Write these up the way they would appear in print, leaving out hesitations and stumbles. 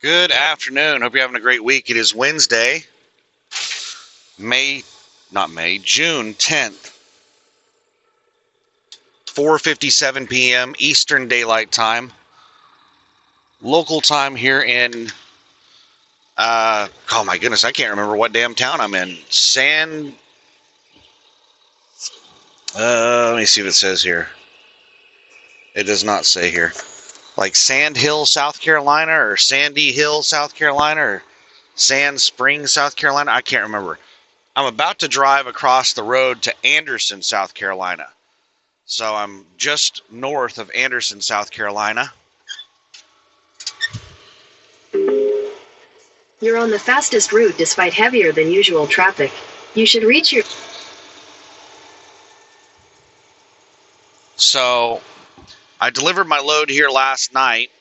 Good afternoon. Hope you're having a great week. It is Wednesday, June 10th, 4:57 p.m. Eastern Daylight Time. Local time here in, oh my goodness, I can't remember what damn town I'm in. Let me see what it says here. It does not say here. Like Sand Hill, South Carolina, or Sandy Hill, South Carolina, or Sand Springs, South Carolina. I can't remember. I'm about to drive across the road to Anderson, South Carolina. So I'm just north of Anderson, South Carolina. You're on the fastest route despite heavier than usual traffic. You should reach your... So I delivered my load here last night.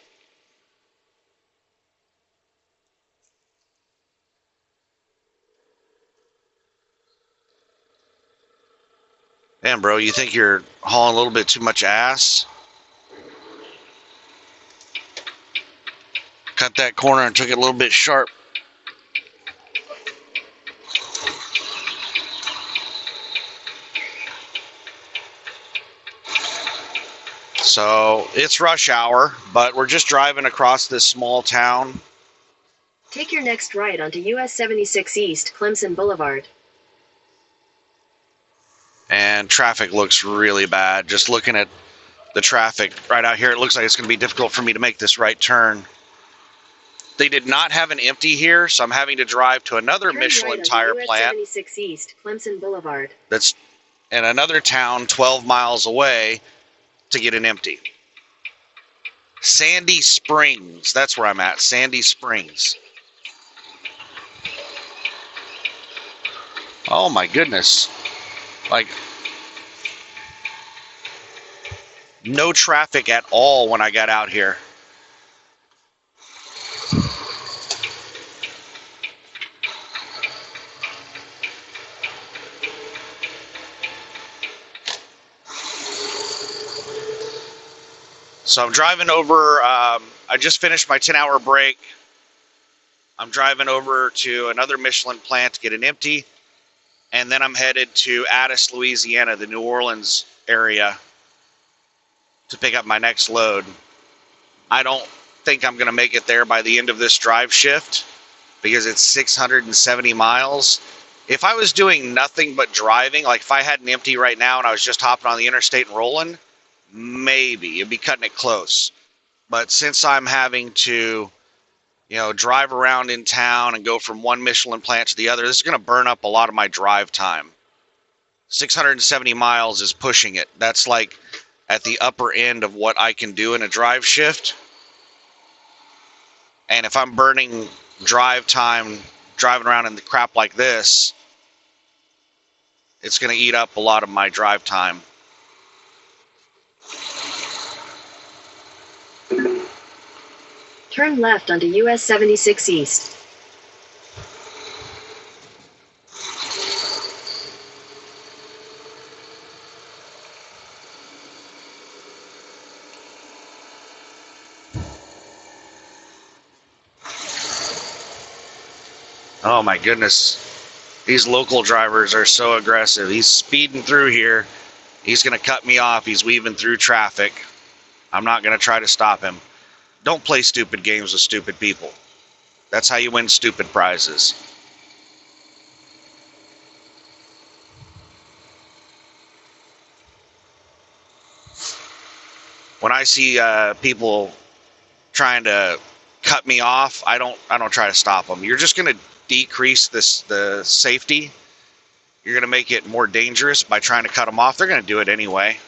Damn, bro, you think you're hauling a little bit too much ass? Cut that corner and took it a little bit sharp. So it's rush hour, but we're just driving across this small town. Take your next right onto US 76 East, Clemson Boulevard. And traffic looks really bad. Just looking at the traffic right out here, it looks like it's going to be difficult for me to make this right turn. They did not have an empty here, so I'm having to drive to another Michelin tire plant. 76 East, Clemson Boulevard. That's in another town 12 miles away to get an empty. Sandy Springs, that's where I'm at, Sandy Springs. Oh my goodness. Like, no traffic at all when I got out here. So I'm driving over, I just finished my 10-hour break. I'm driving over to another Michelin plant to get an empty. And then I'm headed to Addis, Louisiana, the New Orleans area, to pick up my next load. I don't think I'm going to make it there by the end of this drive shift because it's 670 miles. If I was doing nothing but driving, like if I had an empty right now and I was just hopping on the interstate and rolling, maybe it'd be cutting it close. But since I'm having to, drive around in town and go from one Michelin plant to the other, this is going to burn up a lot of my drive time. 670 miles is pushing it. That's like at the upper end of what I can do in a drive shift. And if I'm burning drive time driving around in the crap like this, it's going to eat up a lot of my drive time. Turn left onto US 76 East. Oh my goodness. These local drivers are so aggressive. He's speeding through here. He's going to cut me off. He's weaving through traffic. I'm not going to try to stop him. Don't play stupid games with stupid people. That's how you win stupid prizes. When I see people trying to cut me off, I don't try to stop them. You're just going to decrease the safety. You're going to make it more dangerous by trying to cut them off. They're going to do it anyway.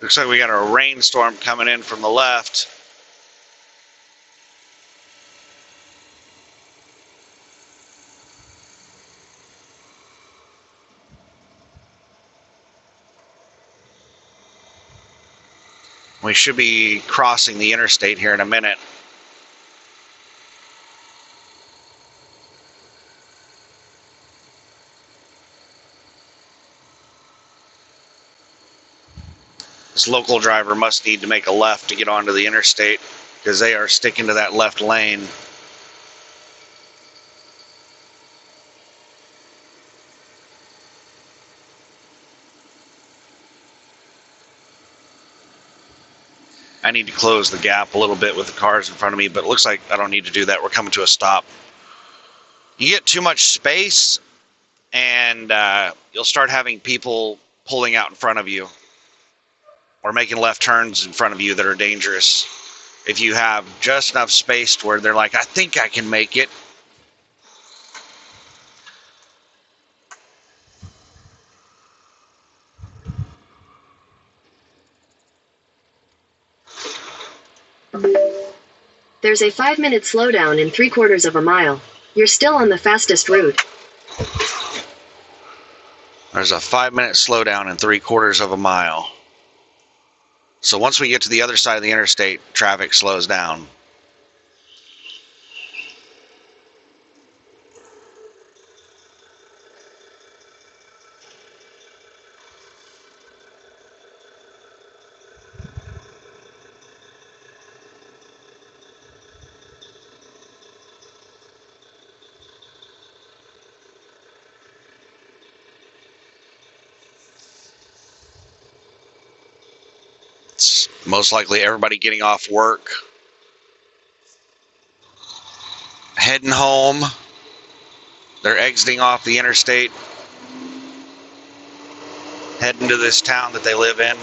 Looks like we got a rainstorm coming in from the left. We should be crossing the interstate here in a minute. This local driver must need to make a left to get onto the interstate because they are sticking to that left lane. I need to close the gap a little bit with the cars in front of me, but it looks like I don't need to do that. We're coming to a stop. You get too much space and you'll start having people pulling out in front of you or making left turns in front of you that are dangerous. If you have just enough space to where they're like, I think I can make it. There's a 5-minute slowdown in 3/4 of a mile. You're still on the fastest route. There's a 5-minute slowdown in 3/4 of a mile. So once we get to the other side of the interstate, traffic slows down. It's most likely everybody getting off work, heading home. They're exiting off the interstate, heading to this town that they live in.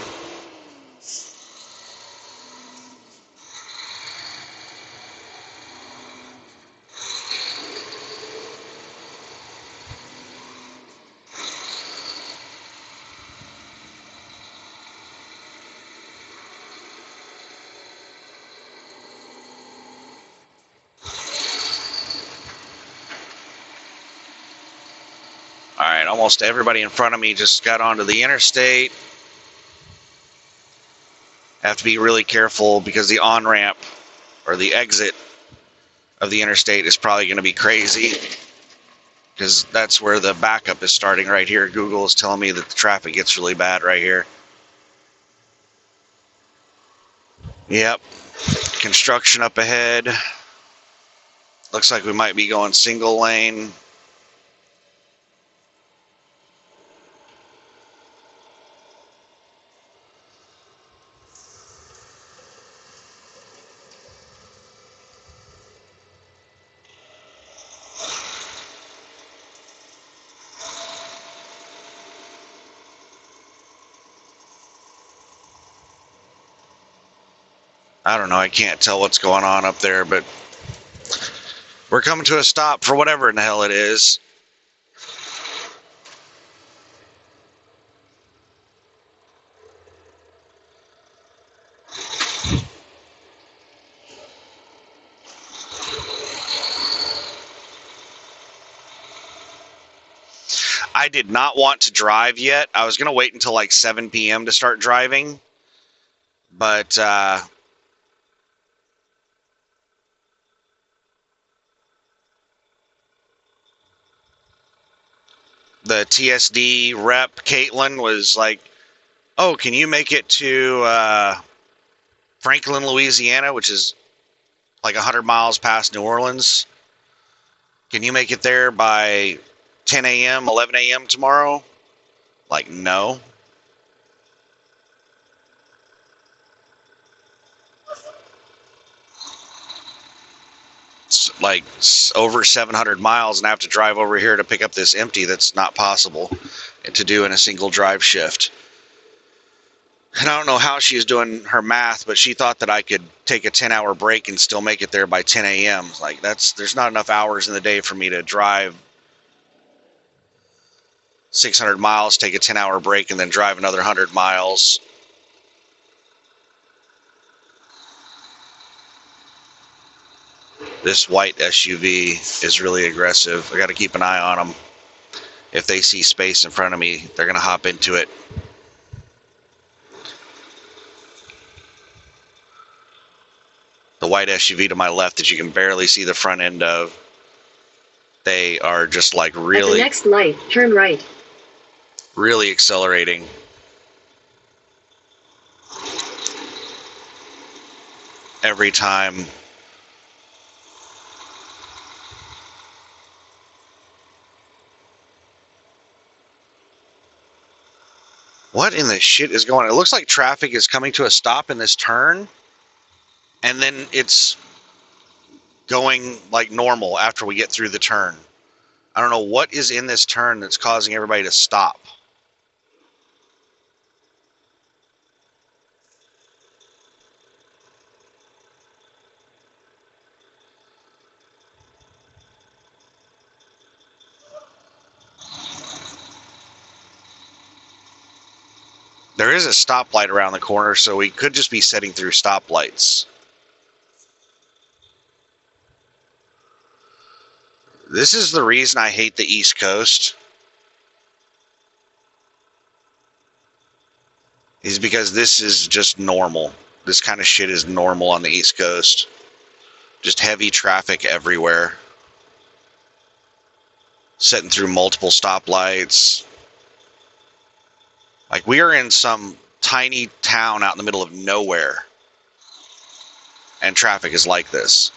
All right, almost everybody in front of me just got onto the interstate. Have to be really careful because the on-ramp or the exit of the interstate is probably going to be crazy because that's where the backup is starting right here. Google is telling me that the traffic gets really bad right here. Yep, construction up ahead. Looks like we might be going single lane. I don't know, I can't tell what's going on up there, but we're coming to a stop for whatever in the hell it is. I did not want to drive yet. I was going to wait until like 7 p.m. to start driving, but the TSD rep, Caitlin, was like, oh, can you make it to Franklin, Louisiana, which is like 100 miles past New Orleans? Can you make it there by 10 a.m., 11 a.m. tomorrow? Like, no. It's like over 700 miles, and I have to drive over here to pick up this empty that's not possible to do in a single drive shift. And I don't know how she was doing her math, but she thought that I could take a 10-hour break and still make it there by 10 a.m. Like, there's not enough hours in the day for me to drive 600 miles, take a 10-hour break, and then drive another 100 miles. This white SUV is really aggressive. I got to keep an eye on them. If they see space in front of me, they're going to hop into it. The white SUV to my left that you can barely see the front end of, they are just like really... At the next light, turn right. Really accelerating. Every time. What in the shit is going on? It looks like traffic is coming to a stop in this turn, and then it's going like normal after we get through the turn. I don't know what is in this turn that's causing everybody to stop. There is a stoplight around the corner, so we could just be setting through stoplights. This is the reason I hate the East Coast. Is because this is just normal. This kind of shit is normal on the East Coast. Just heavy traffic everywhere. Setting through multiple stoplights. Like, we are in some tiny town out in the middle of nowhere, and traffic is like this.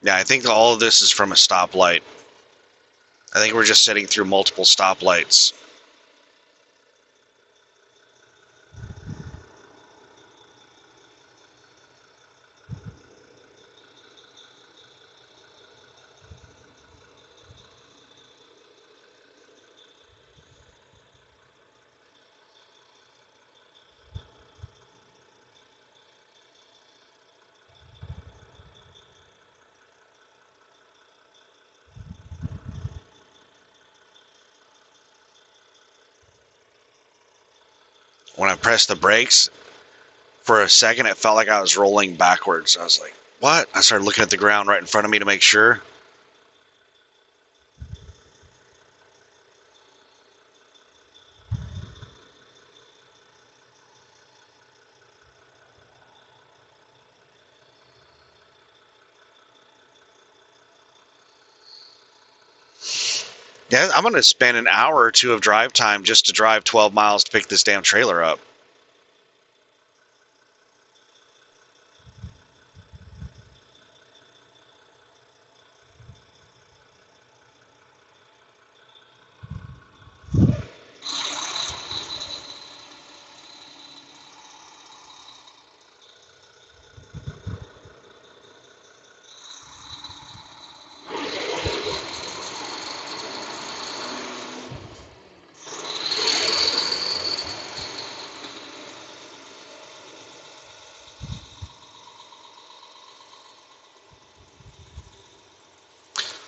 Yeah, I think all of this is from a stoplight. I think we're just sitting through multiple stoplights. When I pressed the brakes, for a second it felt like I was rolling backwards. I was like, what? I started looking at the ground right in front of me to make sure. Yeah, I'm going to spend an hour or two of drive time just to drive 12 miles to pick this damn trailer up.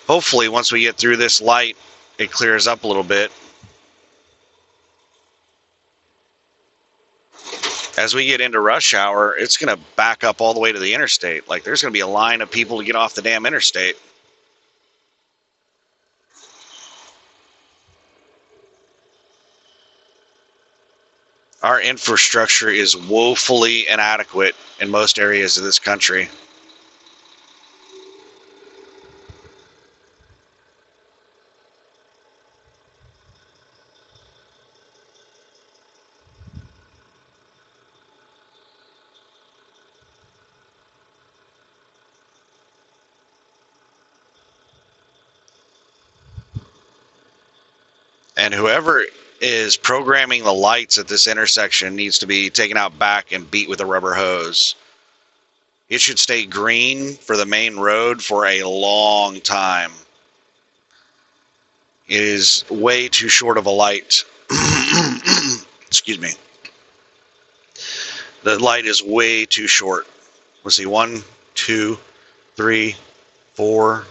Hopefully, once we get through this light, it clears up a little bit. As we get into rush hour, it's going to back up all the way to the interstate. Like, there's going to be a line of people to get off the damn interstate. Our infrastructure is woefully inadequate in most areas of this country. And whoever is programming the lights at this intersection needs to be taken out back and beat with a rubber hose. It should stay green for the main road for a long time. It is way too short of a light. Excuse me. The light is way too short. Let's see, 1, 2, 3, 4,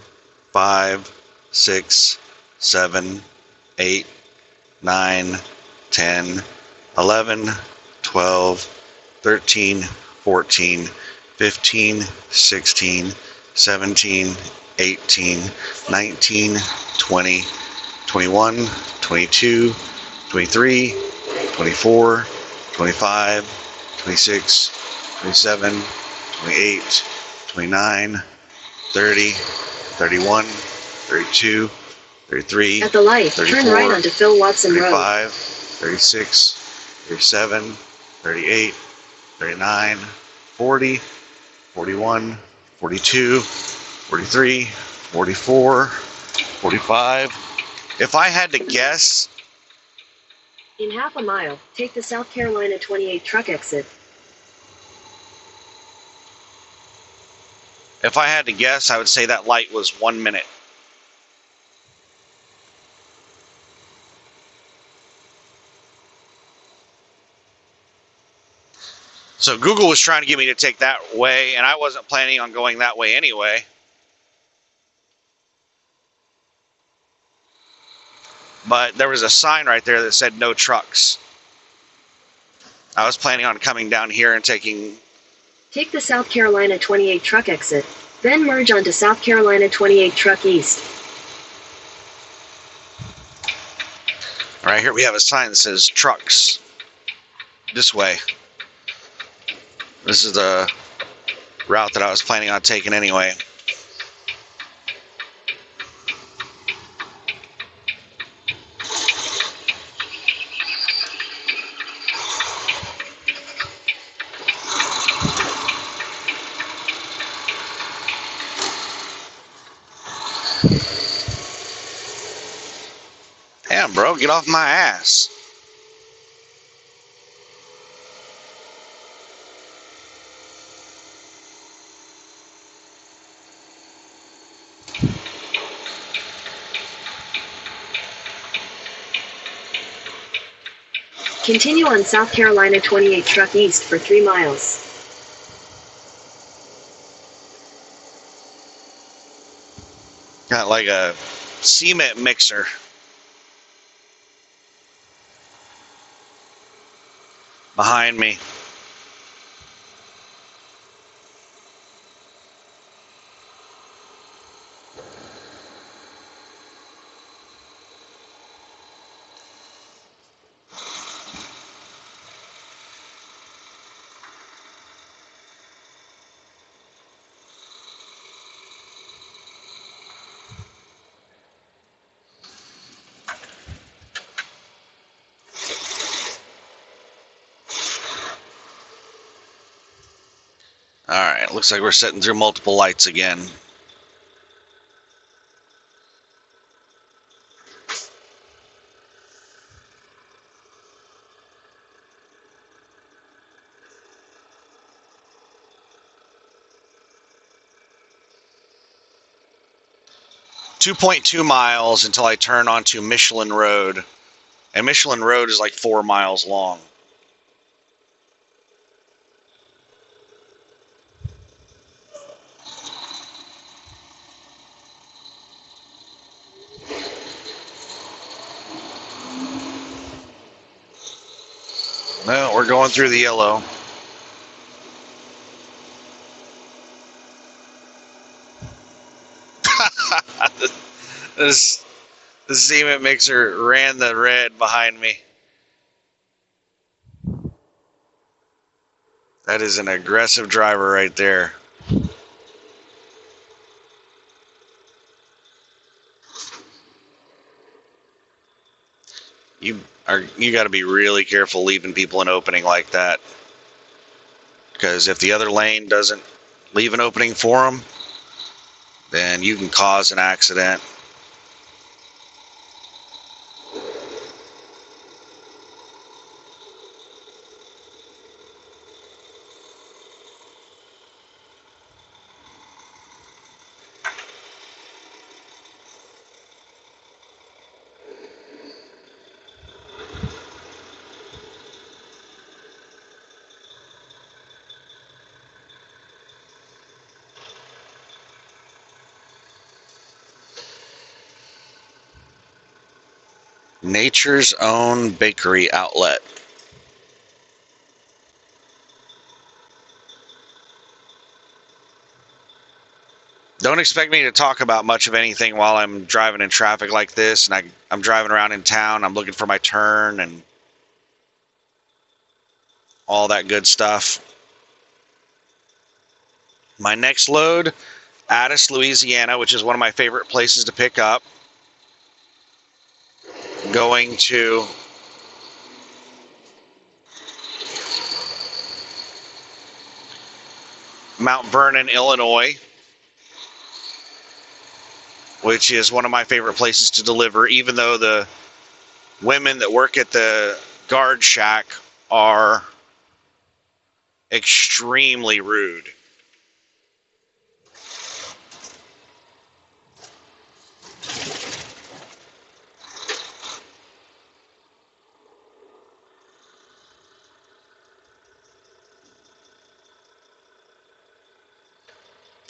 5, 6, 7, 8, 9, 10, 11, 12, 13, 14, 15, 16, 17, 18, 19, 20, 21, 22, 23, 24, 25, 26, 27, 28, 29, 30, 31, 32, 33, At the light, 34, turn right onto Phil Watson Road. 35, 36, 37, 38, 39, 40, 41, 42, 43, 44, 45. If I had to guess, In half a mile, take the South Carolina 28 truck exit. I would say that light was 1 minute. So Google was trying to get me to take that way, and I wasn't planning on going that way anyway. But there was a sign right there that said no trucks. I was planning on coming down here and taking... Take the South Carolina 28 truck exit. Then merge onto South Carolina 28 truck east. All right, here we have a sign that says trucks. This way. This is the route that I was planning on taking anyway. Damn, bro, get off my ass. Continue on South Carolina 28 truck east for 3 miles. Got like a cement mixer. Behind me. Alright, looks like we're sitting through multiple lights again. .2 miles until I turn onto Michelin Road. And Michelin Road is like 4 miles long. No, we're going through the yellow. This cement mixer ran the red behind me. That is an aggressive driver right there. You got to be really careful leaving people an opening like that, because if the other lane doesn't leave an opening for them, then you can cause an accident. Nature's Own Bakery Outlet. Don't expect me to talk about much of anything while I'm driving in traffic like this, and I'm driving around in town. I'm looking for my turn and all that good stuff. My next load, Addis, Louisiana, which is one of my favorite places to pick up. Going to Mount Vernon, Illinois, which is one of my favorite places to deliver, even though the women that work at the guard shack are extremely rude.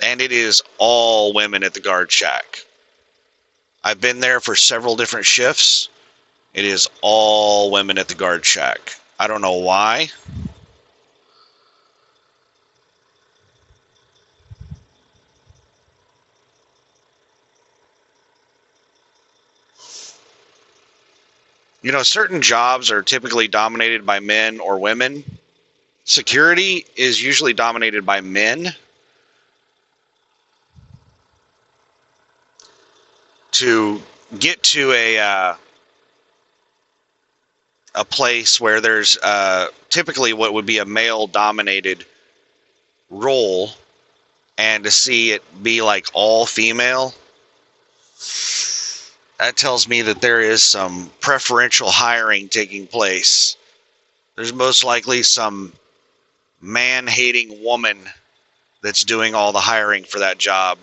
And it is all women at the guard shack. I've been there for several different shifts. It is all women at the guard shack. I don't know why. You know, certain jobs are typically dominated by men or women. Security is usually dominated by men. To get to a place where there's typically what would be a male-dominated role, and to see it be like all female, that tells me that there is some preferential hiring taking place. There's most likely some man-hating woman that's doing all the hiring for that job.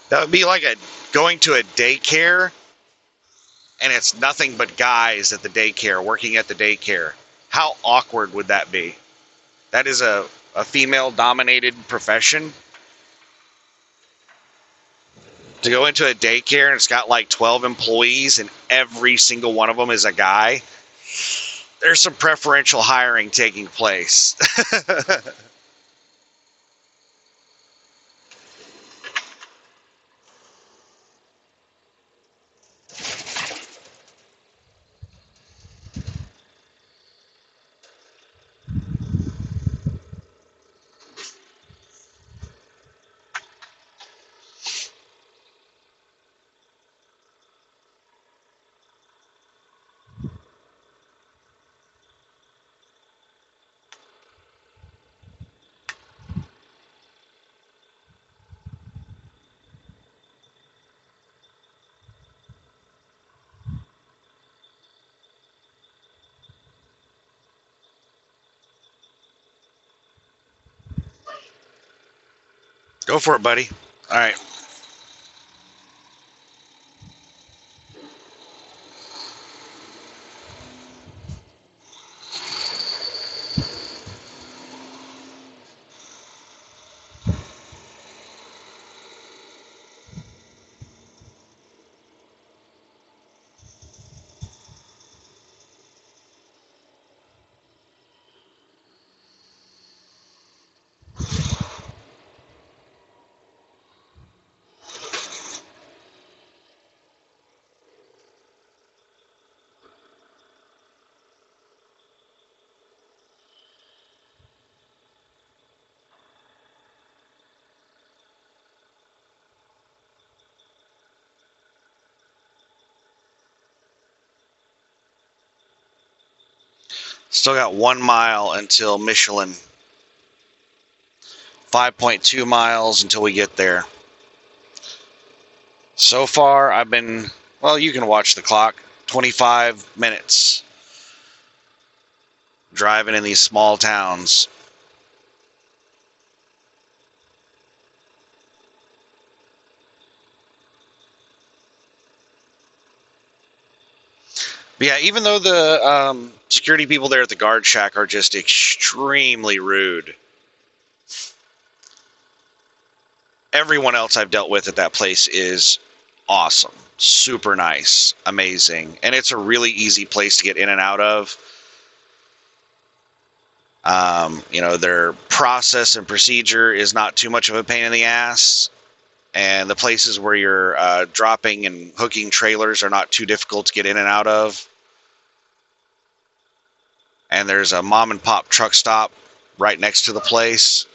That would be like going to a daycare, and it's nothing but guys at the daycare, working at the daycare. How awkward would that be? That is a female-dominated profession. To go into a daycare and it's got like 12 employees and every single one of them is a guy, there's some preferential hiring taking place. Go for it, buddy. All right. Still got 1 mile until Michelin. 5.2 miles until we get there. So far, I've been, well, you can watch the clock, 25 minutes driving in these small towns. But yeah, even though the security people there at the guard shack are just extremely rude, everyone else I've dealt with at that place is awesome, super nice, amazing, and it's a really easy place to get in and out of. Their process and procedure is not too much of a pain in the ass, and the places where you're dropping and hooking trailers are not too difficult to get in and out of. And there's a mom and pop truck stop right next to the place.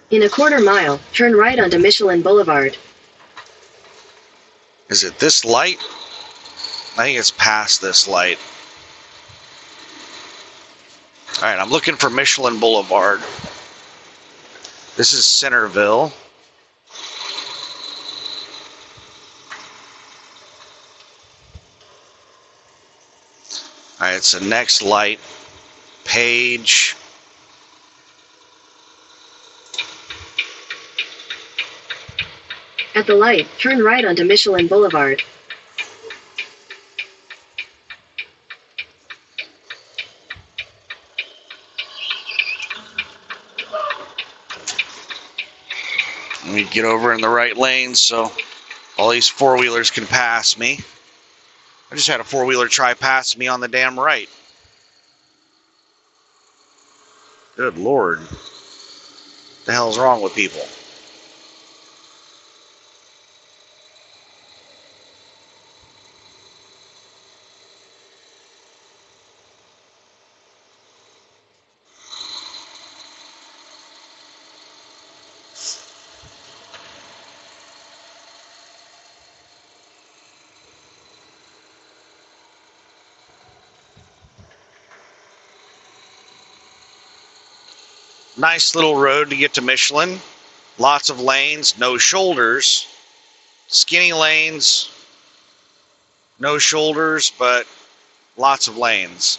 In a quarter mile, turn right onto Michelin Boulevard. Is it this light? I think it's past this light. All right, I'm looking for Michelin Boulevard. This is Centerville. All right, it's the next light. Page. At the light, turn right onto Michelin Boulevard. Let me get over in the right lane so all these four-wheelers can pass me. I just had a four-wheeler try pass me on the damn right. Good Lord. What the hell's wrong with people? Nice little road to get to Michelin. Lots of lanes, no shoulders. Skinny lanes, no shoulders, but lots of lanes.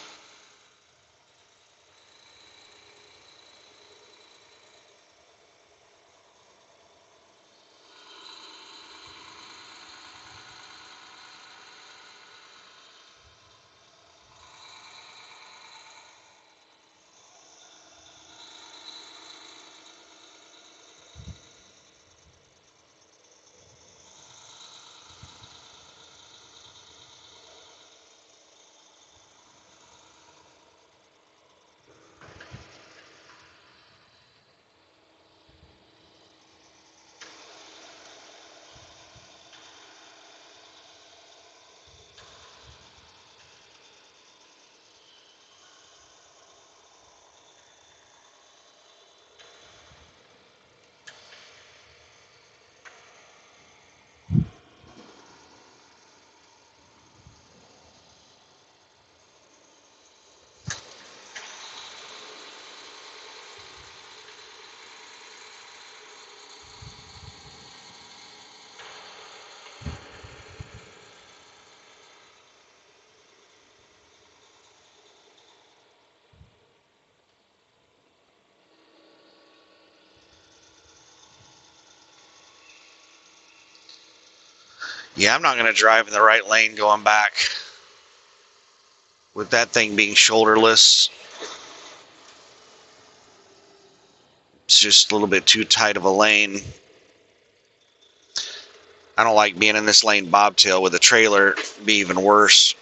Yeah, I'm not going to drive in the right lane going back with that thing being shoulderless. It's just a little bit too tight of a lane. I don't like being in this lane bobtail with a trailer. It'd be even worse.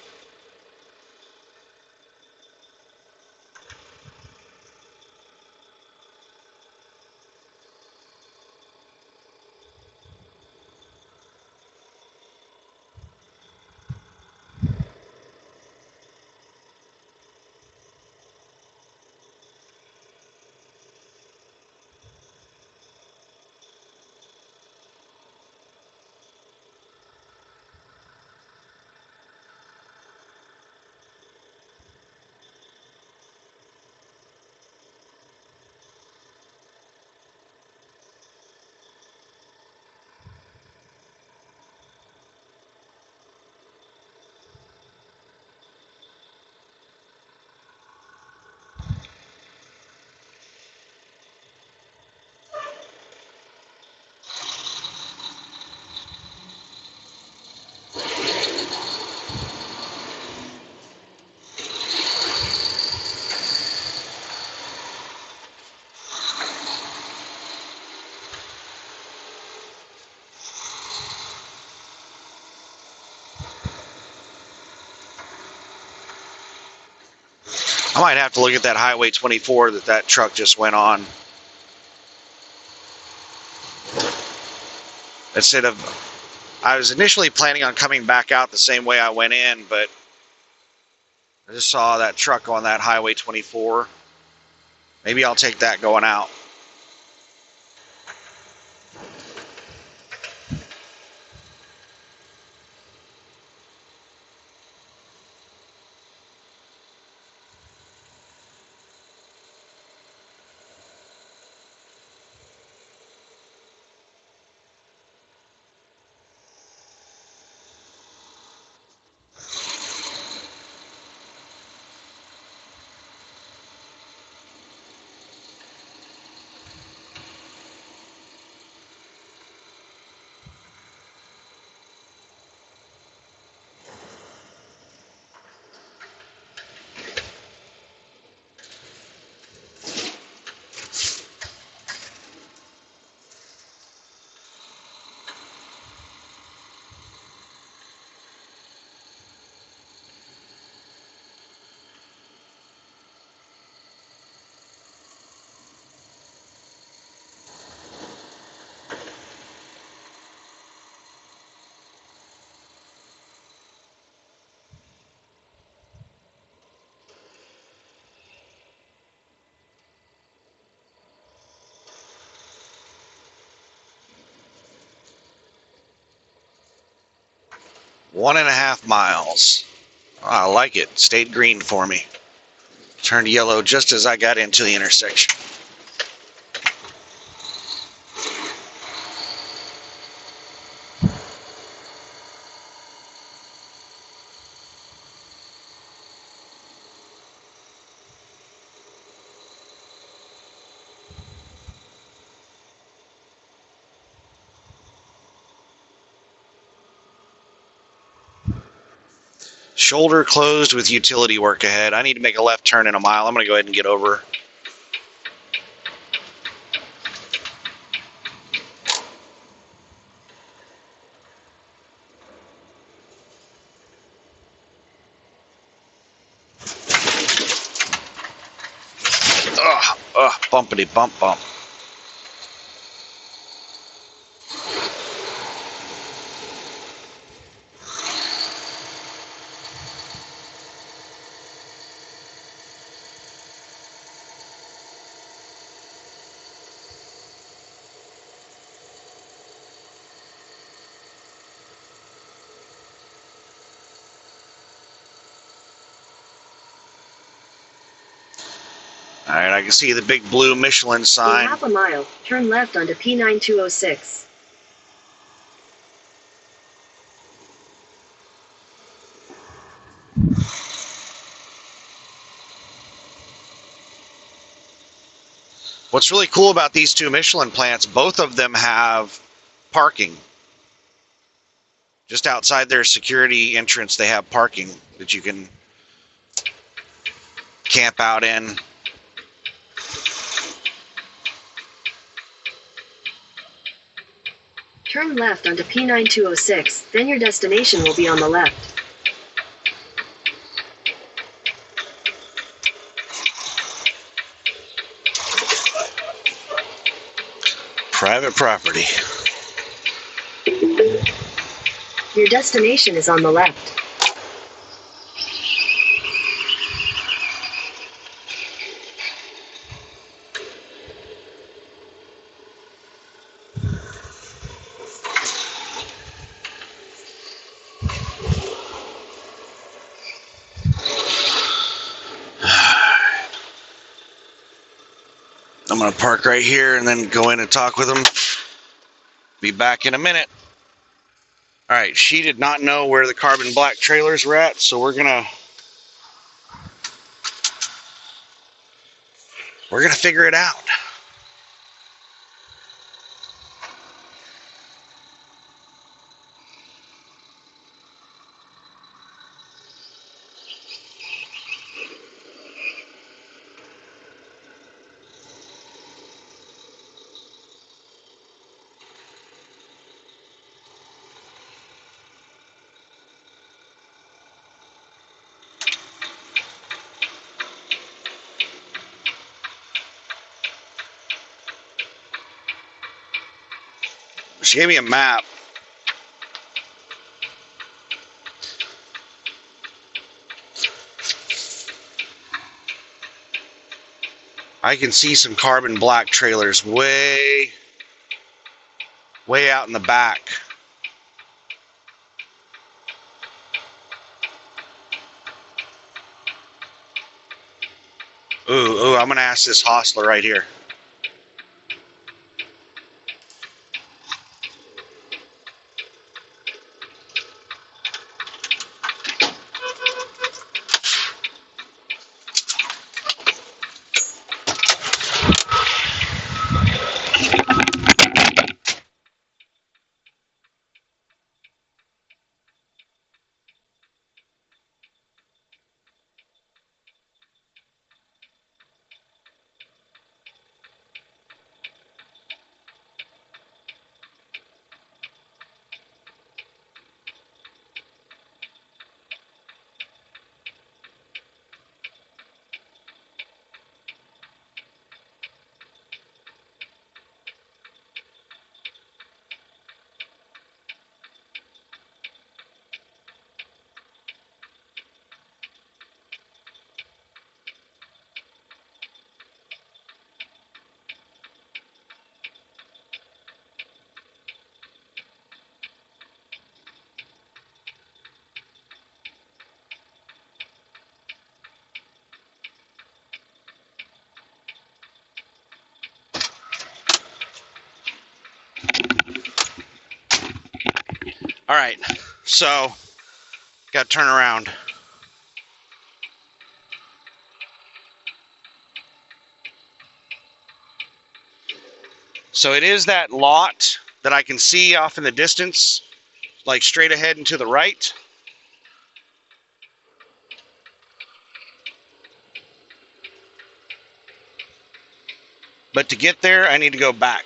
I might have to look at that Highway 24 that truck just went on. I was initially planning on coming back out the same way I went in, but I just saw that truck on that Highway 24. Maybe I'll take that going out. One and a half miles. Oh, I like it. Stayed green for me. Turned yellow just as I got into the intersection. Shoulder closed with utility work ahead. I need to make a left turn in a mile. I'm going to go ahead and get over. Bumpity bump bump. All right, I can see the big blue Michelin sign. In half a mile, turn left onto P9206. What's really cool about these two Michelin plants, both of them have parking. Just outside their security entrance, they have parking that you can camp out in. Turn left onto P9206, then your destination will be on the left. Private property. Your destination is on the left. I'm going to park right here and then go in and talk with them. Be back in a minute. All right, she did not know where the carbon black trailers were at, so we're gonna figure it out. She gave me a map. I can see some carbon black trailers way out in the back. Ooh, I'm gonna ask this hostler right here. All right, so got to turn around. So it is that lot that I can see off in the distance, like straight ahead and to the right. But to get there, I need to go back.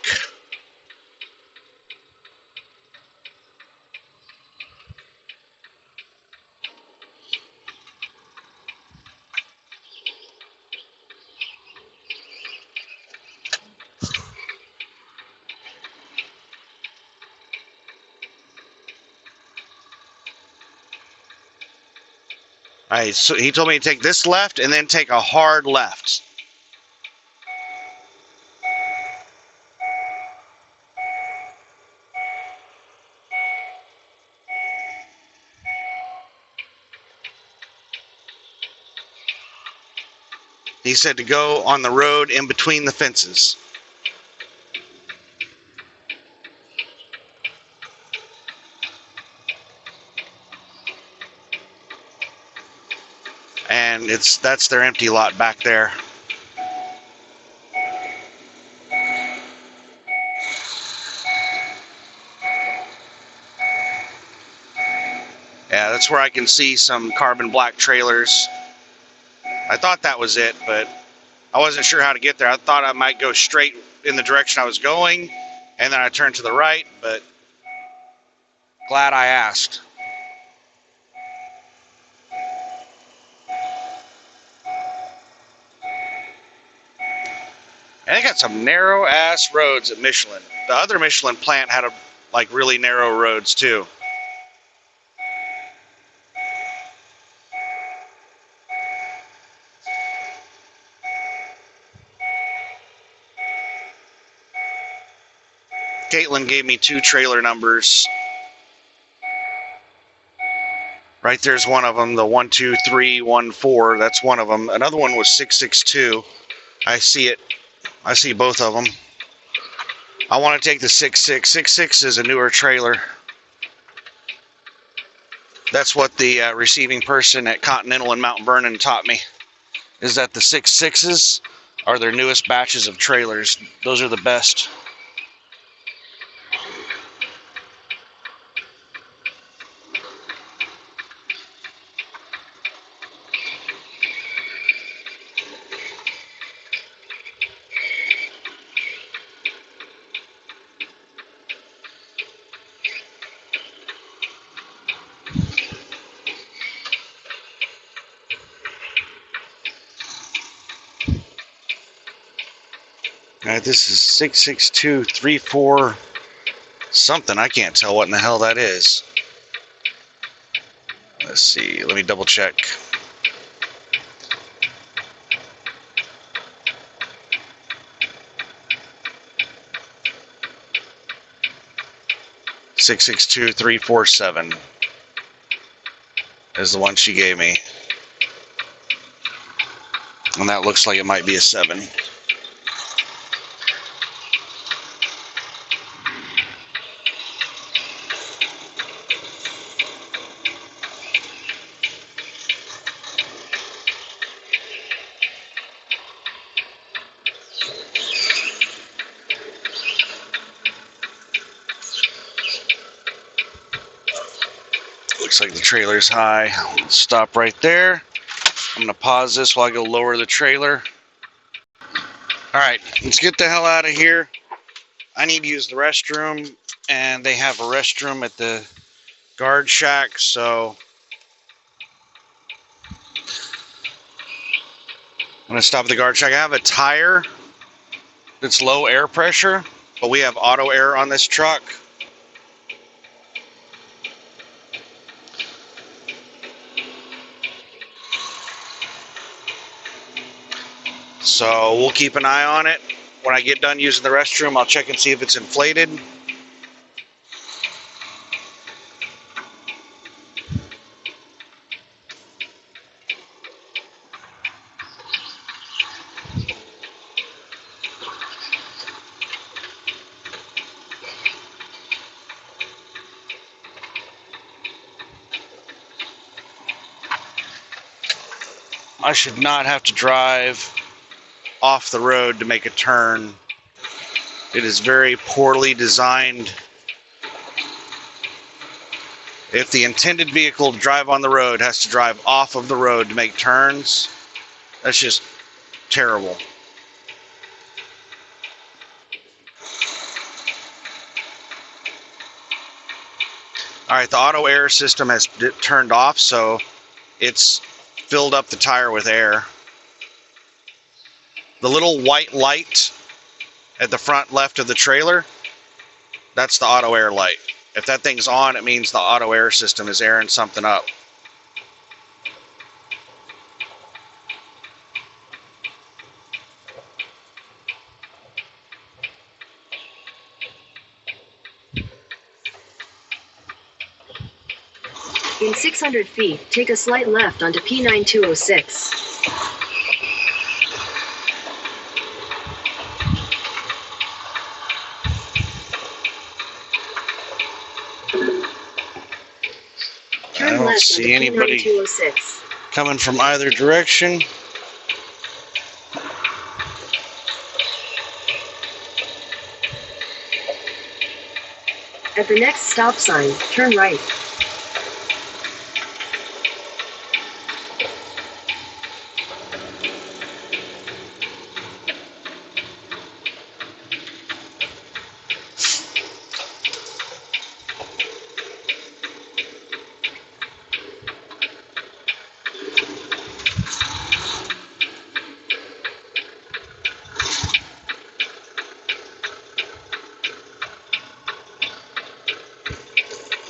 All right, so he told me to take this left and then take a hard left. He said to go on the road in between the fences. And that's their empty lot back there. That's where I can see some carbon black trailers. I thought that was it, but I wasn't sure how to get there. I thought I might go straight in the direction I was going, and then I turned to the right, but glad I asked. And they got some narrow ass roads at Michelin. The other Michelin plant had like really narrow roads too. Caitlin gave me 2 trailer numbers. Right there's one of them, the 12314. That's one of them. Another one was 662. I see it. I see both of them. I want to take the 66. 66 is a newer trailer. That's what the receiving person at Continental and Mount Vernon taught me, is that the 66s are their newest batches of trailers. Those are the best. Alright, this is 66234 something. I can't tell what in the hell that is. Let's see. Let me double check. $662,347 is the one she gave me. And that looks like it might be a 7. Looks like the trailer's high. I'll stop right there. I'm going to pause this while I go lower the trailer. Alright, let's get the hell out of here. I need to use the restroom, and they have a restroom at the guard shack, so I'm going to stop at the guard shack. I have a tire that's low air pressure, but we have auto air on this truck. So we'll keep an eye on it. When I get done using the restroom, I'll check and see if it's inflated. I should not have to drive off the road to make a turn. It is very poorly designed. If the intended vehicle to drive on the road has to drive off of the road to make turns, that's just terrible. Alright, the auto air system has turned off, so it's filled up the tire with air. The little white light at the front left of the trailer, that's the auto air light. If that thing's on, it means the auto air system is airing something up. In 600 feet, take a slight left onto P9206. I don't see anybody coming from either direction. At the next stop sign, turn right.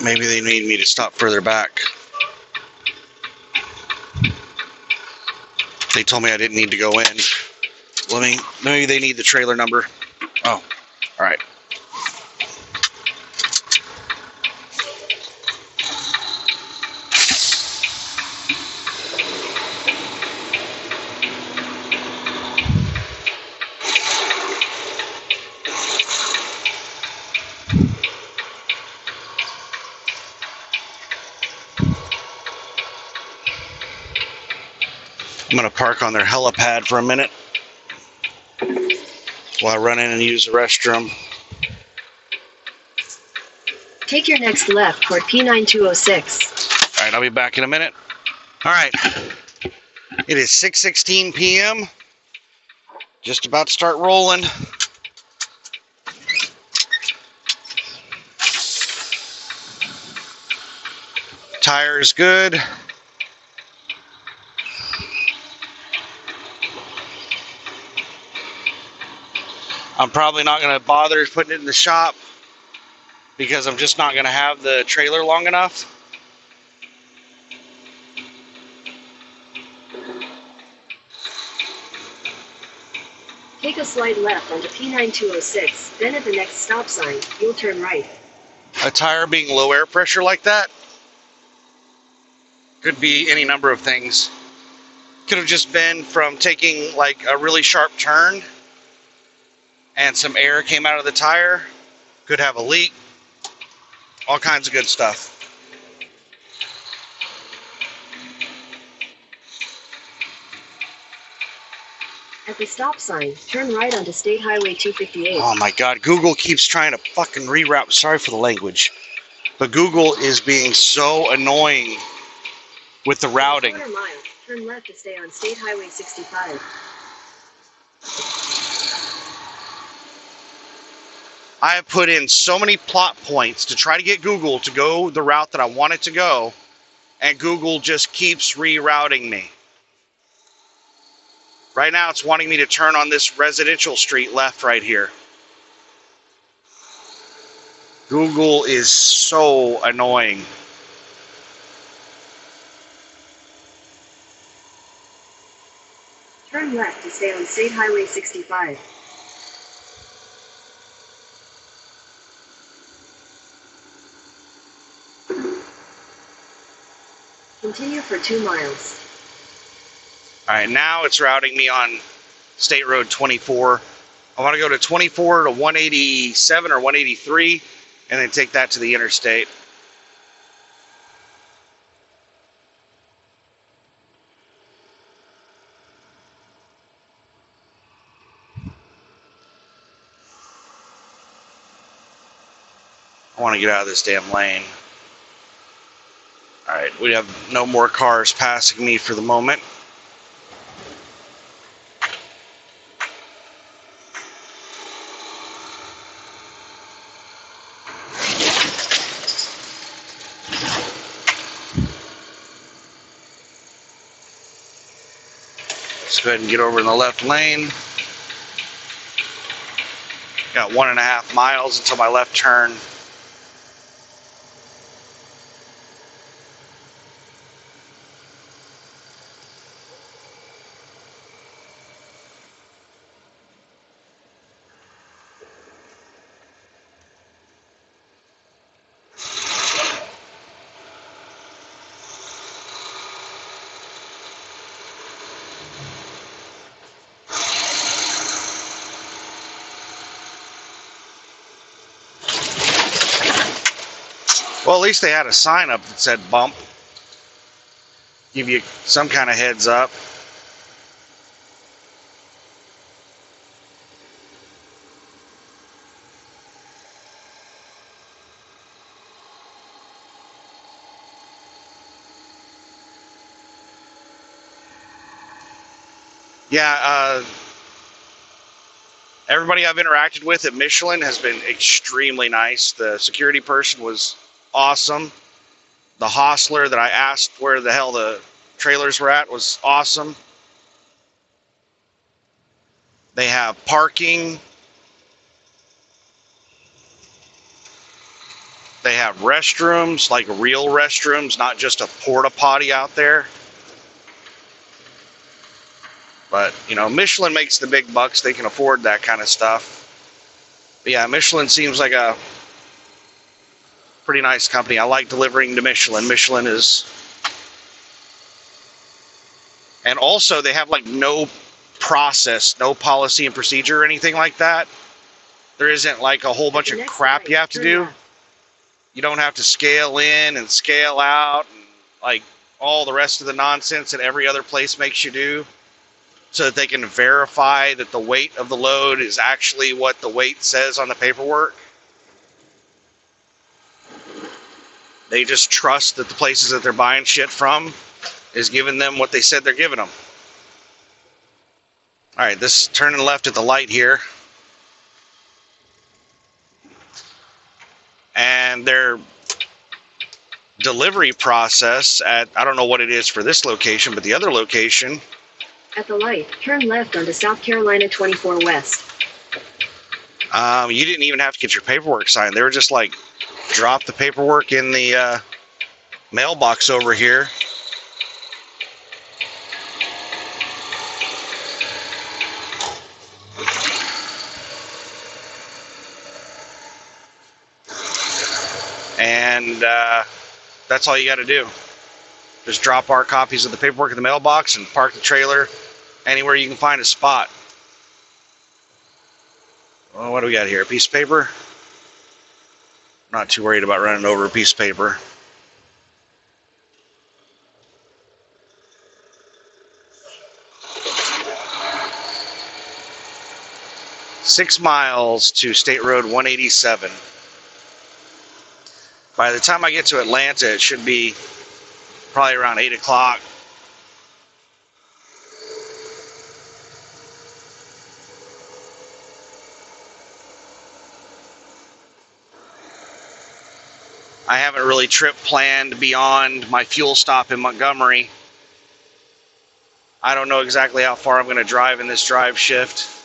Maybe they need me to stop further back. They told me I didn't need to go in. Maybe they need the trailer number. Oh, all right. I'm going to park on their helipad for a minute while I run in and use the restroom. Take your next left toward P9206. All right, I'll be back in a minute. All right, it is 6:16 p.m. Just about to start rolling. Tire's good. I'm probably not going to bother putting it in the shop because I'm just not going to have the trailer long enough. Take a slight left onto P9206, then at the next stop sign, you'll turn right. A tire being low air pressure like that could be any number of things. Could have just been from taking like a really sharp turn and some air came out of the tire. Could have a leak. All kinds of good stuff. At the stop sign, turn right onto State Highway 258. Oh my God, Google keeps trying to fucking reroute. Sorry for the language, but Google is being so annoying with the routing. Quarter mile, turn left to stay on State Highway 65. I have put in so many plot points to try to get Google to go the route that I want it to go, and Google just keeps rerouting me. Right now, it's wanting me to turn on this residential street left right here. Google is so annoying. Turn left to stay on State Highway 65. Continue for 2 miles. All right, now it's routing me on State Road 24. I want to go to 24 to 187 or 183 and then take that to the interstate. I want to get out of this damn lane. All right, we have no more cars passing me for the moment. Let's go ahead and get over in the left lane. Got 1.5 miles until my left turn. Well, at least they had a sign up that said bump. Give you some kind of heads up. Yeah, everybody I've interacted with at Michelin has been extremely nice. The security person was awesome. The hostler that I asked where the hell the trailers were at was awesome. They have parking. They have restrooms, like real restrooms, not just a porta potty out there. But, you know, Michelin makes the big bucks. They can afford that kind of stuff. But yeah, Michelin seems like a pretty nice company. I like delivering to Michelin. Michelin is... And also, they have like no process, no policy and procedure or anything like that. There isn't like a whole bunch of crap you have to do. You don't have to scale in and scale out and like all the rest of the nonsense that every other place makes you do, so that they can verify that the weight of the load is actually what the weight says on the paperwork. They just trust that the places that they're buying shit from is giving them what they said they're giving them. All right, this is turning left at the light here. And their delivery process at, I don't know what it is for this location, but the other location. At the light, turn left onto South Carolina 24 West. You didn't even have to get your paperwork signed. They were just like, drop the paperwork in the mailbox over here. And that's all you got to do. Just drop our copies of the paperwork in the mailbox and park the trailer anywhere you can find a spot. Well, what do we got here? A piece of paper? Not too worried about running over a piece of paper. Six miles to State Road 187. By the time I get to Atlanta, it should be probably around 8 o'clock. I haven't really trip planned beyond my fuel stop in Montgomery. I don't know exactly how far I'm going to drive in this drive shift.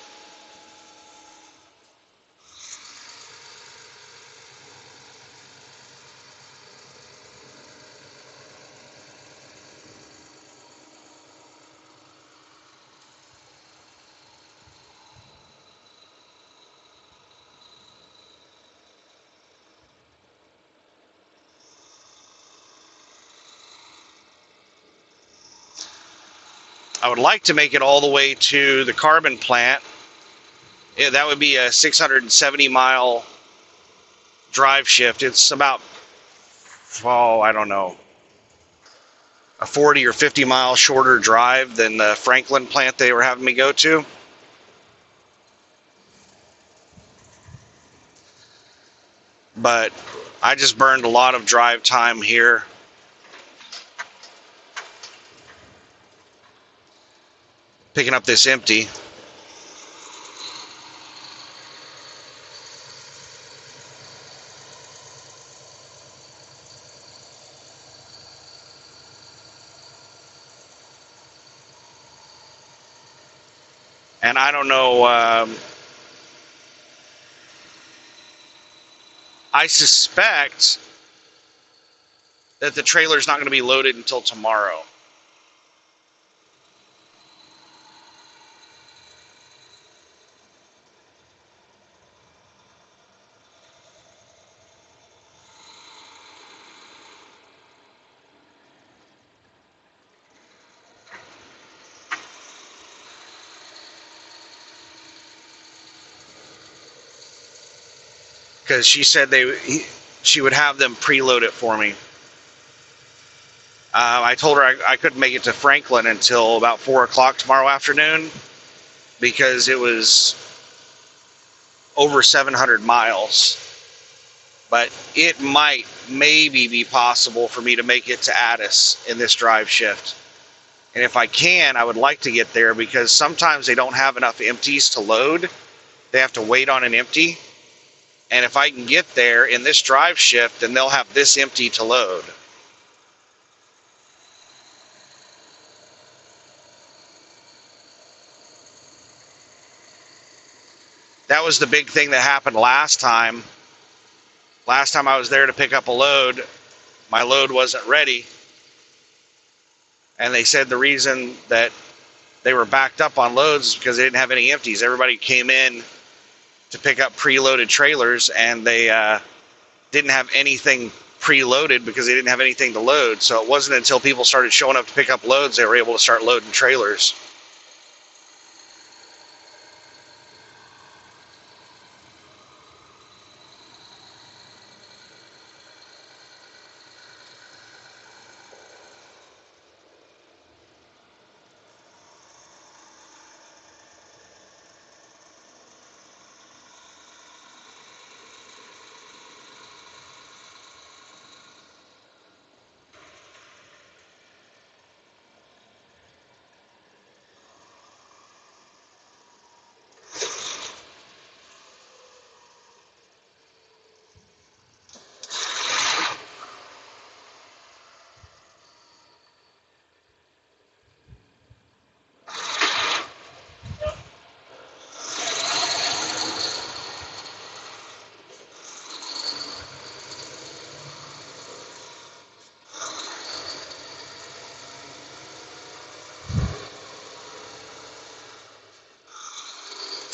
I would like to make it all the way to the carbon plant. Yeah, that would be a 670-mile drive shift. It's about, I don't know, a 40 or 50-mile shorter drive than the Franklin plant they were having me go to. But I just burned a lot of drive time here. Picking up this empty. And I don't know, I suspect that the trailer's not going to be loaded until tomorrow. Because she said she would have them preload it for me. I told her I couldn't make it to Franklin until about 4 o'clock tomorrow afternoon because it was over 700 miles. But it might maybe be possible for me to make it to Addis in this drive shift. And if I can, I would like to get there because sometimes they don't have enough empties to load. They have to wait on an empty. And if I can get there in this drive shift, then they'll have this empty to load. That was the big thing that happened last time Last time I was there to pick up a load, my load wasn't ready. And they said the reason that they were backed up on loads is because they didn't have any empties. Everybody came in to pick up preloaded trailers, and they didn't have anything preloaded because they didn't have anything to load. So it wasn't until people started showing up to pick up loads they were able to start loading trailers.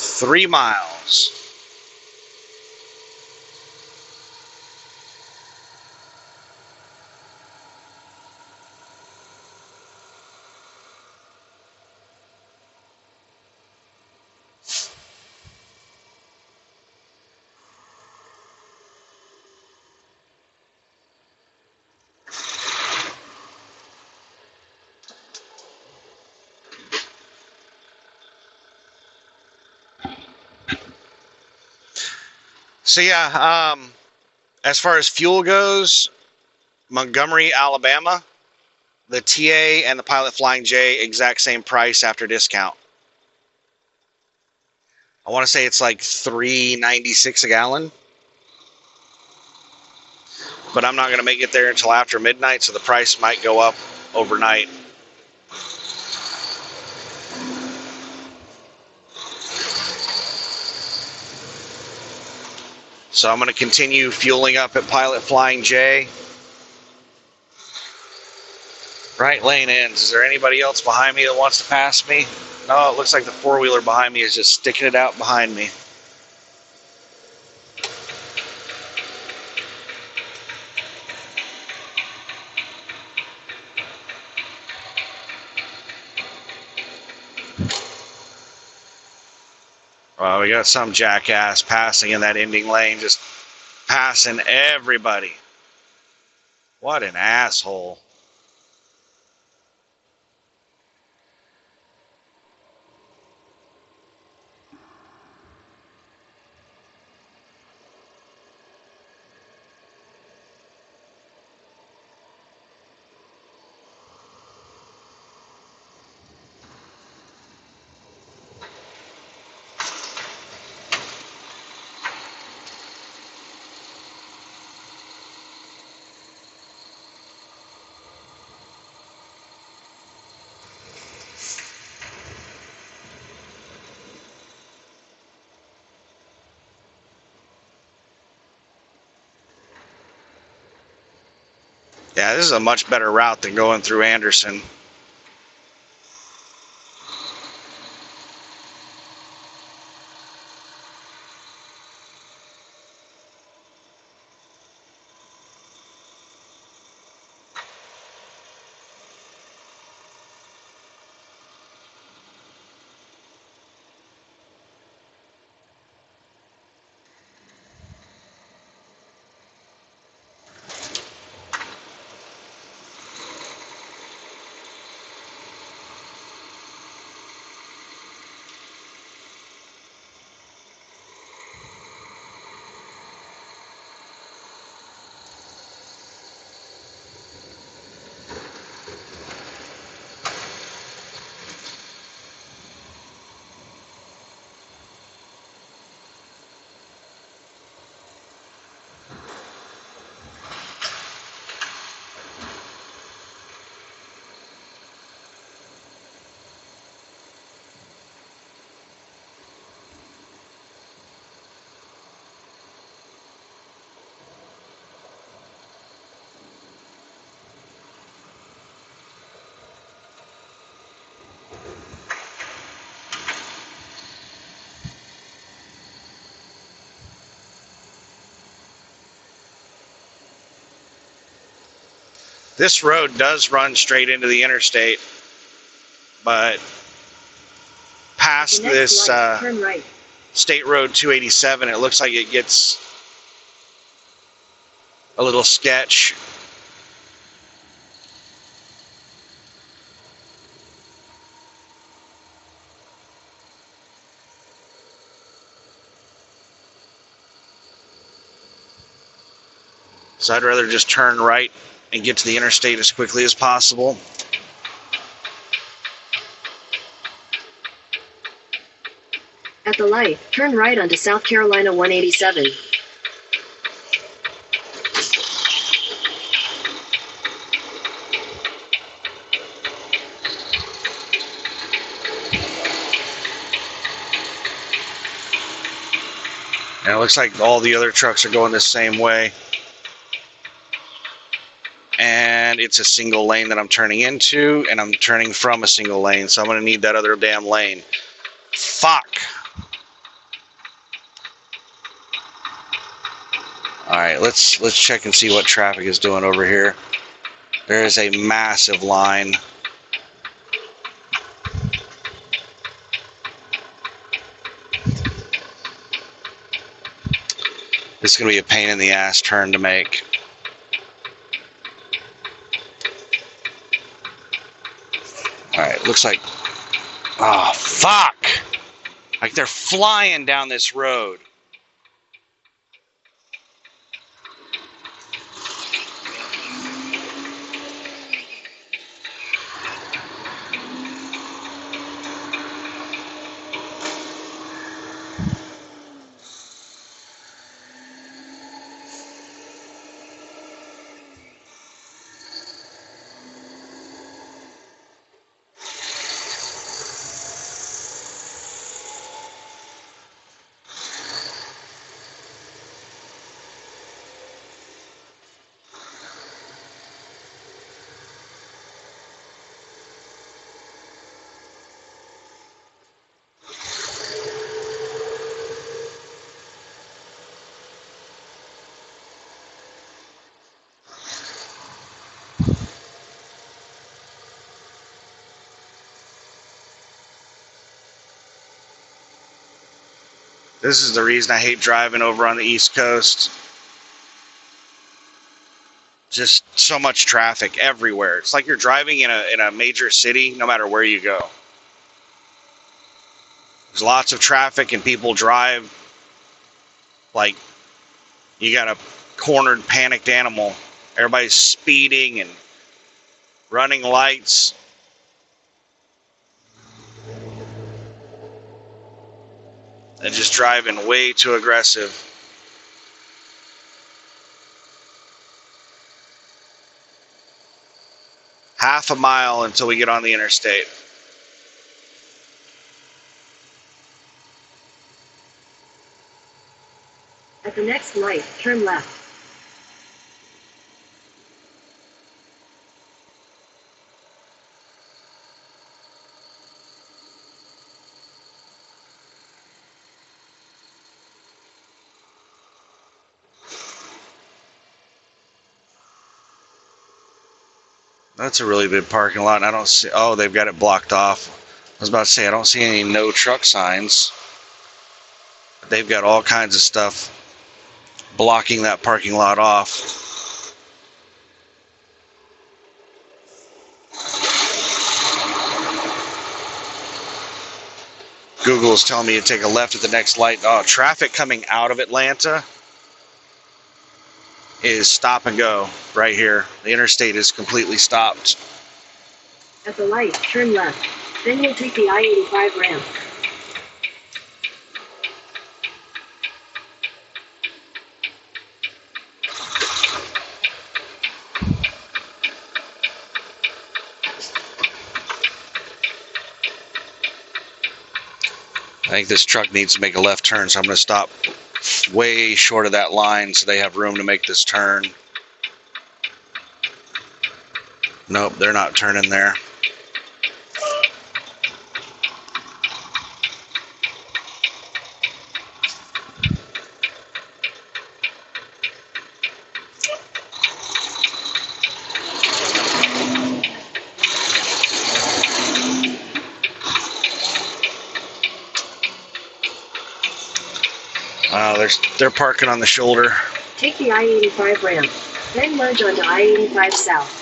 Three miles. So yeah, as far as fuel goes, Montgomery, Alabama, the TA and the Pilot Flying J, exact same price after discount. I want to say it's like $3.96 a gallon, but I'm not going to make it there until after midnight, so the price might go up overnight. So I'm going to continue fueling up at Pilot Flying J. Right lane ends. Is there anybody else behind me that wants to pass me? No, it looks like the four-wheeler behind me is just sticking it out behind me. Well, we got some jackass passing in that ending lane, just passing everybody. What an asshole. Yeah, this is a much better route than going through Anderson. This road does run straight into the interstate, but past this turn right. State Road 287, it looks like it gets a little sketch. So I'd rather just turn right and get to the interstate as quickly as possible. At the light, turn right onto South Carolina 187. And it looks like all the other trucks are going the same way. And it's a single lane that I'm turning into, and I'm turning from a single lane, so I'm going to need that other damn lane. Fuck. Alright, let's check and see what traffic is doing over here. There is a massive line. This is going to be a pain in the ass turn to make. Alright, looks like... Oh, fuck! Like they're flying down this road. This is the reason I hate driving over on the East Coast. Just so much traffic everywhere. It's like you're driving in a major city no matter where you go. There's lots of traffic and people drive like you got a cornered, panicked animal. Everybody's speeding and running lights. And just driving way too aggressive. Half a mile until we get on the interstate. At the next light, turn left. That's a really big parking lot, and I don't see... Oh, they've got it blocked off. I was about to say, I don't see any no truck signs. But they've got all kinds of stuff blocking that parking lot off. Google is telling me to take a left at the next light. Oh, traffic coming out of Atlanta is stop and go right here. The interstate is completely stopped. At the light, turn left. Then you'll take the I-85 ramp. I think this truck needs to make a left turn, so I'm going to stop way short of that line so they have room to make this turn. Nope, they're not turning there. They're parking on the shoulder. Take the I-85 ramp, then merge onto I-85 South.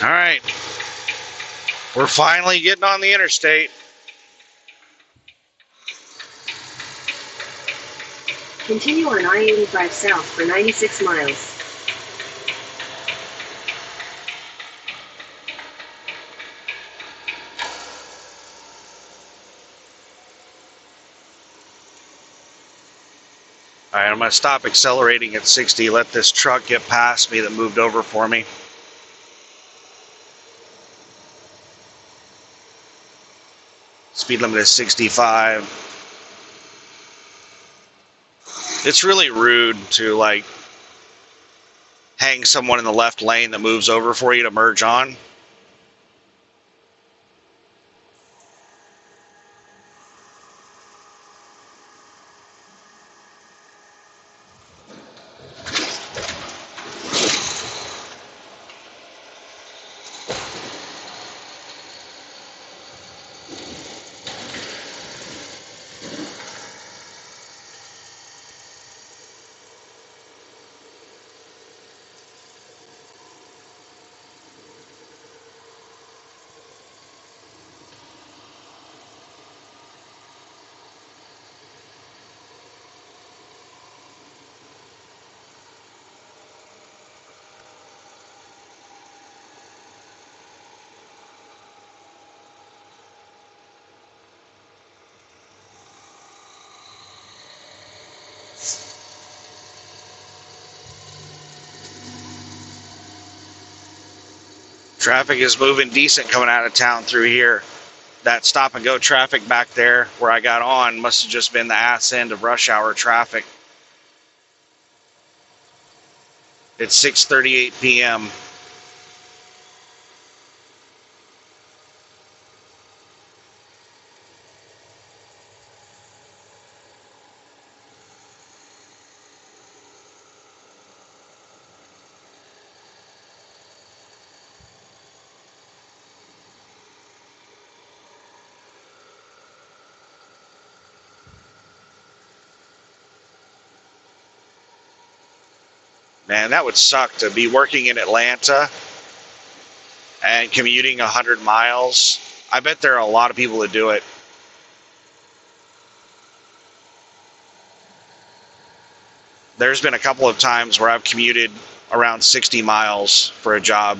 All right. We're finally getting on the interstate. Continue on I-85 South for 96 miles. All right, I'm going to stop accelerating at 60, let this truck get past me that moved over for me. Speed limit is 65. It's really rude to like hang someone in the left lane that moves over for you to merge on. Traffic is moving decent coming out of town through here. That stop and go traffic back there where I got on must have just been the ass end of rush hour traffic. It's 6:38 p.m. Man, that would suck to be working in Atlanta and commuting 100 miles. I bet there are a lot of people that do it. There's been a couple of times where I've commuted around 60 miles for a job.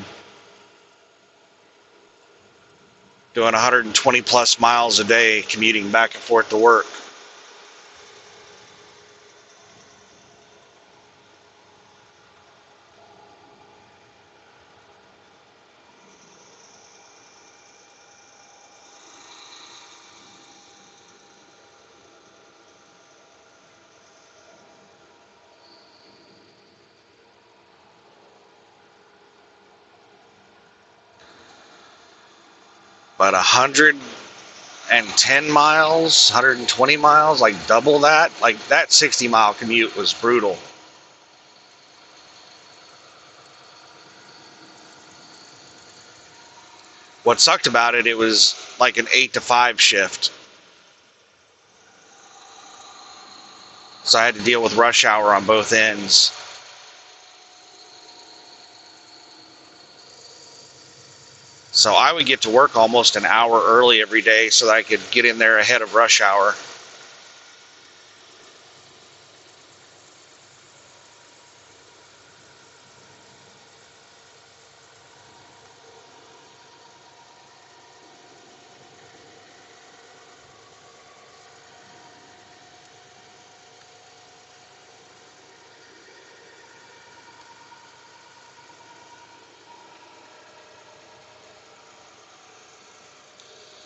Doing 120 plus miles a day commuting back and forth to work. But 110 miles, 120 miles, like double that. Like that 60-mile commute was brutal. What sucked about it, it was like an 8 to 5 shift. So I had to deal with rush hour on both ends. So I would get to work almost an hour early every day so that I could get in there ahead of rush hour.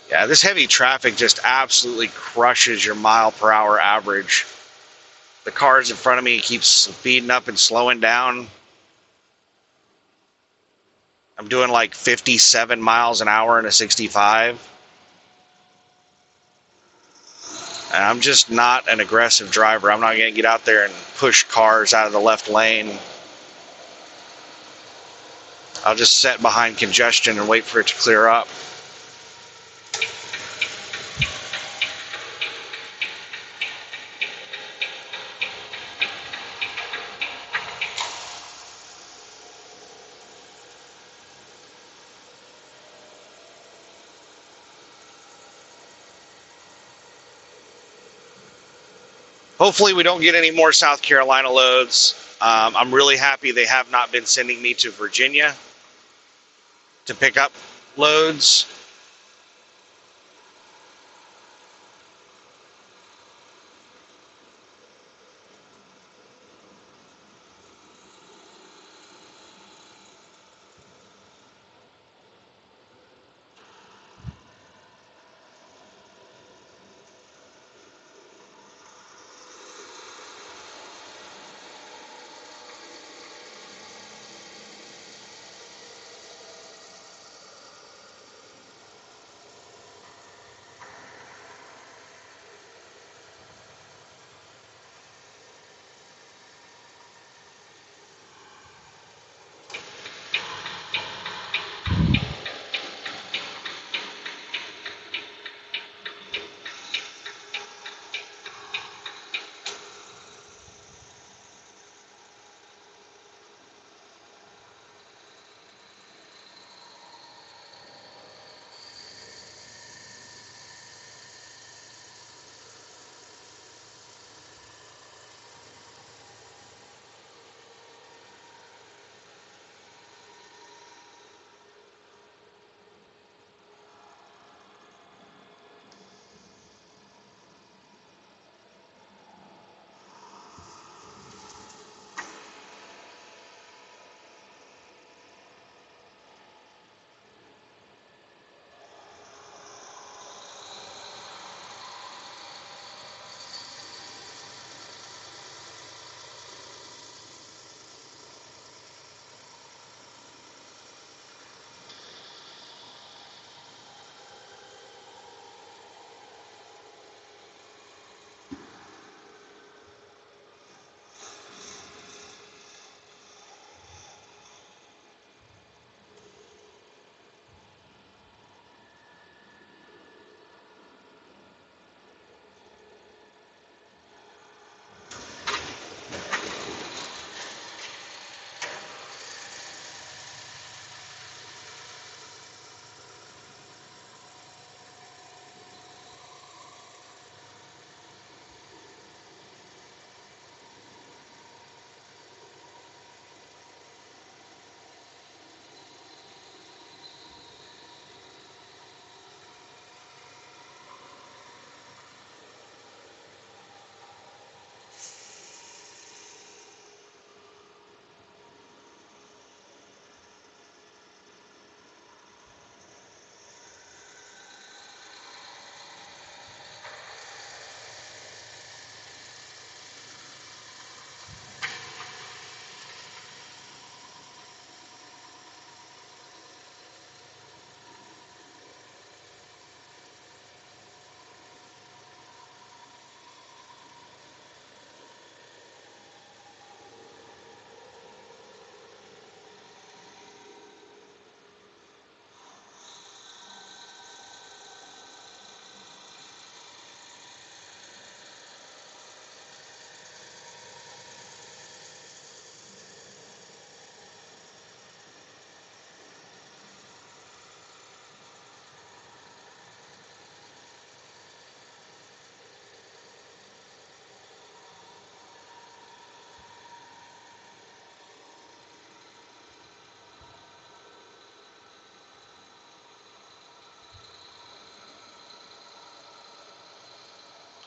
Yeah, this heavy traffic just absolutely crushes your mile per hour average. The cars in front of me keep speeding up and slowing down. I'm doing like 57 miles an hour in a 65. And I'm just not an aggressive driver. I'm not going to get out there and push cars out of the left lane. I'll just sit behind congestion and wait for it to clear up. Hopefully we don't get any more South Carolina loads. I'm really happy they have not been sending me to Virginia to pick up loads.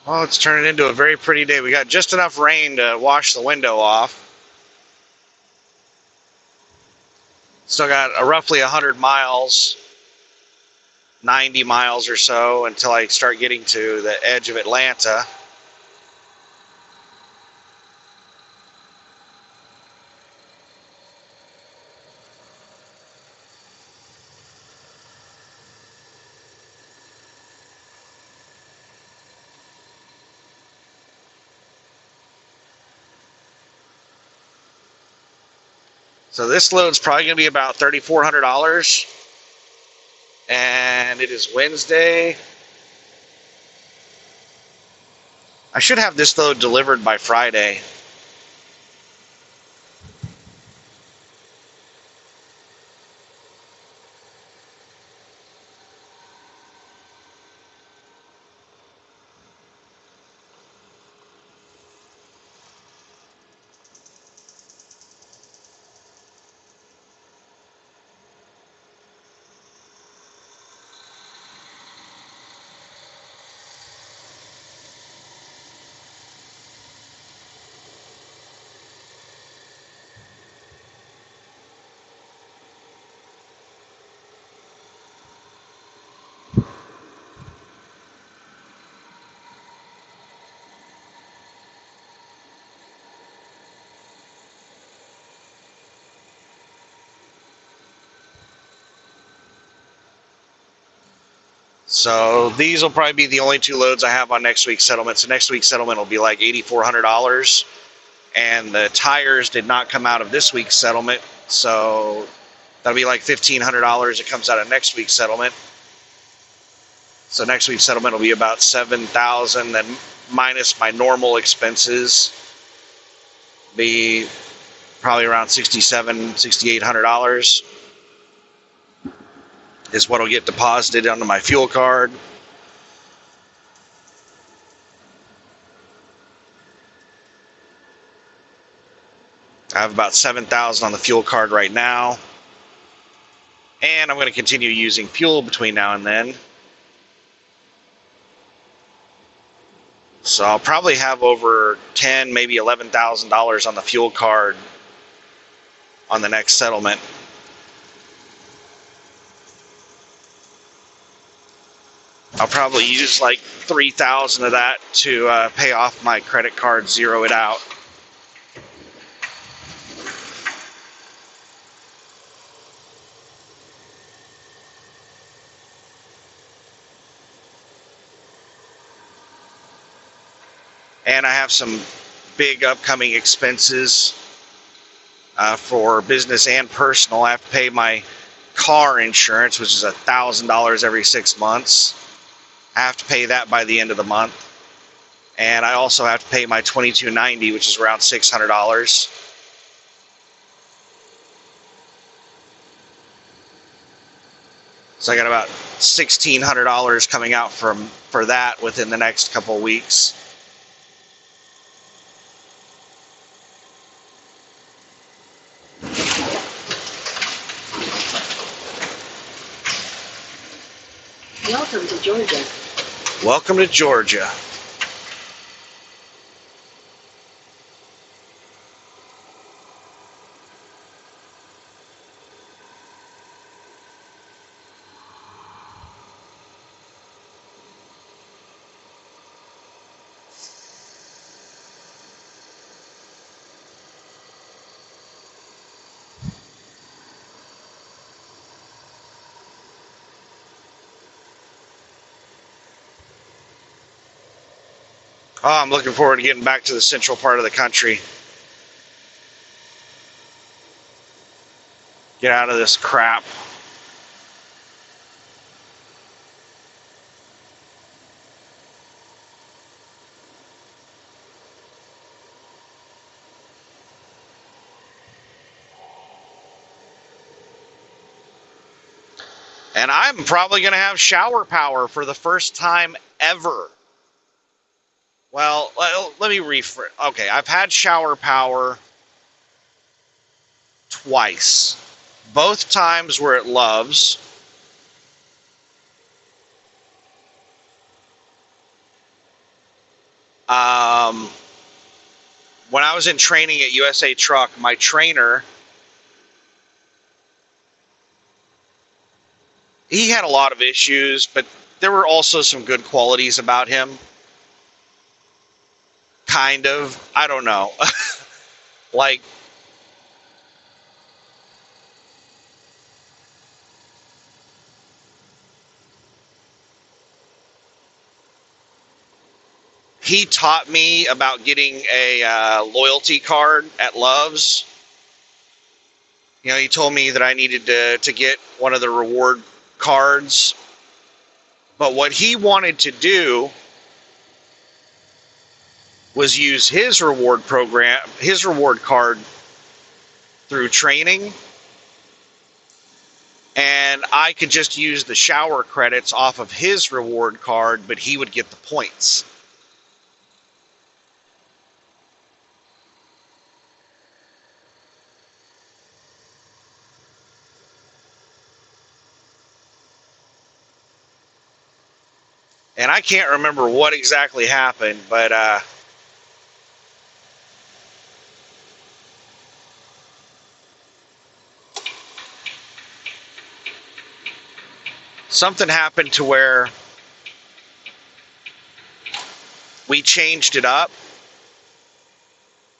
Well, it's turning into a very pretty day. We got just enough rain to wash the window off. Still got roughly 100 miles, 90 miles or so until I start getting to the edge of Atlanta. So this load's probably going to be about $3,400. And it is Wednesday. I should have this load delivered by Friday. So these will probably be the only two loads I have on next week's settlement. So next week's settlement will be like $8,400. And the tires did not come out of this week's settlement. So that'll be like $1,500. It comes out of next week's settlement. So next week's settlement will be about $7,000. Then minus my normal expenses, be probably around $6,700, $6,800 is what will get deposited onto my fuel card. I have about $7,000 on the fuel card right now. And I'm going to continue using fuel between now and then. So I'll probably have over $10,000, maybe $11,000 on the fuel card on the next settlement. I'll probably use like $3,000 of that to pay off my credit card, zero it out. And I have some big upcoming expenses for business and personal. I have to pay my car insurance, which is $1,000 every 6 months. I have to pay that by the end of the month. And I also have to pay my $2,290, which is around $600. So I got about $1,600 coming out for that within the next couple of weeks. Welcome to Georgia. Welcome to Georgia. Oh, I'm looking forward to getting back to the central part of the country. Get out of this crap. And I'm probably going to have shower power for the first time ever. Well, let me rephrase. Okay, I've had shower power twice. Both times were at Love's. When I was in training at USA Truck, my trainer, he had a lot of issues, but there were also some good qualities about him. Kind of. I don't know. Like, he taught me about getting a loyalty card at Love's. He told me that I needed to get one of the reward cards. But what he wanted to do was use his reward card through training, and I could just use the shower credits off of his reward card, but he would get the points. And I can't remember what exactly happened, but something happened to where we changed it up,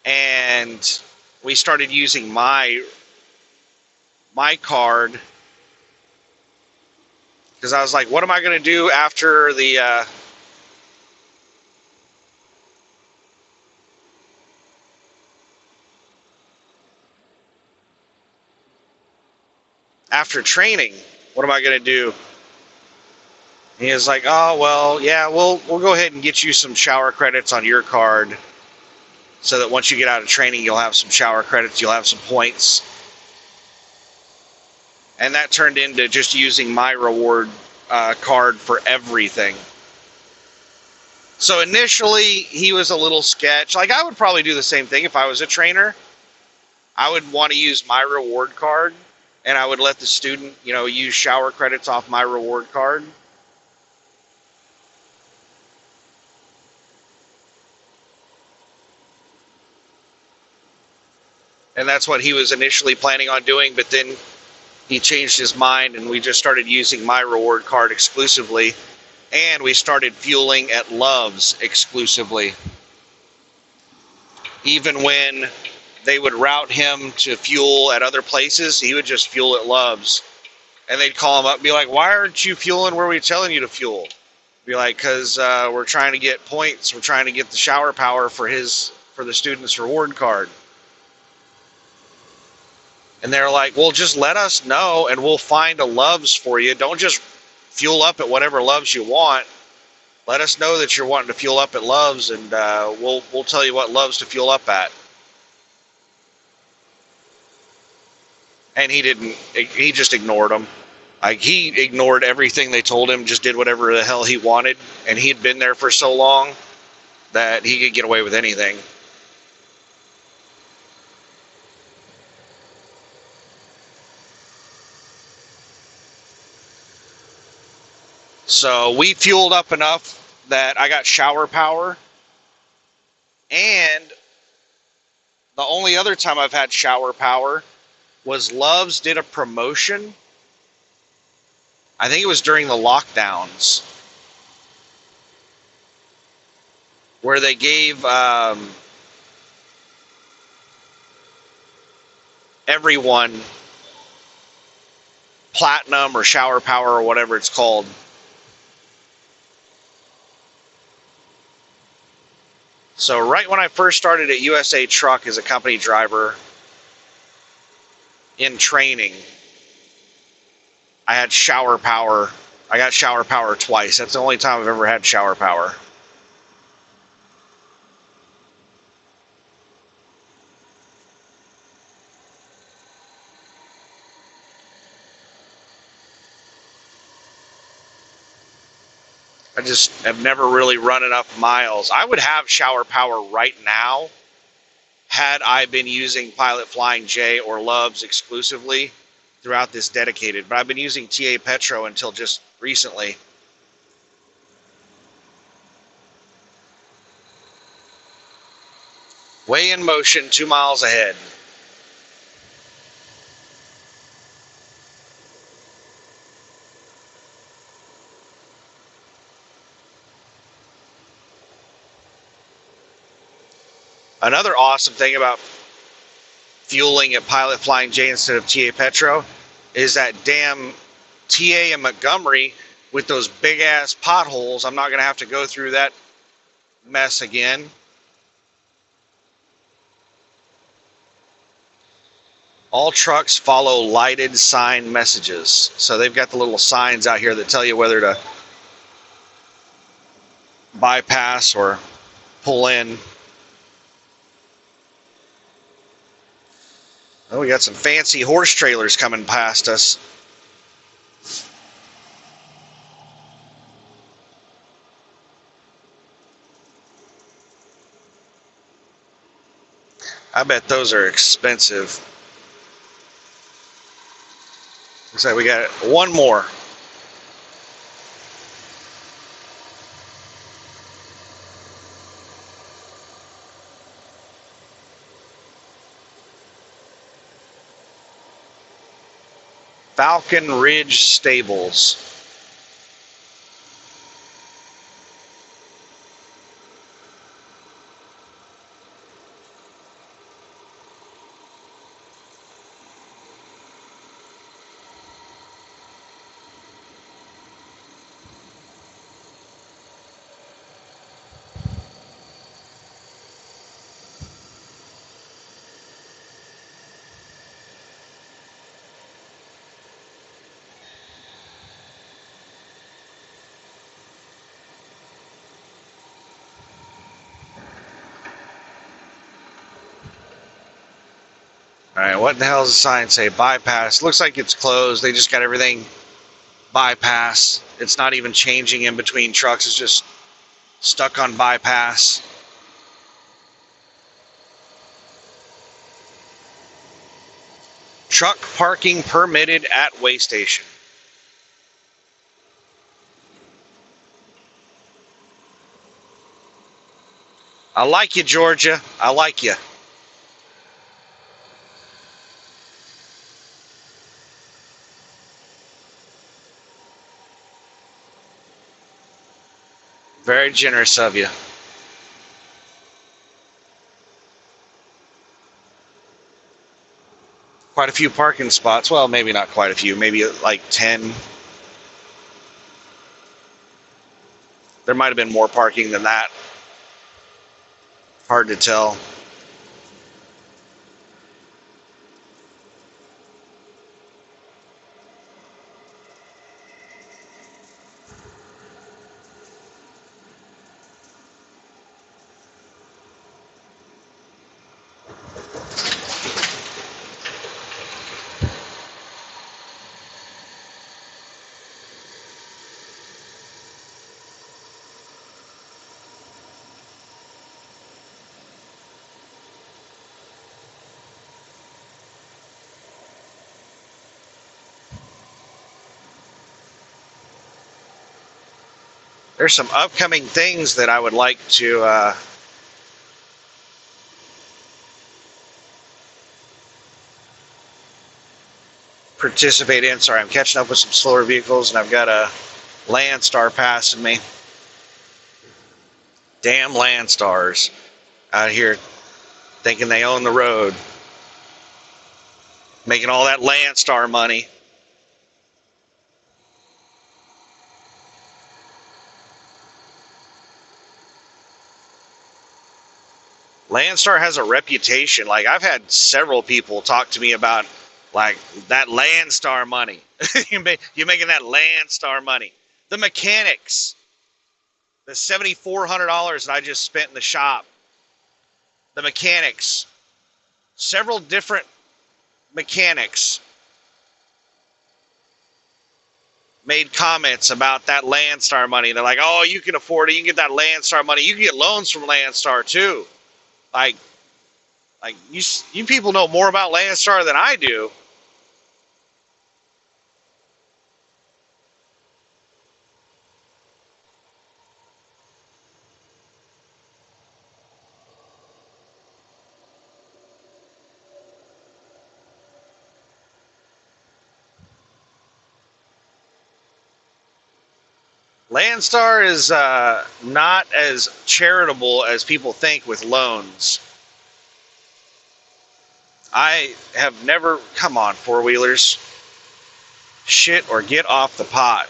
and we started using my card, because I was like, what am I going to do after the after training? What am I going to do? And he was like, oh, well, yeah, we'll go ahead and get you some shower credits on your card, so that once you get out of training, you'll have some shower credits, you'll have some points. And that turned into just using my reward card for everything. So initially, he was a little sketch. Like, I would probably do the same thing if I was a trainer. I would want to use my reward card, and I would let the student, use shower credits off my reward card. And that's what he was initially planning on doing, but then he changed his mind, and we just started using my reward card exclusively, and we started fueling at Love's exclusively. Even when they would route him to fuel at other places, he would just fuel at Love's. And they'd call him up and be like, why aren't you fueling where we're telling you to fuel? Be like, because we're trying to get points. We're trying to get the shower power for the student's reward card. And they're like, well, just let us know and we'll find a Love's for you. Don't just fuel up at whatever Love's you want. Let us know that you're wanting to fuel up at Love's, and we'll tell you what Love's to fuel up at. And he didn't. He just ignored them. Like, he ignored everything they told him, just did whatever the hell he wanted. And he had been there for so long that he could get away with anything. So we fueled up enough that I got shower power. And the only other time I've had shower power was Love's did a promotion. I think it was during the lockdowns, where they gave everyone platinum or shower power or whatever it's called. So right when I first started at USA Truck as a company driver in training, I had shower power. I got shower power twice. That's the only time I've ever had shower power. I just have never really run enough miles. I would have shower power right now had I been using Pilot Flying J or Love's exclusively throughout this dedicated. But I've been using TA Petro until just recently. Way in motion, 2 miles ahead. Another awesome thing about fueling at Pilot Flying J instead of TA Petro is that damn TA in Montgomery with those big ass potholes. I'm not going to have to go through that mess again. All trucks follow lighted sign messages. So they've got the little signs out here that tell you whether to bypass or pull in. Oh, we got some fancy horse trailers coming past us. I bet those are expensive. Looks like we got one more. Falcon Ridge Stables. All right, what the hell does the sign say? Bypass. Looks like it's closed. They just got everything bypass. It's not even changing in between trucks. It's just stuck on bypass. Truck parking permitted at way station. I like you, Georgia. I like you. Very generous of you. Quite a few parking spots. Well, maybe not quite a few. Maybe like 10. There might have been more parking than that. Hard to tell. There's some upcoming things that I would like to participate in. Sorry, I'm catching up with some slower vehicles, and I've got a Landstar passing me. Damn Landstars out here thinking they own the road, making all that Landstar money. Landstar has a reputation. Like, I've had several people talk to me about, like, that Landstar money. You're making that Landstar money. The mechanics, the $7,400 that I just spent in the shop. The mechanics, several different mechanics made comments about that Landstar money. They're like, oh, you can afford it. You can get that Landstar money. You can get loans from Landstar too. Like you people know more about Landstar than I do. Landstar is not as charitable as people think with loans. I have never, come on, four-wheelers. Shit or get off the pot.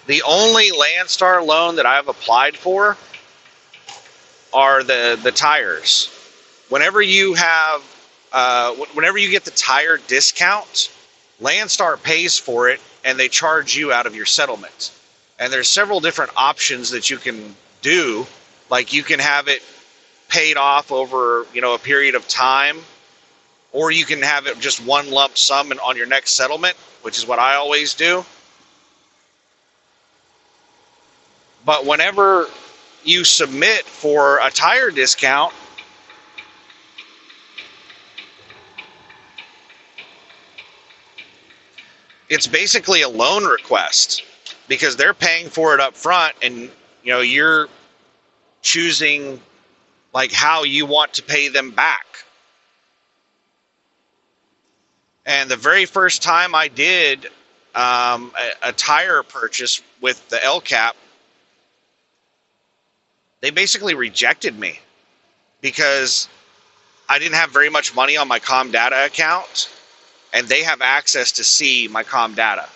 The only Landstar loan that I've applied for are the tires. Whenever you have, whenever you get the tire discount, Landstar pays for it and they charge you out of your settlement. And there's several different options that you can do. Like you can have it paid off over, a period of time, or you can have it just one lump sum on your next settlement, which is what I always do. But whenever you submit for a tire discount, it's basically a loan request because they're paying for it up front, and you're choosing like how you want to pay them back. And the very first time I did a tire purchase with the LCAP, they basically rejected me because I didn't have very much money on my Comdata account, and they have access to see my Comdata.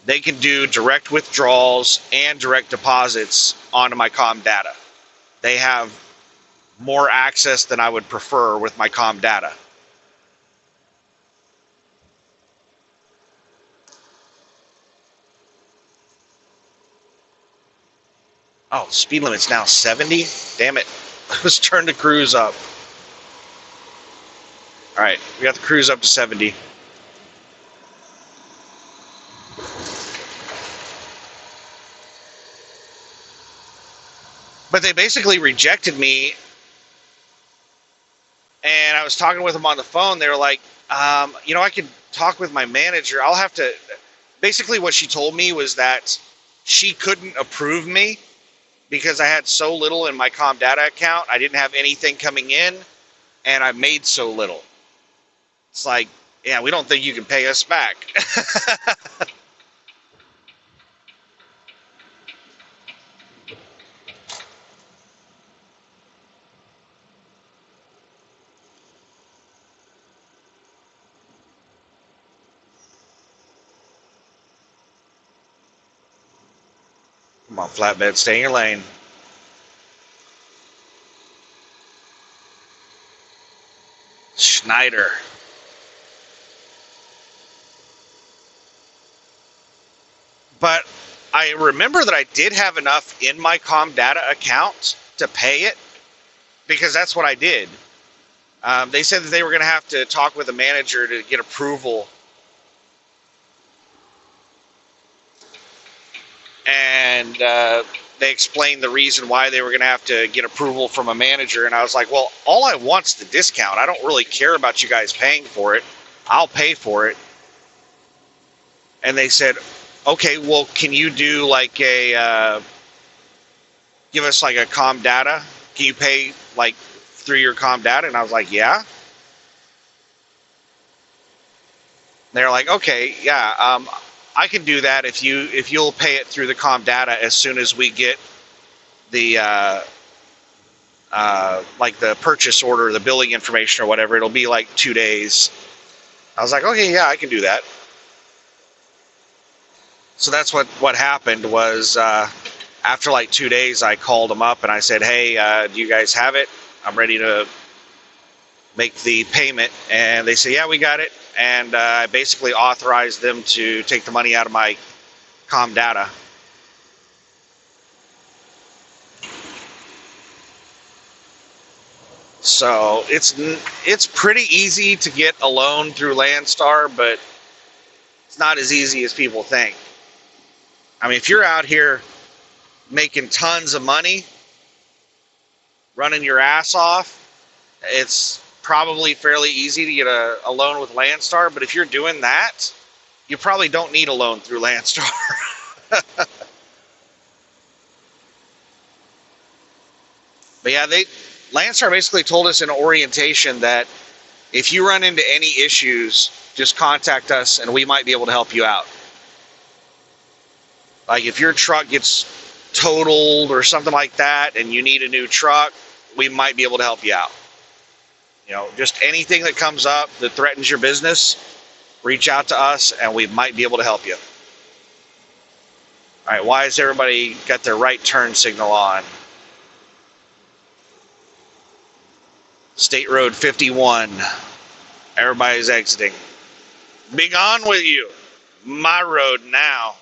They can do direct withdrawals and direct deposits onto my Comdata. They have more access than I would prefer with my Comdata. Oh, speed limit's now 70? Damn it. Let's turn the cruise up. Alright, we got the cruise up to 70. But they basically rejected me, and I was talking with them on the phone. They were like, I could talk with my manager. I'll have to... Basically what she told me was that she couldn't approve me because I had so little in my Comdata account. I didn't have anything coming in, and I made so little. It's like, yeah, we don't think you can pay us back. Come on, flatbed, stay in your lane. Schneider. But I remember that I did have enough in my Comdata account to pay it, because that's what I did. They said that they were going to have to talk with a manager to get approval. And they explained the reason why they were going to have to get approval from a manager. And I was like, well, all I want's the discount. I don't really care about you guys paying for it. I'll pay for it. And they said, okay, well, can you do like give us like a Comdata? Can you pay like through your Comdata? And I was like, yeah. They're like, okay, yeah, I can do that if you'll pay it through the Comdata as soon as we get the like the purchase order, the billing information or whatever. It'll be like 2 days. I was like, okay, yeah, I can do that. So that's what happened was after like 2 days, I called them up and I said, hey, do you guys have it? I'm ready to make the payment. And they said, yeah, we got it. And I basically authorized them to take the money out of my Comdata. So it's pretty easy to get a loan through Landstar, but it's not as easy as people think. I mean, if you're out here making tons of money, running your ass off, it's probably fairly easy to get a loan with Landstar. But if you're doing that, you probably don't need a loan through Landstar. But yeah, Landstar basically told us in orientation that if you run into any issues, just contact us and we might be able to help you out. Like if your truck gets totaled or something like that and you need a new truck, we might be able to help you out. Just anything that comes up that threatens your business, reach out to us and we might be able to help you. All right, why has everybody got their right turn signal on? State Road 51. Everybody's exiting. Be gone with you. My road now.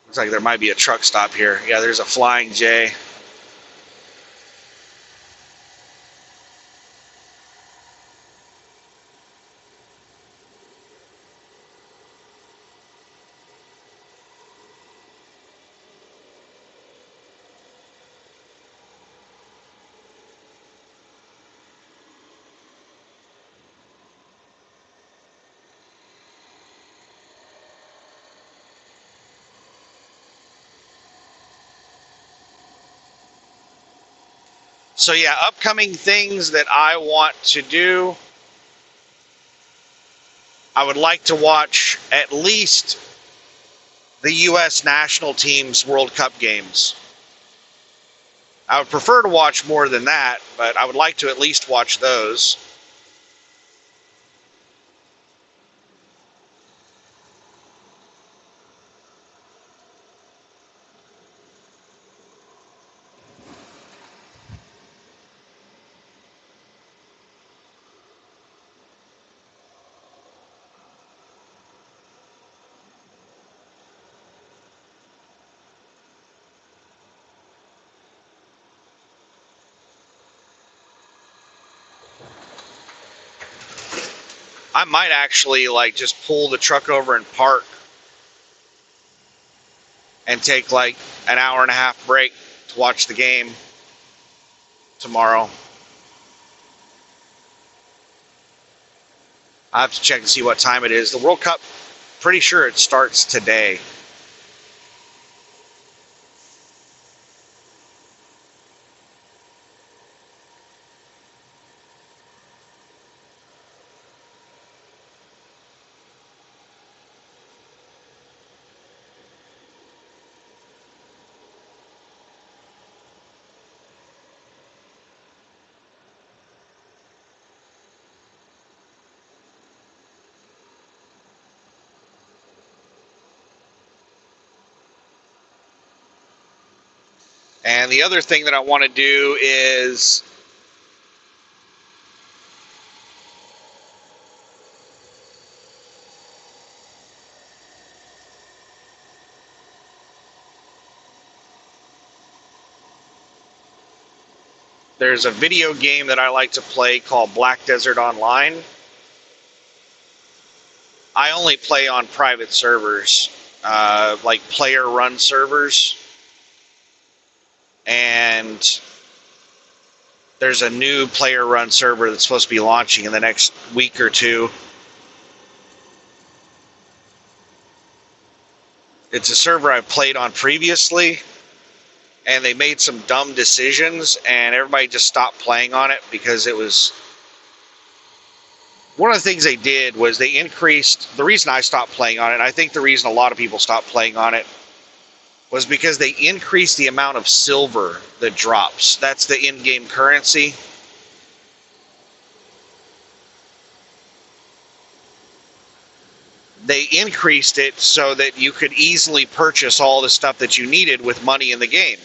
Looks like there might be a truck stop here. Yeah, there's a Flying J. So yeah, upcoming things that I want to do. I would like to watch at least the U.S. national team's World Cup games. I would prefer to watch more than that, but I would like to at least watch those. I might actually like just pull the truck over and park and take like an hour and a half break to watch the game tomorrow. I have to check and see what time it is. The World Cup, pretty sure it starts today. And the other thing that I want to do is there's a video game that I like to play called Black Desert Online. I only play on private servers, like player-run servers. And there's a new player-run server that's supposed to be launching in the next week or two. It's a server I've played on previously, and they made some dumb decisions, and everybody just stopped playing on it because it was... One of the things they did was they increased... The reason I stopped playing on it, and I think the reason a lot of people stopped playing on it, was because they increased the amount of silver that drops. That's the in-game currency. They increased it so that you could easily purchase all the stuff that you needed with money in the game.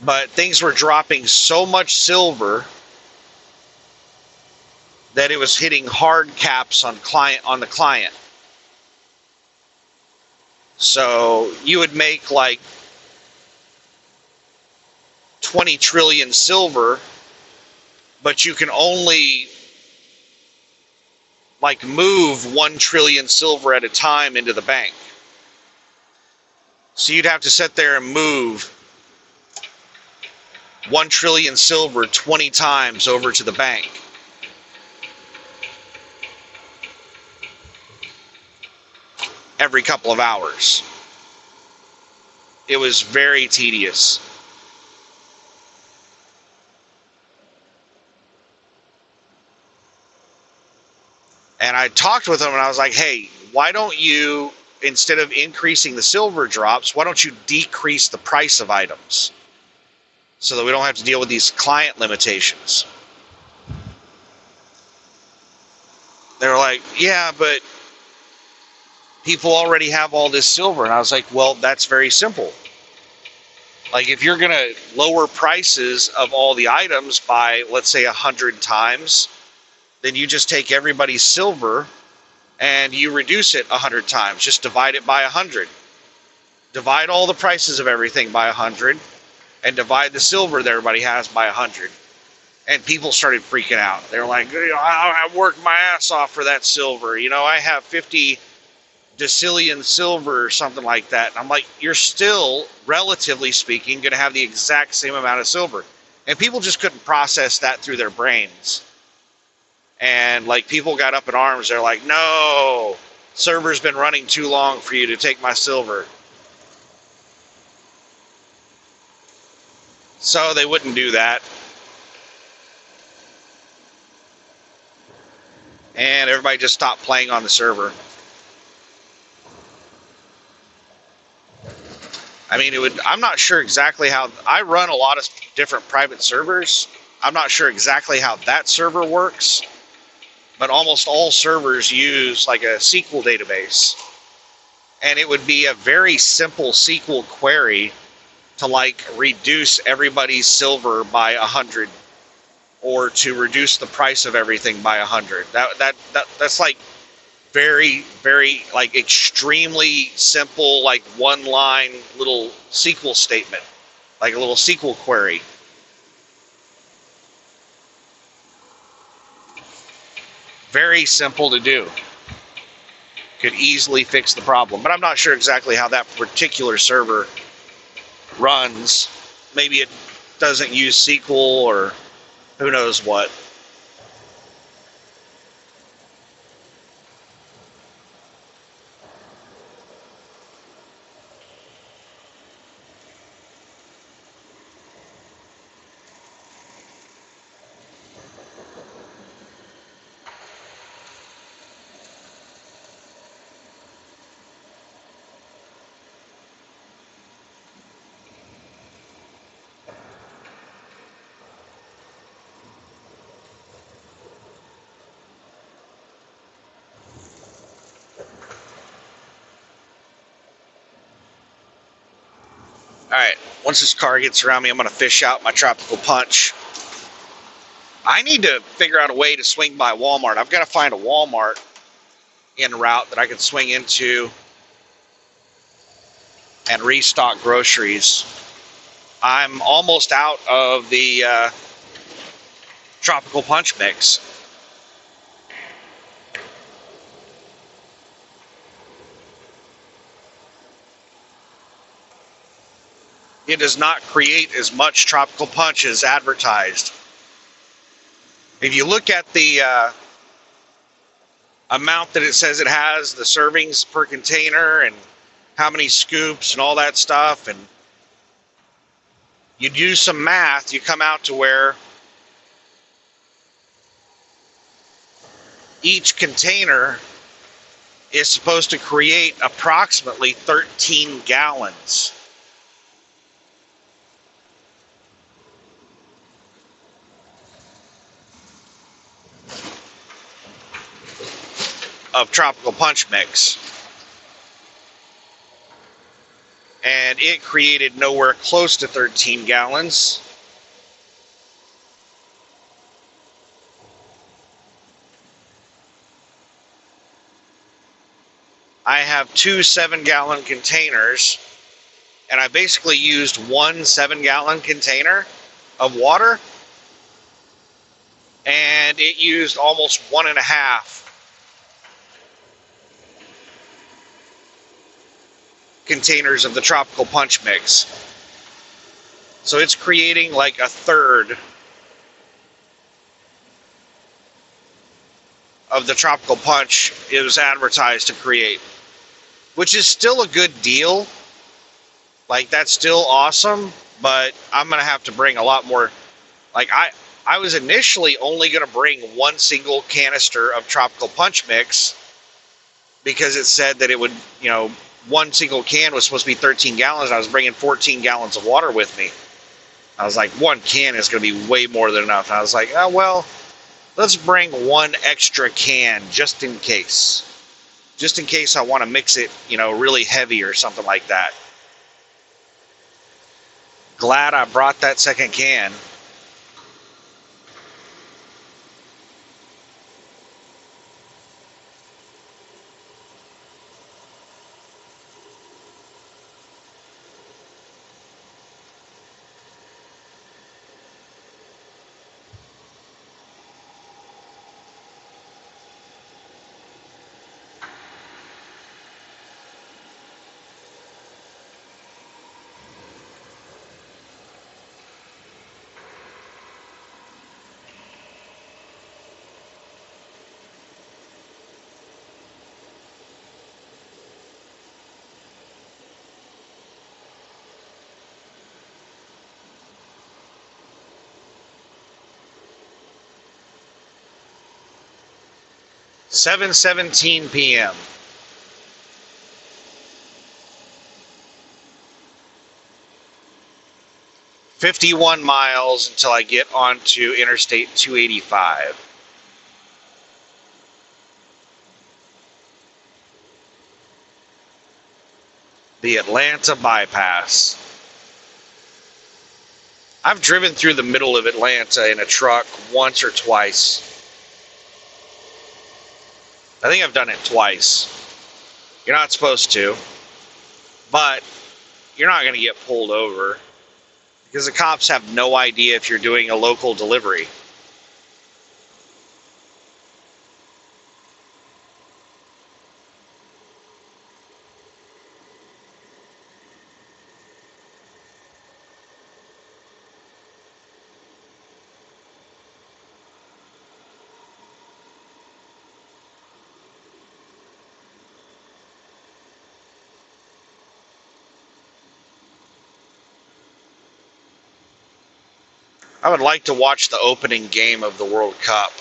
But things were dropping so much silver that it was hitting hard caps on the client. So you would make like 20 trillion silver, but you can only like move 1 trillion silver at a time into the bank. So you'd have to sit there and move 1 trillion silver 20 times over to the bank. Every couple of hours. It was very tedious. And I talked with them and I was like, hey, why don't you instead of increasing the silver drops, why don't you decrease the price of items so that we don't have to deal with these client limitations? They were like, yeah, but people already have all this silver. And I was like, well, that's very simple. Like, if you're going to lower prices of all the items by, let's say, 100 times, then you just take everybody's silver and you reduce it 100 times. Just divide it by 100. Divide all the prices of everything by 100 and divide the silver that everybody has by 100. And people started freaking out. They were like, I worked my ass off for that silver. I have 50 decillion silver or something like that. And I'm like, you're still, relatively speaking, going to have the exact same amount of silver. And people just couldn't process that through their brains. And like, people got up in arms. They're like, no, server's been running too long for you to take my silver. So they wouldn't do that. And everybody just stopped playing on the server. I mean, I'm not sure exactly how. I run a lot of different private servers. I'm not sure exactly how that server works, but almost all servers use like a SQL database. And it would be a very simple SQL query to like reduce everybody's silver by 100, or to reduce the price of everything by 100. That's like very, very, like, extremely simple, like one line little SQL statement, like a little SQL query. Very simple to do. Could easily fix the problem, but I'm not sure exactly how that particular server runs. Maybe it doesn't use SQL, or who knows what. Alright, once this car gets around me, I'm going to fish out my tropical punch. I need to figure out a way to swing by Walmart. I've got to find a Walmart en route that I can swing into and restock groceries. I'm almost out of the tropical punch mix. It does not create as much tropical punch as advertised. If you look at the amount that it says it has, the servings per container, and how many scoops and all that stuff, and you do some math, you come out to where each container is supposed to create approximately 13 gallons. Of tropical punch mix. And it created nowhere close to 13 gallons. I have 2 7-gallon containers, and I basically used 1 7-gallon container of water, and it used almost 1.5 containers of the tropical punch mix. So it's creating like a third of the tropical punch it was advertised to create, which is still a good deal. Like, that's still awesome, but I'm gonna have to bring a lot more. Like, I was initially only gonna bring 1 single canister of tropical punch mix, because it said that it would, one single can was supposed to be 13 gallons. I was bringing 14 gallons of water with me. I was like, one can is going to be way more than enough. And I was like, oh, well, let's bring one extra can just in case. Just in case I want to mix it, really heavy or something like that. Glad I brought that second can. (7:17 p.m.) 51 miles until I get onto Interstate 285. The Atlanta bypass. I've driven through the middle of Atlanta in a truck once or twice. I think I've done it twice. You're not supposed to, but you're not going to get pulled over because the cops have no idea if you're doing a local delivery. I would like to watch the opening game of the World Cup.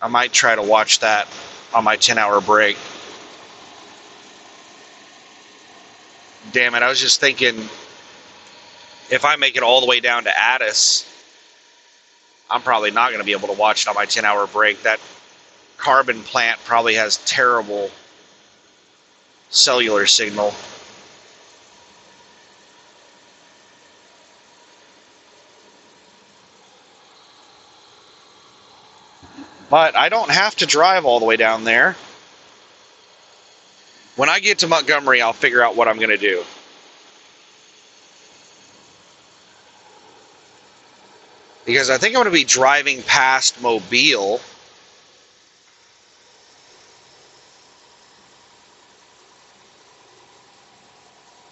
I might try to watch that on my 10-hour break. Damn it, I was just thinking, if I make it all the way down to Addis, I'm probably not going to be able to watch it on my 10-hour break. That carbon plant probably has terrible cellular signal. But I don't have to drive all the way down there. When I get to Montgomery, I'll figure out what I'm going to do. Because I think I'm going to be driving past Mobile.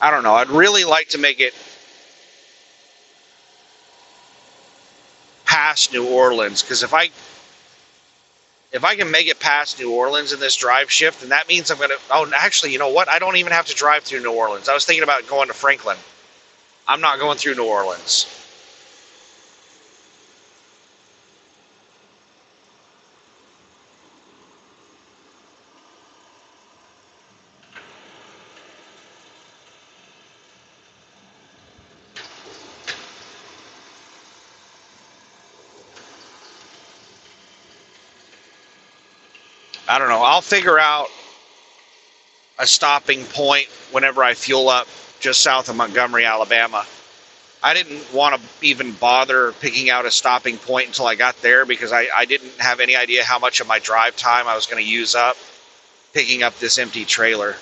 I don't know. I'd really like to make it past New Orleans, because if I can make it past New Orleans in this drive shift, then that means I'm going to... Oh, actually, you know what? I don't even have to drive through New Orleans. I was thinking about going to Franklin. I'm not going through New Orleans. I don't know. I'll figure out a stopping point whenever I fuel up just south of Montgomery, Alabama. I didn't want to even bother picking out a stopping point until I got there because I didn't have any idea how much of my drive time I was going to use up picking up this empty trailer.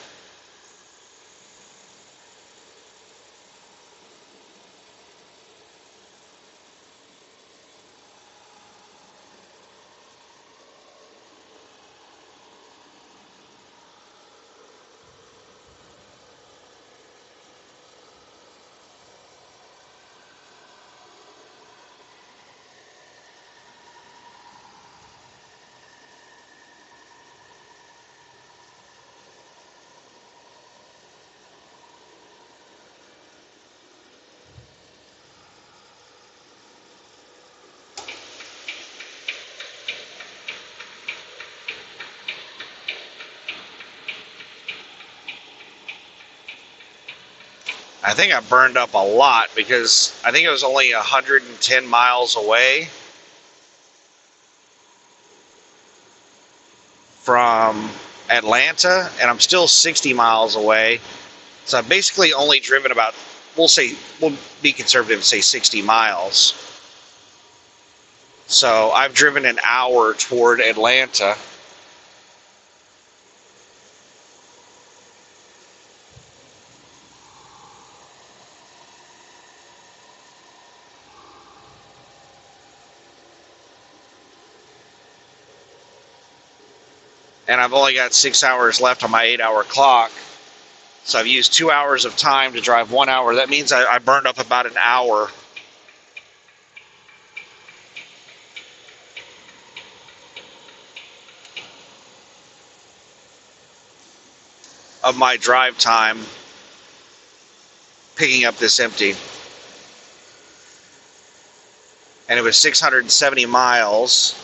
I think I burned up a lot because I think it was only 110 miles away from Atlanta, and I'm still 60 miles away. So I've basically only driven about, we'll be conservative and say 60 miles. So I've driven an hour toward Atlanta. And I've only got 6 hours left on my 8-hour clock. So I've used 2 hours of time to drive 1 hour. That means I burned up about an hour. Of my drive time picking up this empty. And it was 670 miles.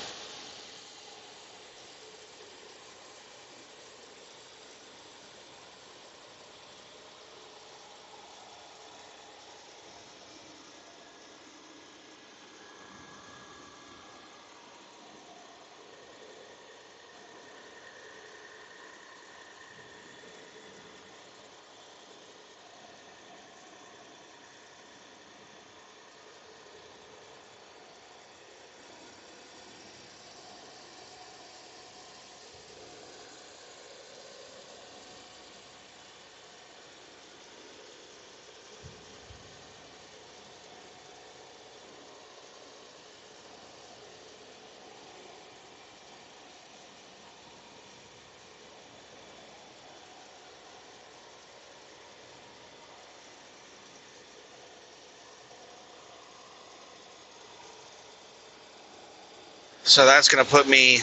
So that's going to put me,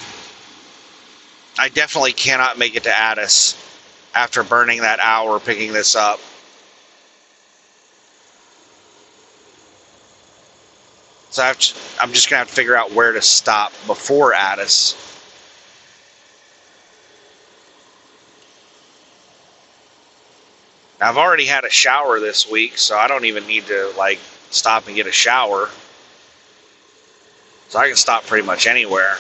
I definitely cannot make it to Addis after burning that hour picking this up. So I'm just going to have to figure out where to stop before Addis. Now, I've already had a shower this week, so I don't even need to like stop and get a shower. So I can stop pretty much anywhere.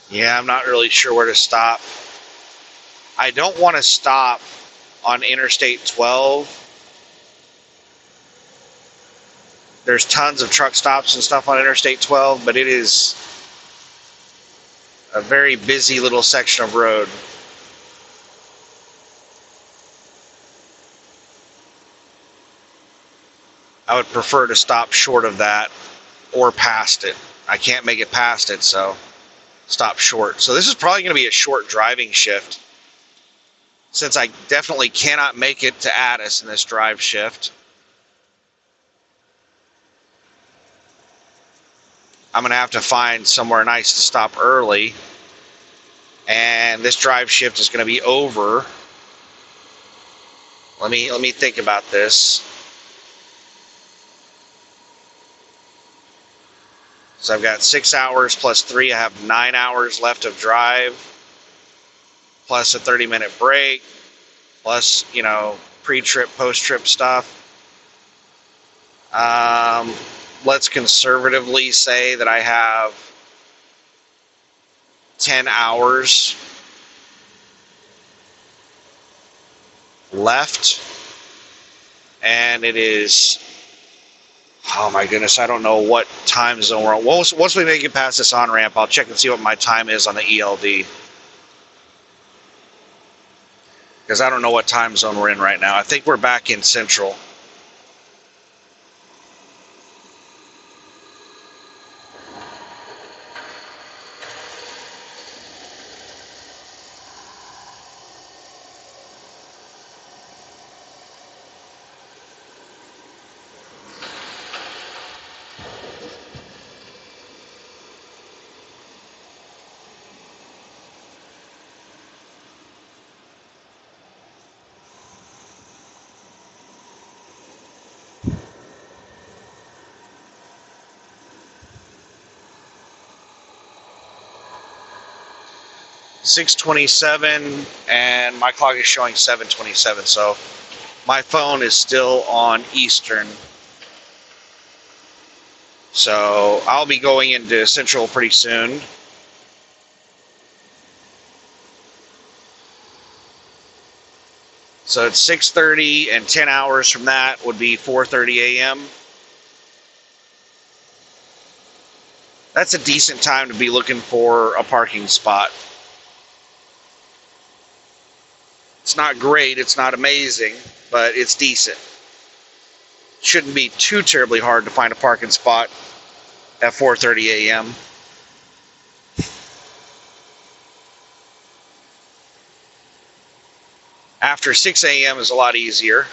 Yeah, I'm not really sure where to stop. I don't want to stop on Interstate 12. There's tons of truck stops and stuff on Interstate 12, but it is a very busy little section of road. I would prefer to stop short of that or past it. I can't make it past it, so stop short. So this is probably going to be a short driving shift, since I definitely cannot make it to Addis in this drive shift. I'm going to have to find somewhere nice to stop early, and this drive shift is going to be over. Let me think about this. So I've got 6 hours plus 3. I have 9 hours left of drive, plus a 30-minute break, plus, pre-trip, post-trip stuff. Let's conservatively say that I have 10 hours left, and it is, oh my goodness, I don't know what time zone we're on. Once we make it past this on-ramp, I'll check and see what my time is on the ELD, because I don't know what time zone we're in right now. I think we're back in Central. .627, and my clock is showing 7:27, so my phone is still on Eastern. So I'll be going into Central pretty soon. So it's 6:30, and 10 hours from that would be 4:30 a.m. That's a decent time to be looking for a parking spot. It's not great, it's not amazing, but it's decent. Shouldn't be too terribly hard to find a parking spot at 4:30 a.m. After 6 a.m. is a lot easier.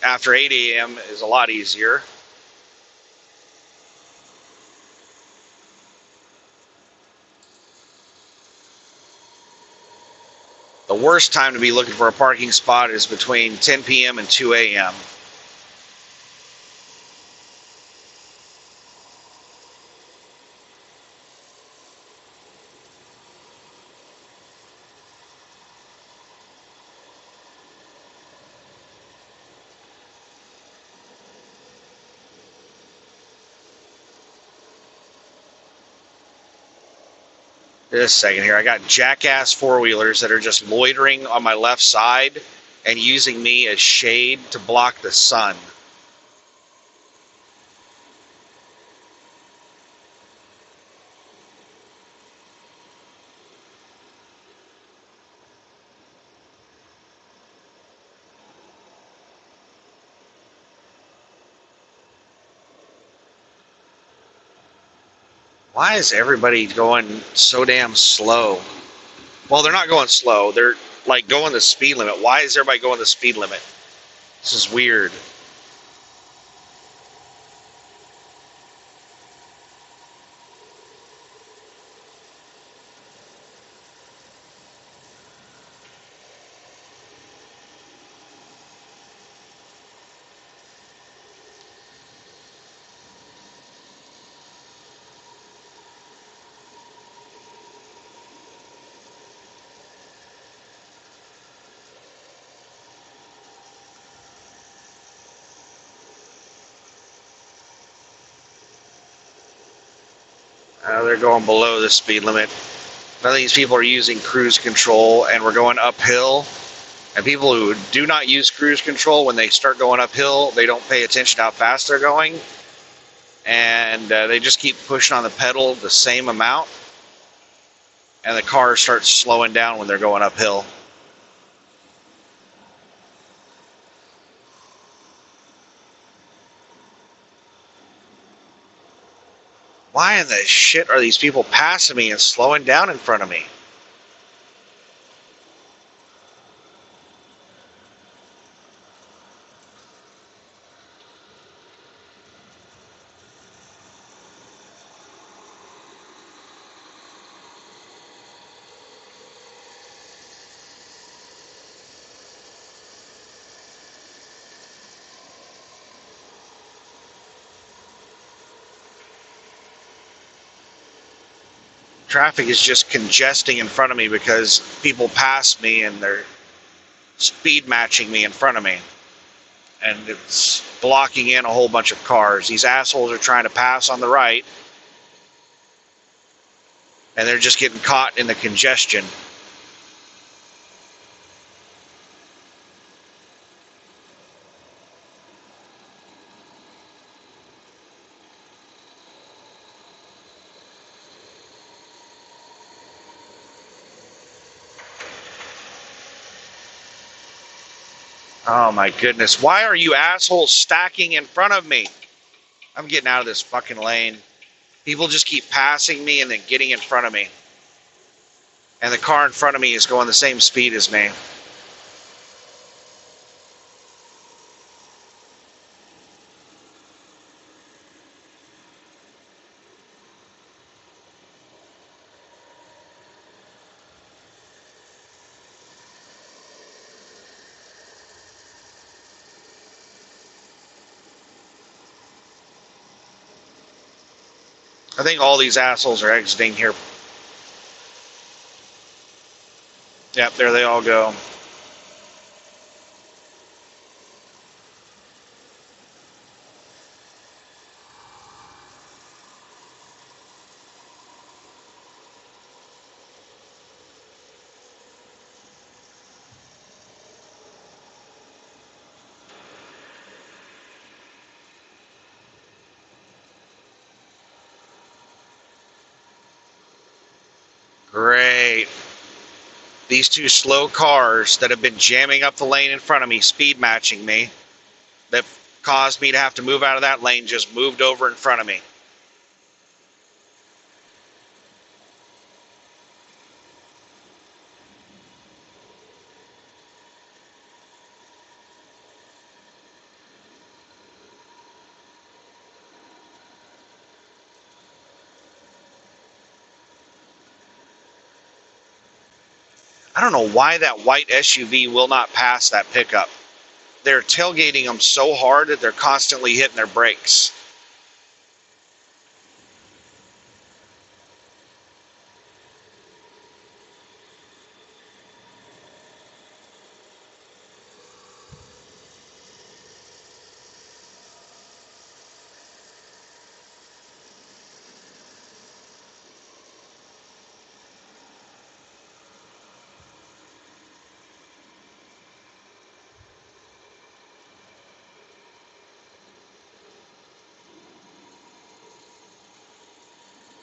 After 8 a.m. is a lot easier. The worst time to be looking for a parking spot is between 10 p.m. and 2 a.m. Just a second here. I got jackass four-wheelers that are just loitering on my left side and using me as shade to block the sun. Why is everybody going so damn slow? Well, they're not going slow. They're like going the speed limit. Why is everybody going the speed limit? This is weird. They're going below the speed limit. None of these people are using cruise control, and we're going uphill. And people who do not use cruise control, when they start going uphill, they don't pay attention to how fast they're going. And they just keep pushing on the pedal the same amount. And the car starts slowing down when they're going uphill. Why in the shit are these people passing me and slowing down in front of me? Traffic is just congesting in front of me because people pass me and they're speed matching me in front of me. And it's blocking in a whole bunch of cars. These assholes are trying to pass on the right, and they're just getting caught in the congestion. Oh my goodness. Why are you assholes stacking in front of me? I'm getting out of this fucking lane. People just keep passing me and then getting in front of me. And the car in front of me is going the same speed as me. I think all these assholes are exiting here. Yep, there they all go. Great. These two slow cars that have been jamming up the lane in front of me, speed matching me, that caused me to have to move out of that lane, just moved over in front of me. I don't know why that white SUV will not pass that pickup. They're tailgating them so hard that they're constantly hitting their brakes.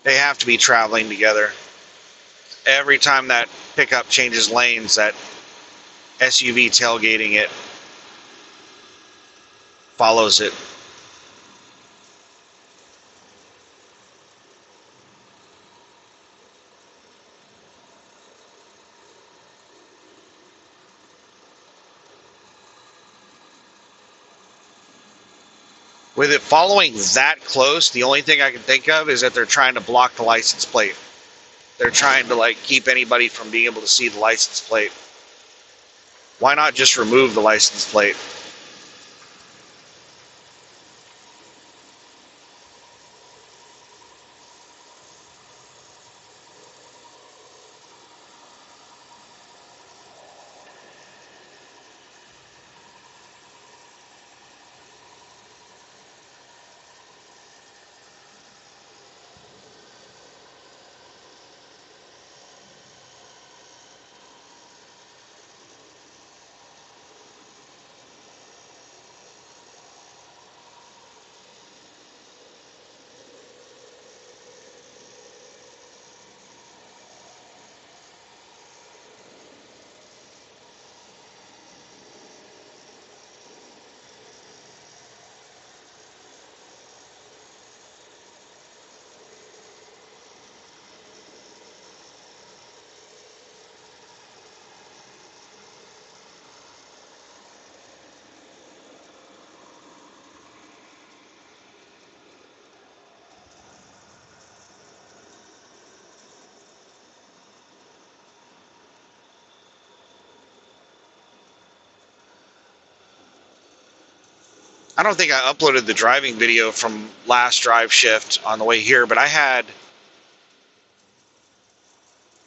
They have to be traveling together. Every time that pickup changes lanes, that SUV tailgating it follows it. With it following that close, the only thing I can think of is that they're trying to block the license plate. They're trying to like keep anybody from being able to see the license plate. Why not just remove the license plate? I don't think I uploaded the driving video from last drive shift on the way here, but I had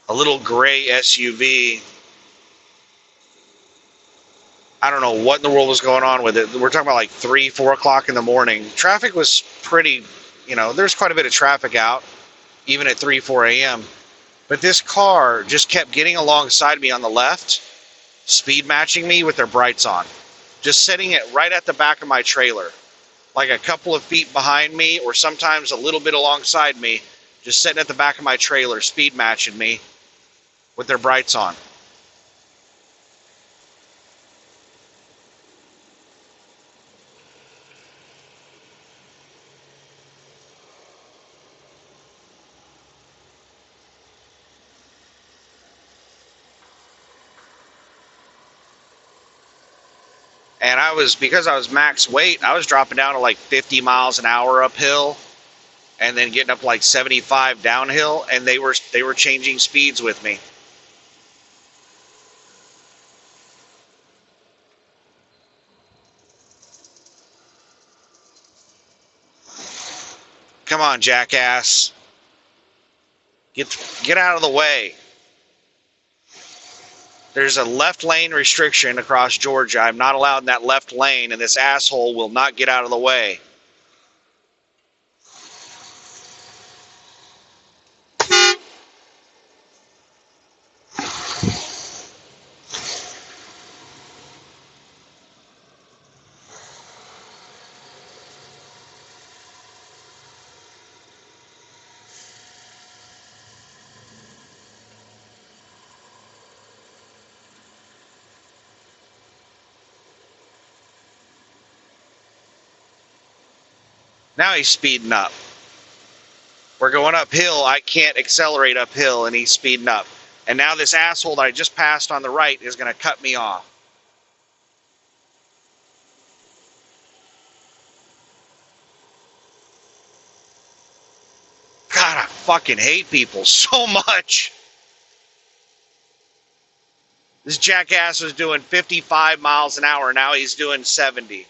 a little gray SUV. I don't know what in the world was going on with it. We're talking about like 3, 4 o'clock in the morning. Traffic was pretty, there's quite a bit of traffic out, even at 3, 4 a.m. But this car just kept getting alongside me on the left, speed matching me with their brights on. Just sitting it right at the back of my trailer, like a couple of feet behind me, or sometimes a little bit alongside me, just sitting at the back of my trailer, speed matching me with their brights on. And because I was max weight, I was dropping down to like 50 miles an hour uphill and then getting up like 75 downhill, and they were changing speeds with me. Come on, jackass. Get out of the way. There's a left lane restriction across Georgia. I'm not allowed in that left lane, and this asshole will not get out of the way. Now he's speeding up. We're going uphill. I can't accelerate uphill, and he's speeding up. And now this asshole that I just passed on the right is going to cut me off. God, I fucking hate people so much. This jackass was doing 55 miles an hour. Now he's doing 70.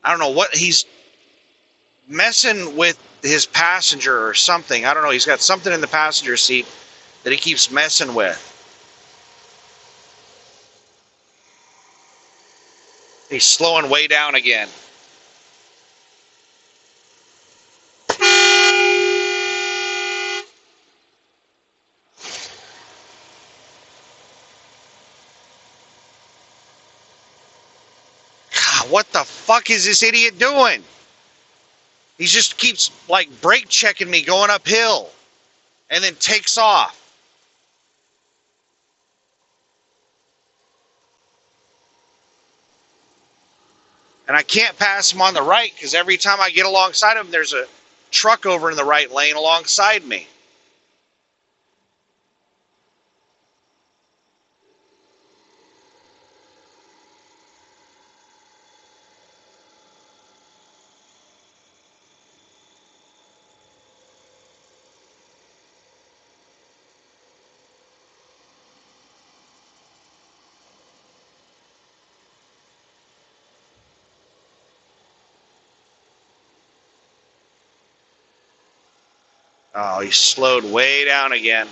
I don't know what he's messing with his passenger or something. I don't know. He's got something in the passenger seat that he keeps messing with. He's slowing way down again. God, what the fuck is this idiot doing? He just keeps like brake checking me going uphill and then takes off. And I can't pass him on the right because every time I get alongside him, there's a truck over in the right lane alongside me. Oh, he slowed way down again.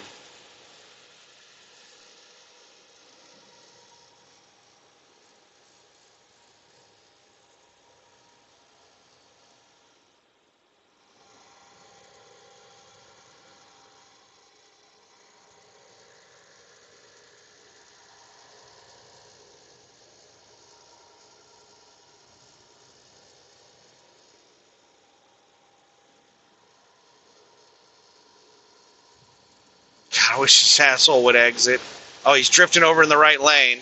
God, I wish this asshole would exit. Oh, he's drifting over in the right lane.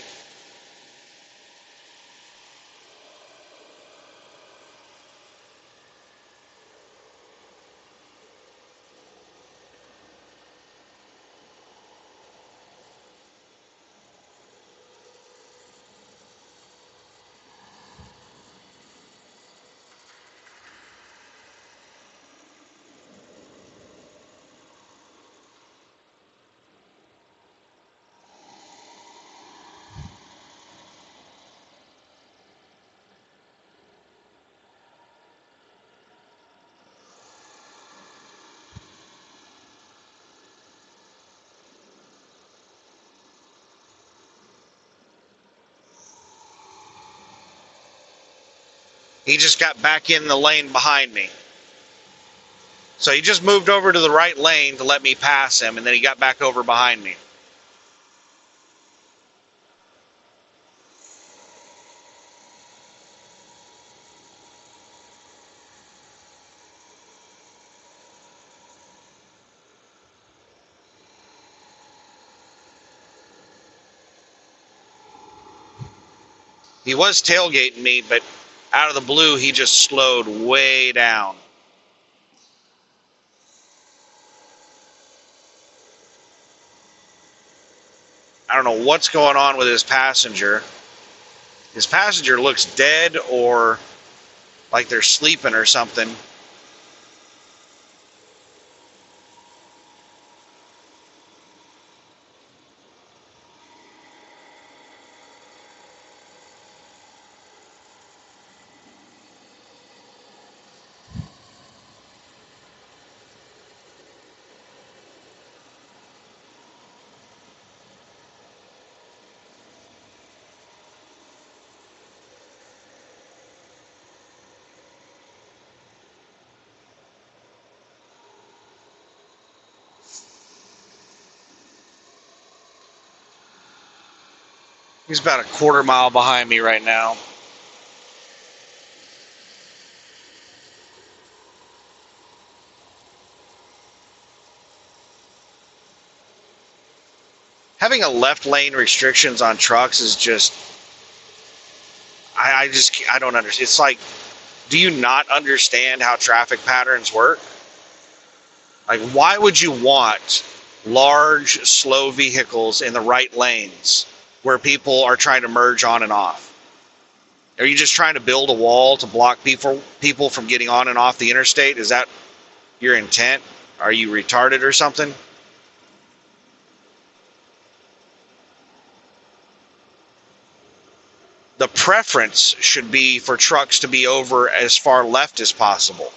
He just got back in the lane behind me. So he just moved over to the right lane to let me pass him, and then he got back over behind me. He was tailgating me, but out of the blue, he just slowed way down. I don't know what's going on with his passenger. His passenger looks dead or like they're sleeping or something. He's about a quarter mile behind me right now. Having a left lane restrictions on trucks is just, I don't understand. It's like, do you not understand how traffic patterns work? Like, why would you want large, slow vehicles in the right lanes where people are trying to merge on and off? Are you just trying to build a wall to block people from getting on and off the interstate? Is that your intent? Are you retarded or something? The preference should be for trucks to be over as far left as possible.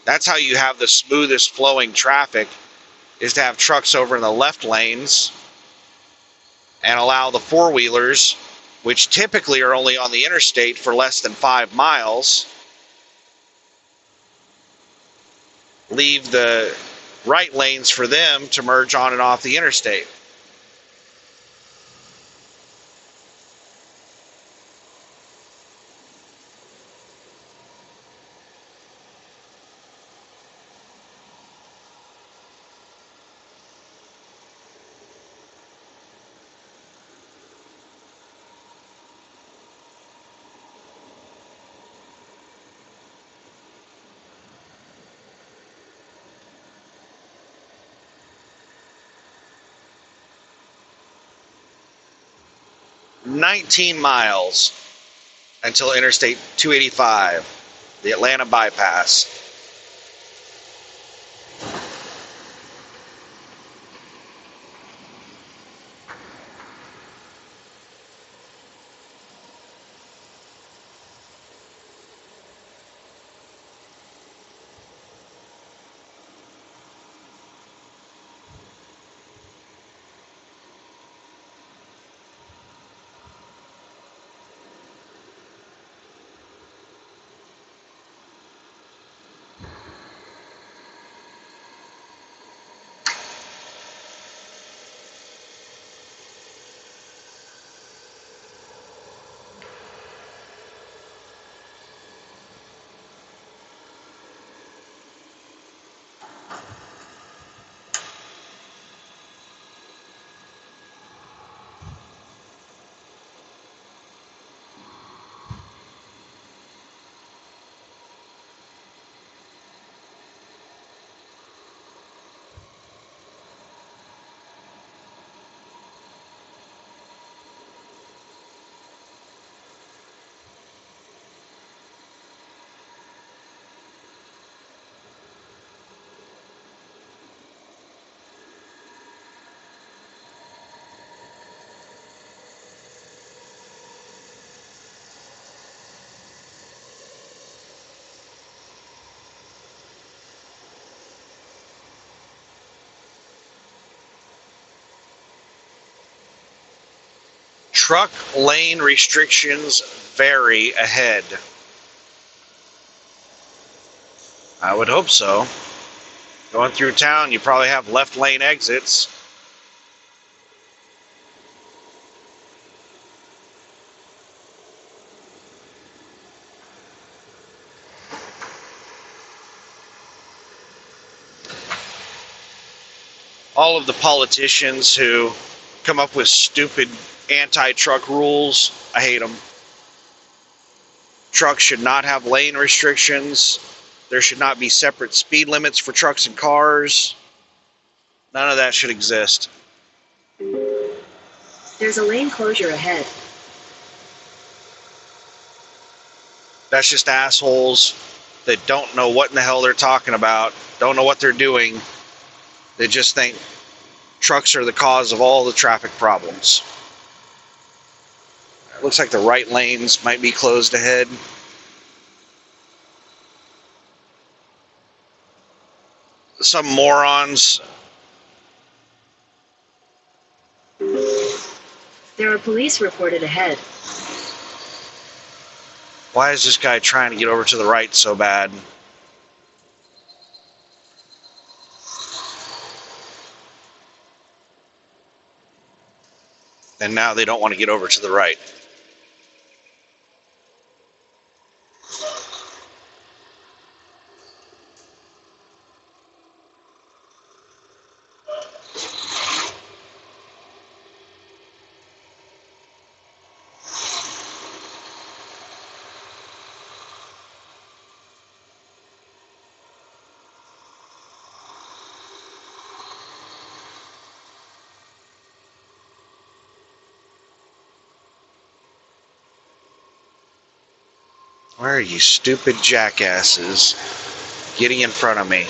That's how you have the smoothest flowing traffic, is to have trucks over in the left lanes and allow the four-wheelers, which typically are only on the interstate for less than 5 miles, leave the right lanes for them to merge on and off the interstate. "19 miles until Interstate 285, the Atlanta bypass." Truck lane restrictions vary ahead. I would hope so. Going through town, you probably have left lane exits. All of the politicians who come up with stupid anti-truck rules, I hate them. Trucks should not have lane restrictions. There should not be separate speed limits for trucks and cars. None of that should exist. There's a lane closure ahead. That's just assholes that don't know what in the hell they're talking about, don't know what they're doing. They just think trucks are the cause of all the traffic problems. It looks like the right lanes might be closed ahead. Some morons. There are police reported ahead. Why is this guy trying to get over to the right so bad? And now they don't want to get over to the right. Where are you stupid jackasses getting in front of me?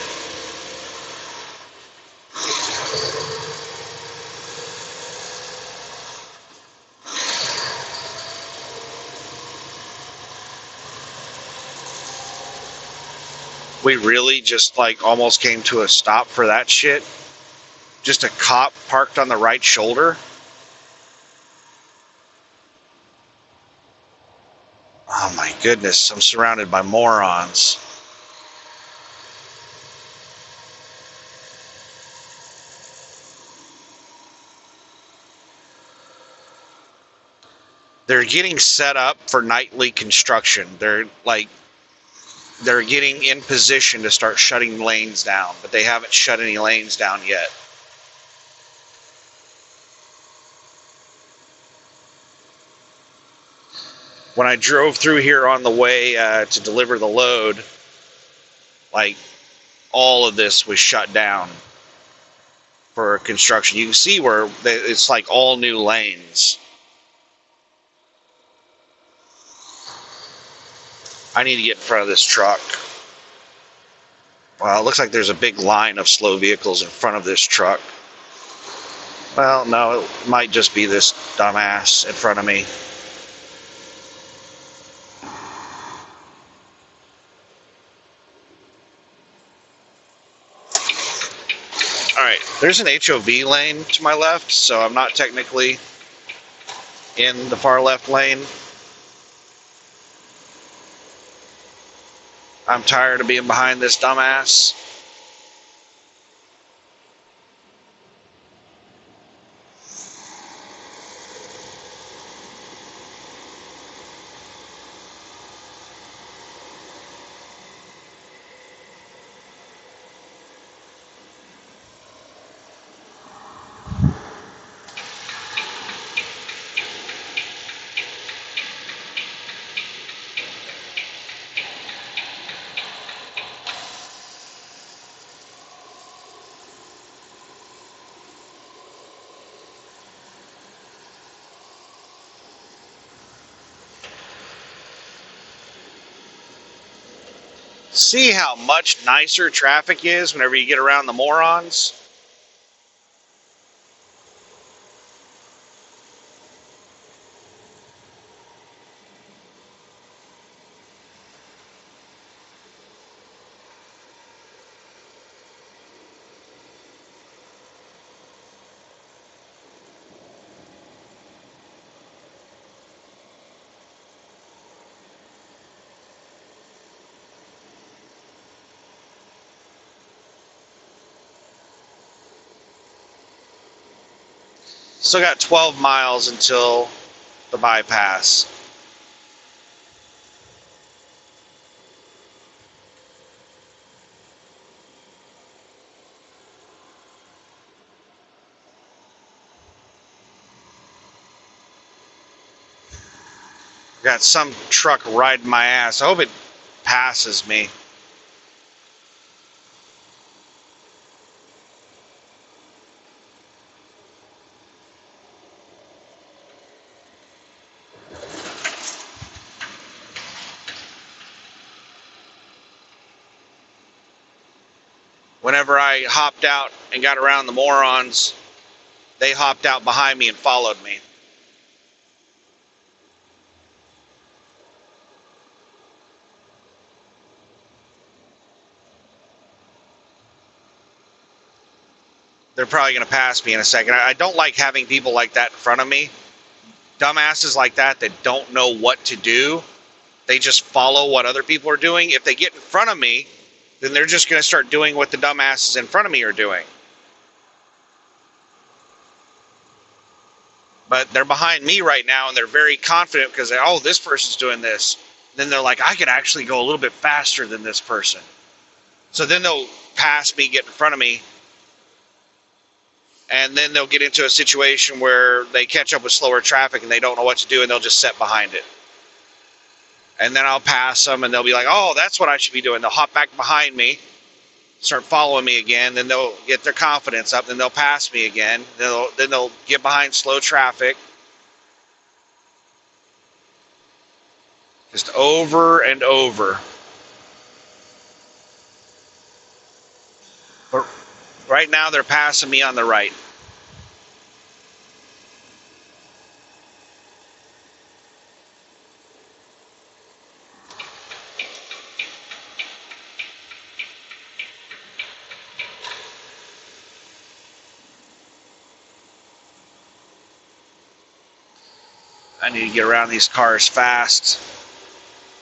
We really just like almost came to a stop for that shit? Just a cop parked on the right shoulder? Oh my goodness, I'm surrounded by morons. They're getting set up for nightly construction. They're getting in position to start shutting lanes down, but they haven't shut any lanes down yet. When I drove through here on the way to deliver the load, like all of this was shut down for construction. You can see where it's like all new lanes. I need to get in front of this truck. Well, it looks like there's a big line of slow vehicles in front of this truck. Well, no, it might just be this dumbass in front of me. Alright, there's an HOV lane to my left, so I'm not technically in the far left lane. I'm tired of being behind this dumbass. See how much nicer traffic is whenever you get around the morons? Still got 12 miles until the bypass. Got some truck riding my ass. I hope it passes me. Whenever I hopped out and got around the morons, they hopped out behind me and followed me. They're probably going to pass me in a second. I don't like having people like that in front of me. Dumbasses like that don't know what to do. They just follow what other people are doing. If they get in front of me, then they're just going to start doing what the dumbasses in front of me are doing. But they're behind me right now, and they're very confident because, oh, this person's doing this. Then they're like, I could actually go a little bit faster than this person. So then they'll pass me, get in front of me, and then they'll get into a situation where they catch up with slower traffic and they don't know what to do, and they'll just sit behind it. And then I'll pass them, and they'll be like, oh, that's what I should be doing. They'll hop back behind me, start following me again, then they'll get their confidence up, then they'll pass me again, then they'll get behind slow traffic. Just over and over. But right now they're passing me on the right. I need to get around these cars fast.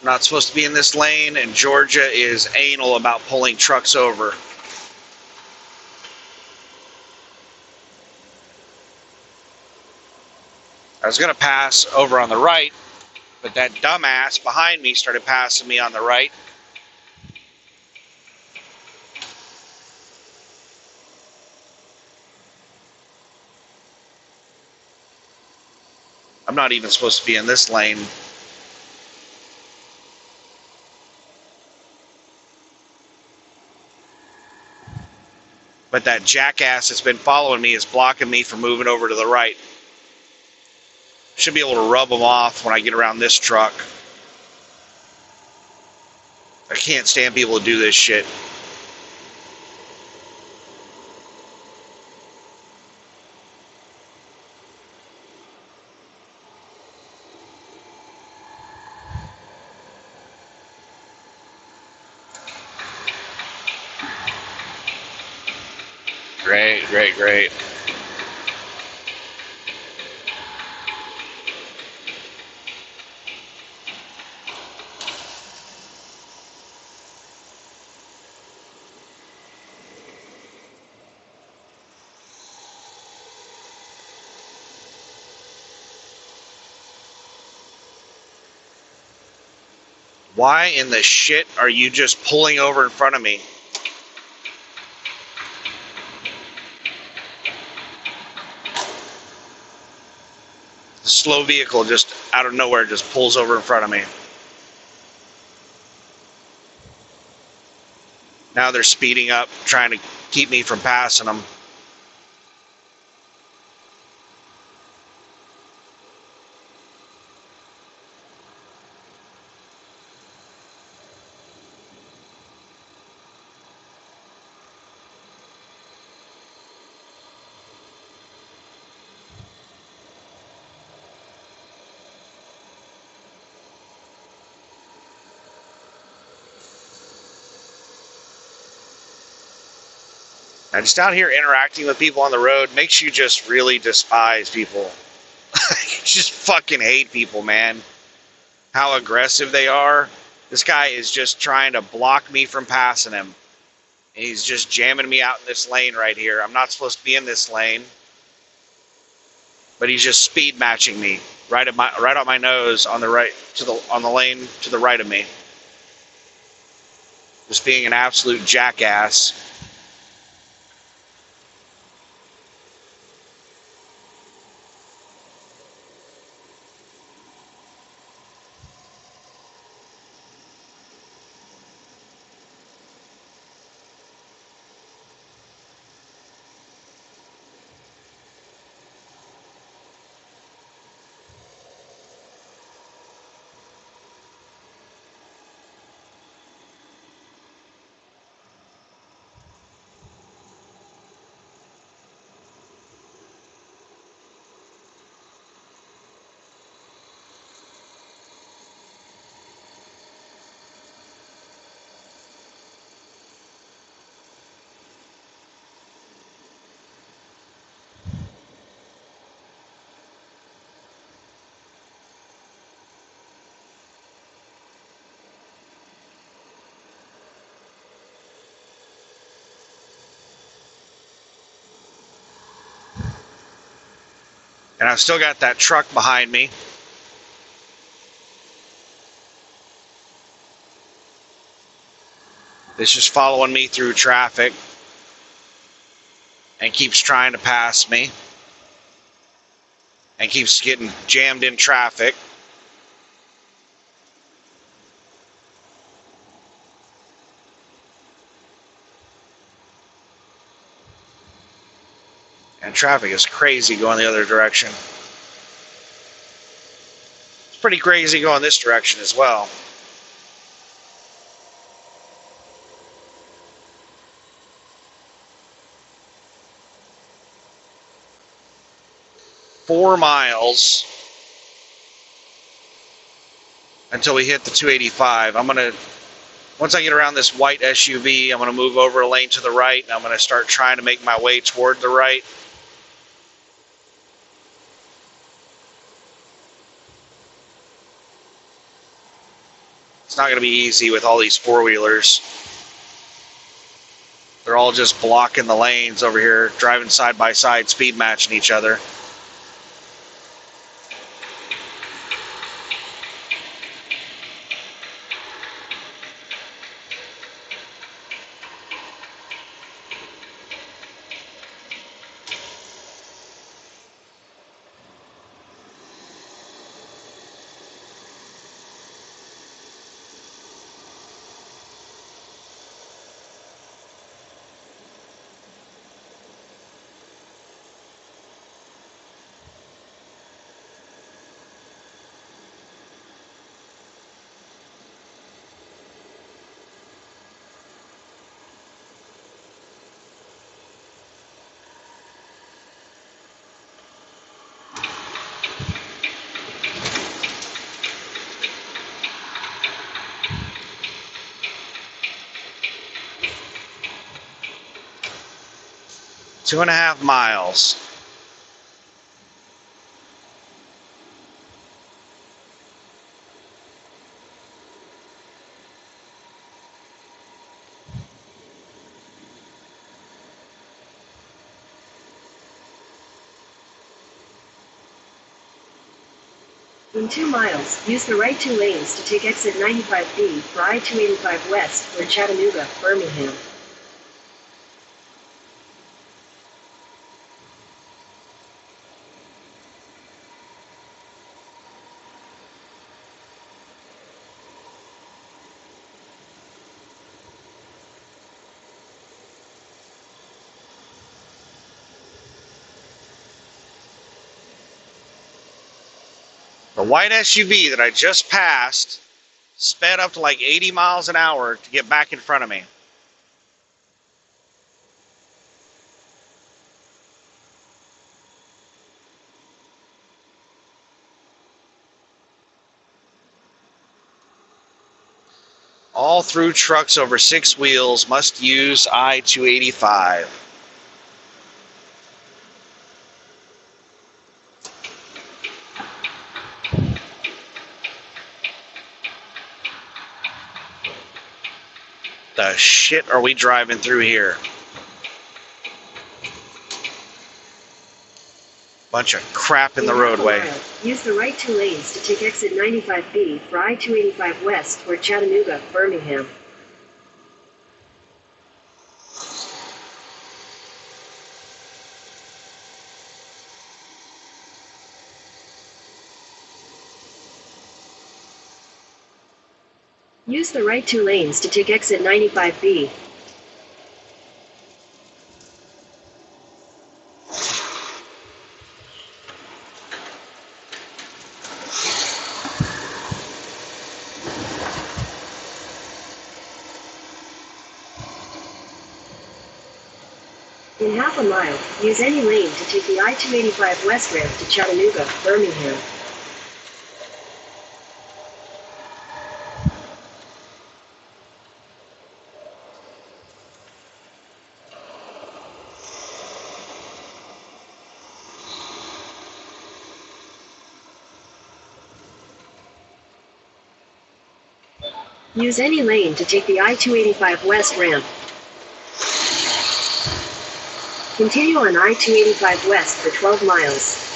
I'm not supposed to be in this lane, and Georgia is anal about pulling trucks over. I was going to pass over on the right, but that dumbass behind me started passing me on the right. I'm not even supposed to be in this lane. But that jackass that's been following me is blocking me from moving over to the right. Should be able to rub them off when I get around this truck. I can't stand people to do this shit. Great, great, great. Why in the shit are you just pulling over in front of me? The slow vehicle just out of nowhere just pulls over in front of me. Now they're speeding up, trying to keep me from passing them. And just out here interacting with people on the road makes you just really despise people. You just fucking hate people, man. How aggressive they are. This guy is just trying to block me from passing him. And he's just jamming me out in this lane right here. I'm not supposed to be in this lane. but he's just speed matching me right on my nose on the right on the lane to the right of me. Just being an absolute jackass. And I've still got that truck behind me. It's just following me through traffic and keeps trying to pass me and keeps getting jammed in traffic. And traffic is crazy going the other direction. It's pretty crazy going this direction as well. Four miles until we hit the 285. Once I get around this white SUV, I'm gonna move over a lane to the right, and I'm gonna start trying to make my way toward the right. It's not gonna be easy with all these four-wheelers. They're all just blocking the lanes over here, driving side by side, speed matching each other. Two and a half miles. In 2 miles, use the right 2 lanes to take exit 95B for I-285 West for Chattanooga, Birmingham. The white SUV that I just passed sped up to like 80 miles an hour to get back in front of me. All through trucks over 6 wheels must use I-285. The shit are we driving through here? Bunch of crap in the half a roadway. mile, use the right 2 lanes to take exit 95B for I-285 West toward Chattanooga, Birmingham. Use the right 2 lanes to take exit 95B. In half a mile, use any lane to take the I-285 West ramp to Chattanooga, Birmingham. Use any lane to take the I-285 West ramp. Continue on I-285 West for 12 miles.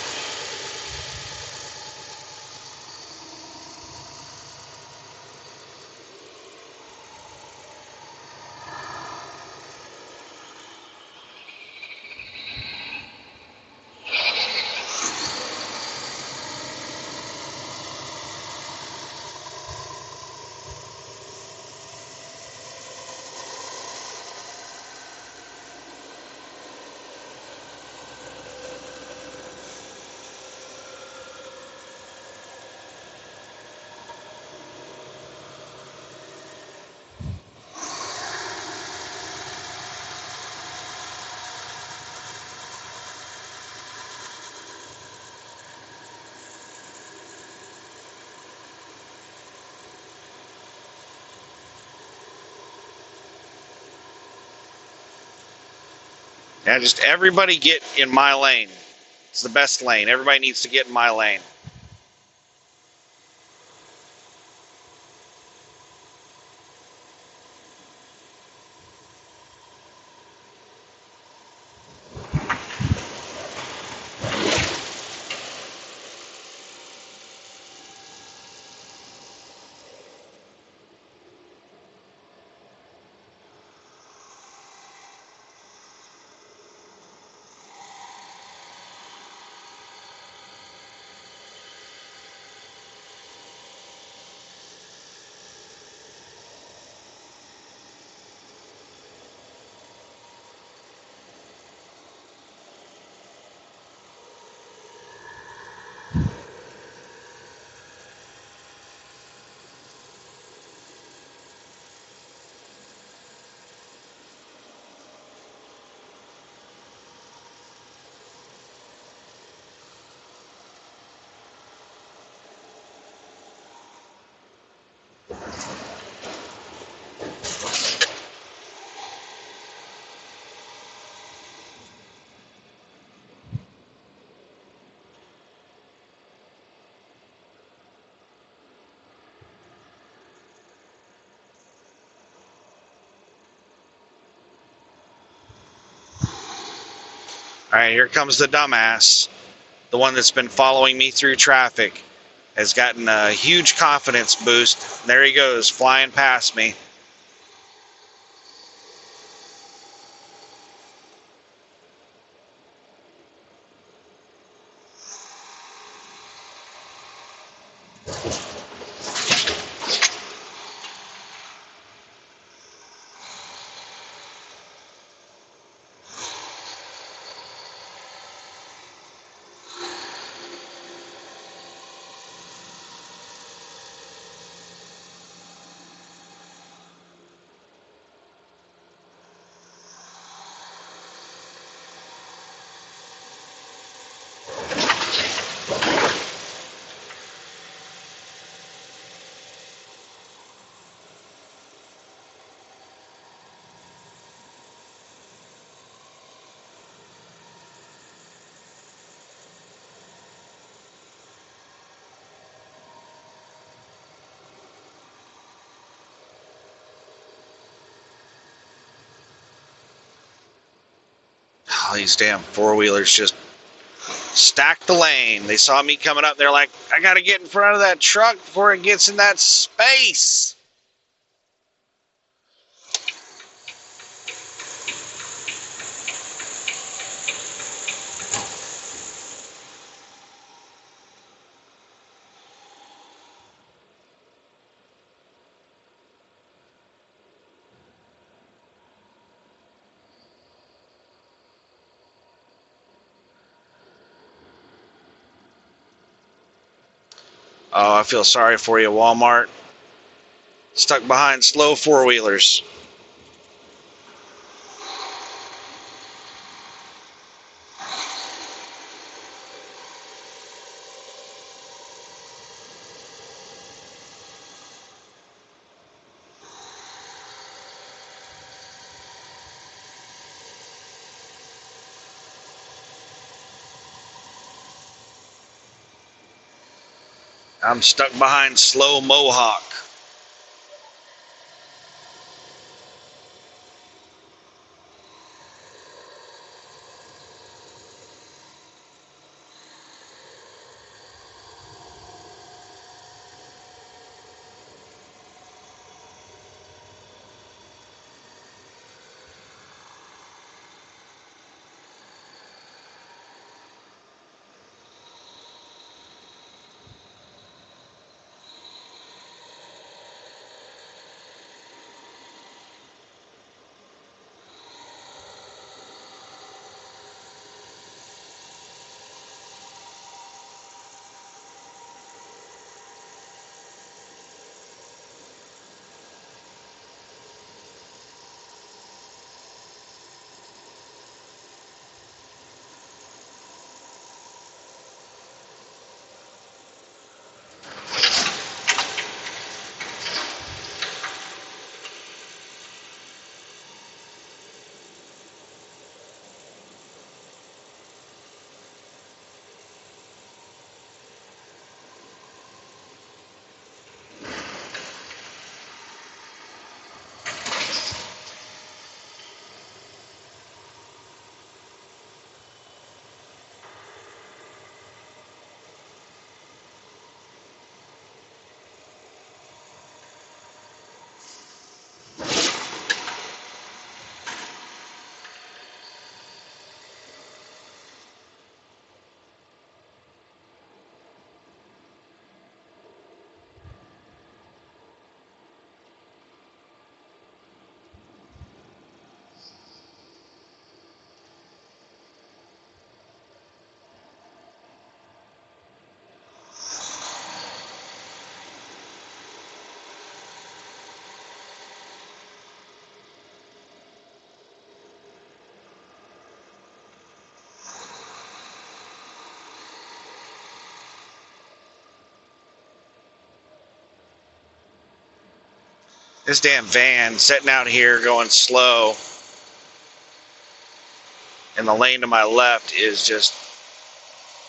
Yeah, just everybody get in my lane. It's the best lane. Everybody needs to get in my lane. All right, here comes the dumbass. The one that's been following me through traffic has gotten a huge confidence boost. There he goes, flying past me. Oh, these damn four-wheelers just Stacked the lane. They saw me coming up. They're like, I got to get in front of that truck before it gets in that space. Oh, I feel sorry for you, Walmart. Stuck behind slow four-wheelers. I'm stuck behind slow Mohawk. This damn van sitting out here going slow in the lane to my left is just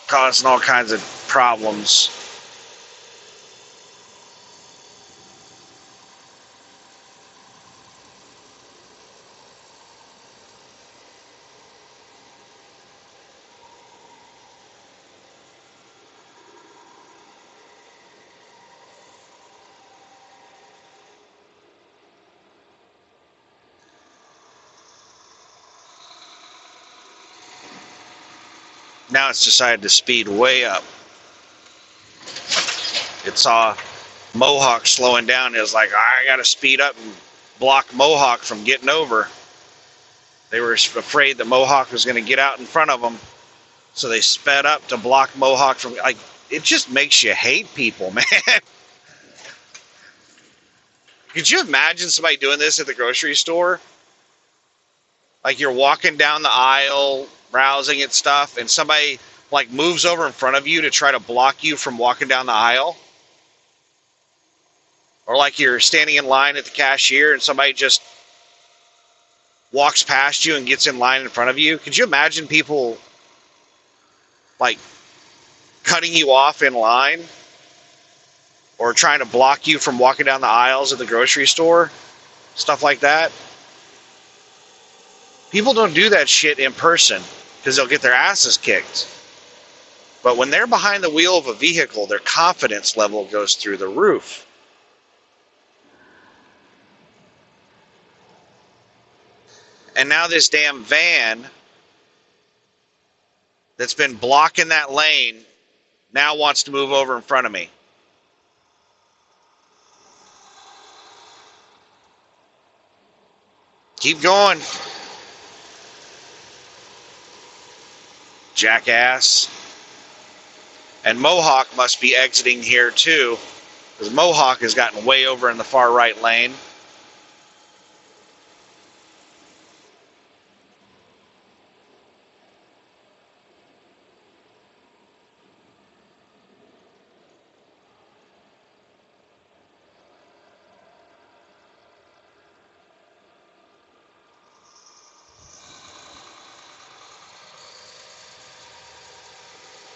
causing all kinds of problems. Now it's decided to speed way up. It saw Mohawk slowing down. It was like, I got to speed up and block Mohawk from getting over. They were afraid that Mohawk was going to get out in front of them, so they sped up to block Mohawk from. Like, it just makes you hate people, man. Could you imagine somebody doing this at the grocery store? Like, you're walking down the aisle, browsing at stuff, and somebody like moves over in front of you to try to block you from walking down the aisle. Or like you're standing in line at the cashier and somebody just walks past you and gets in line in front of you. Could you imagine people like cutting you off in line or trying to block you from walking down the aisles at the grocery store? Stuff like that. People don't do that shit in person because they'll get their asses kicked. But when they're behind the wheel of a vehicle, their confidence level goes through the roof. And now this damn van that's been blocking that lane now wants to move over in front of me. Keep going. Jackass. And Mohawk must be exiting here too, because Mohawk has gotten way over in the far right lane.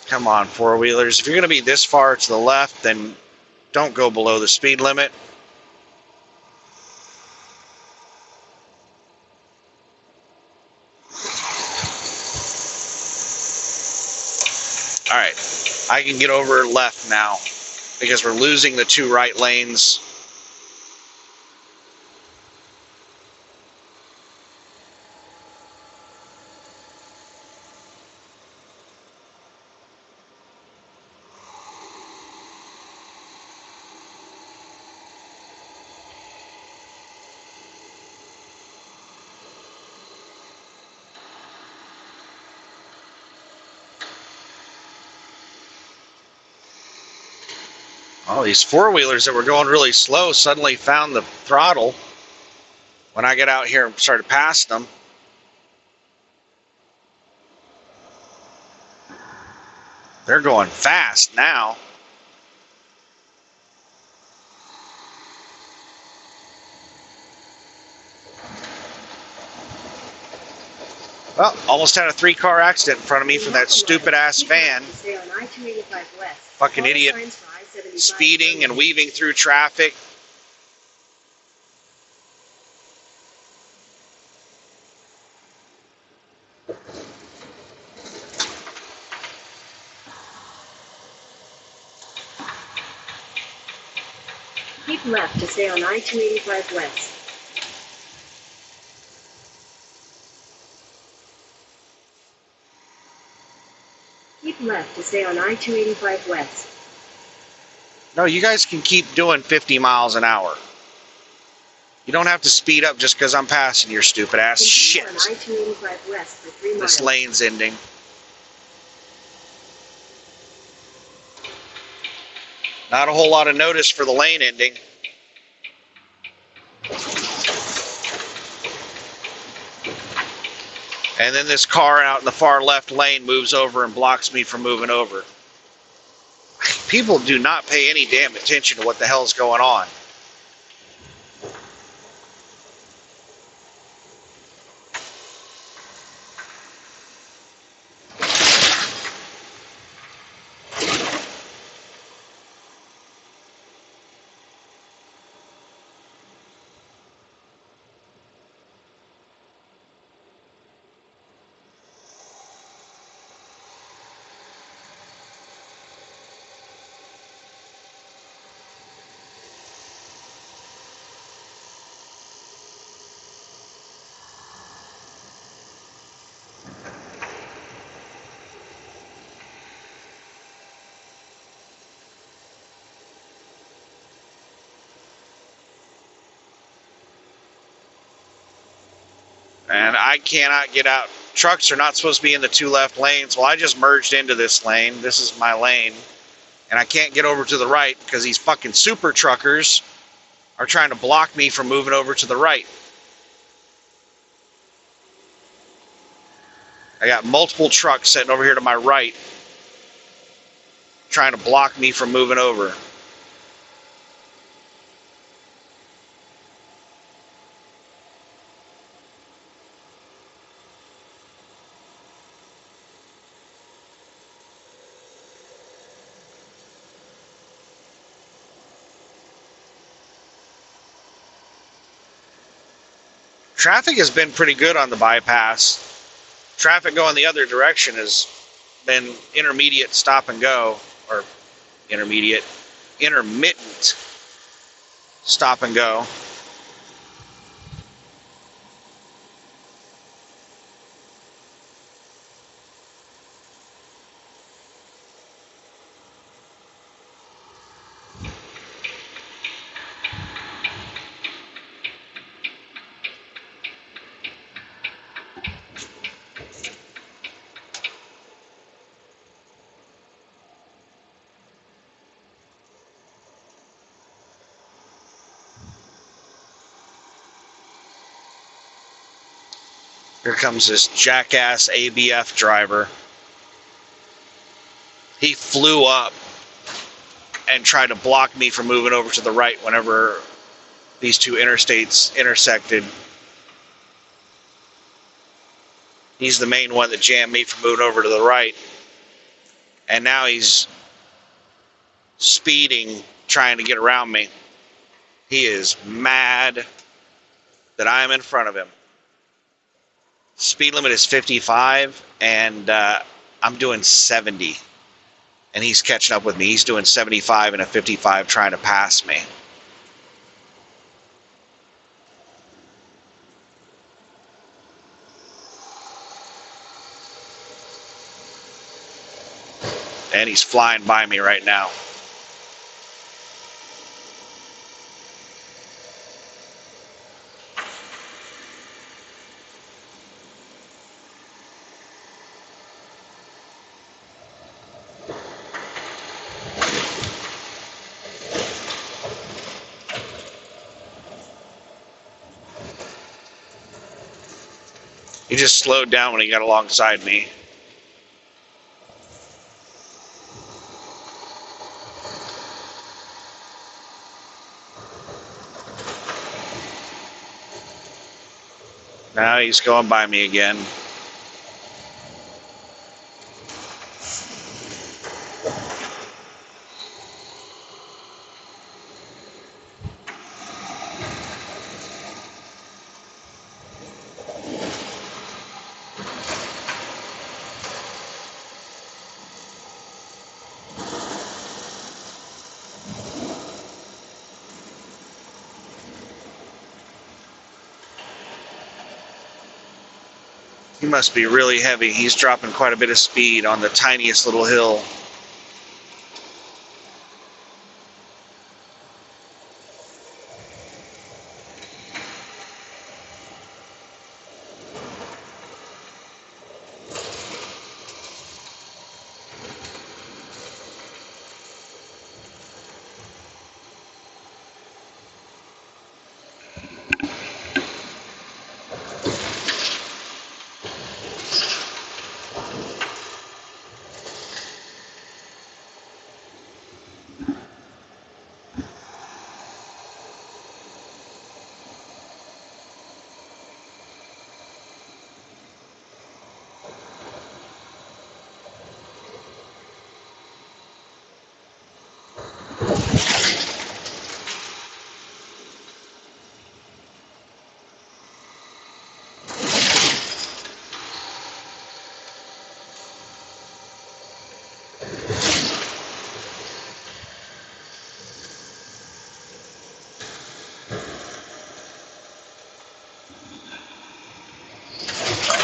Come on, four-wheelers. If you're going to be this far to the left, then don't go below the speed limit. All right, I can get over left now because we're losing the two right lanes. Oh, these four-wheelers that were going really slow suddenly found the throttle when I get out here and started passing them. They're going fast now. Well, almost had a 3-car accident in front of me from that stupid-ass van. Fucking idiot. Speeding and weaving through traffic. Keep left to stay on I-285 West. Keep left to stay on I-285 West. No, you guys can keep doing 50 miles an hour. You don't have to speed up just because I'm passing your stupid ass. Shit. On I-285 West for 3 miles. This lane's ending. Not a whole lot of notice for the lane ending. And then this car out in the far left lane moves over and blocks me from moving over. People do not pay any damn attention to what the hell's going on. And I cannot get out. Trucks are not supposed to be in the 2 left lanes. Well, I just merged into this lane. This is my lane. And I can't get over to the right because these fucking super truckers are trying to block me from moving over to the right. I got multiple trucks sitting over here to my right trying to block me from moving over. Traffic has been pretty good on the bypass. Traffic going the other direction has been intermediate stop and go, or intermediate, intermittent stop and go. Here comes this jackass ABF driver. He flew up and tried to block me from moving over to the right whenever these two interstates intersected. He's the main one that jammed me from moving over to the right. And now he's speeding, trying to get around me. He is mad that I'm in front of him. Speed limit is 55, and I'm doing 70. And he's catching up with me. He's doing 75 and a 55 trying to pass me. And he's flying by me right now. He just slowed down when he got alongside me. Now he's going by me again. He must be really heavy. He's dropping quite a bit of speed on the tiniest little hill.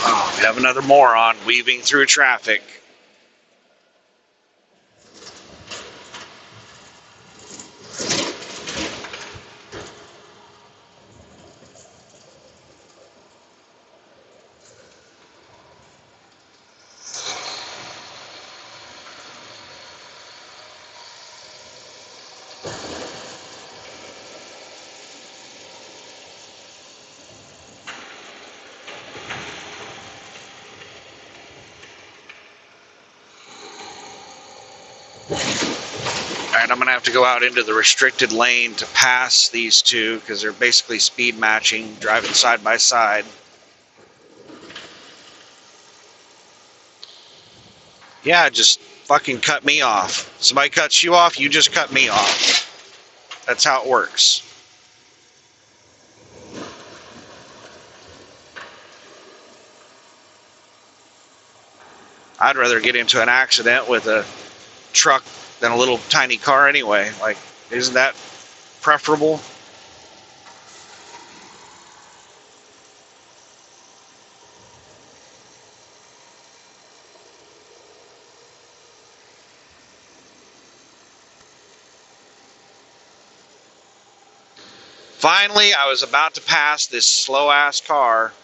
Oh, we have another moron weaving through traffic. Alright, I'm going to have to go out into the restricted lane to pass these two because they're basically speed matching, driving side by side. Yeah, just fucking cut me off. Somebody cuts you off, you just cut me off. That's how it works. I'd rather get into an accident with a truck than a little tiny car anyway. Like, isn't that preferable? Finally, I was about to pass this slow-ass car,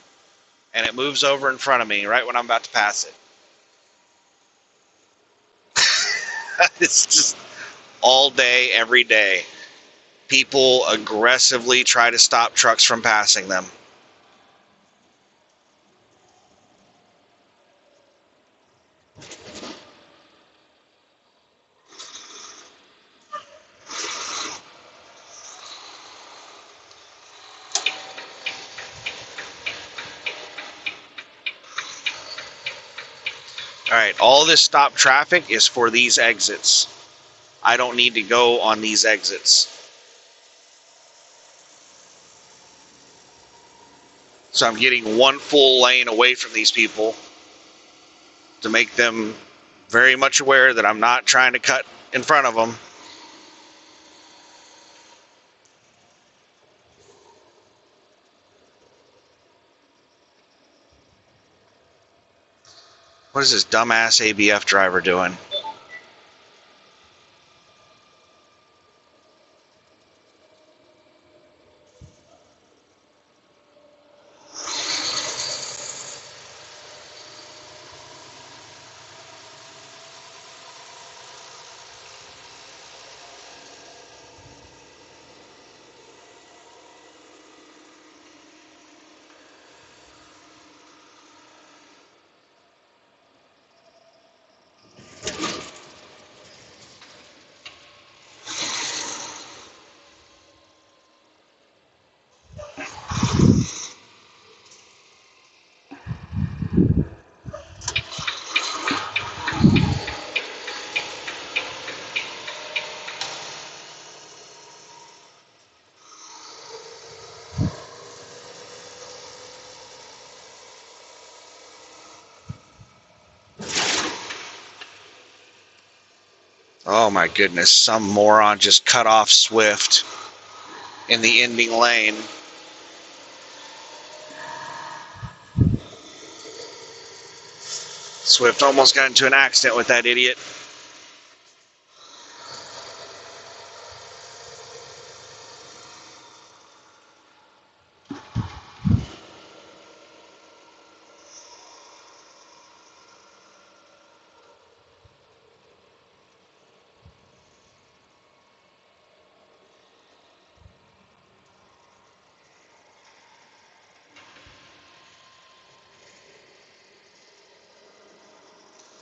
and it moves over in front of me right when I'm about to pass it. It's just all day, every day. People aggressively try to stop trucks from passing them. Alright, all this stop traffic is for these exits. I don't need to go on these exits. So I'm getting one full lane away from these people to make them very much aware that I'm not trying to cut in front of them. What is this dumbass ABF driver doing? Oh my goodness, some moron just cut off Swift in the ending lane. Swift almost got into an accident with that idiot.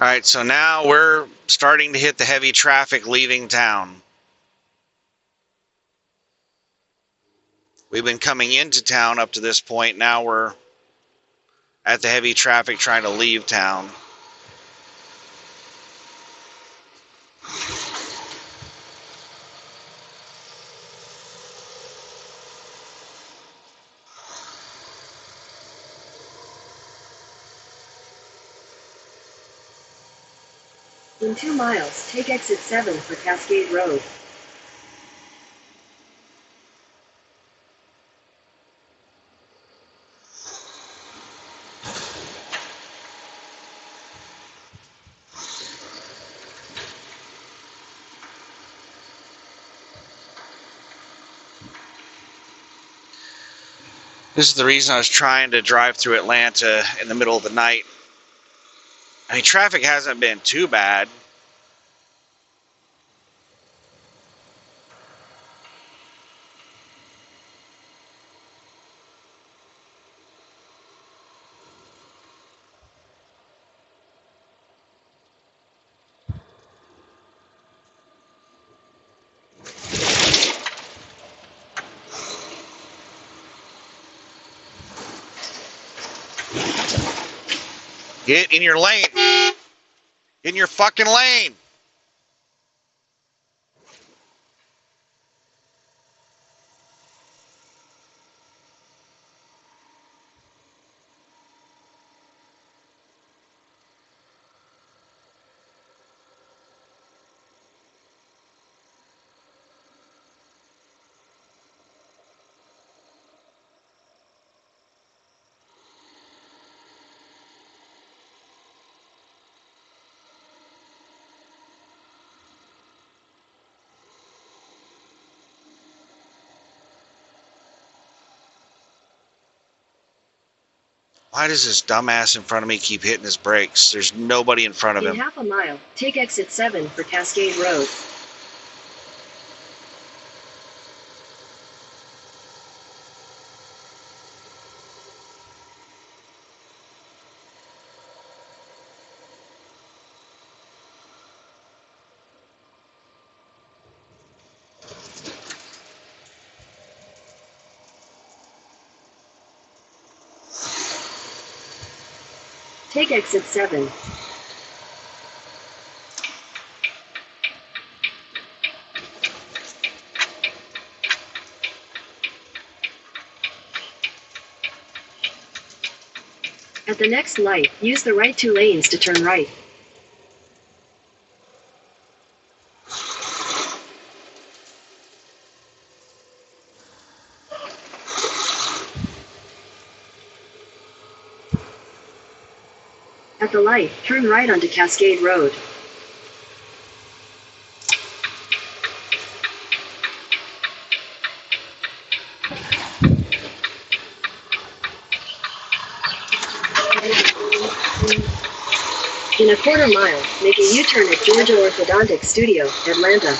Alright, so now we're starting to hit the heavy traffic leaving town. We've been coming into town up to this point. Now we're at the heavy traffic trying to leave town. In 2 miles, take exit 7 for Cascade Road. This is the reason I was trying to drive through Atlanta in the middle of the night. I mean, traffic hasn't been too bad. Get in your lane. Get in your fucking lane. Why does this dumbass in front of me keep hitting his brakes? There's nobody in front of In him. half a mile, take exit 7 for Cascade Road. Take exit 7. At the next light, use the right 2 lanes to turn right. At the light, turn right onto Cascade Road. In a quarter mile, make a U-turn at Georgia Orthodontic Studio, Atlanta.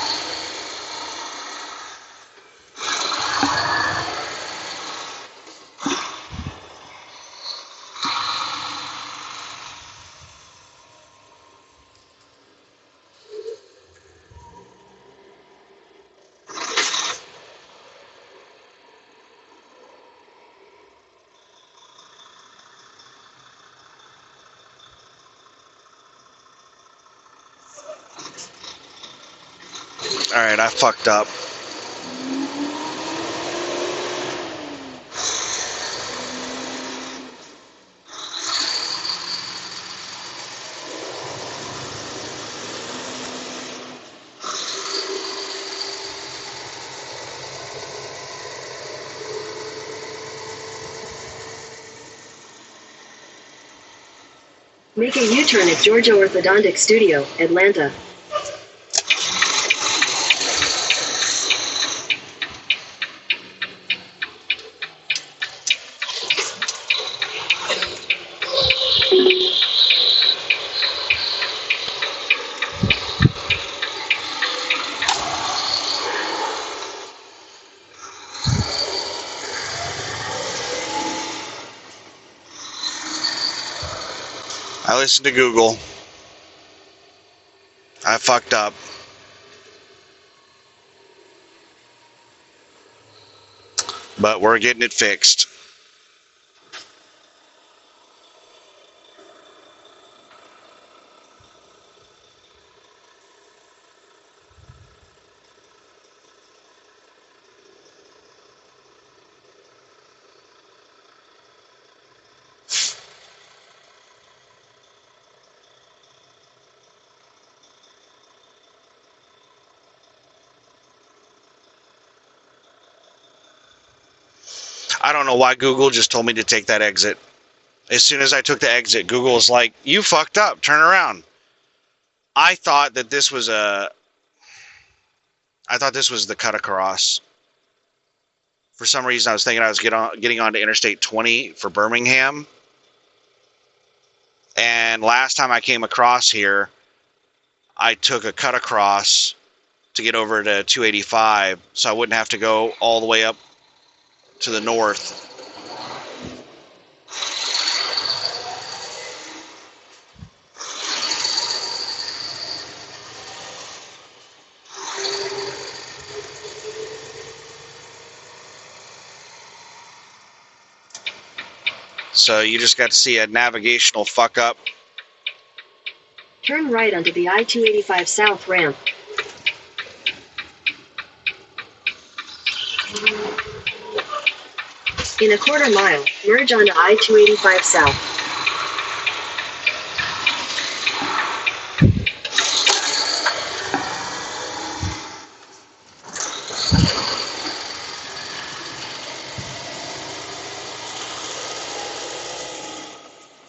Alright, I fucked up. Make a U-turn at Georgia Orthodontic Studio, Atlanta. I listened to Google. I fucked up. But we're getting it fixed. I don't know why Google just told me to take that exit. As soon as I took the exit, Google was like, "You fucked up. Turn around." I thought this was the cut across. For some reason, I was thinking I was getting onto Interstate 20 for Birmingham. And last time I came across here, I took a cut across to get over to 285, so I wouldn't have to go all the way up to the north. So you just got to see a navigational fuck up. Turn right onto the I-285 South ramp. In a quarter mile, merge onto I-285 South.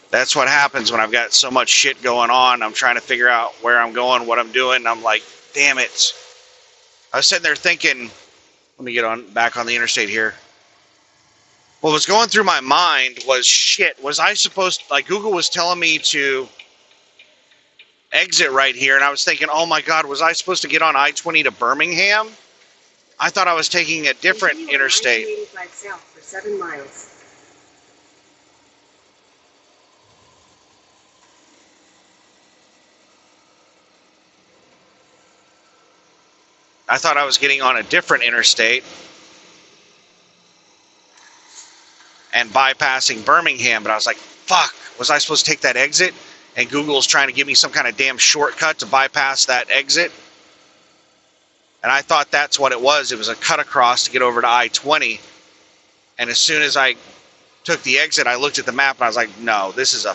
That's what happens when I've got so much shit going on. I'm trying to figure out where I'm going, what I'm doing. I'm like, damn it. I was sitting there thinking, let me get back on the interstate here. What was going through my mind was, shit, was I supposed to, like, Google was telling me to exit right here, and I was thinking, oh my God, was I supposed to get on I-20 to Birmingham? I thought I was taking a different Continue on interstate. I-285 south for 7 miles. I thought I was getting on a different interstate and bypassing Birmingham, but I was like, fuck, was I supposed to take that exit? And Google's trying to give me some kind of damn shortcut to bypass that exit. And I thought that's what it was. It was a cut across to get over to I-20. And as soon as I took the exit, I looked at the map and I was like, no, this is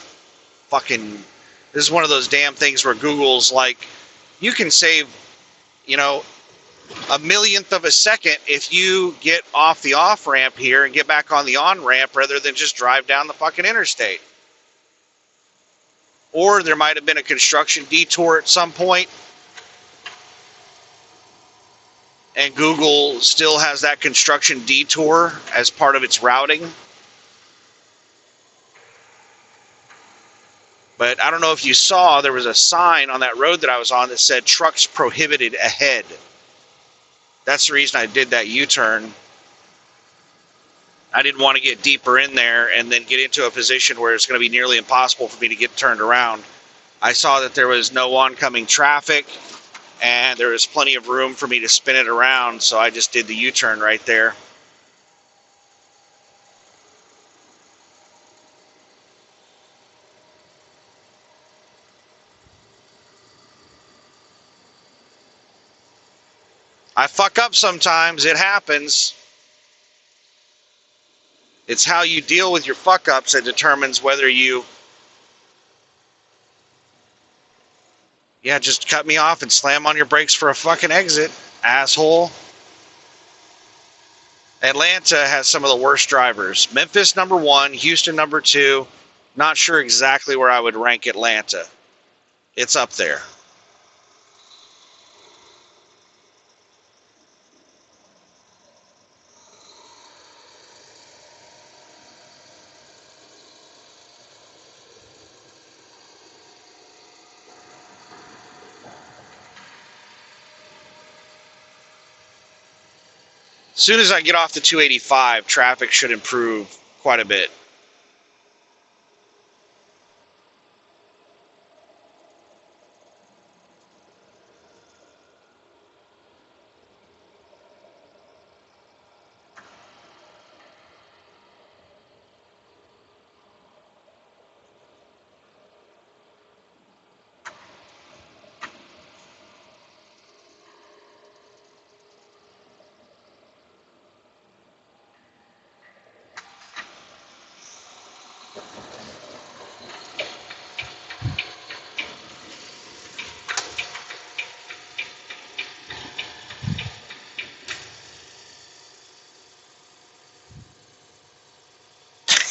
one of those damn things where Google's like, you can save, a millionth of a second if you get off the off ramp here and get back on the on ramp rather than just drive down the fucking interstate. Or there might have been a construction detour at some point, and Google still has that construction detour as part of its routing. But I don't know if you saw, there was a sign on that road that I was on that said trucks prohibited ahead. That's the reason I did that U-turn. I didn't want to get deeper in there and then get into a position where it's going to be nearly impossible for me to get turned around. I saw that there was no oncoming traffic and there was plenty of room for me to spin it around, so I just did the U-turn right there. I fuck up sometimes, it happens. It's how you deal with your fuck ups that determines whether you just cut me off and slam on your brakes for a fucking exit, asshole. Atlanta has some of the worst drivers. Memphis number 1, Houston number 2. Not sure exactly where I would rank Atlanta. It's up there. As soon as I get off the 285, traffic should improve quite a bit.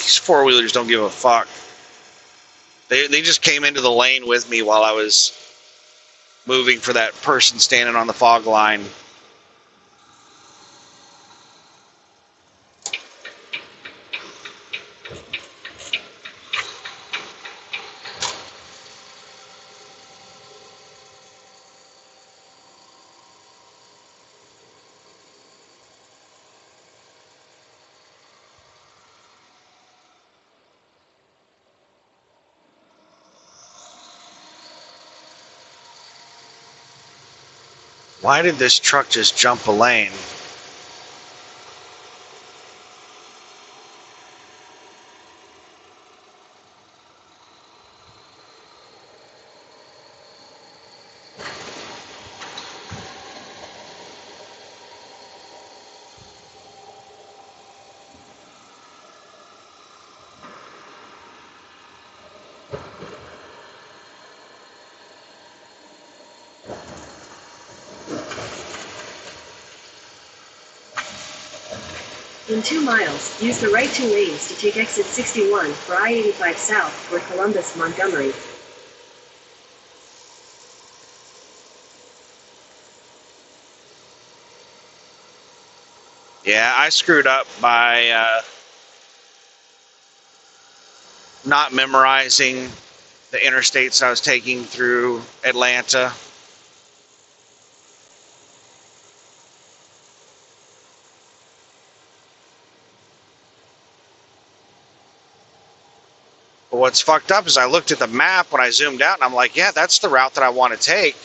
These four-wheelers don't give a fuck. They just came into the lane with me while I was moving for that person standing on the fog line. Why did this truck just jump a lane? In 2 miles, use the right 2 lanes to take exit 61 for I-85 south toward Columbus, Montgomery. Yeah, I screwed up by not memorizing the interstates I was taking through Atlanta. But what's fucked up is I looked at the map when I zoomed out and I'm like, yeah, that's the route that I want to take.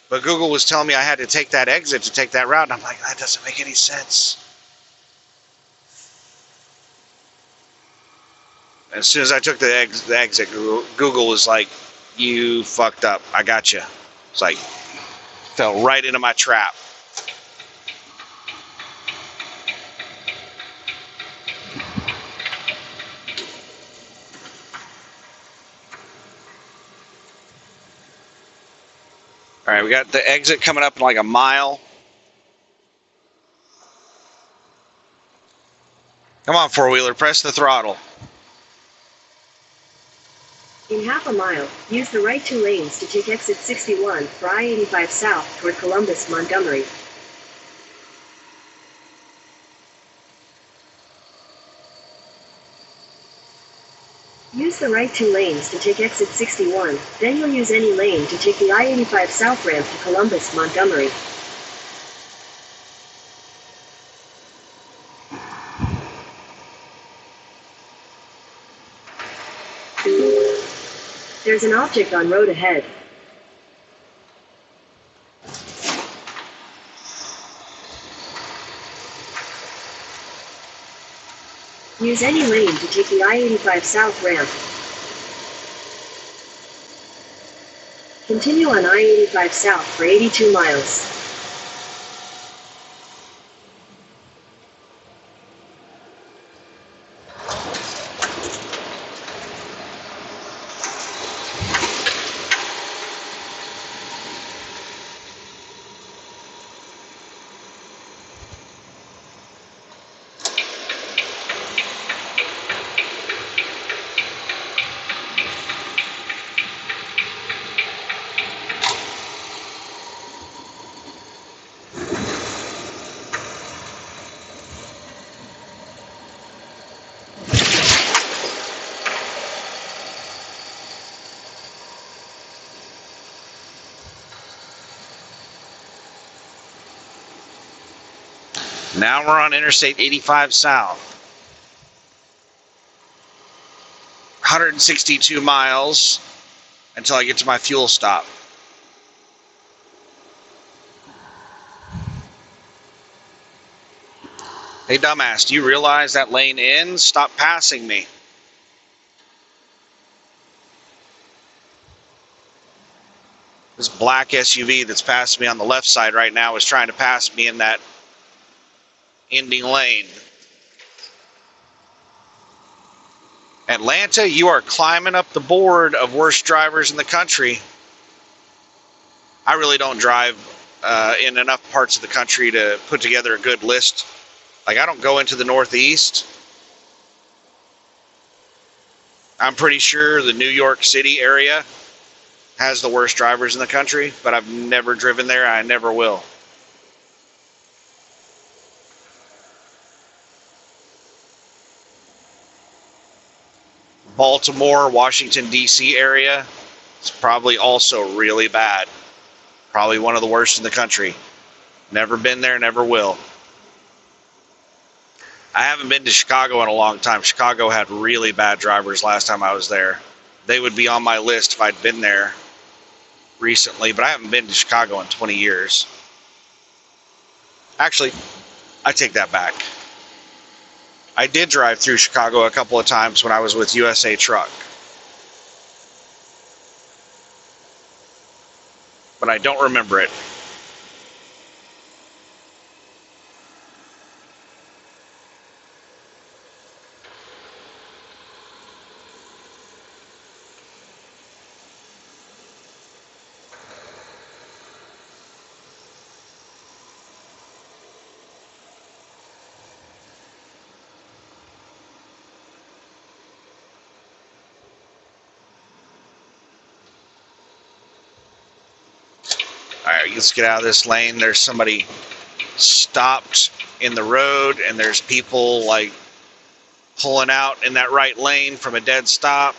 But Google was telling me I had to take that exit to take that route. And I'm like, that doesn't make any sense. As soon as I took the exit, Google was like, you fucked up. I got you. It's like, fell right into my trap. All right, we got the exit coming up in like a mile. Come on, four-wheeler, press the throttle. In half a mile, use the right 2 lanes to take exit 61 for I-85 south toward Columbus, Montgomery. Use the right 2 lanes to take exit 61, then you'll use any lane to take the I-85 south ramp to Columbus, Montgomery. There's an object on road ahead. Use any lane to take the I-85 south ramp. Continue on I-85 south for 82 miles. Now we're on Interstate 85 South. 162 miles until I get to my fuel stop. Hey, dumbass, do you realize that lane ends? Stop passing me. This black SUV that's passing me on the left side right now is trying to pass me in that ending lane. Atlanta, you are climbing up the board of worst drivers in the country. I really don't drive in enough parts of the country to put together a good list. Like, I don't go into the Northeast. I'm pretty sure the New York City area has the worst drivers in the country, but I've never driven there. I never will. Baltimore, Washington, D.C. area is probably also really bad. Probably one of the worst in the country. Never been there, never will. I haven't been to Chicago in a long time. Chicago had really bad drivers last time I was there. They would be on my list if I'd been there recently, but I haven't been to Chicago in 20 years. Actually, I take that back. I did drive through Chicago a couple of times when I was with USA Truck. But I don't remember it. Alright, let's get out of this lane. There's somebody stopped in the road, and there's people like pulling out in that right lane from a dead stop.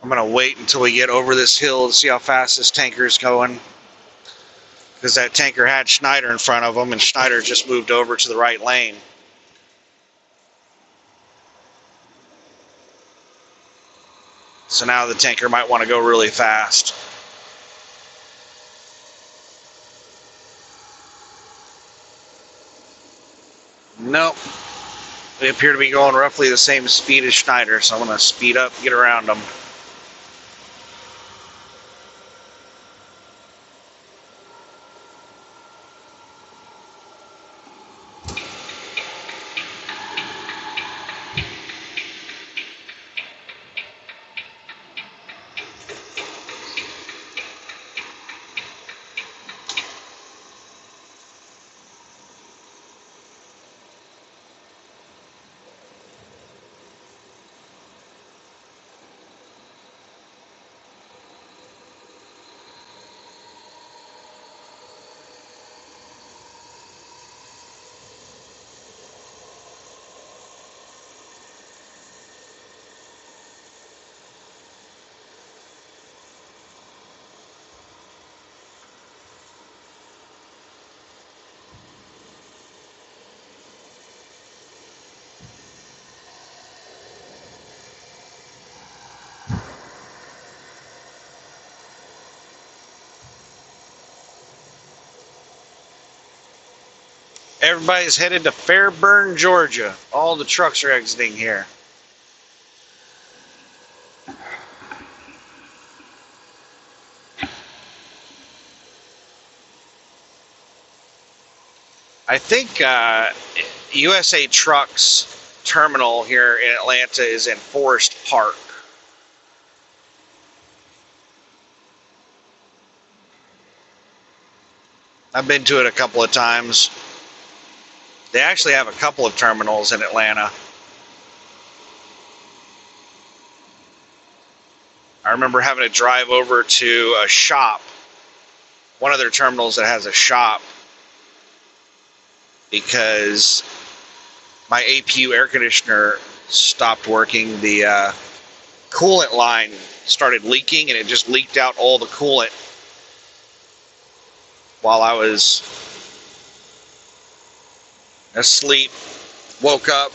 I'm going to wait until we get over this hill and see how fast this tanker is going. Because that tanker had Schneider in front of him, and Schneider just moved over to the right lane. So now the tanker might want to go really fast. Nope. They appear to be going roughly the same speed as Schneider, so I'm going to speed up, get around them. Everybody's headed to Fairburn, Georgia. All the trucks are exiting here. I think USA Trucks terminal here in Atlanta is in Forest Park. I've been to it a couple of times. They actually have a couple of terminals in Atlanta. I remember having to drive over to a shop, one of their terminals that has a shop, because my APU air conditioner stopped working. The coolant line started leaking, and it just leaked out all the coolant while I was asleep. Woke up,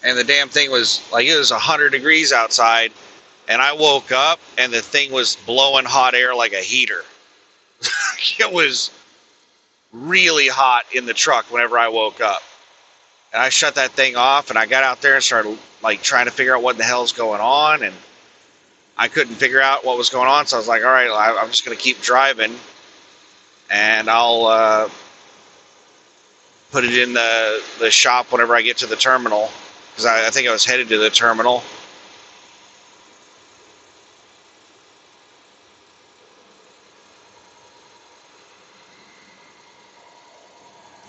and the damn thing was like, it was 100 degrees outside, and I woke up and the thing was blowing hot air like a heater. It was really hot in the truck whenever I woke up, and I shut that thing off, and I got out there and started like trying to figure out what the hell's going on, and I couldn't figure out what was going on. So I was like, all right, I'm just going to keep driving, and I'll put it in the shop whenever I get to the terminal, because I think I was headed to the terminal.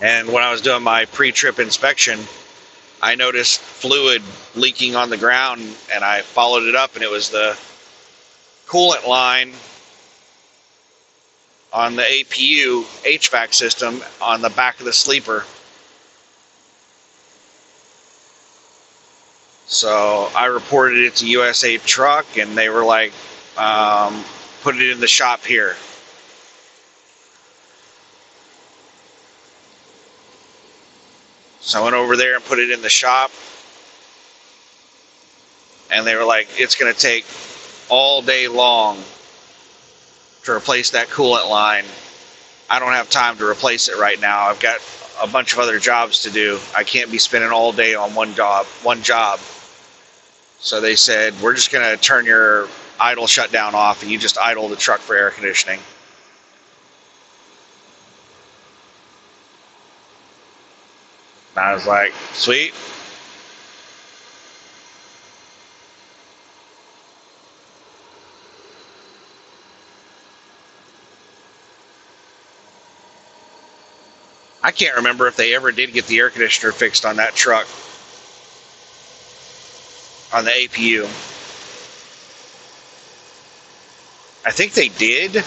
And when I was doing my pre-trip inspection, I noticed fluid leaking on the ground, and I followed it up, and it was the coolant line on the APU HVAC system on the back of the sleeper. So I reported it to USA Truck, and they were like, put it in the shop here. So I went over there and put it in the shop, and they were like, it's going to take all day long to replace that coolant line. I don't have time to replace it right now. I've got a bunch of other jobs to do. I can't be spending all day on one job. So they said, we're just going to turn your idle shutdown off, and you just idle the truck for air conditioning. And I was like, sweet. I can't remember if they ever did get the air conditioner fixed on that truck, on the APU. I think they did,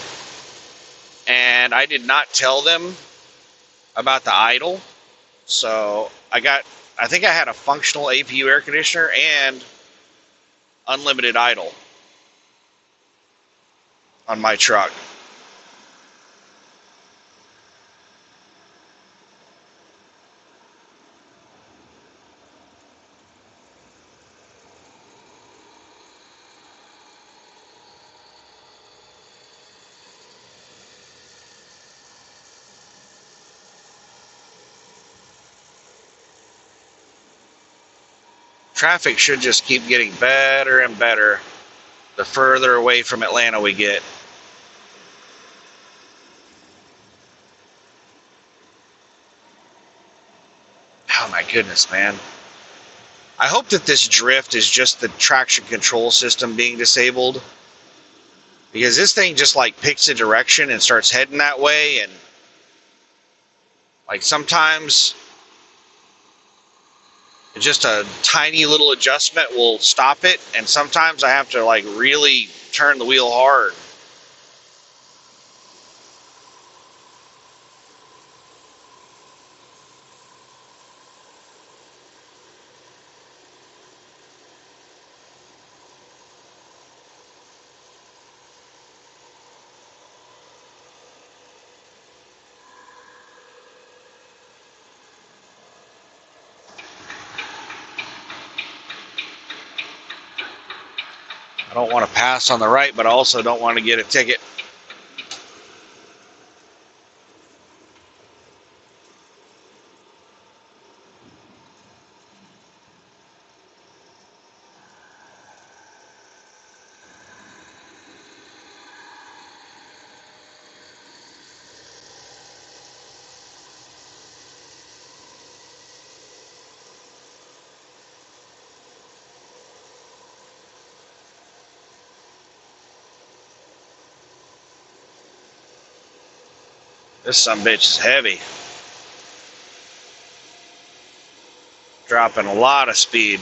and I did not tell them about the idle. So I think I had a functional APU air conditioner and unlimited idle on my truck. Traffic should just keep getting better and better the further away from Atlanta we get. Oh my goodness, man. I hope that this drift is just the traction control system being disabled, because this thing just like picks a direction and starts heading that way, and like sometimes just a tiny little adjustment will stop it, and sometimes I have to like really turn the wheel hard. I don't want to pass on the right, but I also don't want to get a ticket. This sumbitch is heavy. Dropping a lot of speed.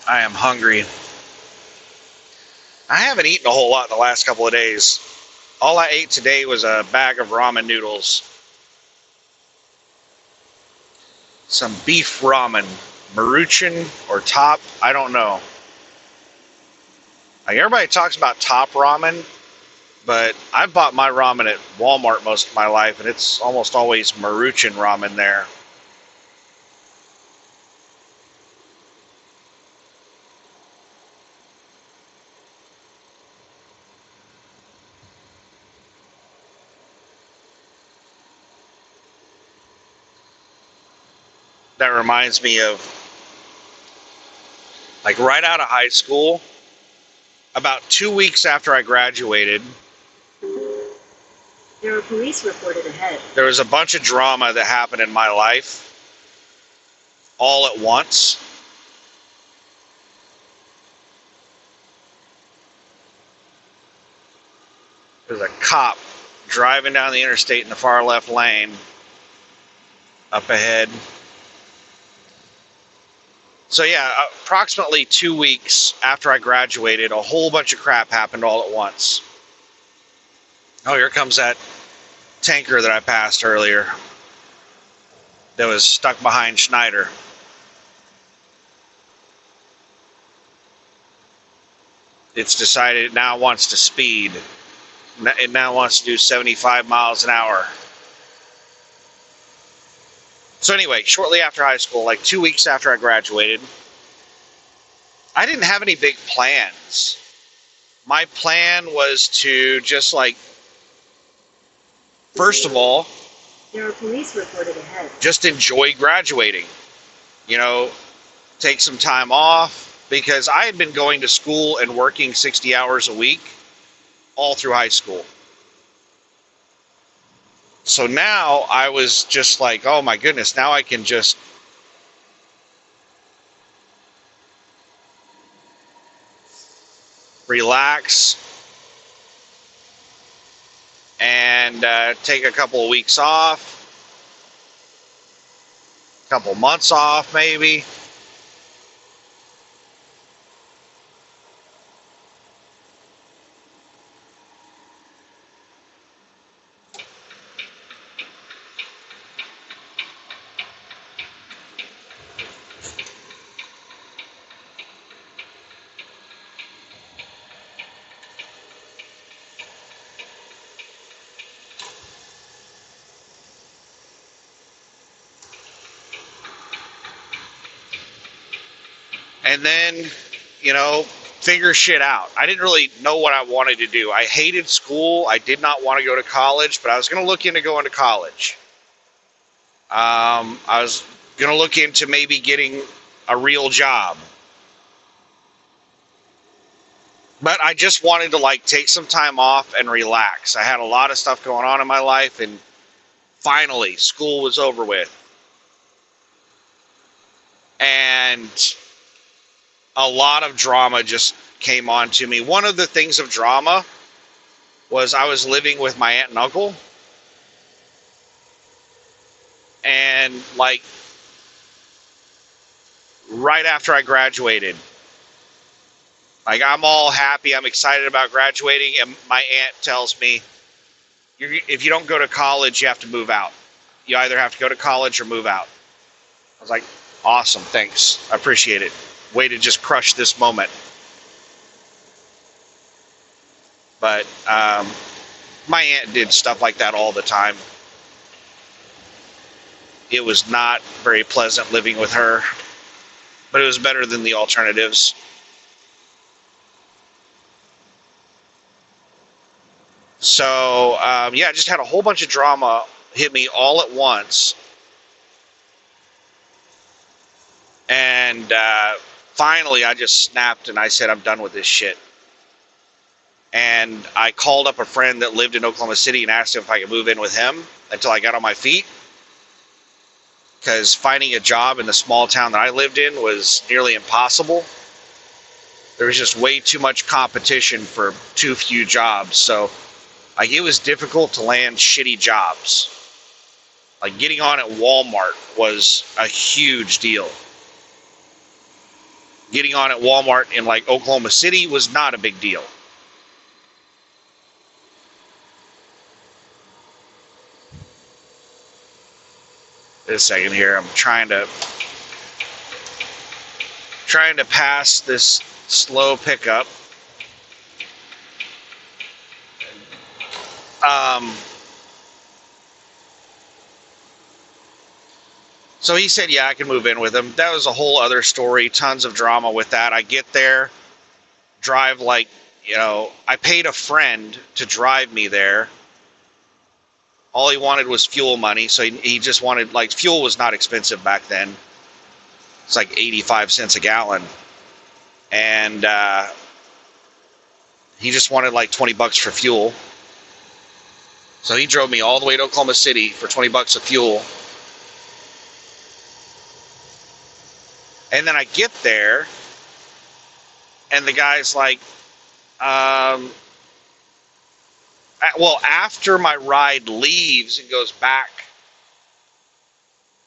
I am hungry. I haven't eaten a whole lot in the last couple of days. All I ate today was a bag of ramen noodles. Some beef ramen. Maruchan or Top, I don't know. Like everybody talks about Top ramen, but I've bought my ramen at Walmart most of my life, and it's almost always Maruchan ramen there. That reminds me of, like, right out of high school, About 2 weeks after I graduated, There are police reported ahead. there was a bunch of drama that happened in my life all at once. There's a cop driving down the interstate in the far left lane up ahead. So yeah, approximately 2 weeks after I graduated, a whole bunch of crap happened all at once. Oh, here comes that tanker that I passed earlier that was stuck behind Schneider. It's decided it now wants to speed. It now wants to do 75 miles an hour. So anyway, shortly after high school, like 2 weeks after I graduated, I didn't have any big plans. My plan was to just like, first of all, There are police reported ahead. just enjoy graduating. You know, take some time off, because I had been going to school and working 60 hours a week all through high school. So now I was just like, oh my goodness, now I can just relax and take a couple of weeks off, a couple months off maybe. And then, figure shit out. I didn't really know what I wanted to do. I hated school. I did not want to go to college, but I was going to look into going to college. I was going to look into maybe getting a real job. But I just wanted to take some time off and relax. I had a lot of stuff going on in my life, and finally school was over with. And a lot of drama just came on to me. One of the things of drama was I was living with my aunt and uncle. And right after I graduated, I'm all happy, I'm excited about graduating, and my aunt tells me, if you don't go to college, you have to move out. You either have to go to college or move out. I was like, awesome, thanks, I appreciate it. Way to just crush this moment. But my aunt did stuff like that all the time. It was not very pleasant living with her, but it was better than the alternatives. So, I just had a whole bunch of drama hit me all at once. And finally, I just snapped and I said, I'm done with this shit. And I called up a friend that lived in Oklahoma City and asked him if I could move in with him until I got on my feet. Because finding a job in the small town that I lived in was nearly impossible. There was just way too much competition for too few jobs. So, it was difficult to land shitty jobs. Getting on at Walmart was a huge deal. Getting on at Walmart in Oklahoma City was not a big deal. Wait a second here. I'm trying to pass this slow pickup. So he said, yeah, I can move in with him. That was a whole other story. Tons of drama with that. I get there, drive I paid a friend to drive me there. All he wanted was fuel money. So he just wanted, fuel was not expensive back then. It's 85 cents a gallon. And He just wanted like $20 for fuel. So he drove me all the way to Oklahoma City for $20 of fuel. And then I get there, and the guy's like, well, after my ride leaves and goes back,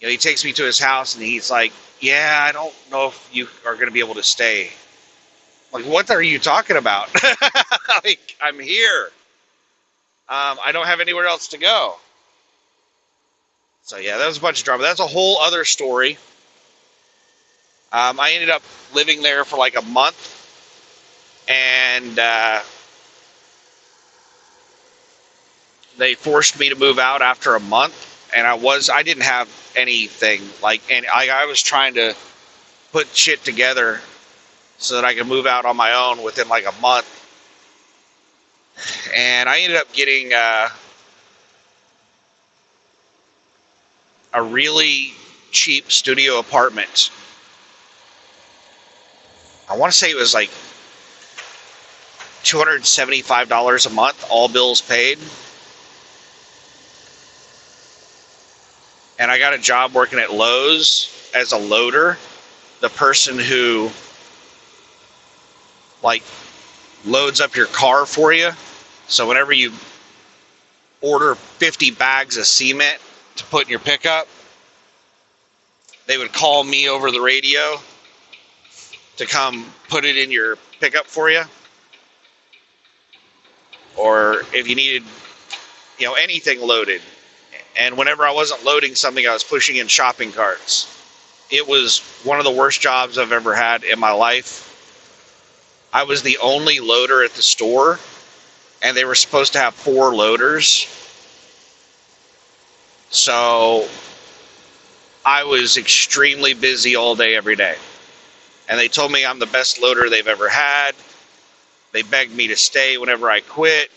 he takes me to his house, and he's like, yeah, I don't know if you are going to be able to stay. Like, what are you talking about? Like, I'm here. I don't have anywhere else to go. So, yeah, that was a bunch of drama. That's a whole other story. I ended up living there for like a month, and they forced me to move out after a month. And I didn't have anything, and I was trying to put shit together so that I could move out on my own within like a month. And I ended up getting a really cheap studio apartment. I want to say it was like $275 a month, all bills paid. And I got a job working at Lowe's as a loader. The person who like loads up your car for you. So whenever you order 50 bags of cement to put in your pickup, they would call me over the radio to come put it in your pickup for you. Or if you needed, anything loaded. And whenever I wasn't loading something, I was pushing in shopping carts. It was one of the worst jobs I've ever had in my life. I was the only loader at the store, and they were supposed to have 4 loaders. So I was extremely busy all day, every day. And they told me I'm the best loader they've ever had. They begged me to stay whenever I quit.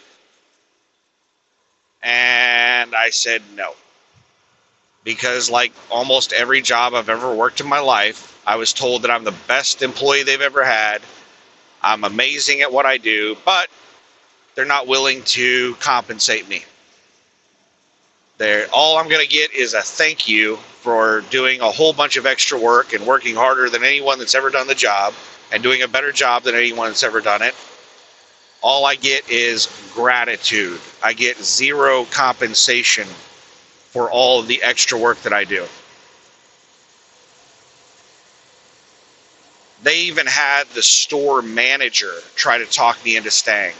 And I said no. Because like almost every job I've ever worked in my life, I was told that I'm the best employee they've ever had. I'm amazing at what I do, but they're not willing to compensate me. All I'm going to get is a thank you for doing a whole bunch of extra work and working harder than anyone that's ever done the job and doing a better job than anyone that's ever done it. All I get is gratitude. I get zero compensation for all of the extra work that I do. They even had the store manager try to talk me into staying.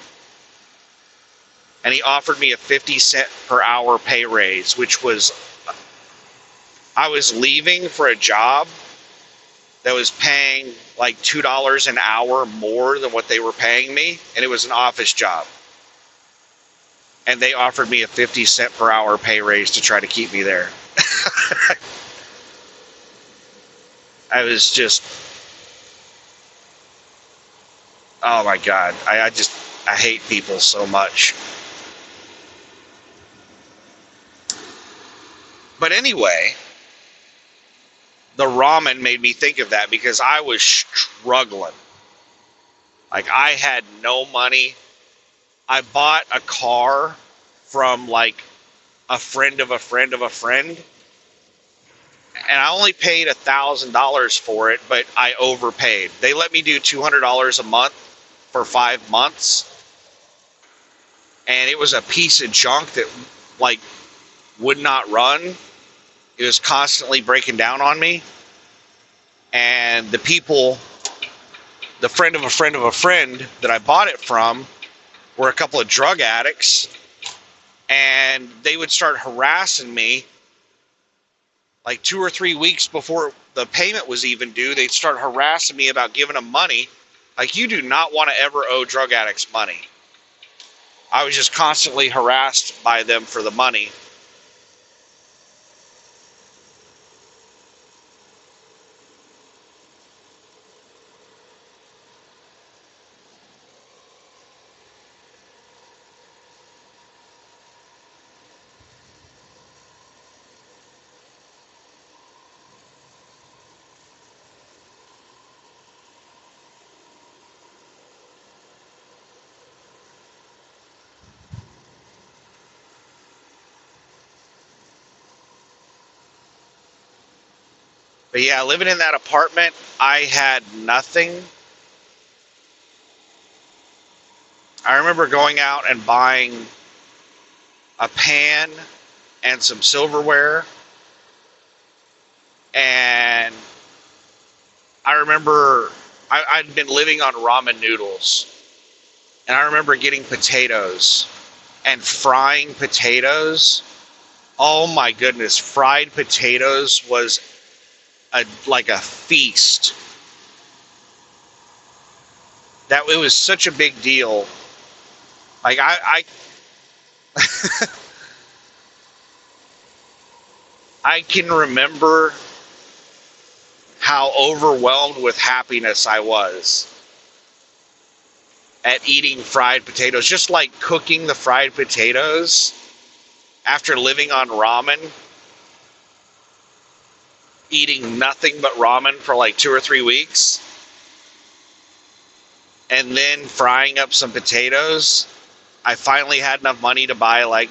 And he offered me a 50-cent per hour pay raise, which was, I was leaving for a job that was paying like $2 an hour more than what they were paying me, and it was an office job. And they offered me a 50-cent per hour pay raise to try to keep me there. I was just, oh my God, I hate people so much. But anyway, the ramen made me think of that because I was struggling. Like, I had no money. I bought a car from like a friend of a friend of a friend. And I only paid $1,000 for it, but I overpaid. They let me do $200 a month for 5 months. And it was a piece of junk that like would not run. It was constantly breaking down on me. And the people, the friend of a friend of a friend that I bought it from, were a couple of drug addicts. And they would start harassing me like 2 or 3 weeks before the payment was even due. They'd start harassing me about giving them money. Like, you do not want to ever owe drug addicts money. I was just constantly harassed by them for the money. But yeah, living in that apartment, I had nothing. I remember going out and buying a pan and some silverware. And I remember I'd been living on ramen noodles. And I remember getting potatoes and frying potatoes. Oh my goodness, fried potatoes was like a feast. That it was such a big deal. Like I can remember how overwhelmed with happiness I was at eating fried potatoes. Just like cooking the fried potatoes after living on ramen, eating nothing but ramen for like 2 or 3 weeks, and then frying up some potatoes. I finally had enough money to buy like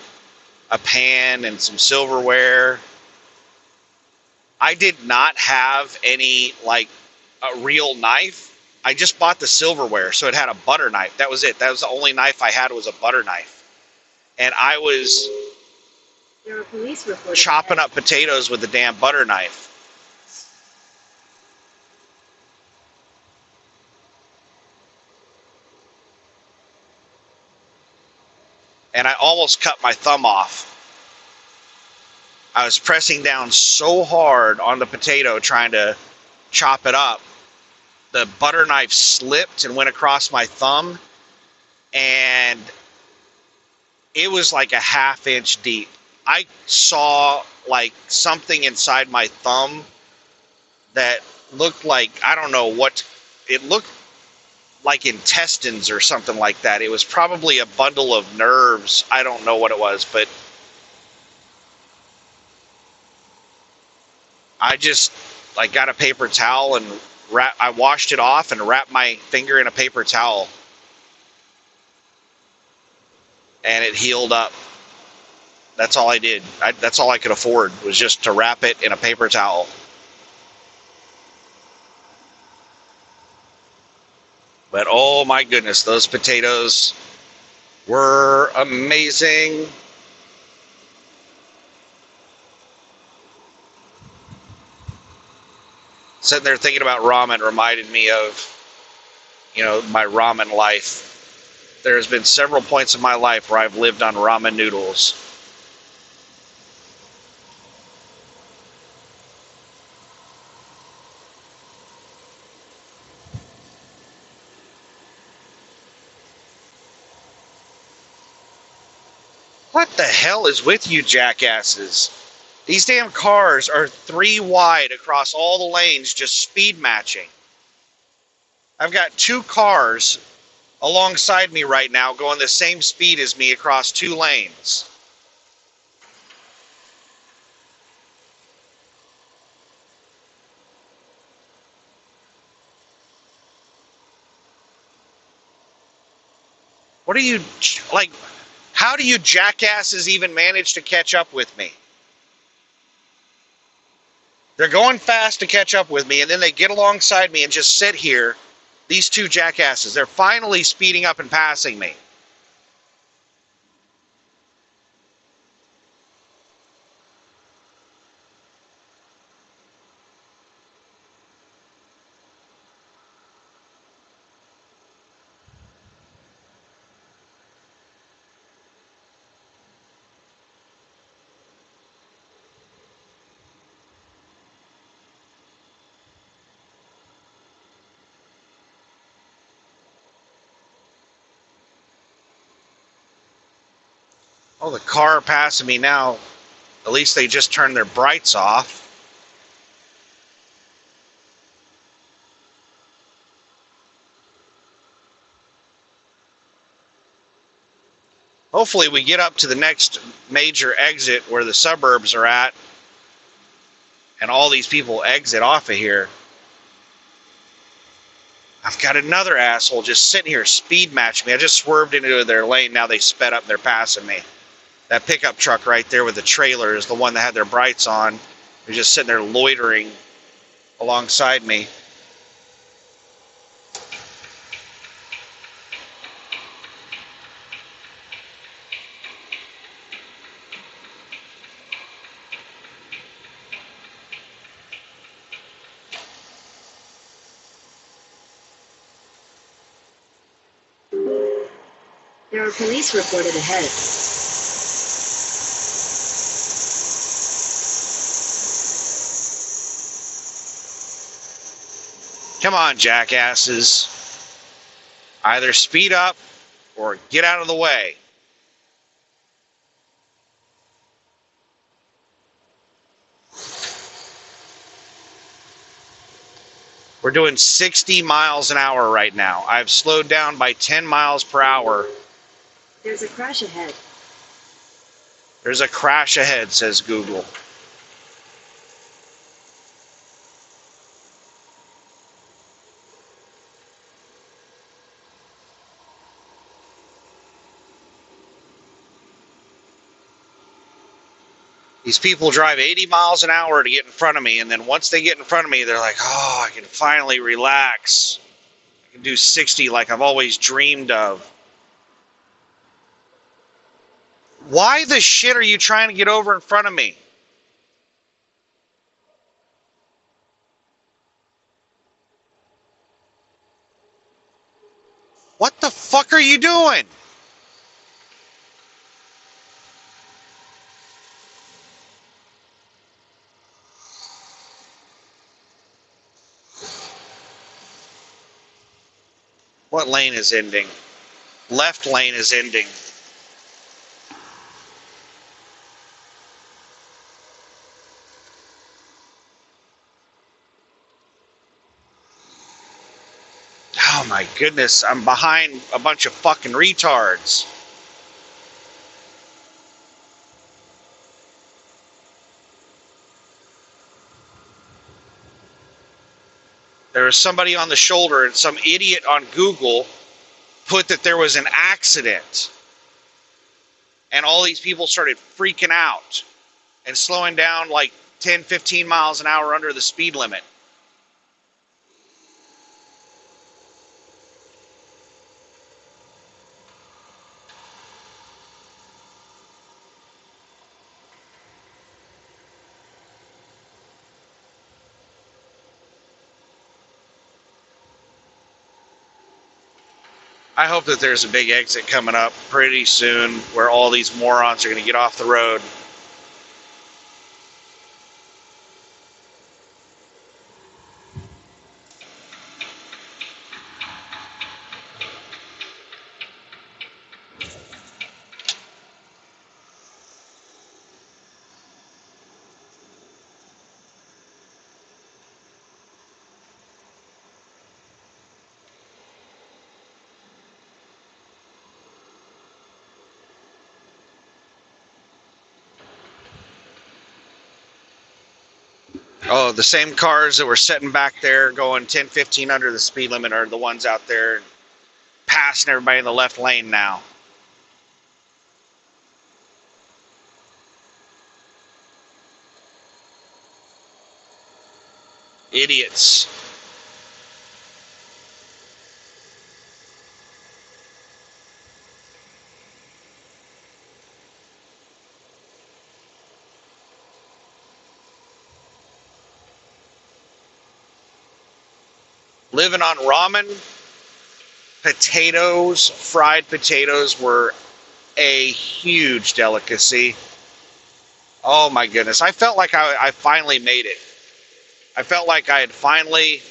a pan and some silverware. I did not have any like a real knife. I just bought the silverware, so it had a butter knife. That was it. That was the only knife I had, was a butter knife. And I was There are police reports. chopping up potatoes with the damn butter knife. And I almost cut my thumb off. I was pressing down so hard on the potato trying to chop it up. The butter knife slipped and went across my thumb, and it was like a half-inch deep. I saw like something inside my thumb that looked like, I don't know what, it looked like intestines or something like that. It was probably a bundle of nerves. I don't know what it was, but I just like got a paper towel and I washed it off and wrapped my finger in a paper towel, and it healed up. That's all I did. That's all I could afford, was just to wrap it in a paper towel. But oh my goodness, those potatoes were amazing. Sitting there thinking about ramen reminded me of, my ramen life. There's been several points in my life where I've lived on ramen noodles. What the hell is with you jackasses? These damn cars are 3 wide across all the lanes, just speed matching. I've got 2 cars alongside me right now going the same speed as me across 2 lanes. What are you, like, how do you jackasses even manage to catch up with me? They're going fast to catch up with me, and then they get alongside me and just sit here. These 2 jackasses, they're finally speeding up and passing me. Oh, the car passing me now. At least they just turned their brights off. Hopefully we get up to the next major exit where the suburbs are at, and all these people exit off of here. I've got another asshole just sitting here speed matching me. I just swerved into their lane. Now they sped up and they're passing me. That pickup truck right there with the trailer is the one that had their brights on. They're just sitting there loitering. alongside me. There are police reported ahead. Come on, jackasses. Either speed up or get out of the way. We're doing 60 miles an hour right now. I've slowed down by 10 miles per hour. There's a crash ahead. There's a crash ahead, says Google. These people drive 80 miles an hour to get in front of me, and then once they get in front of me, they're like, oh, I can finally relax. I can do 60 like I've always dreamed of. Why the shit are you trying to get over in front of me? What the fuck are you doing? What lane is ending? Left lane is ending. Oh my goodness, I'm behind a bunch of fucking retards. There was somebody on the shoulder, and some idiot on Google put that there was an accident. And all these people started freaking out and slowing down like 10, 15 miles an hour under the speed limit. I hope that there's a big exit coming up pretty soon where all these morons are going to get off the road. Oh, the same cars that were sitting back there going 10, 15 under the speed limit are the ones out there passing everybody in the left lane now. Idiots. Living on ramen, potatoes, fried potatoes were a huge delicacy. Oh my goodness. I felt like I finally made it. I felt like I had finally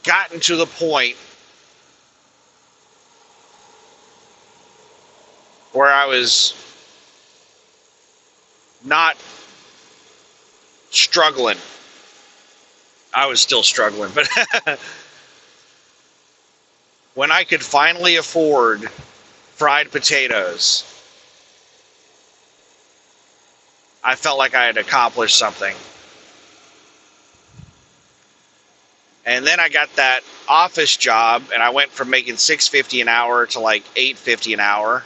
gotten to the point where I was not struggling. I was still struggling, but when I could finally afford fried potatoes, I felt like I had accomplished something. And then I got that office job, and I went from making $6.50 an hour to like $8.50 an hour.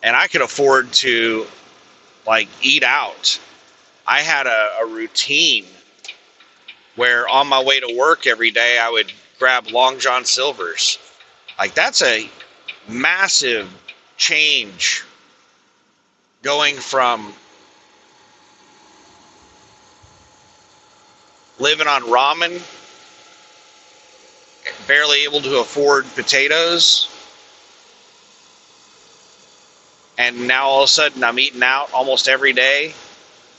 and I could afford to like eat out. I had a routine where on my way to work every day I would grab Long John Silver's. Like that's a massive change going from living on ramen, barely able to afford potatoes, and now all of a sudden I'm eating out almost every day.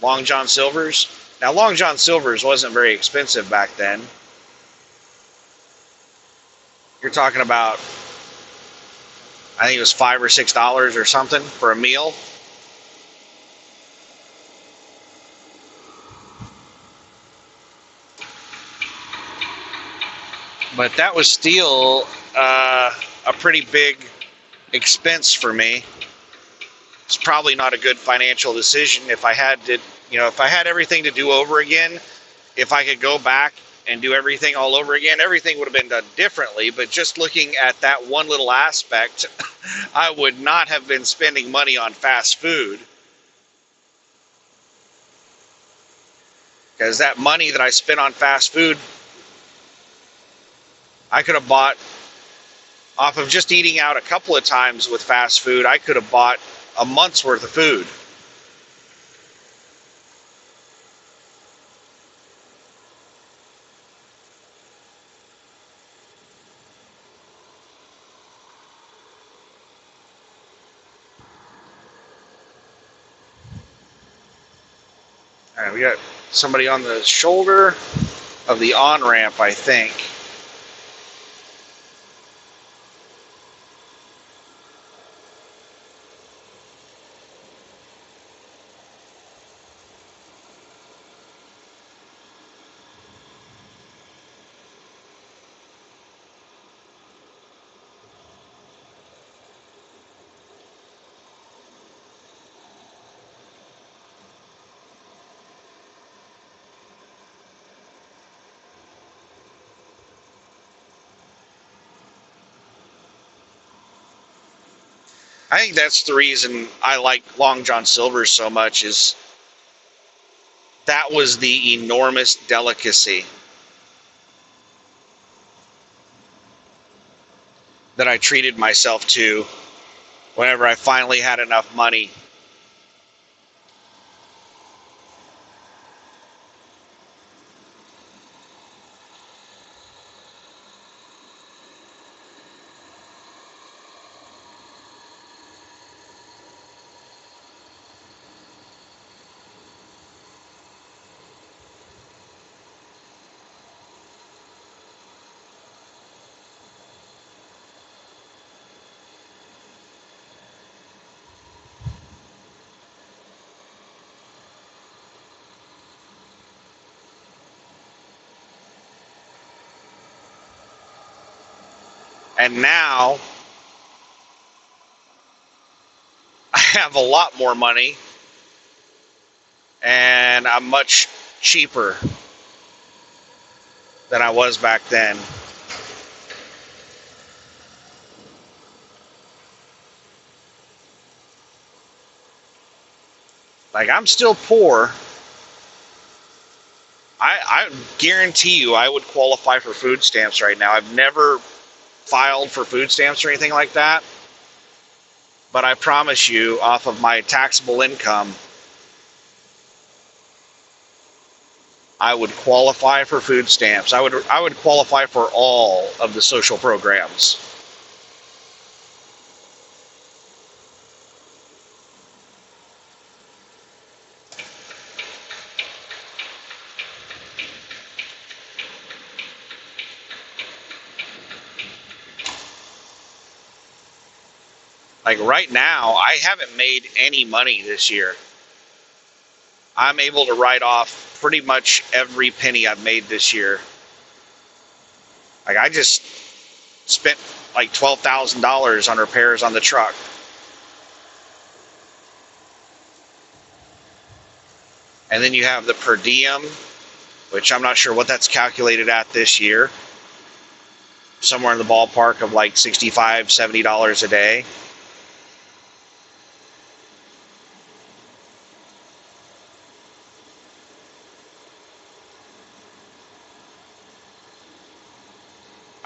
Long John Silver's. Now Long John Silver's wasn't very expensive back then. You're talking about, I think it was $5 or $6 or something for a meal. But that was still a pretty big expense for me. It's probably not a good financial decision. If I had to, if I had everything to do over again, if I could go back and do everything all over again, everything would have been done differently. But just looking at that one little aspect, I would not have been spending money on fast food. Because that money that I spent on fast food, I could have bought, off of just eating out a couple of times with fast food, I could have bought a month's worth of food. All right, we got somebody on the shoulder of the on-ramp, I think. I think that's the reason I like Long John Silver's so much, is that was the enormous delicacy that I treated myself to whenever I finally had enough money. And now I have a lot more money and I'm much cheaper than I was back then. Like, I'm still poor. I guarantee you I would qualify for food stamps right now. I've never filed for food stamps or anything like that. But I promise you, off of my taxable income, I would qualify for food stamps. I would qualify for all of the social programs. Like right now, I haven't made any money this year. I'm able to write off pretty much every penny I've made this year. Like, I just spent like $12,000 on repairs on the truck. And then you have the per diem, which I'm not sure what that's calculated at this year. Somewhere in the ballpark of like $65, $70 a day.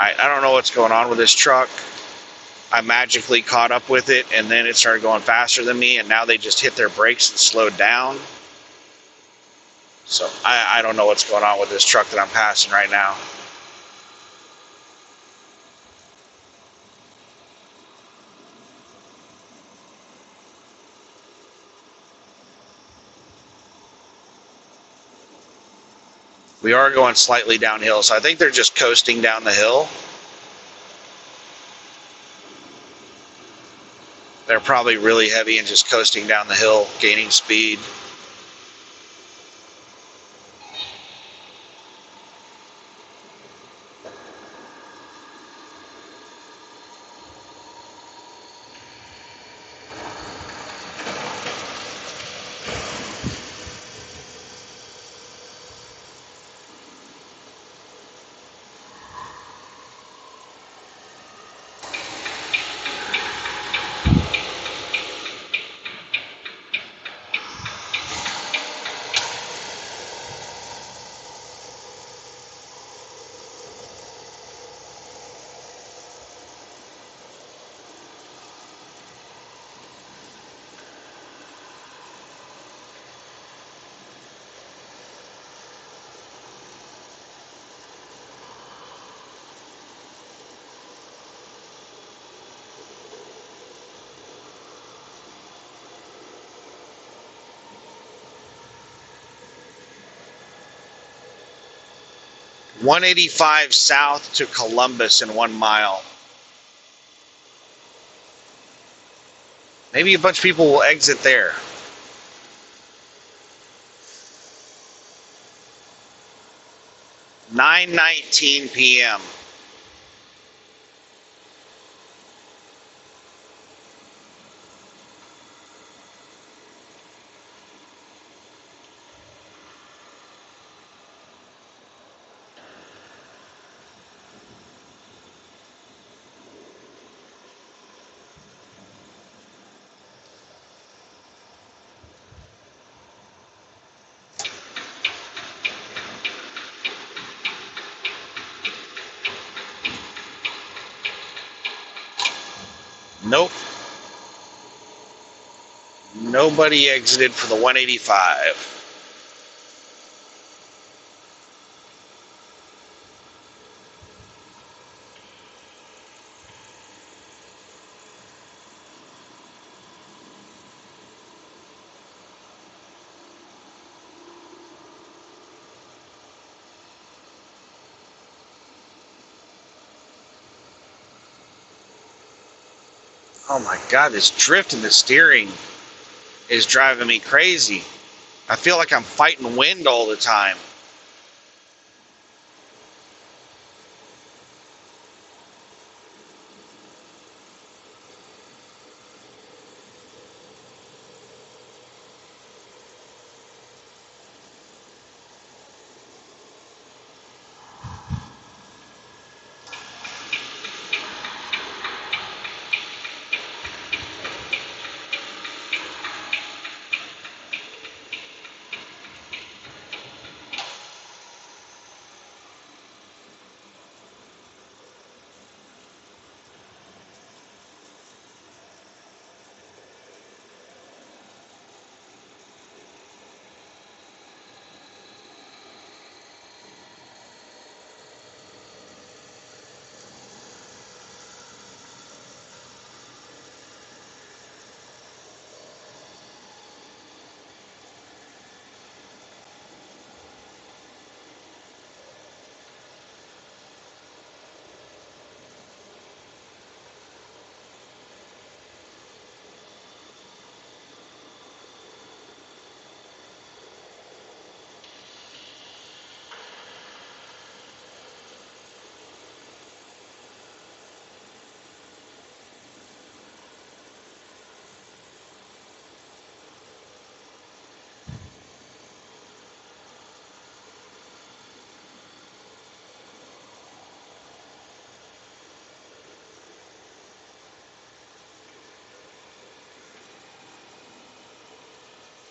I don't know what's going on with this truck. I magically caught up with it, and then it started going faster than me, and now they just hit their brakes and slowed down. So I don't know what's going on with this truck that I'm passing right now. We are going slightly downhill, so I think they're just coasting down the hill. They're probably really heavy and just coasting down the hill, gaining speed. $185 south to Columbus in 1 mile. Maybe a bunch of people will exit there. $9:19 p.m. Nope. Nobody exited for the 185. Oh my God, this drift in the steering is driving me crazy. I feel like I'm fighting wind all the time.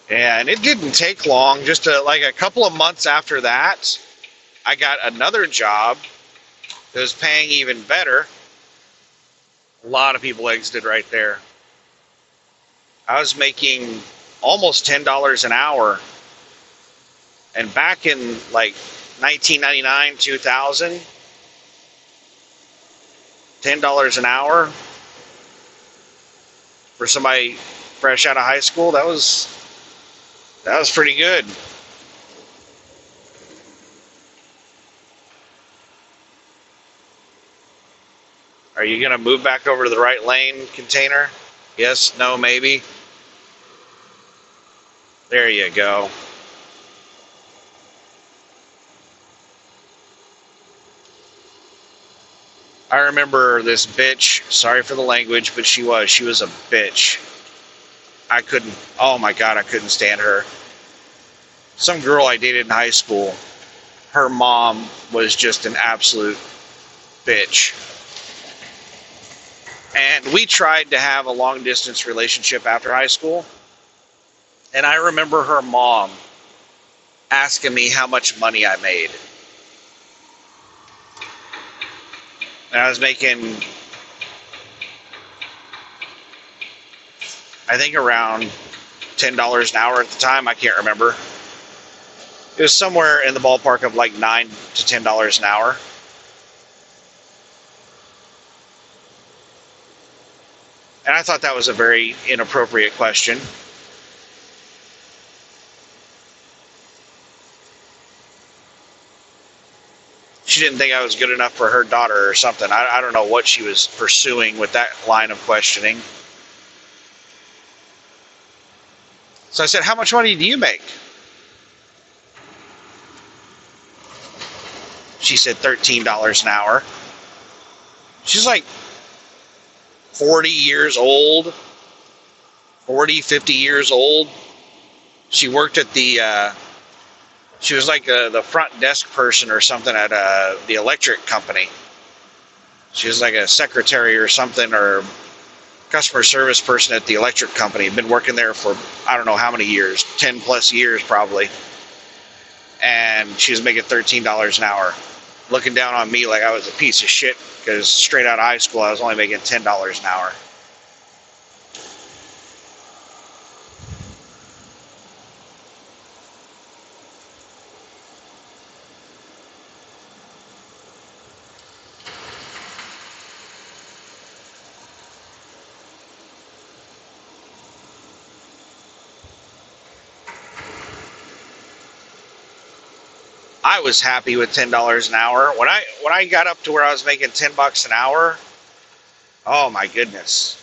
And it didn't take long, just like a couple of months after that, I got another job It was paying even better. A lot of people exited right there. I was making almost $10 an hour. And back in like 1999, 2000, $10 an hour for somebody fresh out of high school, that was pretty good. Are you going to move back over to the right lane, container? Yes, no, maybe. There you go. I remember this bitch, sorry for the language, but she was a bitch. Oh my God, I couldn't stand her. Some girl I dated in high school, her mom was just an absolute bitch. And we tried to have a long distance relationship after high school. And I remember her mom asking me how much money I made. And I was making, I think, around $10 an hour at the time. I can't remember. It was somewhere in the ballpark of like $9 to $10 an hour. And I thought that was a very inappropriate question. She didn't think I was good enough for her daughter or something. I don't know what she was pursuing with that line of questioning. So I said, how much money do you make? She said $13 an hour. She's like 40 years old, 40, 50 years old. She worked at she was like the front desk person or something at the electric company. She was like a secretary or something, or customer service person at the electric company. Been working there for I don't know how many years, 10 plus years probably. And she was making $13 an hour, looking down on me like I was a piece of shit because straight out of high school I was only making $10 an hour. I was happy with $10 an hour. When I got up to where I was making $10 an hour, oh my goodness.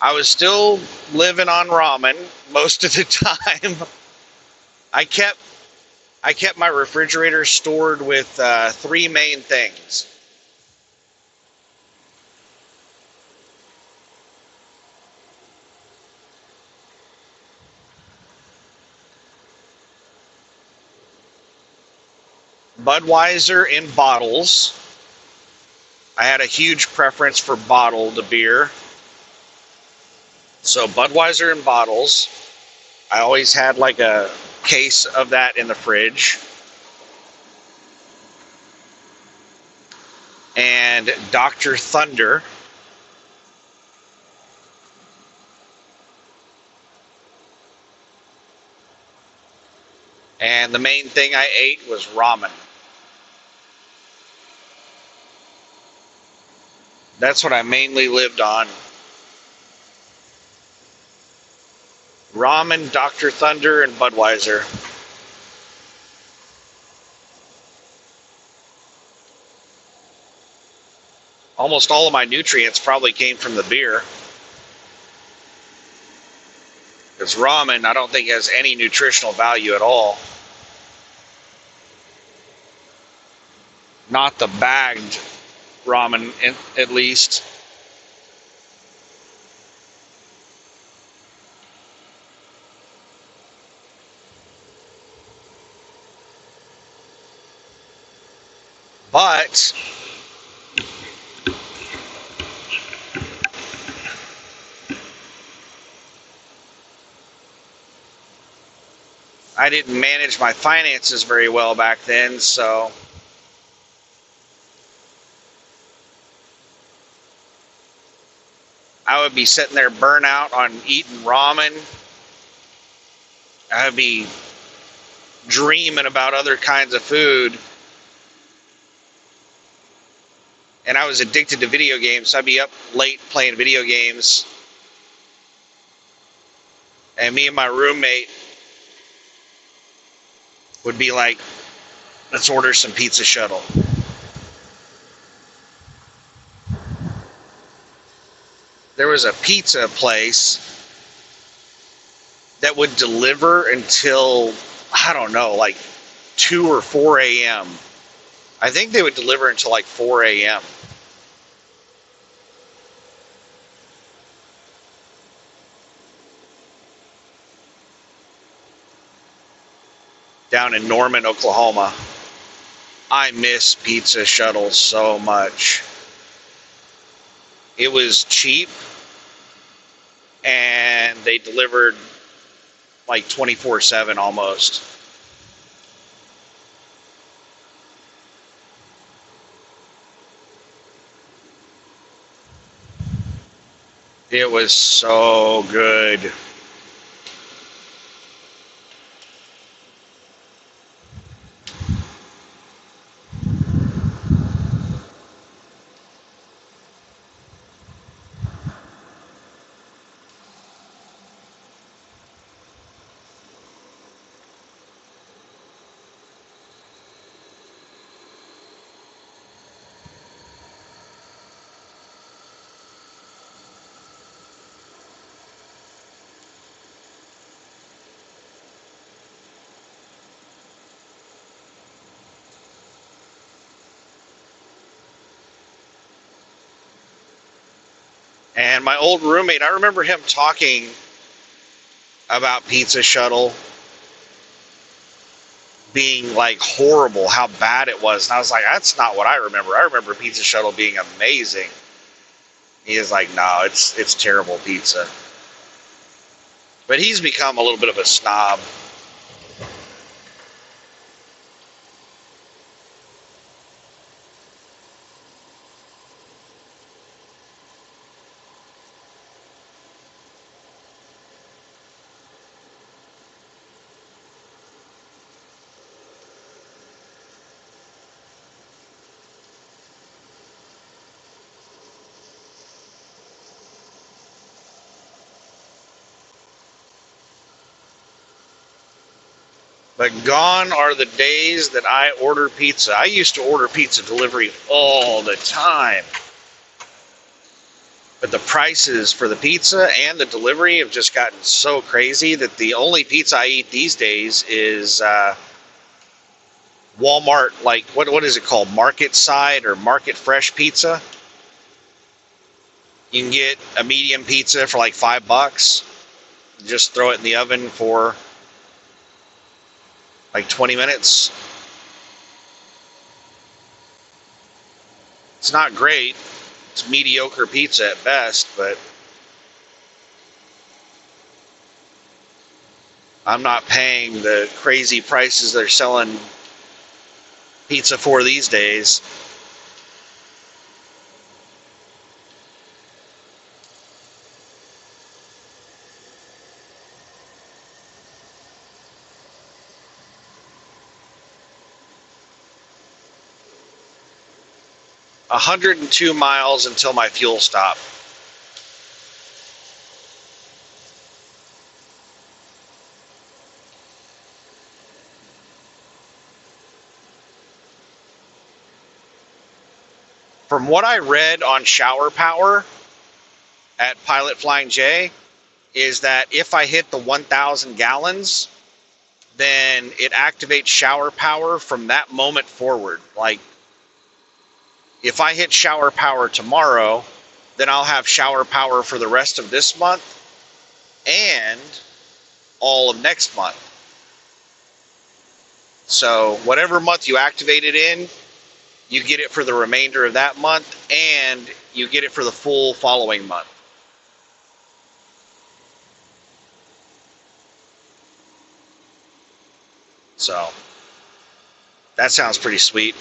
I was still living on ramen most of the time. I kept my refrigerator stored with three main things. Budweiser in bottles. I had a huge preference for bottled beer. So Budweiser in bottles. I always had like a case of that in the fridge. And Dr. Thunder. And the main thing I ate was ramen. That's what I mainly lived on. Ramen, Dr. Thunder, and Budweiser. Almost all of my nutrients probably came from the beer. Because ramen, I don't think has any nutritional value at all. Not the bagged ramen, at least. But I didn't manage my finances very well back then, so I would be sitting there burnt out on eating ramen. I would be dreaming about other kinds of food. And I was addicted to video games, so I'd be up late playing video games. And me and my roommate would be like, let's order some pizza shuttle. There was a pizza place that would deliver until, I don't know, like 2 or 4 a.m. I think they would deliver until like 4 a.m. down in Norman, Oklahoma. I miss pizza shuttles so much. It was cheap, and they delivered like 24/7 almost. It was so good. And my old roommate, I remember him talking about Pizza Shuttle being like horrible, how bad it was. And I was like, that's not what I remember. I remember Pizza Shuttle being amazing. He is like, no, it's terrible pizza. But he's become a little bit of a snob. But gone are the days that I order pizza. I used to order pizza delivery all the time. But the prices for the pizza and the delivery have just gotten so crazy that the only pizza I eat these days is Walmart, like, what is it called? Market Side or Market Fresh Pizza. You can get a medium pizza for like $5. Just throw it in the oven for like 20 minutes. It's not great. It's mediocre pizza at best, but I'm not paying the crazy prices they're selling pizza for these days. A 102 miles until my fuel stop. From what I read on shower power at Pilot Flying J, is that if I hit the 1,000 gallons, then it activates shower power from that moment forward. Like, if I hit shower power tomorrow, then I'll have shower power for the rest of this month and all of next month. So whatever month you activate it in, you get it for the remainder of that month, and you get it for the full following month. So that sounds pretty sweet.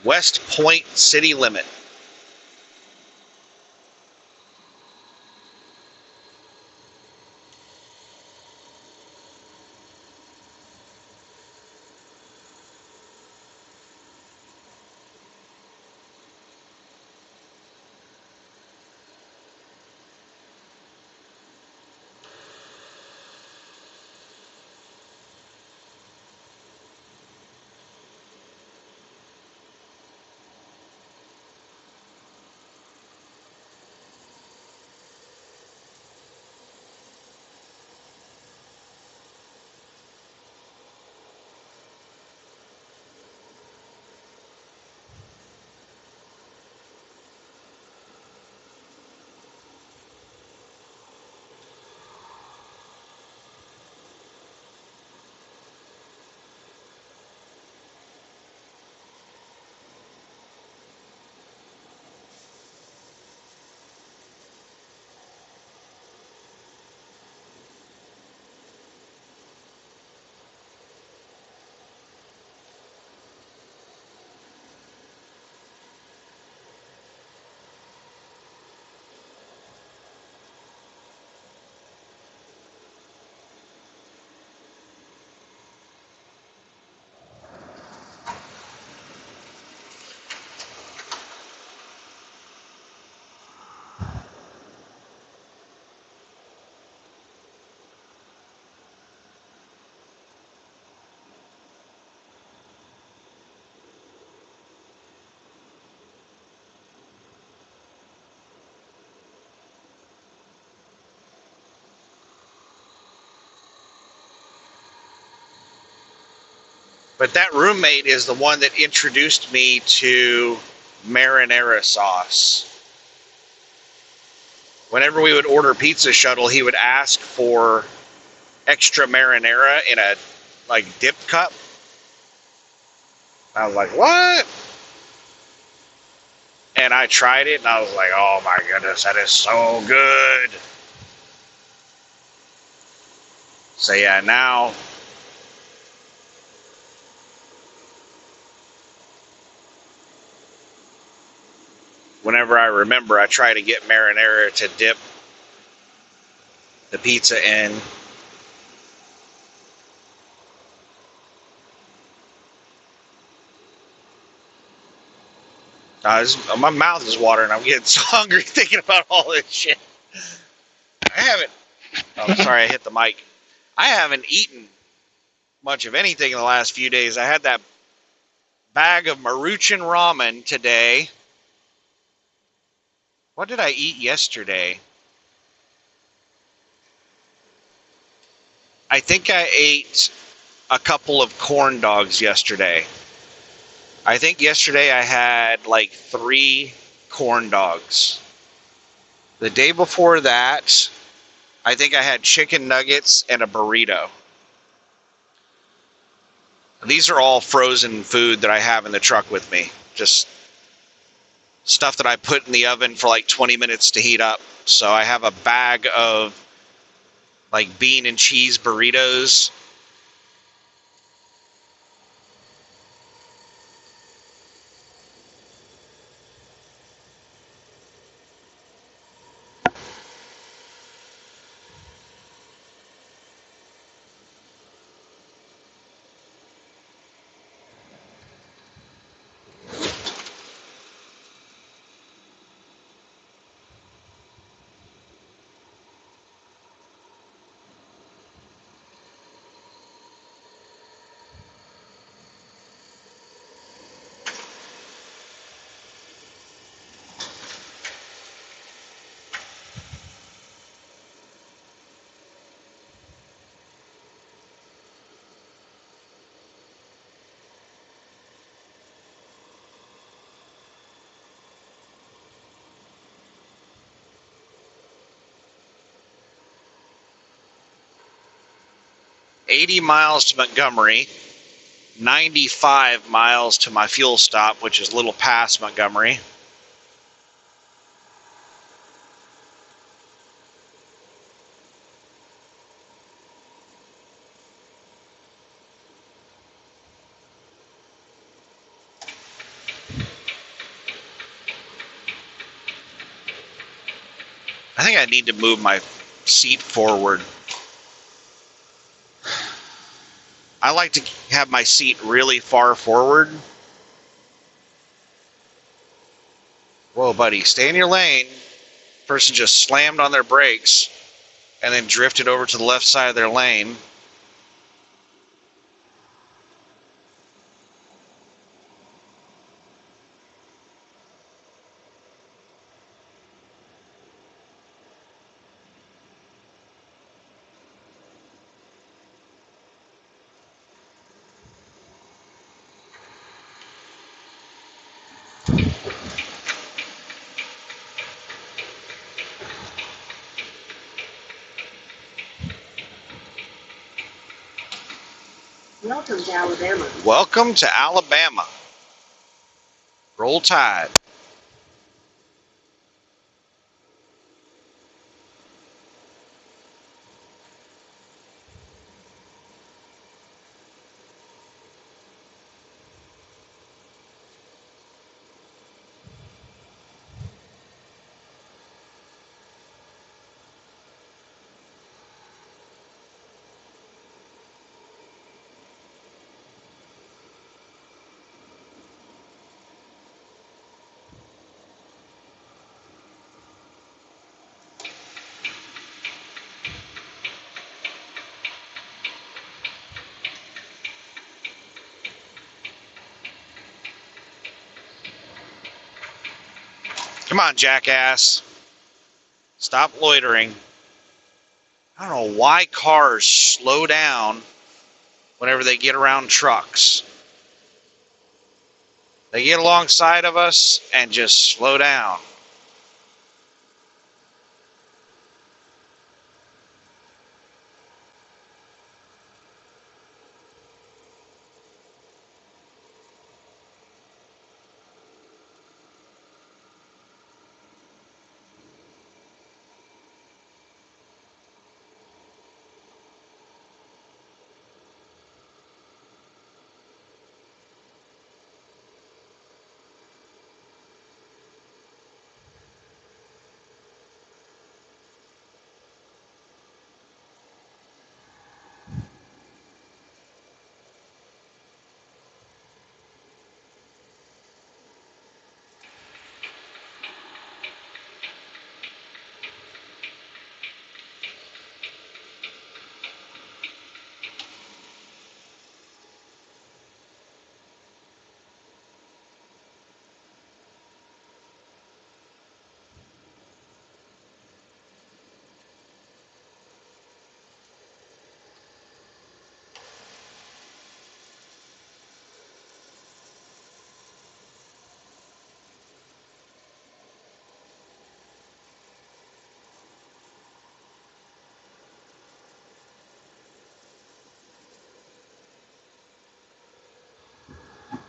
West Point city limit. But that roommate is the one that introduced me to marinara sauce. Whenever we would order pizza shuttle, he would ask for extra marinara in a dip cup. I was like, what? And I tried it and I was like, oh my goodness, that is so good. So yeah, now whenever I remember, I try to get marinara to dip the pizza in. My mouth is watering. I'm getting so hungry thinking about all this shit. I haven't. Oh, sorry, I hit the mic. I haven't eaten much of anything in the last few days. I had that bag of Maruchan ramen today. What did I eat yesterday? I think I ate a couple of corn dogs yesterday. I think yesterday I had 3 corn dogs. The day before that, I think I had chicken nuggets and a burrito. These are all frozen food that I have in the truck with me. Just stuff that I put in the oven for 20 minutes to heat up. So I have a bag of bean and cheese burritos. $80 miles to Montgomery, 95 miles to my fuel stop, which is a little past Montgomery. I think I need to move my seat forward. I like to have my seat really far forward. Whoa, buddy, stay in your lane. Person just slammed on their brakes and then drifted over to the left side of their lane. Welcome to Alabama. Welcome to Alabama. Roll Tide. Come on, jackass. Stop loitering. I don't know why cars slow down whenever they get around trucks. They get alongside of us and just slow down.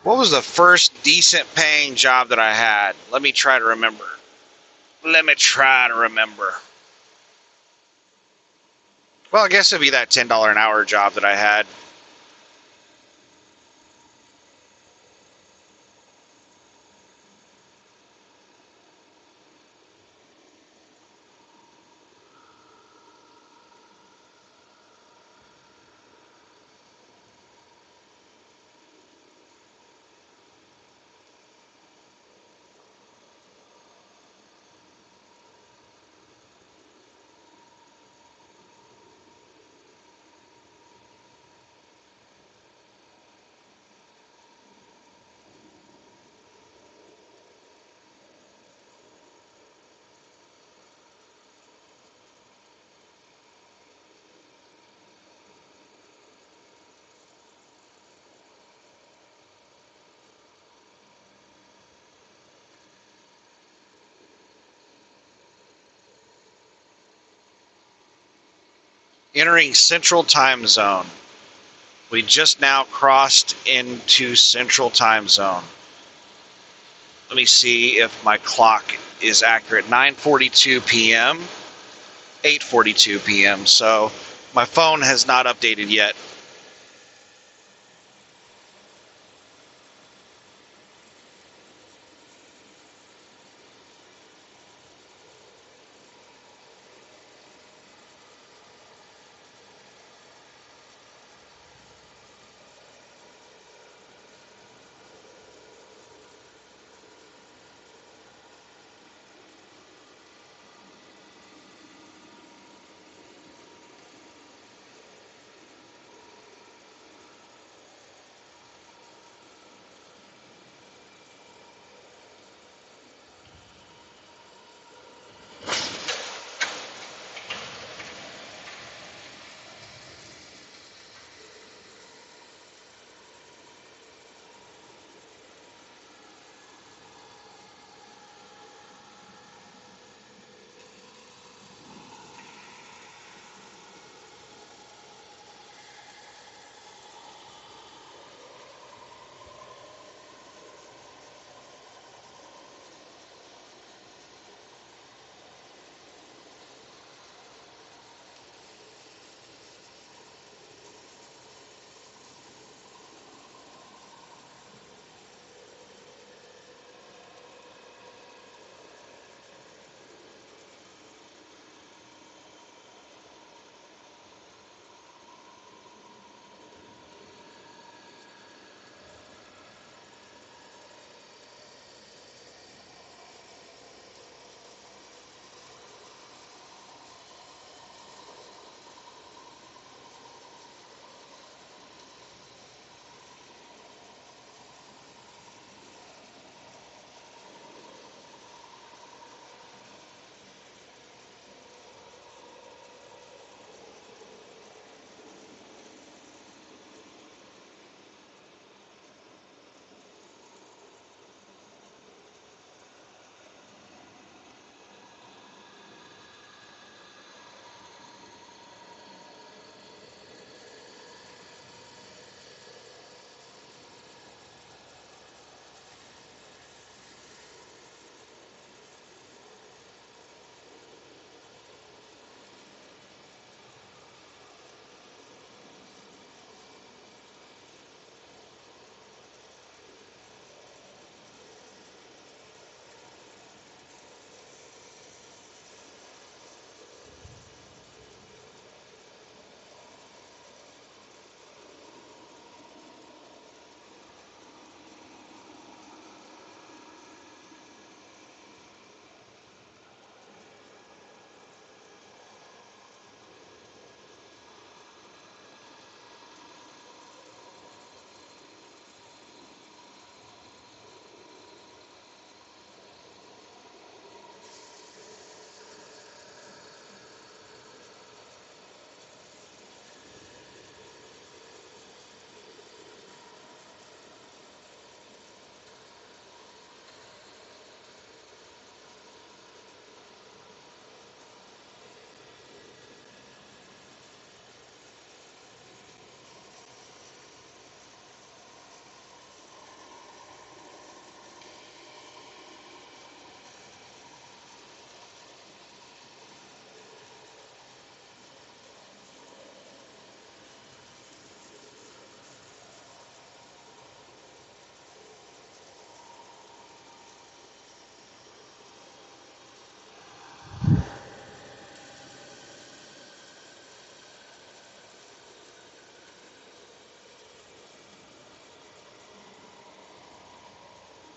What was the first decent paying job that I had? Let me try to remember. Well, I guess it'd be that $10 an hour job that I had. Entering Central Time Zone. We just now crossed into Central Time Zone. Let me see if my clock is accurate. 9:42 p.m., 8:42 p.m. So my phone has not updated yet.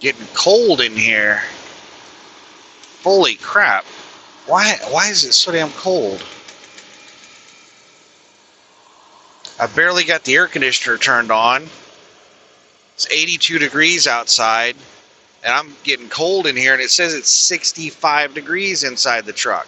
Getting cold in here. Holy crap. Why is it so damn cold? I barely got the air conditioner turned on. It's 82 degrees outside, and I'm getting cold in here, and it says it's 65 degrees inside the truck.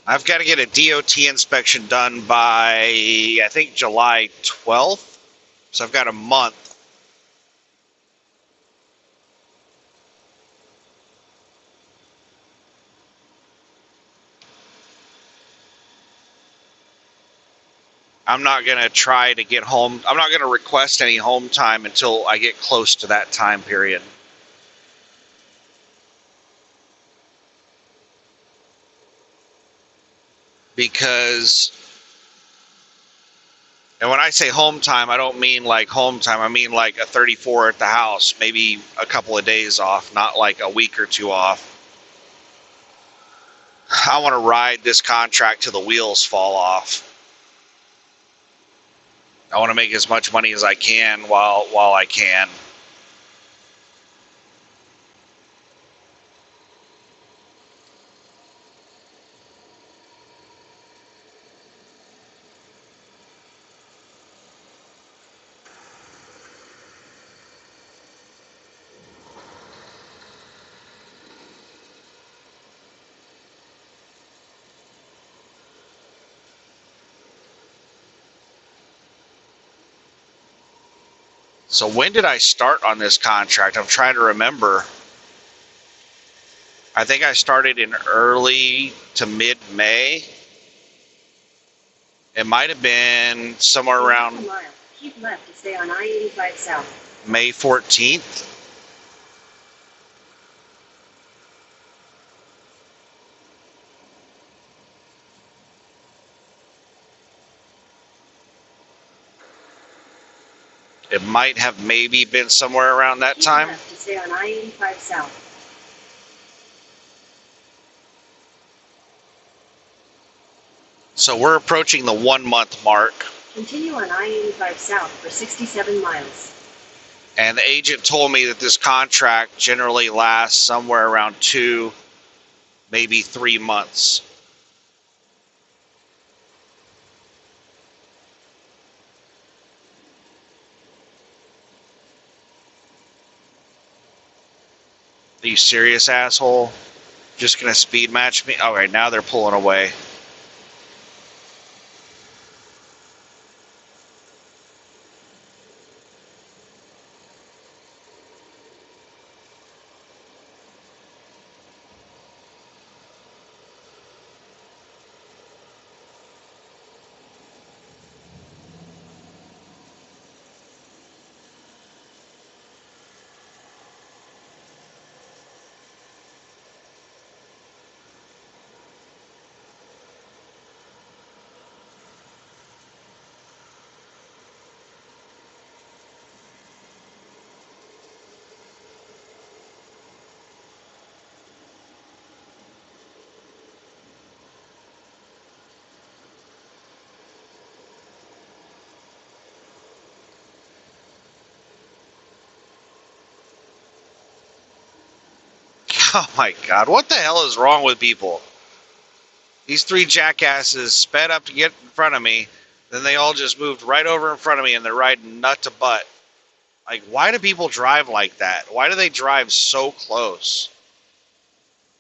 I've got to get a DOT inspection done by, I think, July 12th. So I've got a month. I'm not going to try to get home. I'm not going to request any home time until I get close to that time period. Because, and when I say home time, I don't mean like home time. I mean like a 34 at the house, maybe a couple of days off, not like a week or two off. I want to ride this contract till the wheels fall off. I want to make as much money as I can while I can. So when did I start on this contract? I'm trying to remember. I think I started in early to mid-May. It might have been somewhere around Keep left to stay on I-85 South. May 14th. It might have maybe been somewhere around that time. Keep left to stay on I-85 South. So we're approaching the 1 month mark. Continue on I-85 South for 67 miles. And the agent told me that this contract generally lasts somewhere around 2, maybe 3 months. Are you serious, asshole? Just gonna speed match me? Alright, now they're pulling away. Oh my god, what the hell is wrong with people? These 3 jackasses sped up to get in front of me, then they all just moved right over in front of me and they're riding nut to butt. Like, why do people drive like that? Why do they drive so close?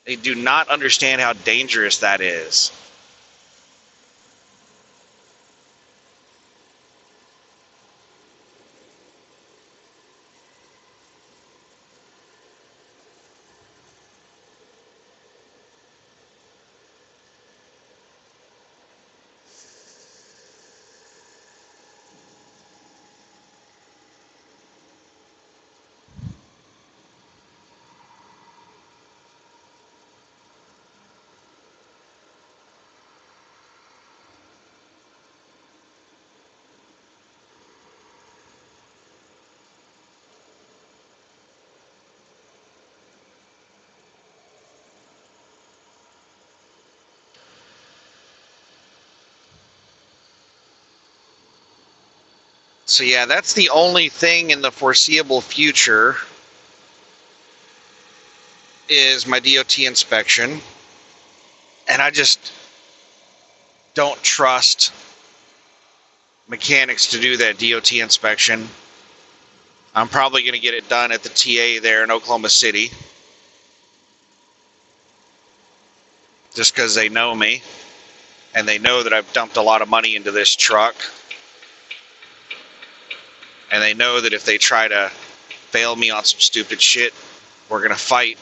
They do not understand how dangerous that is. So yeah, that's the only thing in the foreseeable future is my DOT inspection. And I just don't trust mechanics to do that DOT inspection. I'm probably going to get it done at the TA there in Oklahoma City. Just because they know me. And they know that I've dumped a lot of money into this truck. And they know that if they try to fail me on some stupid shit, we're going to fight.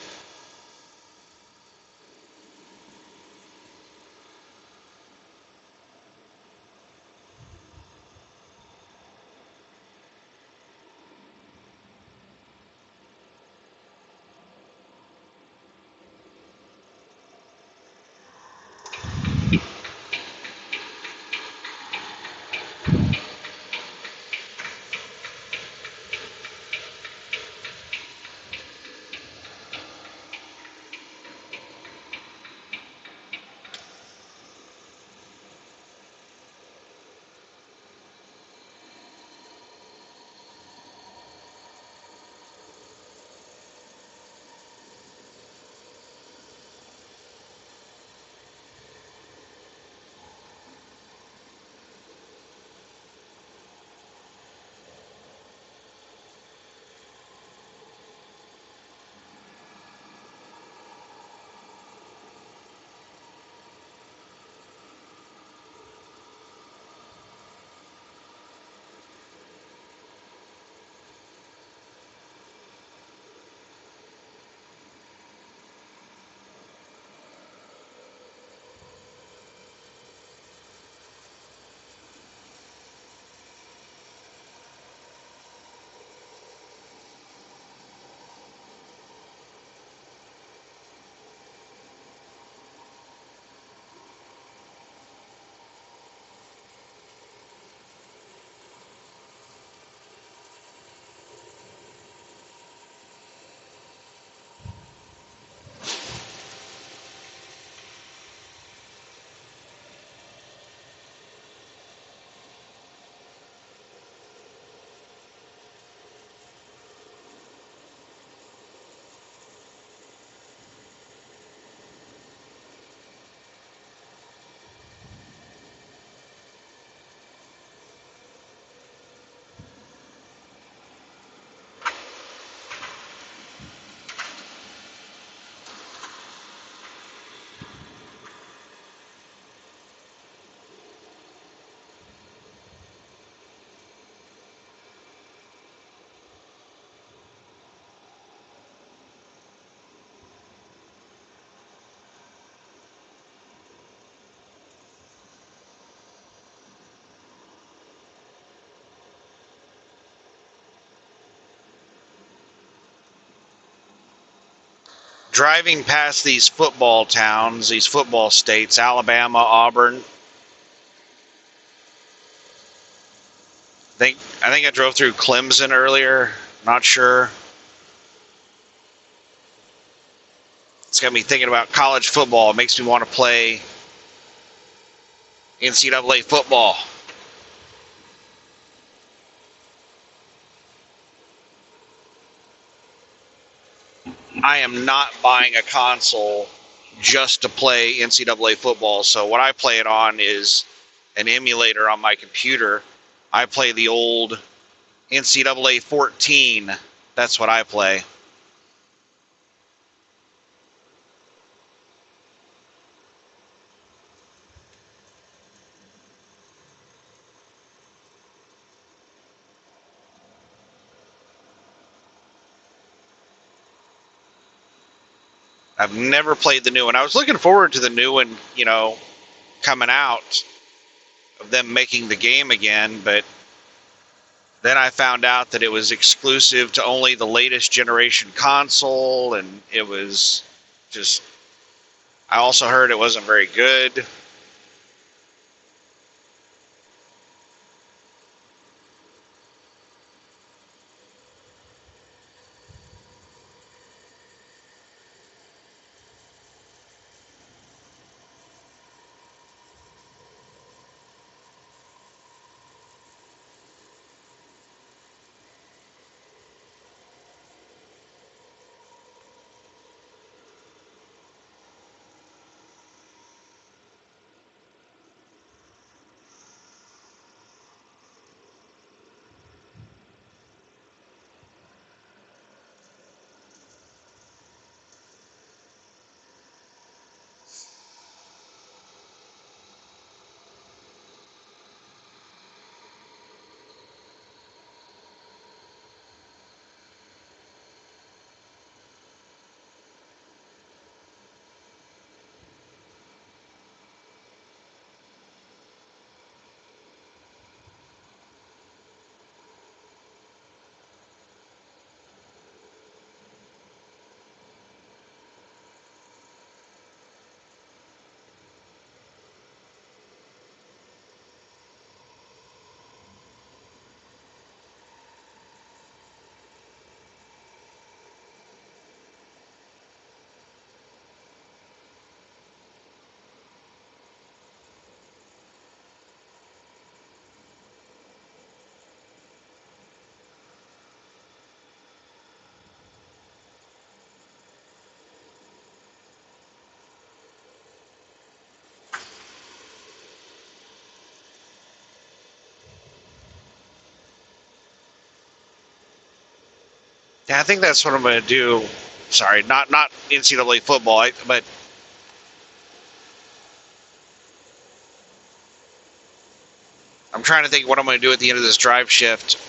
Driving past these football towns, these football states, Alabama, Auburn. I think I drove through Clemson earlier. Not sure. It's got me thinking about college football. It makes me want to play NCAA football. I am not buying a console just to play NCAA football. So what I play it on is an emulator on my computer. I play the old NCAA 14. That's what I play. I've never played the new one. I was looking forward to the new one, coming out, of them making the game again, but then I found out that it was exclusive to only the latest generation console, and it was just, I also heard it wasn't very good. Yeah, I think that's what I'm going to do. Sorry, not NCAA football, but I'm trying to think what I'm going to do at the end of this drive shift.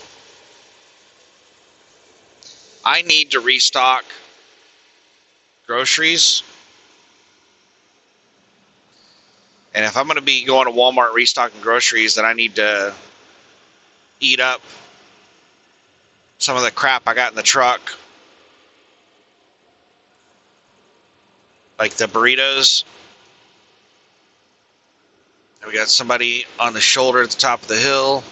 I need to restock groceries. And if I'm going to be going to Walmart restocking groceries, then I need to eat up some of the crap I got in the truck. Like the burritos. And we got somebody on the shoulder at the top of the hill.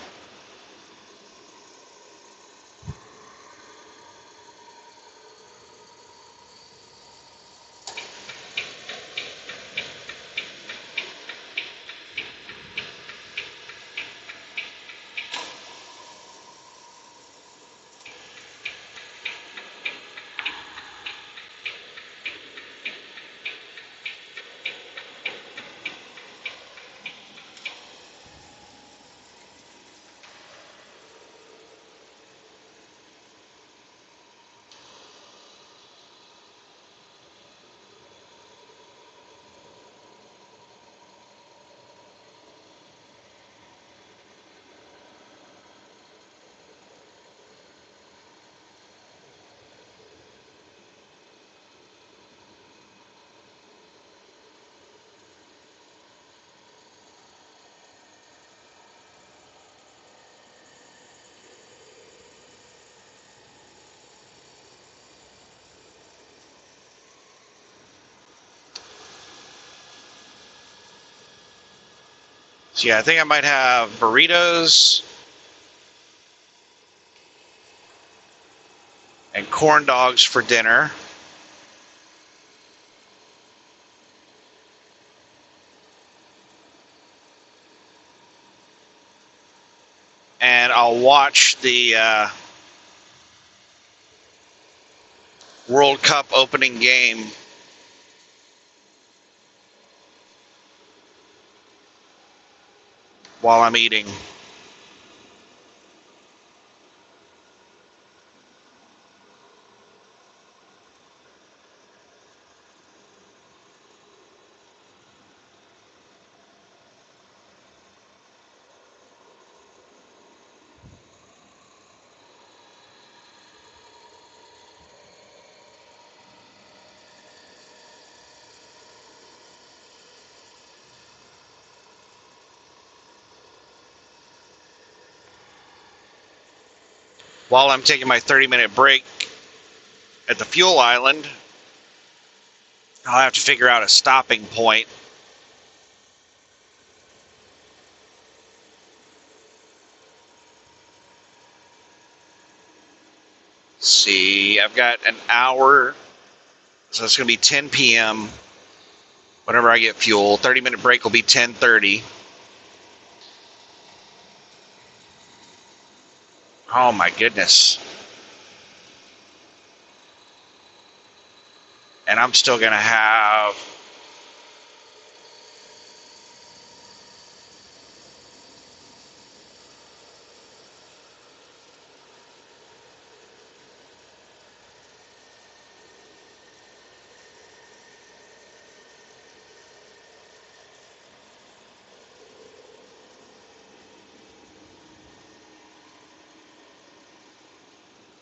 So yeah, I think I might have burritos and corn dogs for dinner. And I'll watch the World Cup opening game while I'm eating. While I'm taking my 30-minute break at the fuel island, I'll have to figure out a stopping point. Let's see, I've got an hour, so it's going to be 10 p.m. whenever I get fuel. 30-minute break will be 10:30. Oh my goodness. And I'm still going to have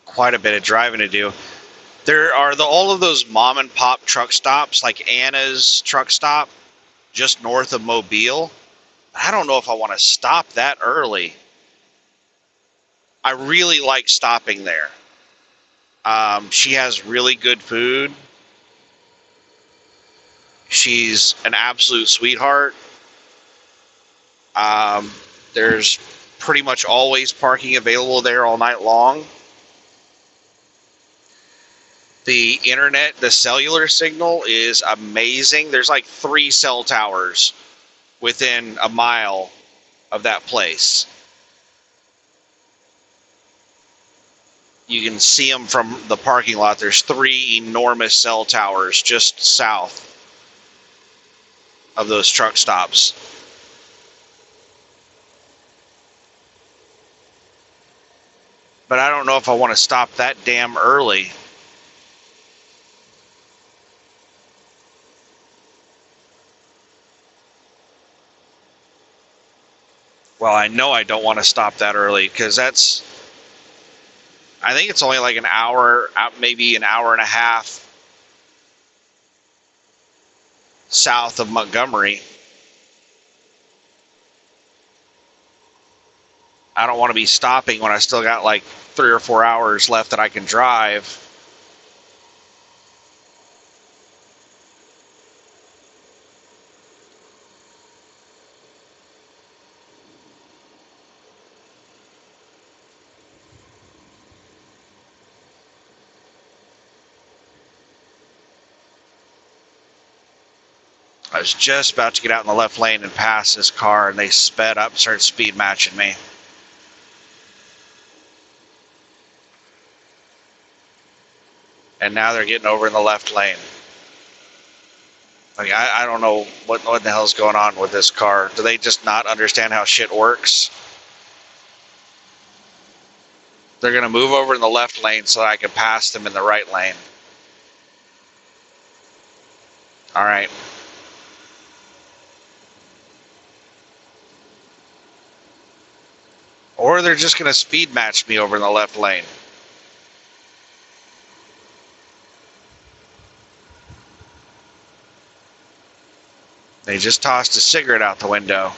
quite a bit of driving to do. There are all of those mom and pop truck stops, like Anna's truck stop, just north of Mobile. I don't know if I want to stop that early. I really like stopping there. She has really good food. She's an absolute sweetheart. There's pretty much always parking available there all night long. The internet, the cellular signal is amazing. There's like 3 cell towers within a mile of that place. You can see them from the parking lot. There's 3 enormous cell towers just south of those truck stops. but I don't know if I want to stop that damn early. Well, I know I don't want to stop that early because I think it's only like an hour, maybe an hour and a half south of Montgomery. I don't want to be stopping when I still got like 3 or 4 hours left that I can drive. I was just about to get out in the left lane and pass this car, and they sped up and started speed matching me. And now they're getting over in the left lane. Like, I don't know what the hell's going on with this car. Do they just not understand how shit works? They're going to move over in the left lane so that I can pass them in the right lane. All right. Or they're just going to speed match me over in the left lane. They just tossed a cigarette out the window.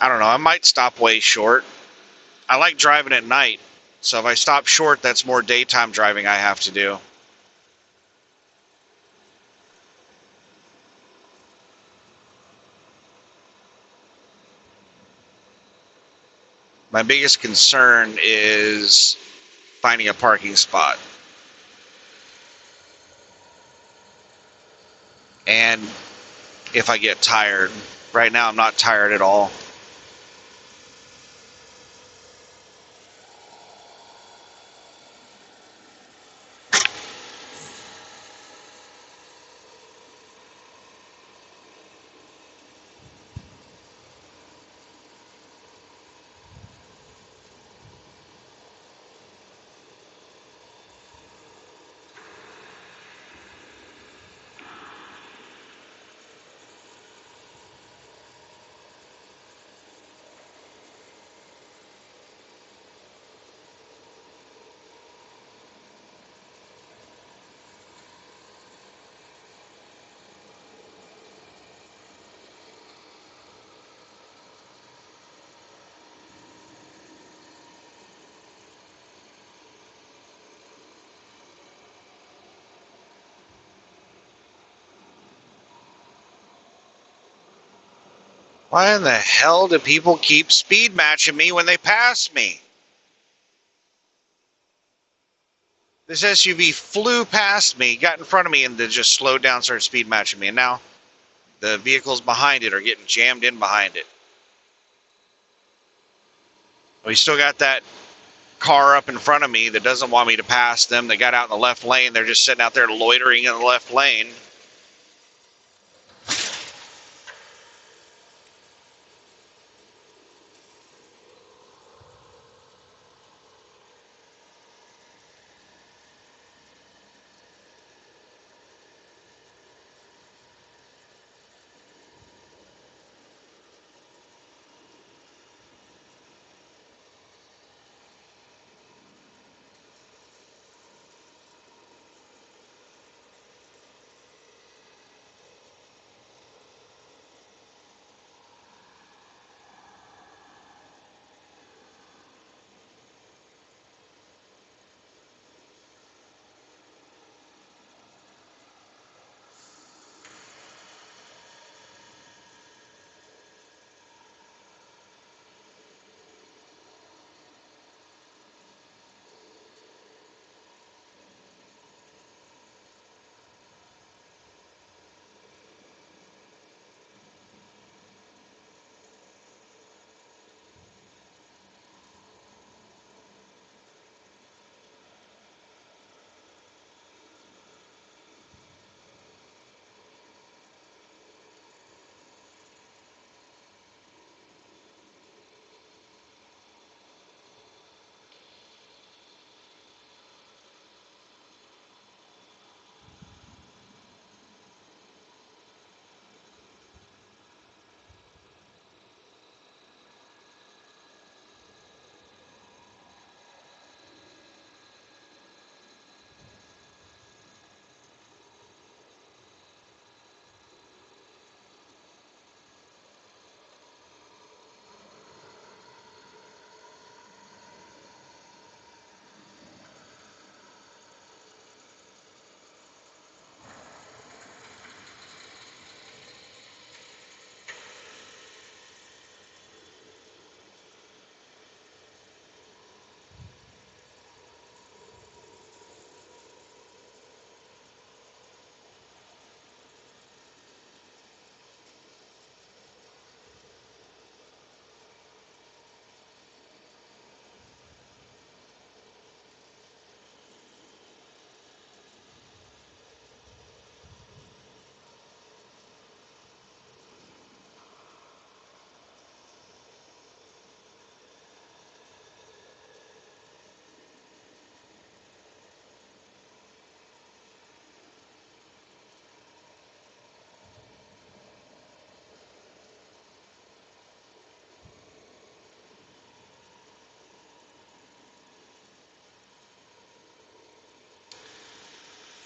I don't know. I might stop way short. I like driving at night. So if I stop short, that's more daytime driving I have to do. My biggest concern is finding a parking spot. And if I get tired. Right now, I'm not tired at all. Why in the hell do people keep speed matching me when they pass me? This SUV flew past me, got in front of me, and then just slowed down, started speed matching me. And now the vehicles behind it are getting jammed in behind it. We still got that car up in front of me that doesn't want me to pass them. They got out in the left lane. They're just sitting out there loitering in the left lane.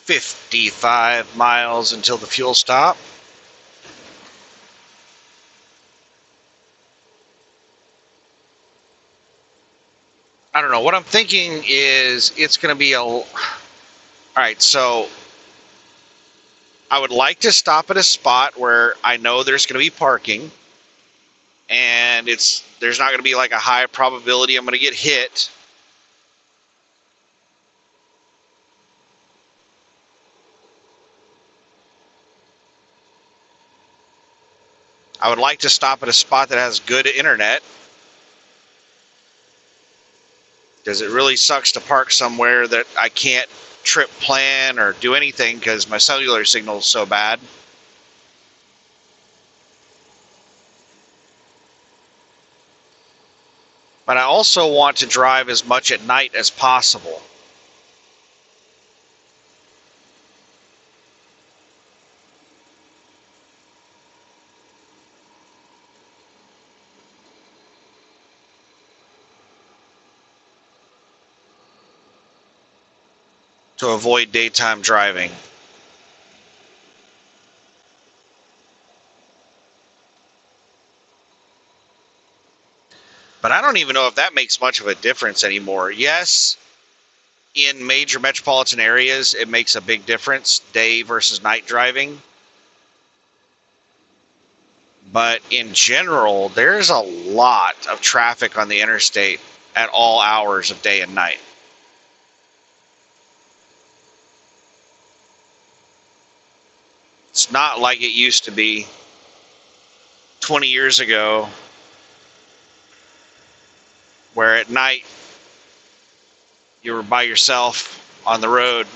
55 miles until the fuel stop. I don't know. What I'm thinking is it's going to be all right, so I would like to stop at a spot where I know there's going to be parking and there's not going to be like a high probability I'm going to get hit. I would like to stop at a spot that has good internet, because it really sucks to park somewhere that I can't trip plan or do anything because my cellular signal is so bad. But I also want to drive as much at night as possible. To avoid daytime driving. But I don't even know if that makes much of a difference anymore. Yes, in major metropolitan areas, it makes a big difference, day versus night driving. But in general, there's a lot of traffic on the interstate at all hours of day and night. It's not like it used to be 20 years ago, where at night you were by yourself on the road.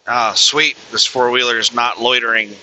Ah, sweet. This four-wheeler is not loitering.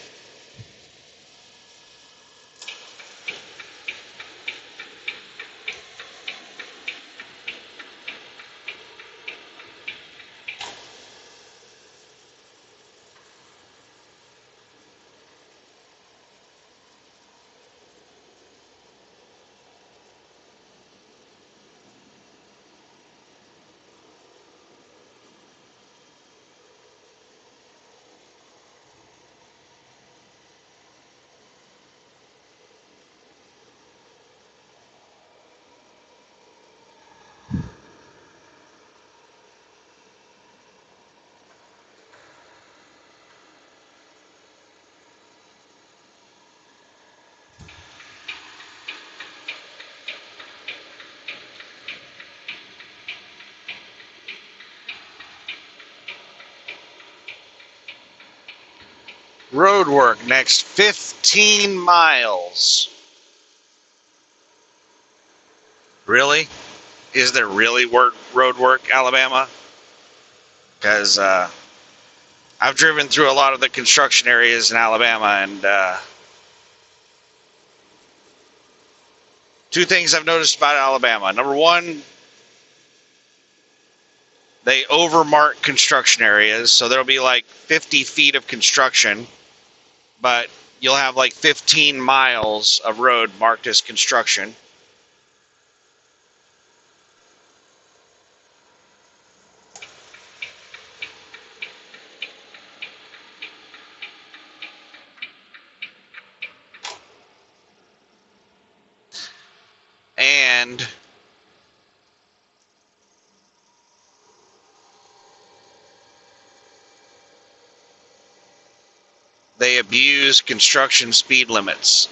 Road work next 15 miles. Really? Is there really road work, Alabama? Because I've driven through a lot of the construction areas in Alabama, and two things I've noticed about Alabama. Number one, they overmark construction areas, so there'll be like 50 feet of construction, but you'll have like 15 miles of road marked as construction. And they abuse construction speed limits.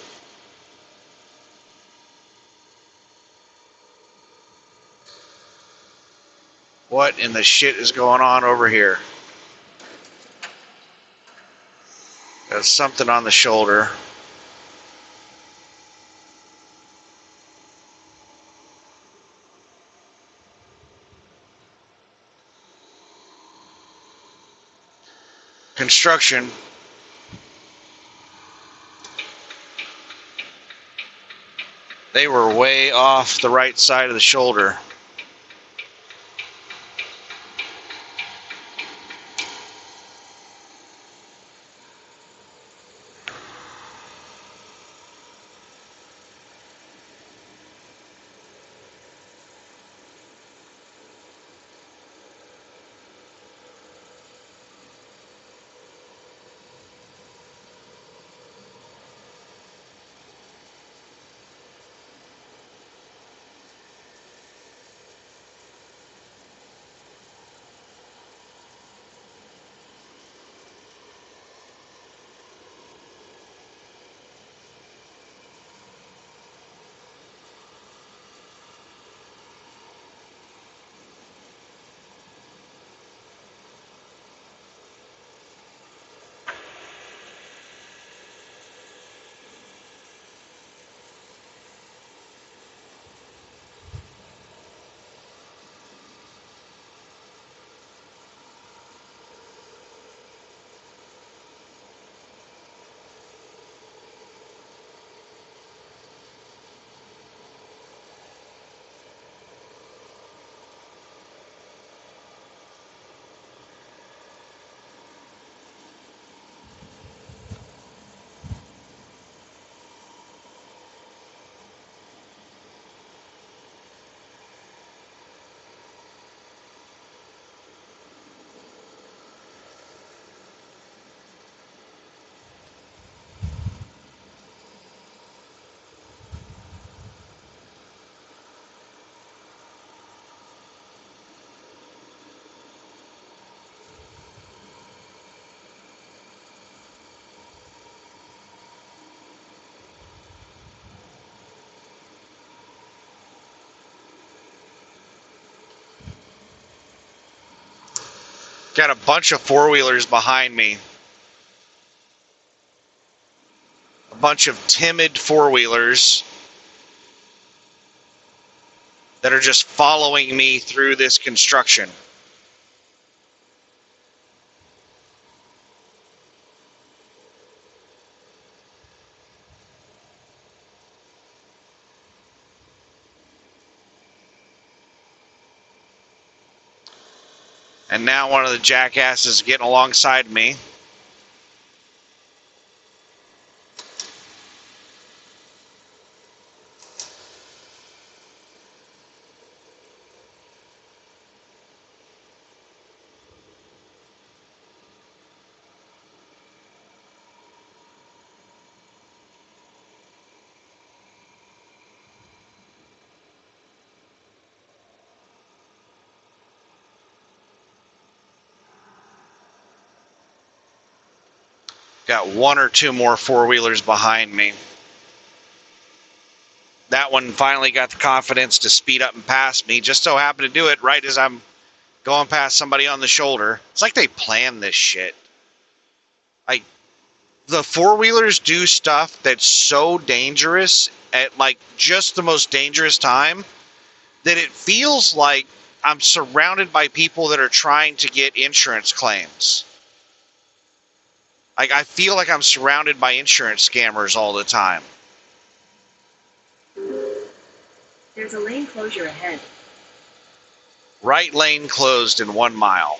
What in the shit is going on over here? Got something on the shoulder. Construction. They were way off the right side of the shoulder. Got a bunch of four-wheelers behind me. A bunch of timid four-wheelers that are just following me through this construction. And now one of the jackasses is getting alongside me. Got one or two more four-wheelers behind me. That one finally got the confidence to speed up and pass me. Just so happened to do it right as I'm going past somebody on the shoulder. It's like they planned this shit. Like, the four-wheelers do stuff that's so dangerous at, like, just the most dangerous time. that it feels like I'm surrounded by people that are trying to get insurance claims. Like, I feel like I'm surrounded by insurance scammers all the time. There's a lane closure ahead. Right lane closed in 1 mile.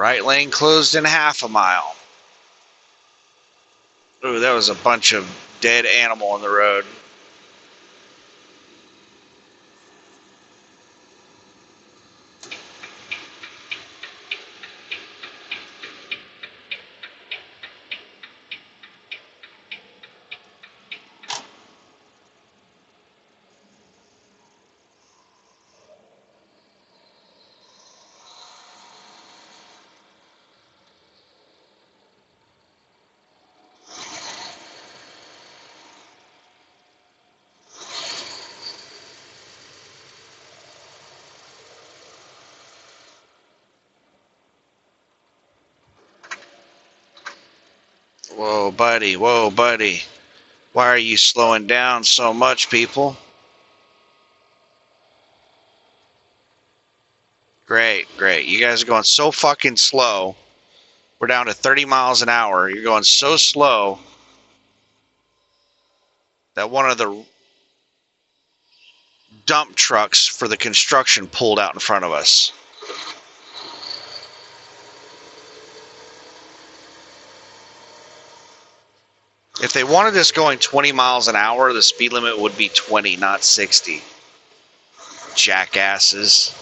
Right lane closed in half a mile. Ooh, that was a bunch of dead animal on the road. Whoa, buddy. Whoa, buddy. Why are you slowing down so much, people? Great, great. You guys are going so fucking slow. We're down to 30 miles an hour. You're going so slow that one of the dump trucks for the construction pulled out in front of us. If they wanted us going 20 miles an hour, the speed limit would be 20, not 60. Jackasses.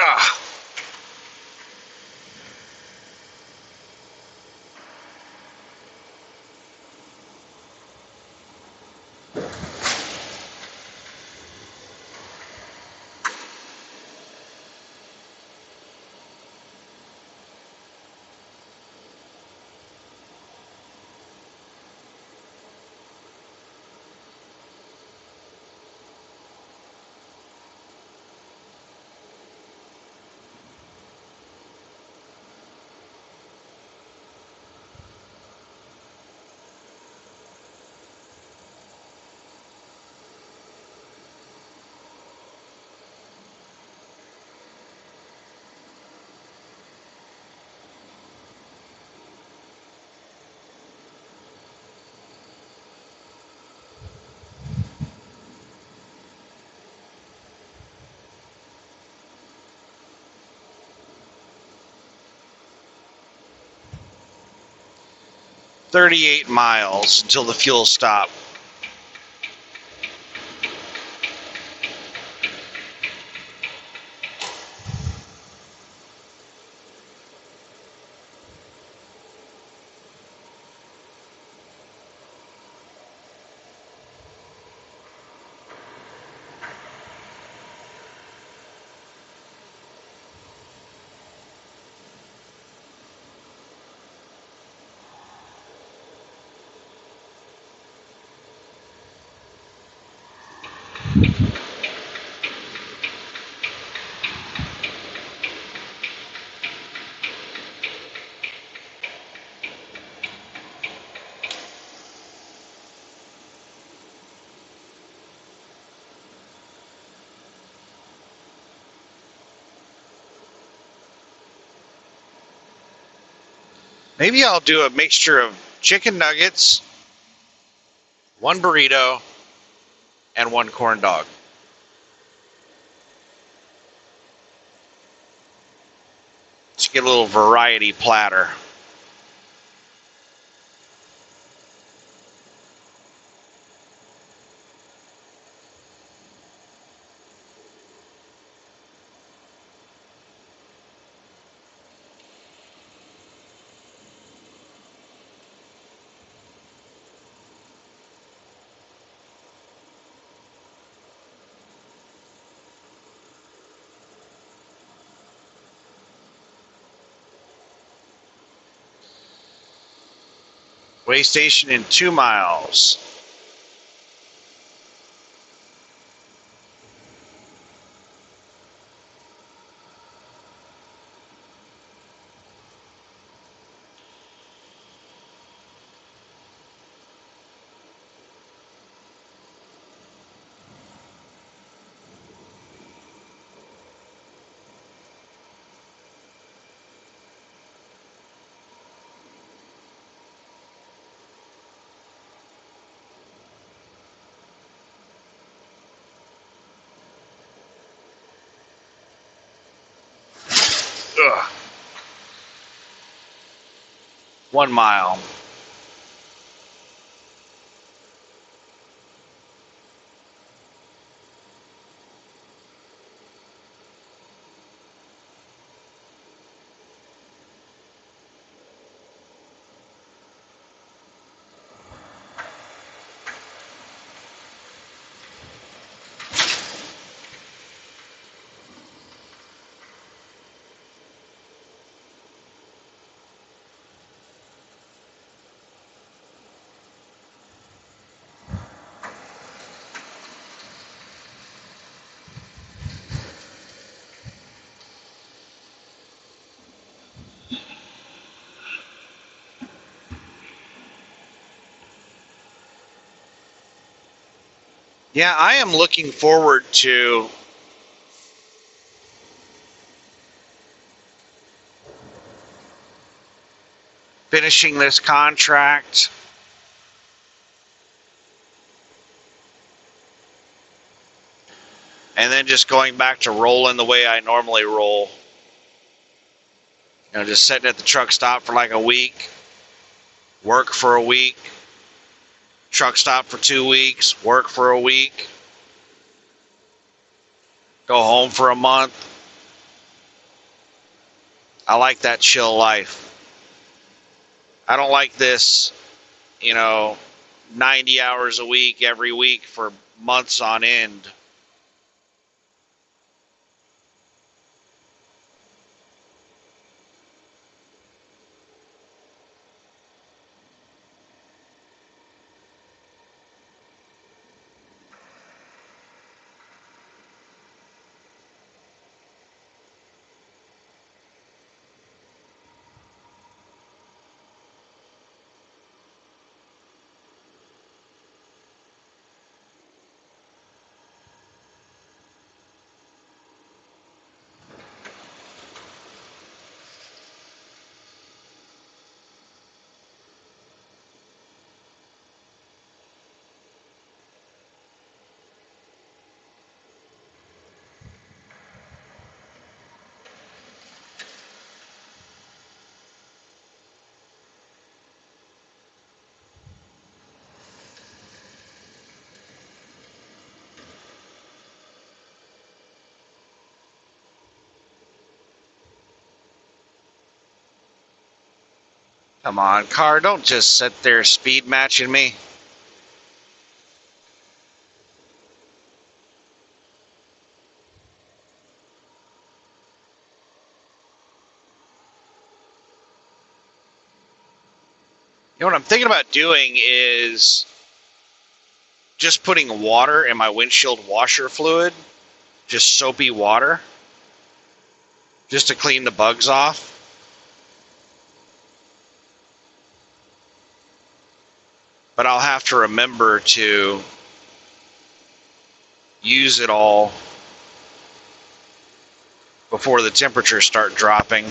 Ah. 38 miles until the fuel stop. Maybe I'll do a mixture of chicken nuggets, one burrito, and one corn dog. Just get a little variety platter. Way station in 2 miles. Ugh. 1 mile. Yeah, I am looking forward to finishing this contract and then just going back to rolling the way I normally roll. Just sitting at the truck stop for like a week, work for a week, truck stop for 2 weeks, work for a week, go home for a month. I like that chill life. I don't like this, 90 hours a week every week for months on end. Come on, car, don't just sit there speed matching me. You know what I'm thinking about doing is just putting water in my windshield washer fluid, just soapy water, just to clean the bugs off. But I'll have to remember to use it all before the temperatures start dropping.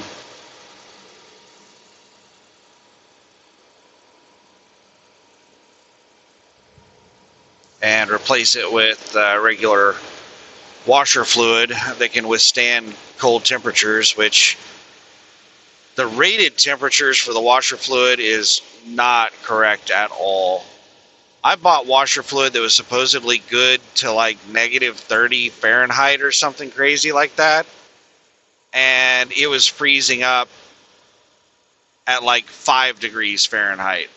And replace it with regular washer fluid that can withstand cold temperatures, which the rated temperatures for the washer fluid is not correct at all. I bought washer fluid that was supposedly good to like -30 Fahrenheit or something crazy like that, and it was freezing up at like 5 degrees Fahrenheit.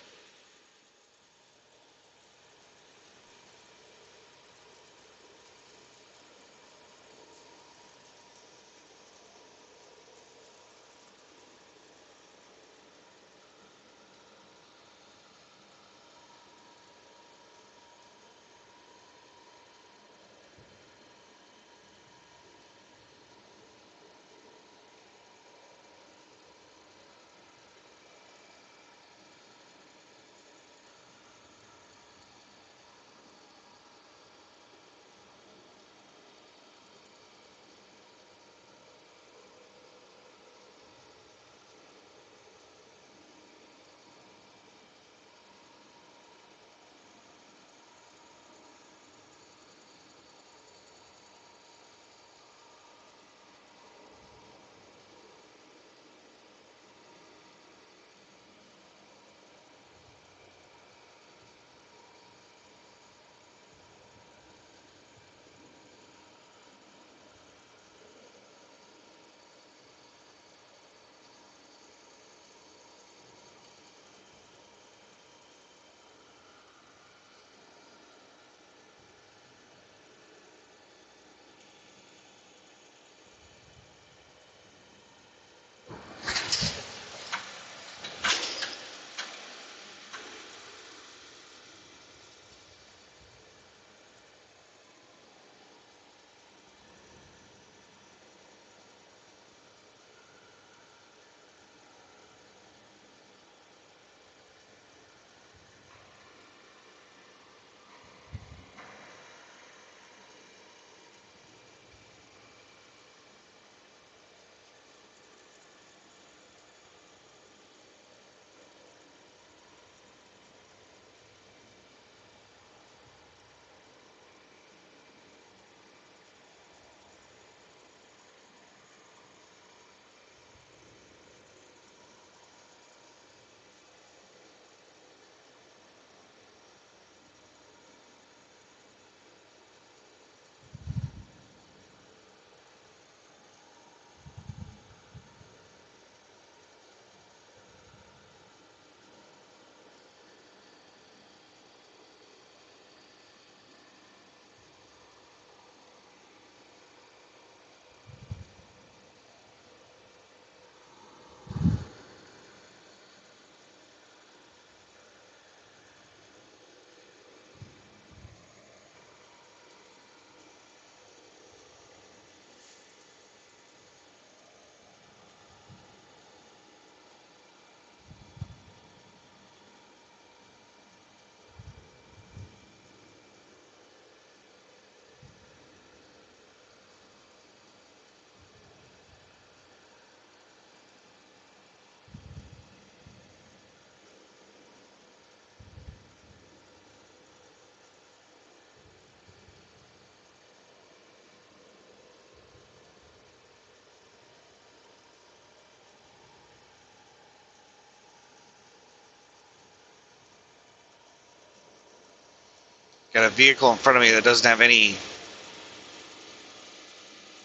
Got a vehicle in front of me that doesn't have any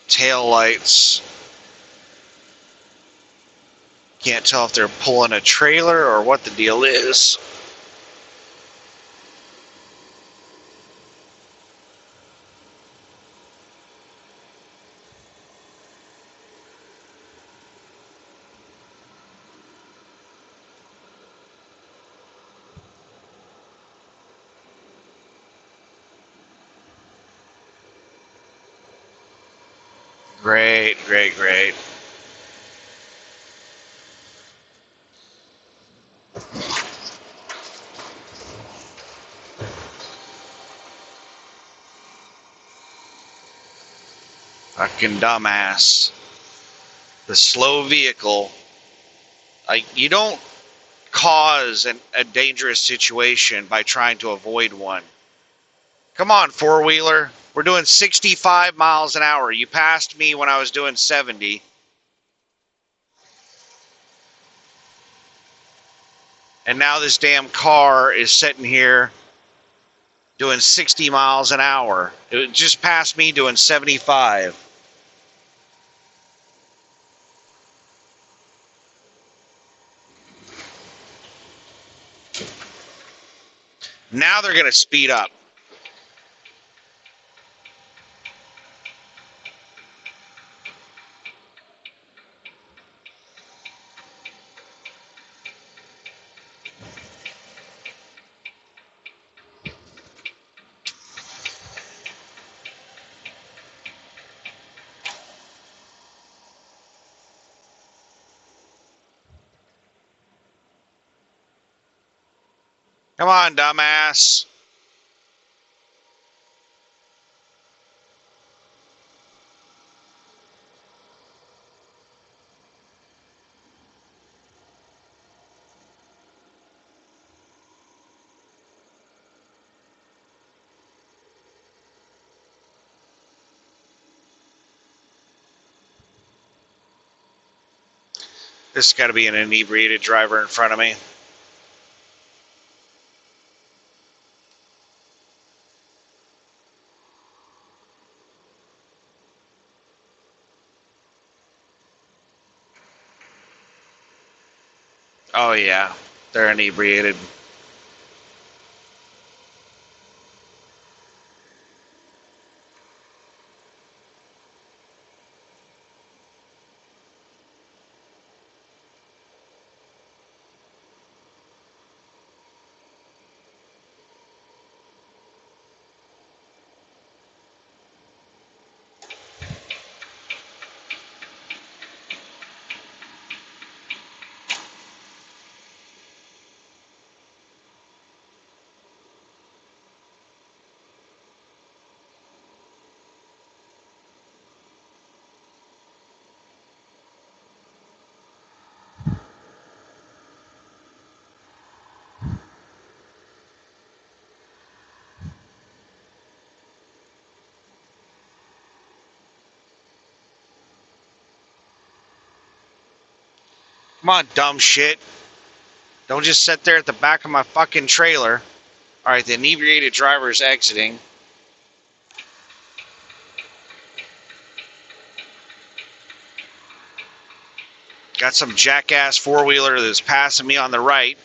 tail lights. Can't tell if they're pulling a trailer or what the deal is. Great, great, great. Fucking dumbass. The slow vehicle. You don't cause a dangerous situation by trying to avoid one. Come on, four-wheeler. We're doing 65 miles an hour. You passed me when I was doing 70. And now this damn car is sitting here doing 60 miles an hour. It just passed me doing 75. Now they're going to speed up. Come on, dumbass. This has got to be an inebriated driver in front of me. Oh, yeah. They're inebriated. Come on, dumb shit. Don't just sit there at the back of my fucking trailer. All right, the inebriated driver is exiting. Got some jackass four-wheeler that's passing me on the right.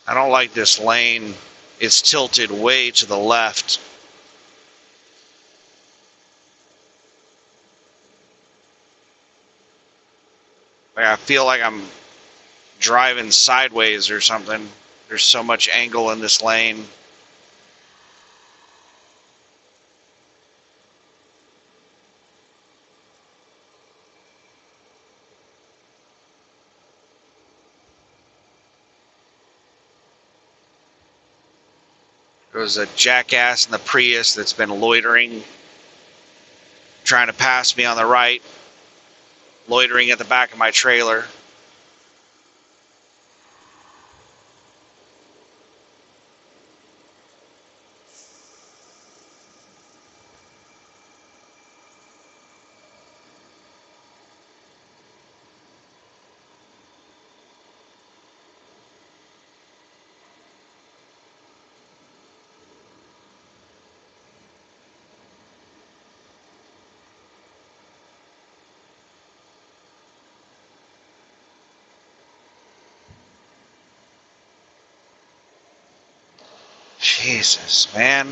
I don't like this lane. It's tilted way to the left. Like I feel like I'm driving sideways or something. There's so much angle in this lane. There was a jackass in the Prius that's been loitering, trying to pass me on the right, loitering at the back of my trailer. Jesus, man.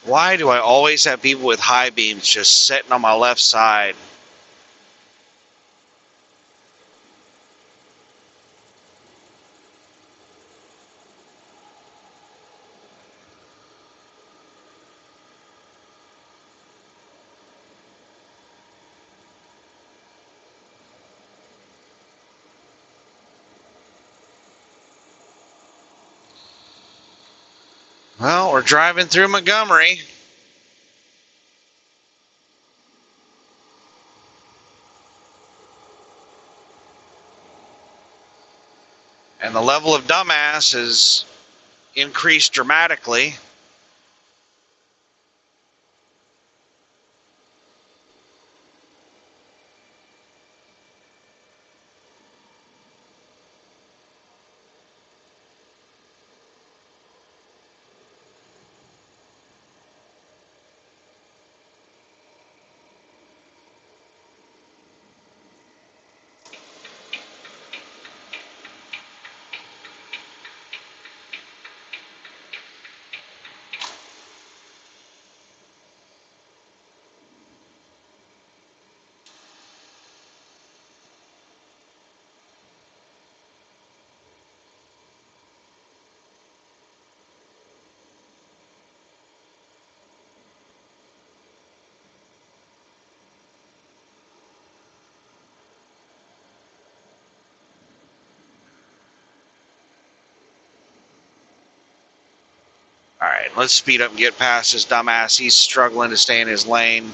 Why do I always have people with high beams just sitting on my left side? Well, we're driving through Montgomery. And the level of dumbass has increased dramatically. All right, let's speed up and get past this dumbass. He's struggling to stay in his lane.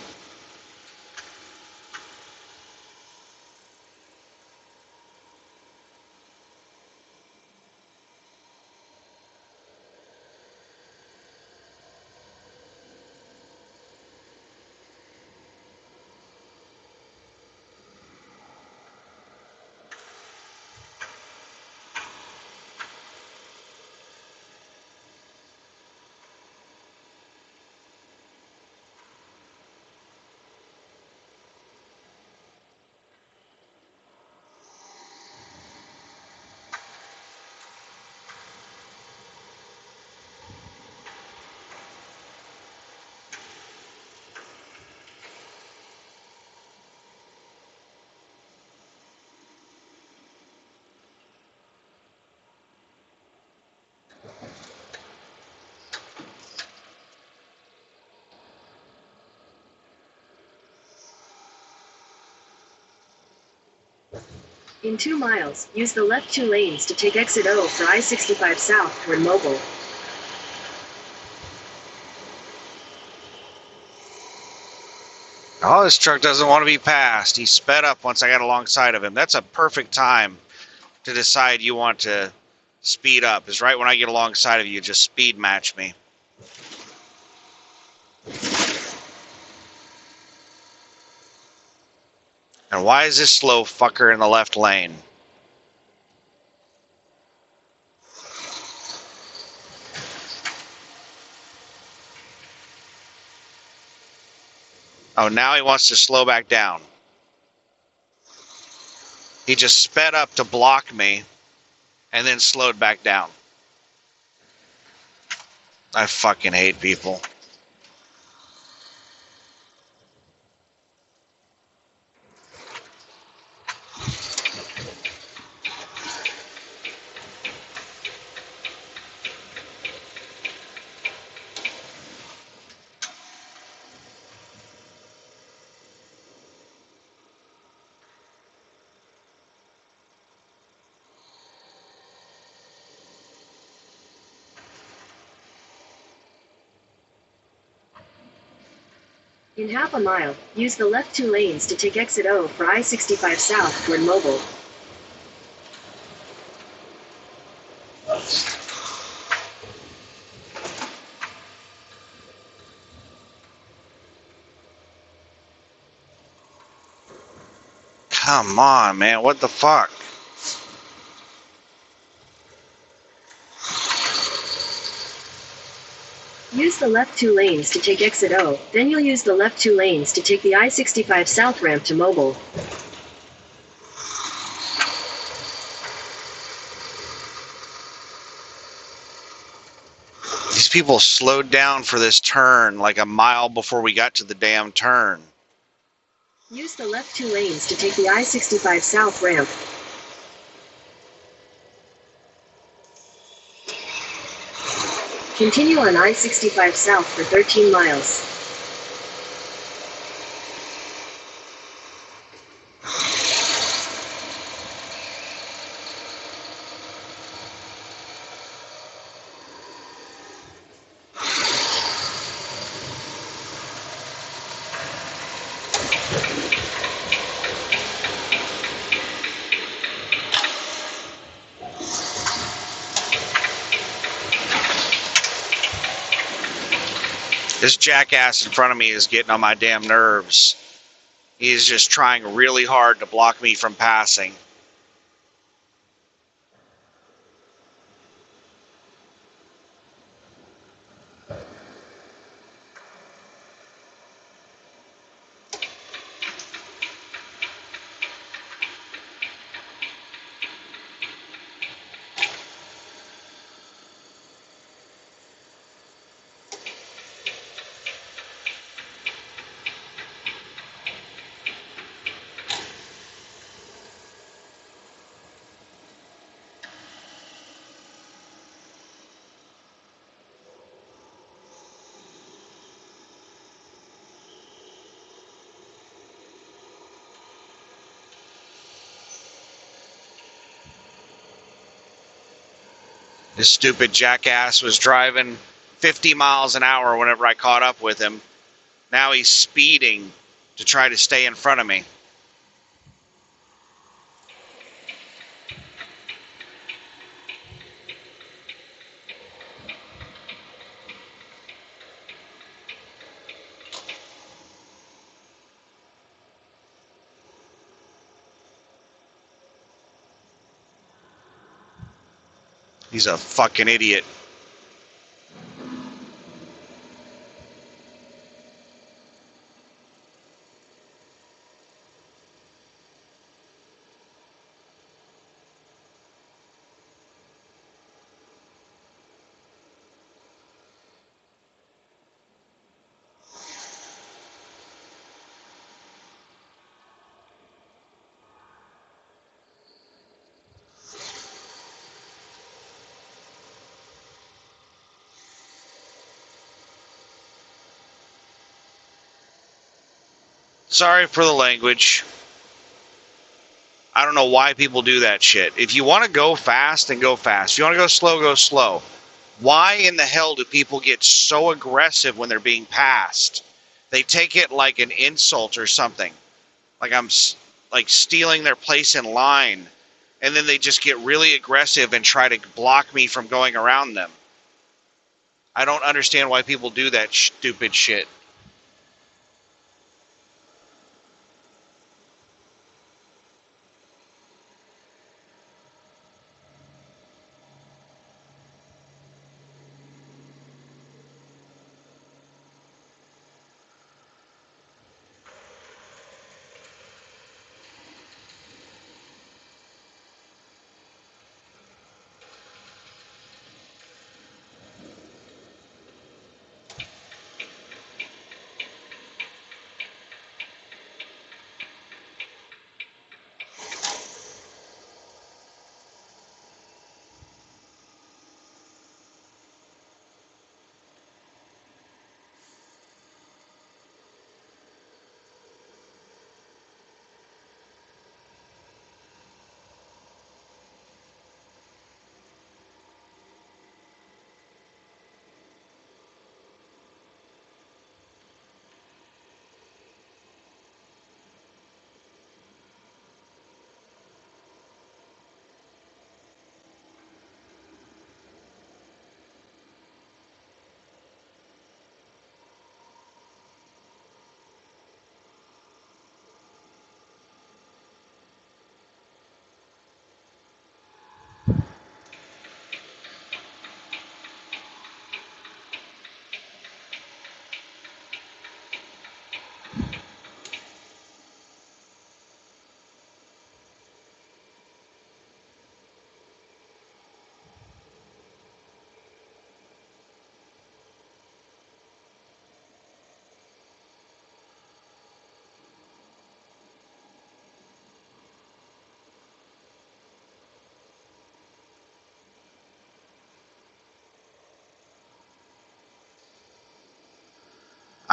In 2 miles, use the left 2 lanes to take exit O for I-65 south toward Mobile. Oh, this truck doesn't want to be passed. He sped up once I got alongside of him. That's a perfect time to decide you want to speed up. Is right when I get alongside of you, just speed match me. And why is this slow fucker in the left lane? Oh, now he wants to slow back down. He just sped up to block me and then slowed back down. I fucking hate people. In half a mile, use the left 2 lanes to take exit O for I-65 south toward Mobile. Come on, man. What the fuck? Use the left 2 lanes to take exit O, then you'll use the left 2 lanes to take the I-65 south ramp to Mobile. These people slowed down for this turn like a mile before we got to the damn turn. Use the left 2 lanes to take the I-65 south ramp. Continue on I-65 south for 13 miles. This jackass in front of me is getting on my damn nerves. He is just trying really hard to block me from passing. This stupid jackass was driving 50 miles an hour whenever I caught up with him. Now he's speeding to try to stay in front of me. He's a fucking idiot. Sorry for the language. I don't know why people do that shit. If you want to go fast, then go fast. If you want to go slow, go slow. Why in the hell do people get so aggressive when they're being passed? They take it like an insult or something. Like I'm like stealing their place in line. And then they just get really aggressive and try to block me from going around them. I don't understand why people do that stupid shit.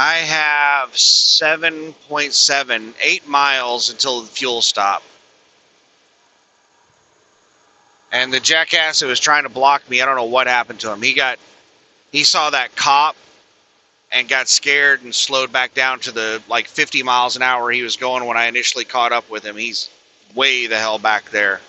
I have 7.7, 8 miles until the fuel stop. And the jackass that was trying to block me, I don't know what happened to him. He saw that cop and got scared and slowed back down to the like 50 miles an hour he was going when I initially caught up with him. He's way the hell back there.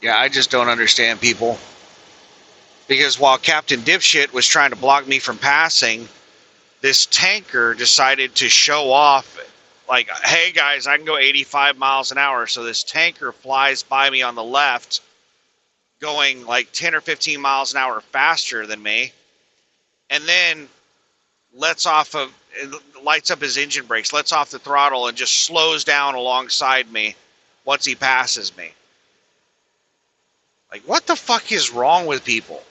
Yeah, I just don't understand people. Because while Captain Dipshit was trying to block me from passing, this tanker decided to show off, like, hey guys, I can go 85 miles an hour. So this tanker flies by me on the left, going like 10 or 15 miles an hour faster than me, and then lights up his engine brakes, lets off the throttle, and just slows down alongside me once he passes me. Like, what the fuck is wrong with people?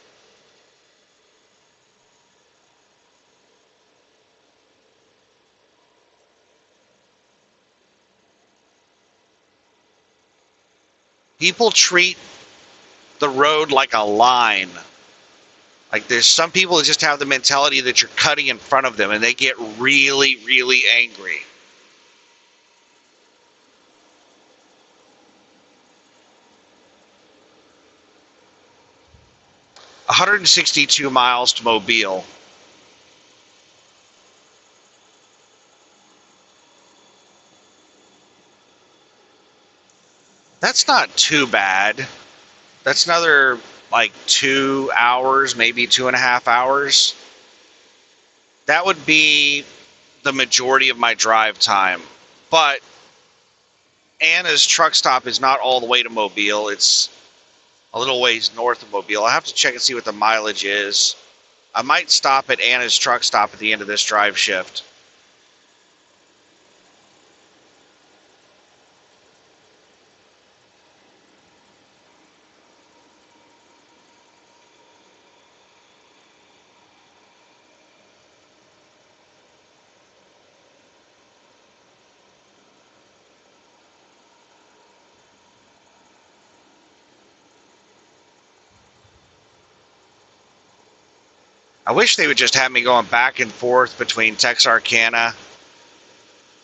People treat the road like a line. Like, there's some people that just have the mentality that you're cutting in front of them, and they get really, really angry. $162 miles to Mobile. That's not too bad. That's another like 2 hours, maybe 2.5 hours. That would be the majority of my drive time. But Anna's truck stop is not all the way to Mobile. It's a little ways north of Mobile. I have to check and see what the mileage is. I might stop at Anna's truck stop at the end of this drive shift. I wish they would just have me going back and forth between Texarkana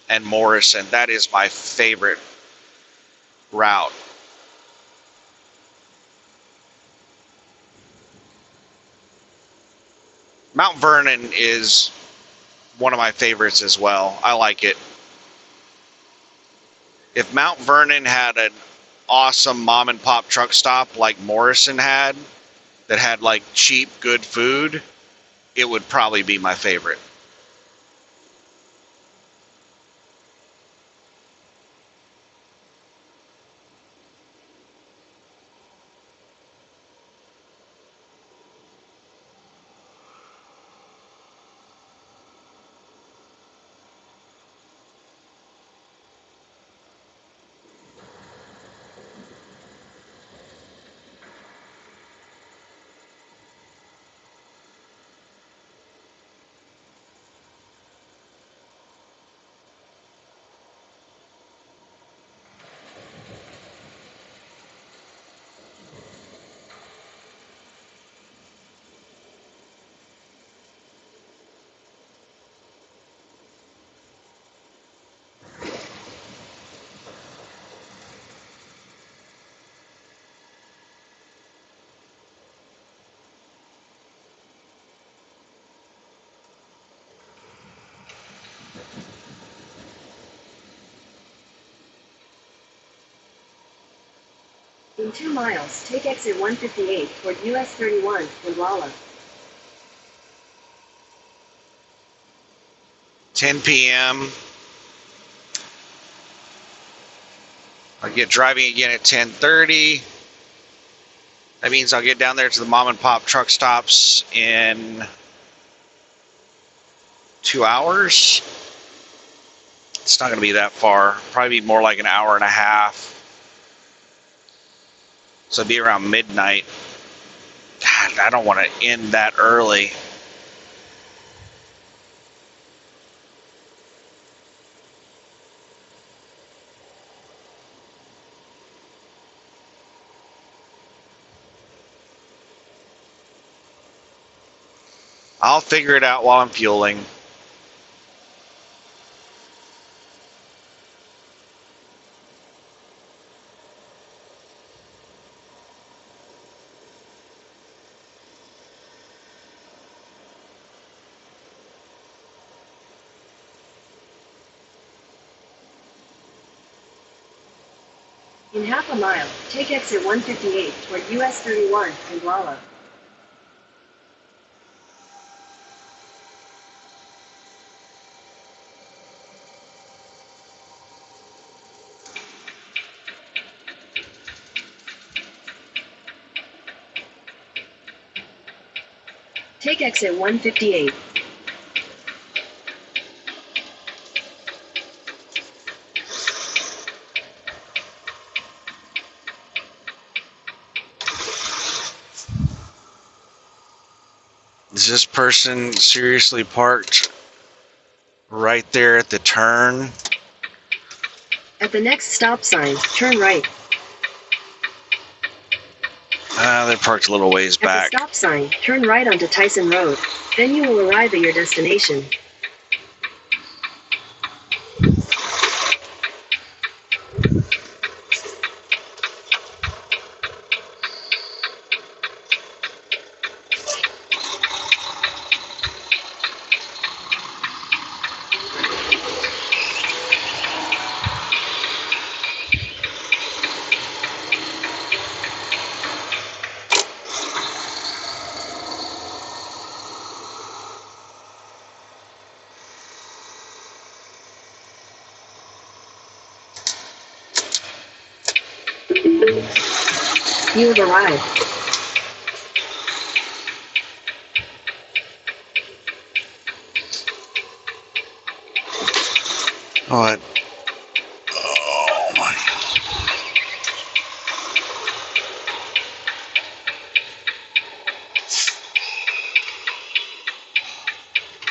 and Morrison. That is my favorite route. Mount Vernon is one of my favorites as well. I like it. If Mount Vernon had an awesome mom and pop truck stop like Morrison had, that had like cheap, good food, it would probably be my favorite. In 2 miles, take exit 158 toward US 31, Walla. 10 p.m. I'll get driving again at 10:30. That means I'll get down there to the mom and pop truck stops in 2 hours. It's not going to be that far. Probably be more like an hour and a half. So it'd be around midnight. God, I don't want to end that early. I'll figure it out while I'm fueling. In half a mile, take exit 158 toward US 31 in Guala. Take exit 158. Is this person seriously parked right there at the turn? At the next stop sign, turn right. They're parked a little ways back. At the stop sign, turn right onto Tyson Road. Then you will arrive at your destination. You have arrived. What? Oh my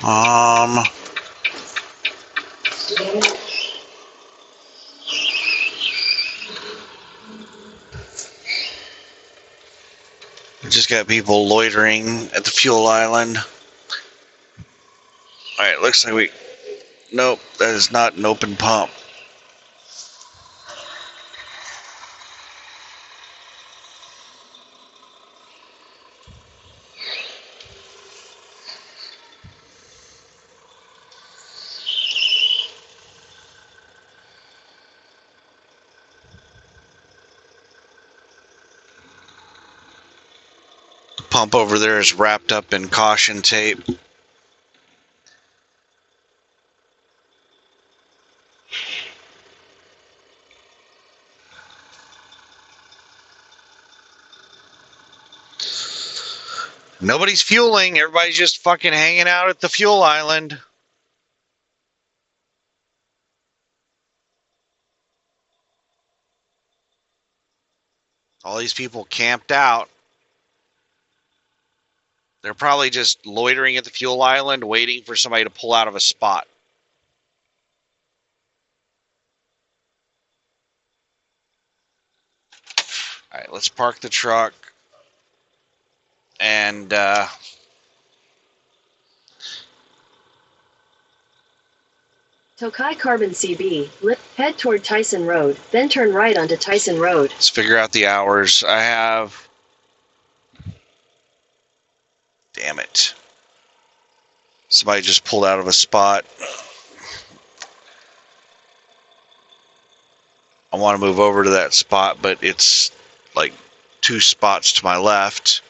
God. We just got people loitering at the fuel island. Alright, looks like we... Nope, that is not an open pump. The pump over there is wrapped up in caution tape. Nobody's fueling. Everybody's just fucking hanging out at the fuel island. All these people camped out. They're probably just loitering at the fuel island, waiting for somebody to pull out of a spot. All right, let's park the truck. And Tokai Carbon CB, head toward Tyson Road, then turn right onto Tyson Road. let's figure out the hours. I have... Damn it. Somebody just pulled out of a spot. I want to move over to that spot, but it's like 2 spots to my left.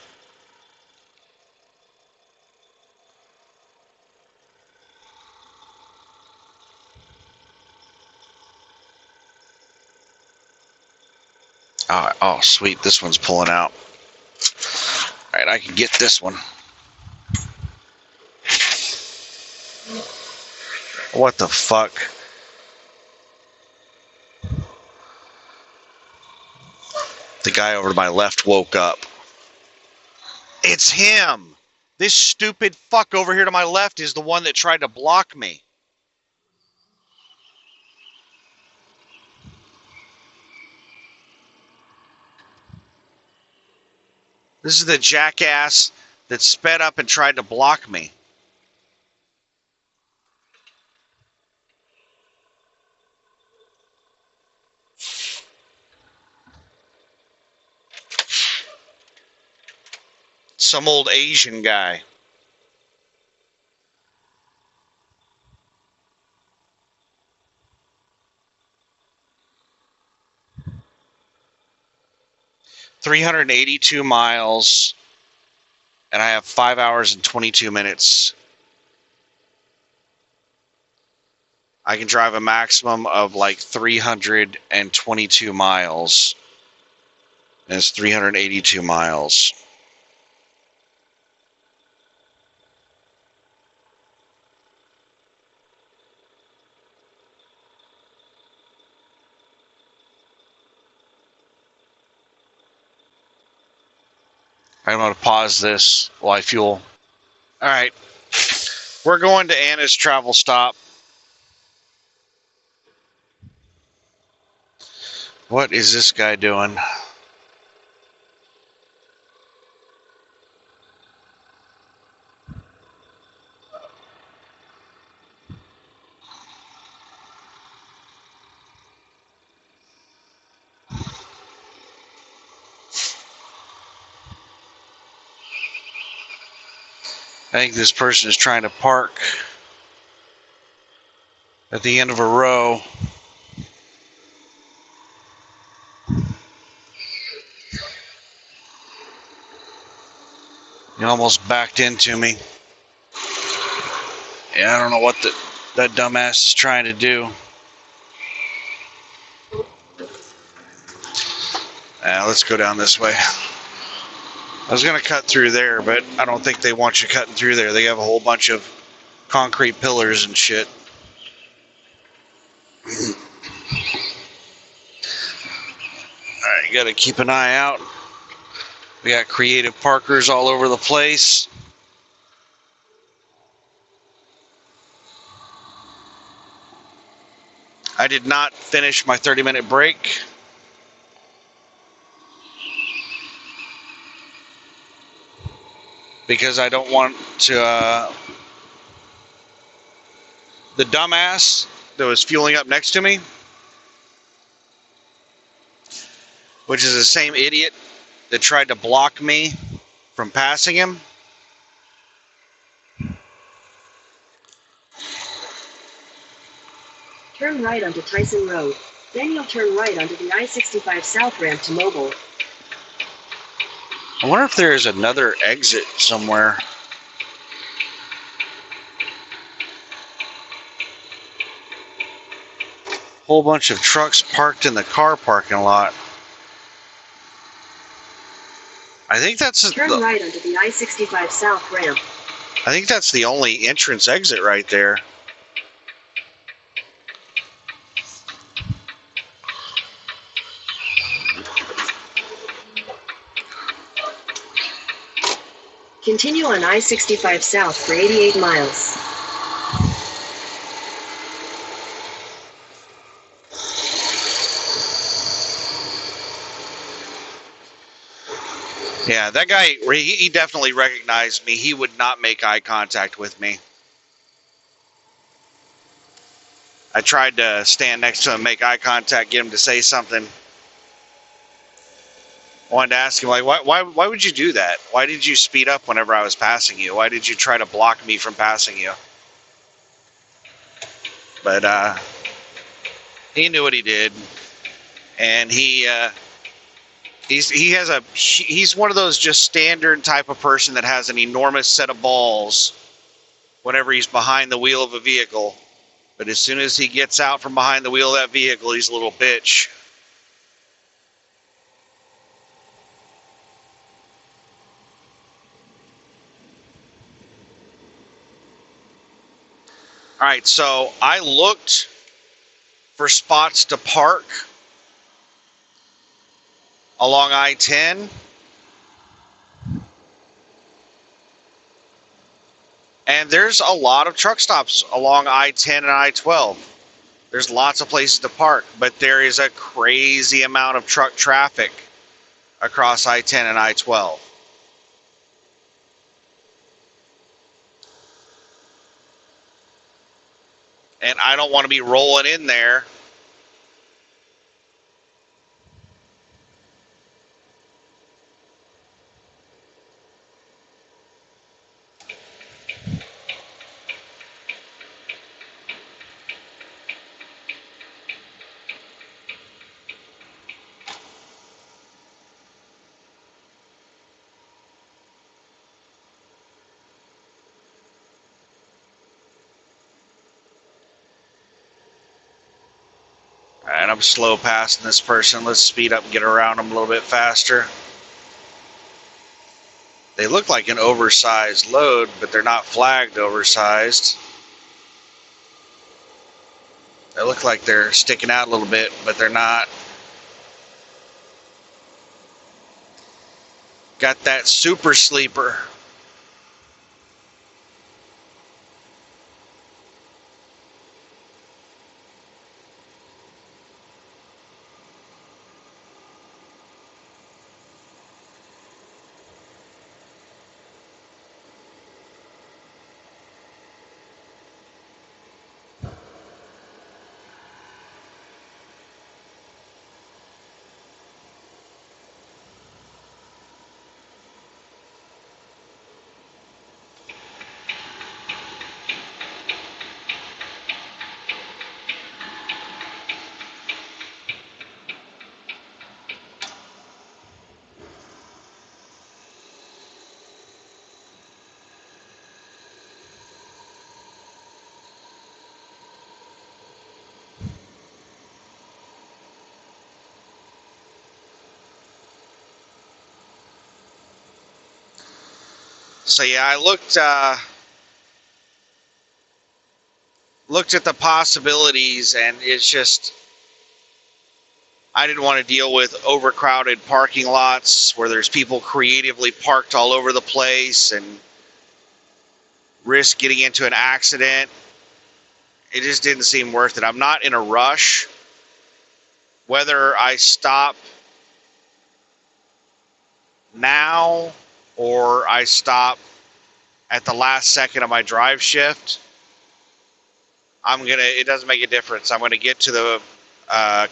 Oh, sweet. This one's pulling out. All right, I can get this one. What the fuck? The guy over to my left woke up. It's him. This stupid fuck over here to my left is the one that tried to block me. This is the jackass that sped up and tried to block me. Some old Asian guy. $382 miles, and I have 5 hours and 22 minutes. I can drive a maximum of like 322 miles. And it's 382 miles. I'm going to pause this while I fuel. All right. We're going to Anna's travel stop. What is this guy doing? I think this person is trying to park at the end of a row. He almost backed into me. Yeah, I don't know what that dumbass is trying to do. Let's go down this way. I was going to cut through there, but I don't think they want you cutting through there. They have a whole bunch of concrete pillars and shit. Alright, you got to keep an eye out. We got creative parkers all over the place. I did not finish my 30-minute break. Because I don't want to, the dumbass that was fueling up next to me, which is the same idiot that tried to block me from passing him. Turn right onto Tyson Road. Then you'll turn right onto the I-65 South ramp to Mobile. I wonder if there is another exit somewhere. Whole bunch of trucks parked in the car parking lot. I think that's Turn right onto the I-65 South ramp. I think that's the only entrance exit right there. Continue on I-65 South for 88 miles. Yeah, that guy, he definitely recognized me. He would not make eye contact with me. I tried to stand next to him, make eye contact, get him to say something. I wanted to ask him, like, why would you do that? Why did you speed up whenever I was passing you? Why did you try to block me from passing you? But he knew what he did, and he's one of those just standard type of person that has an enormous set of balls whenever he's behind the wheel of a vehicle. But as soon as he gets out from behind the wheel of that vehicle, he's a little bitch. All right, so I looked for spots to park along I-10. And there's a lot of truck stops along I-10 and I-12. There's lots of places to park, but there is a crazy amount of truck traffic across I-10 and I-12. And I don't want to be rolling in there. All right, I'm slow passing this person. Let's speed up and get around them a little bit faster. They look like an oversized load, but they're not flagged oversized. They look like they're sticking out a little bit, but they're not. Got that super sleeper. So yeah, I looked at the possibilities, and it's just I didn't want to deal with overcrowded parking lots where there's people creatively parked all over the place and risk getting into an accident. It just didn't seem worth it. I'm not in a rush. Whether I stop now or I stop at the last second of my drive shift, it doesn't make a difference. I'm gonna get to the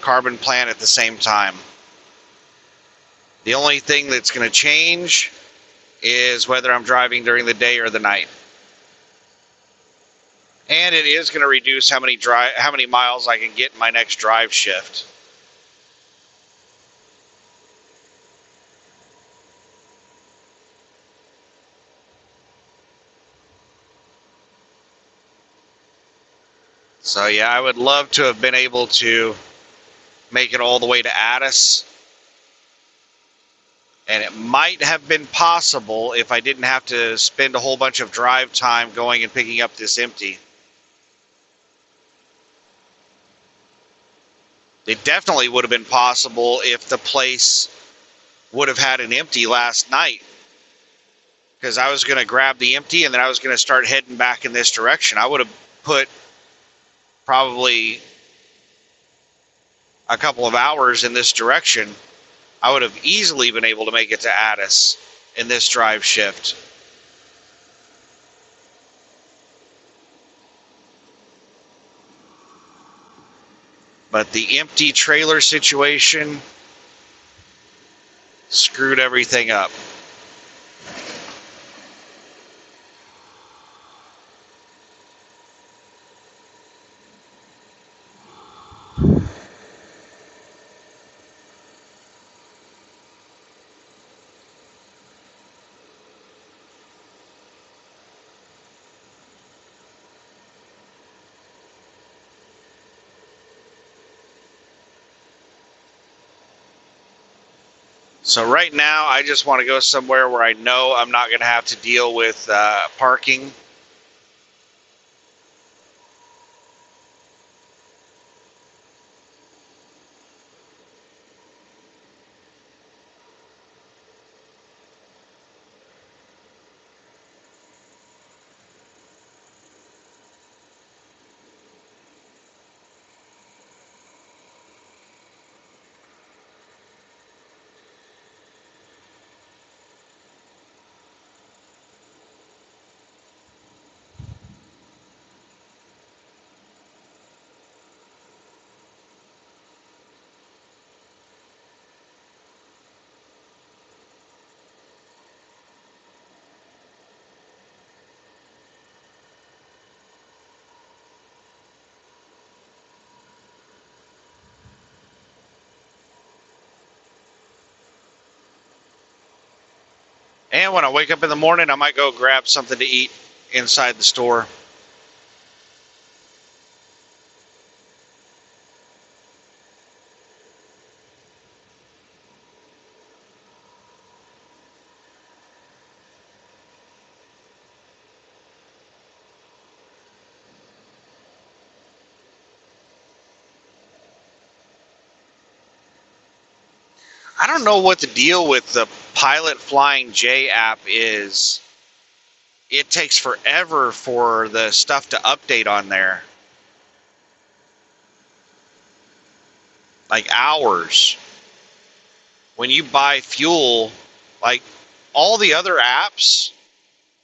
carbon plant at the same time. The only thing that's gonna change is whether I'm driving during the day or the night. And it is gonna reduce how many miles I can get in my next drive shift. So yeah, I would love to have been able to make it all the way to Addis. And it might have been possible if I didn't have to spend a whole bunch of drive time going and picking up this empty. It definitely would have been possible if the place would have had an empty last night. Because I was going to grab the empty and then I was going to start heading back in this direction. I would have put probably a couple of hours in this direction. I would have easily been able to make it to Addis in this drive shift. But the empty trailer situation screwed everything up. So right now, I just want to go somewhere where I know I'm not going to have to deal with parking. And when I wake up in the morning, I might go grab something to eat inside the store. I don't know what the deal with the Pilot Flying J app is. It takes forever for the stuff to update on there. Like hours. When you buy fuel, like all the other apps,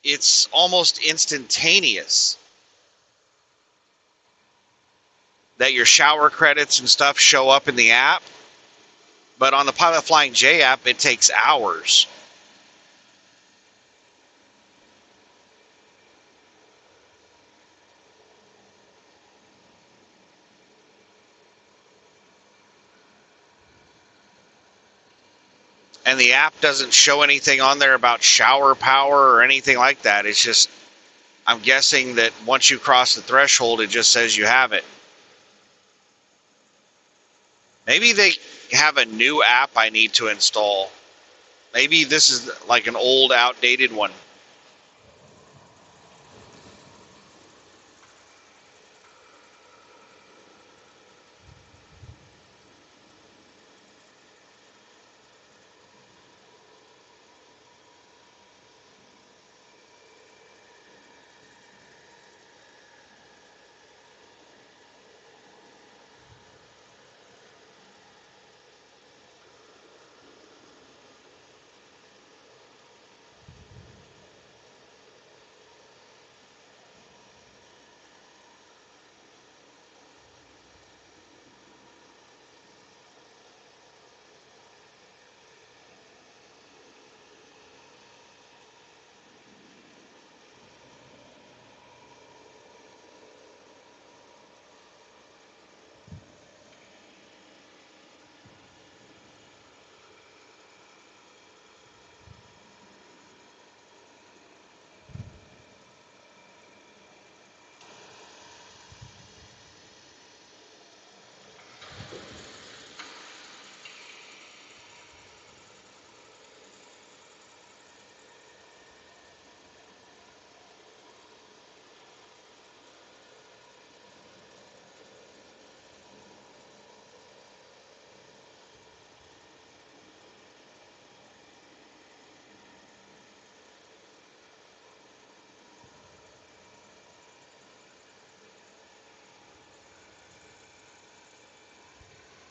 it's almost instantaneous that your shower credits and stuff show up in the app. But on the Pilot Flying J app, it takes hours. And the app doesn't show anything on there about shower power or anything like that. It's just, I'm guessing that once you cross the threshold, it just says you have it. Maybe they have a new app I need to install. Maybe this is like an old, outdated one.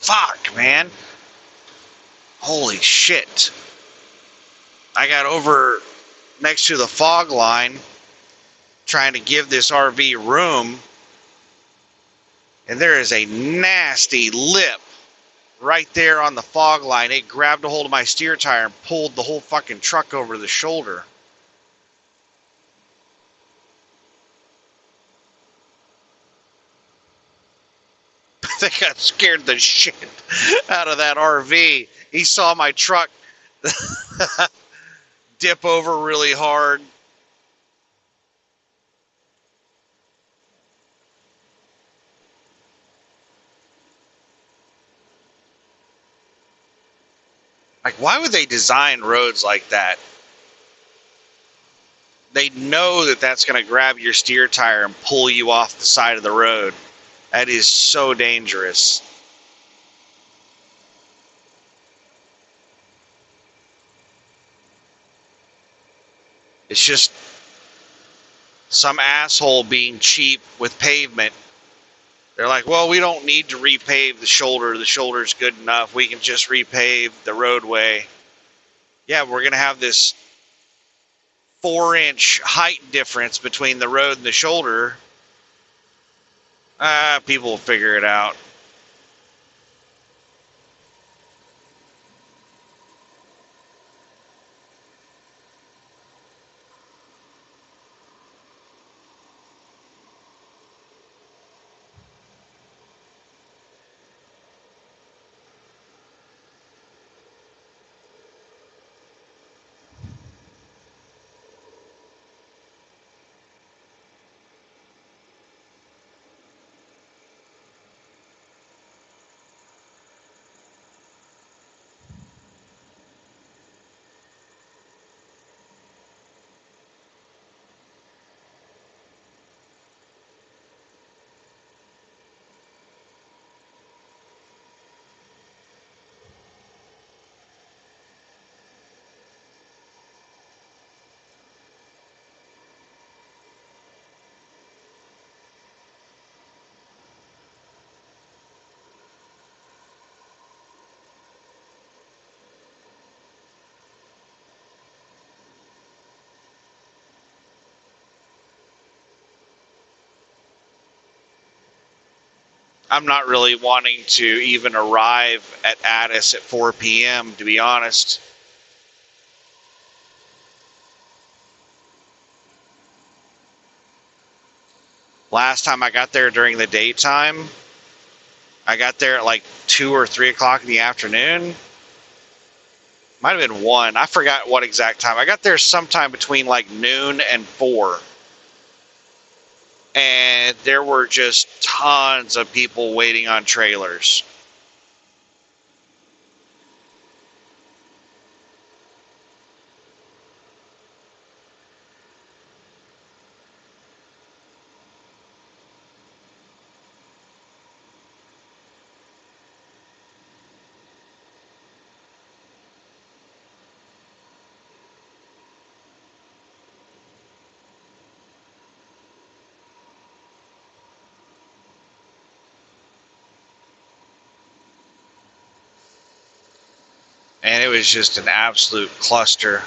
Fuck, man. Holy shit. I got over next to the fog line trying to give this RV room, and there is a nasty lip right there on the fog line. It grabbed a hold of my steer tire and pulled the whole fucking truck over the shoulder. I think I scared the shit out of that RV. He saw my truck dip over really hard. Like, why would they design roads like that? They know that that's going to grab your steer tire and pull you off the side of the road. That is so dangerous. It's just some asshole being cheap with pavement. They're like, well, we don't need to repave the shoulder. The shoulder's good enough. We can just repave the roadway. Yeah, we're going to have this 4-inch height difference between the road and the shoulder. People will figure it out. I'm not really wanting to even arrive at Addis at 4 p.m., to be honest. Last time I got there during the daytime, I got there at like 2 or 3 o'clock in the afternoon. Might have been 1. I forgot what exact time. I got there sometime between like noon and 4. And there were just tons of people waiting on trailers. And it was just an absolute cluster.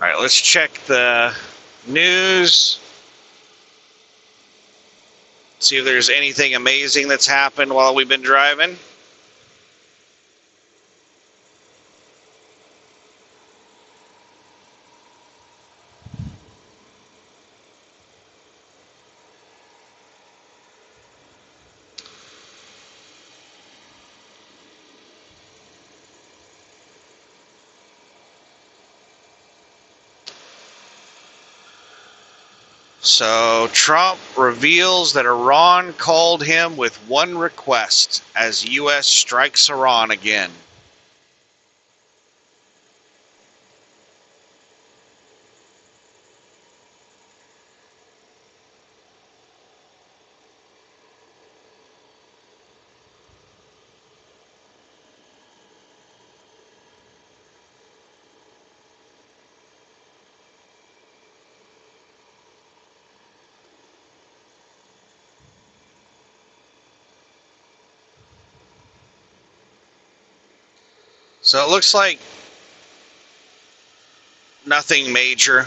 All right, let's check the news. See if there's anything amazing that's happened while we've been driving. So Trump reveals that Iran called him with one request as U.S. strikes Iran again. So it looks like nothing major.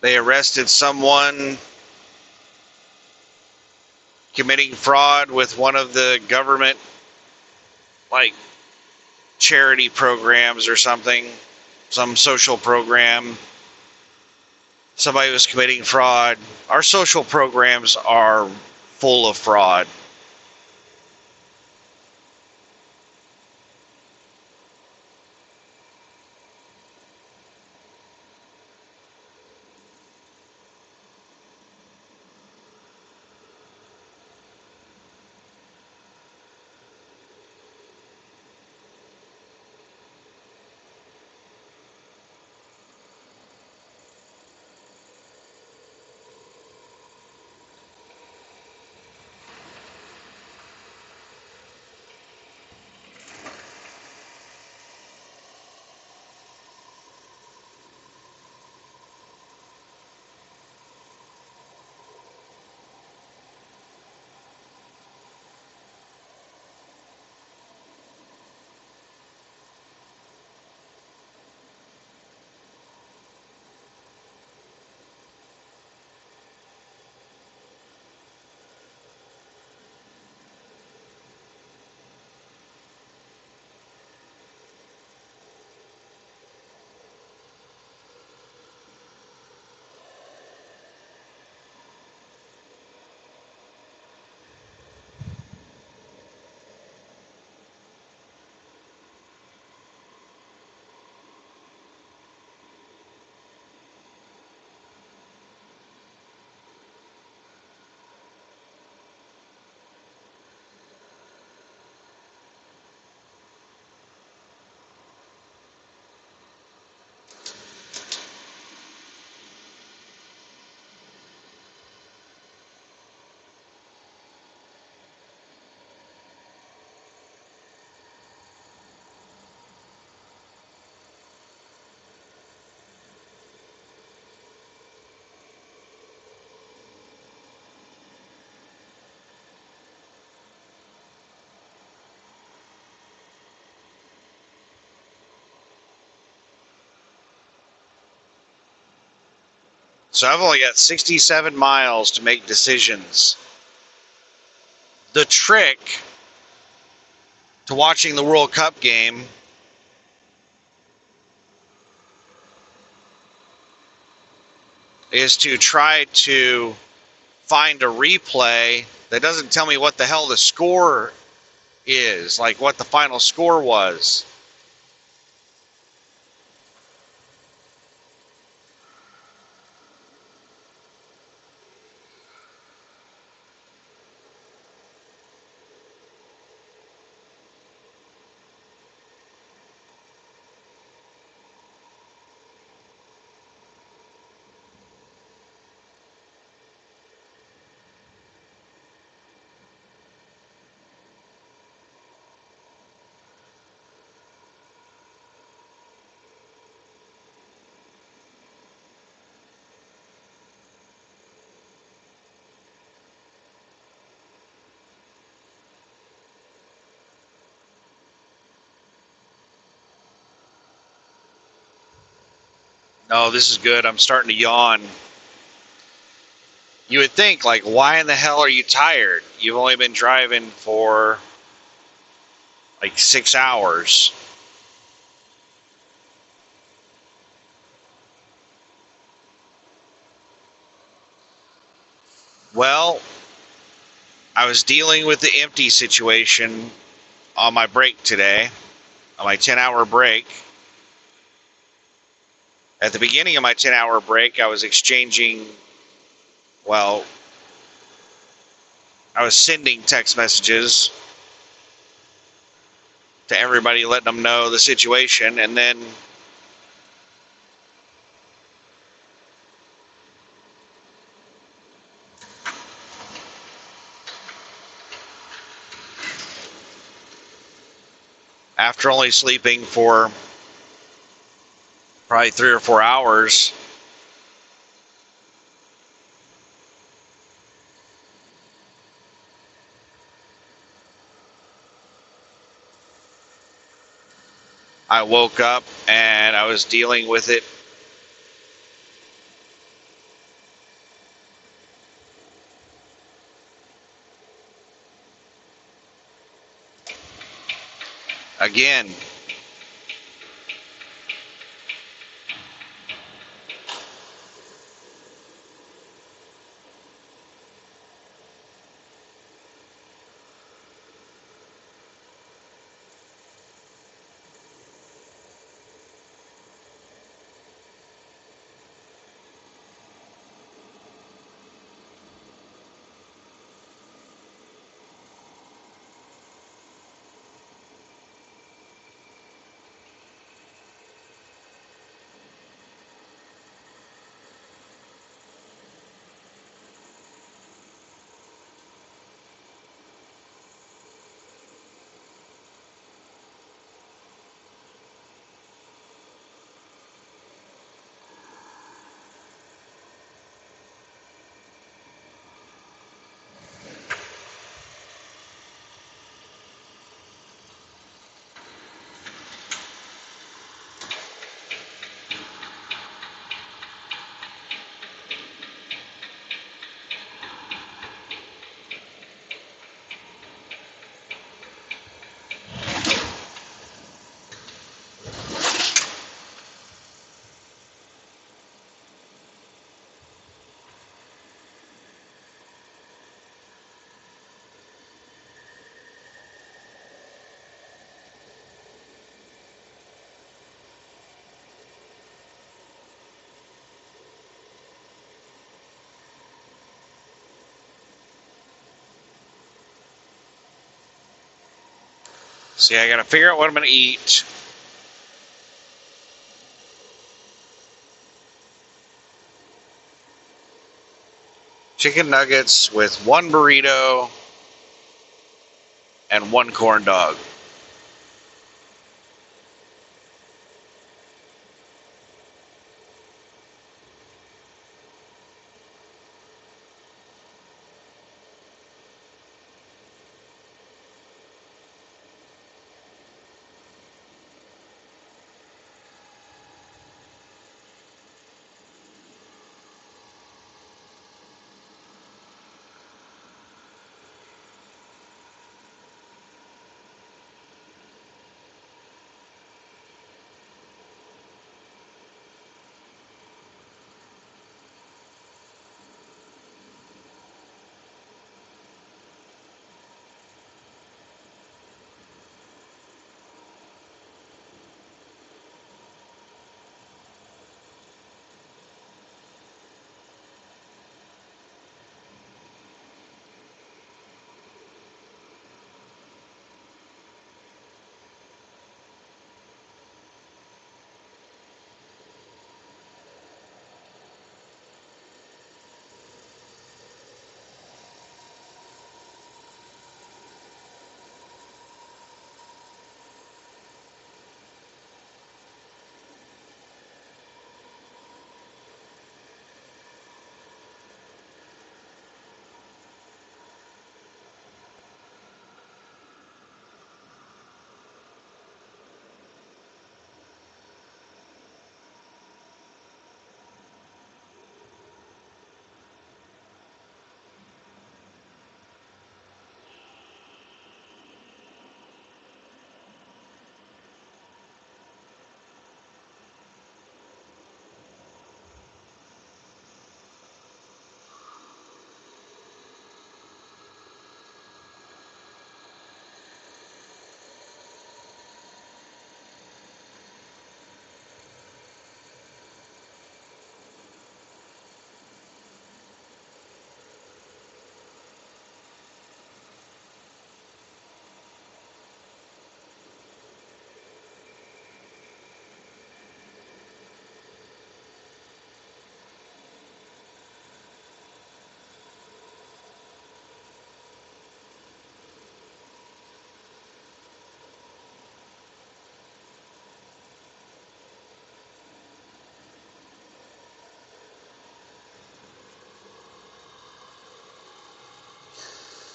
They arrested someone committing fraud with one of the government, like, charity programs or something, some social program. Somebody was committing fraud. Our social programs are full of fraud. So I've only got 67 miles to make decisions. The trick to watching the World Cup game is to try to find a replay that doesn't tell me what the hell the score is, like what the final score was. Oh, this is good. I'm starting to yawn. You would think, like, why in the hell are you tired? You've only been driving for like 6 hours. Well, I was dealing with the empty situation on my break today, on my 10-hour break. At the beginning of my 10-hour break, I was exchanging, well, I was sending text messages to everybody, letting them know the situation, and then after only sleeping for probably 3 or 4 hours, I woke up and I was dealing with it. Again, see, I gotta figure out what I'm gonna eat. Chicken nuggets with 1 burrito and 1 corn dog.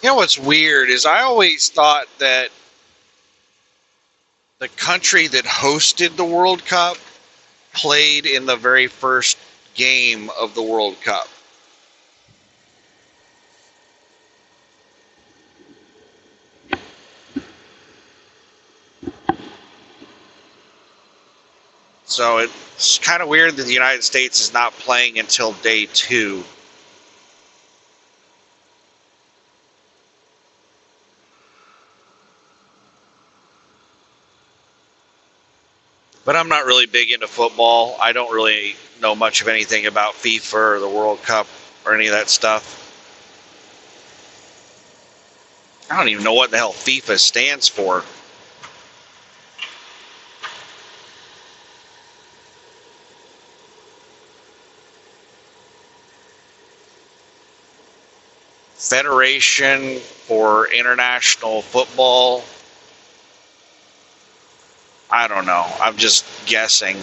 You know what's weird is I always thought that the country that hosted the World Cup played in the very first game of the World Cup. So it's kind of weird that the United States is not playing until day 2. But I'm not really big into football. I don't really know much of anything about FIFA or the World Cup or any of that stuff. I don't even know what the hell FIFA stands for. Federation for International Football. I don't know. I'm just guessing.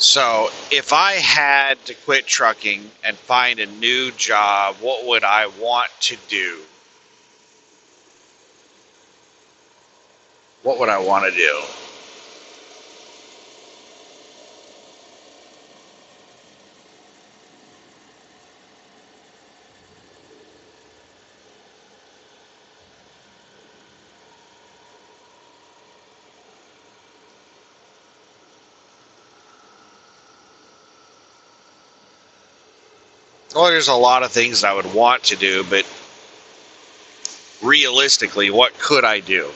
So, if I had to quit trucking and find a new job, what would I want to do? What would I want to do? Well, there's a lot of things I would want to do, but realistically, what could I do?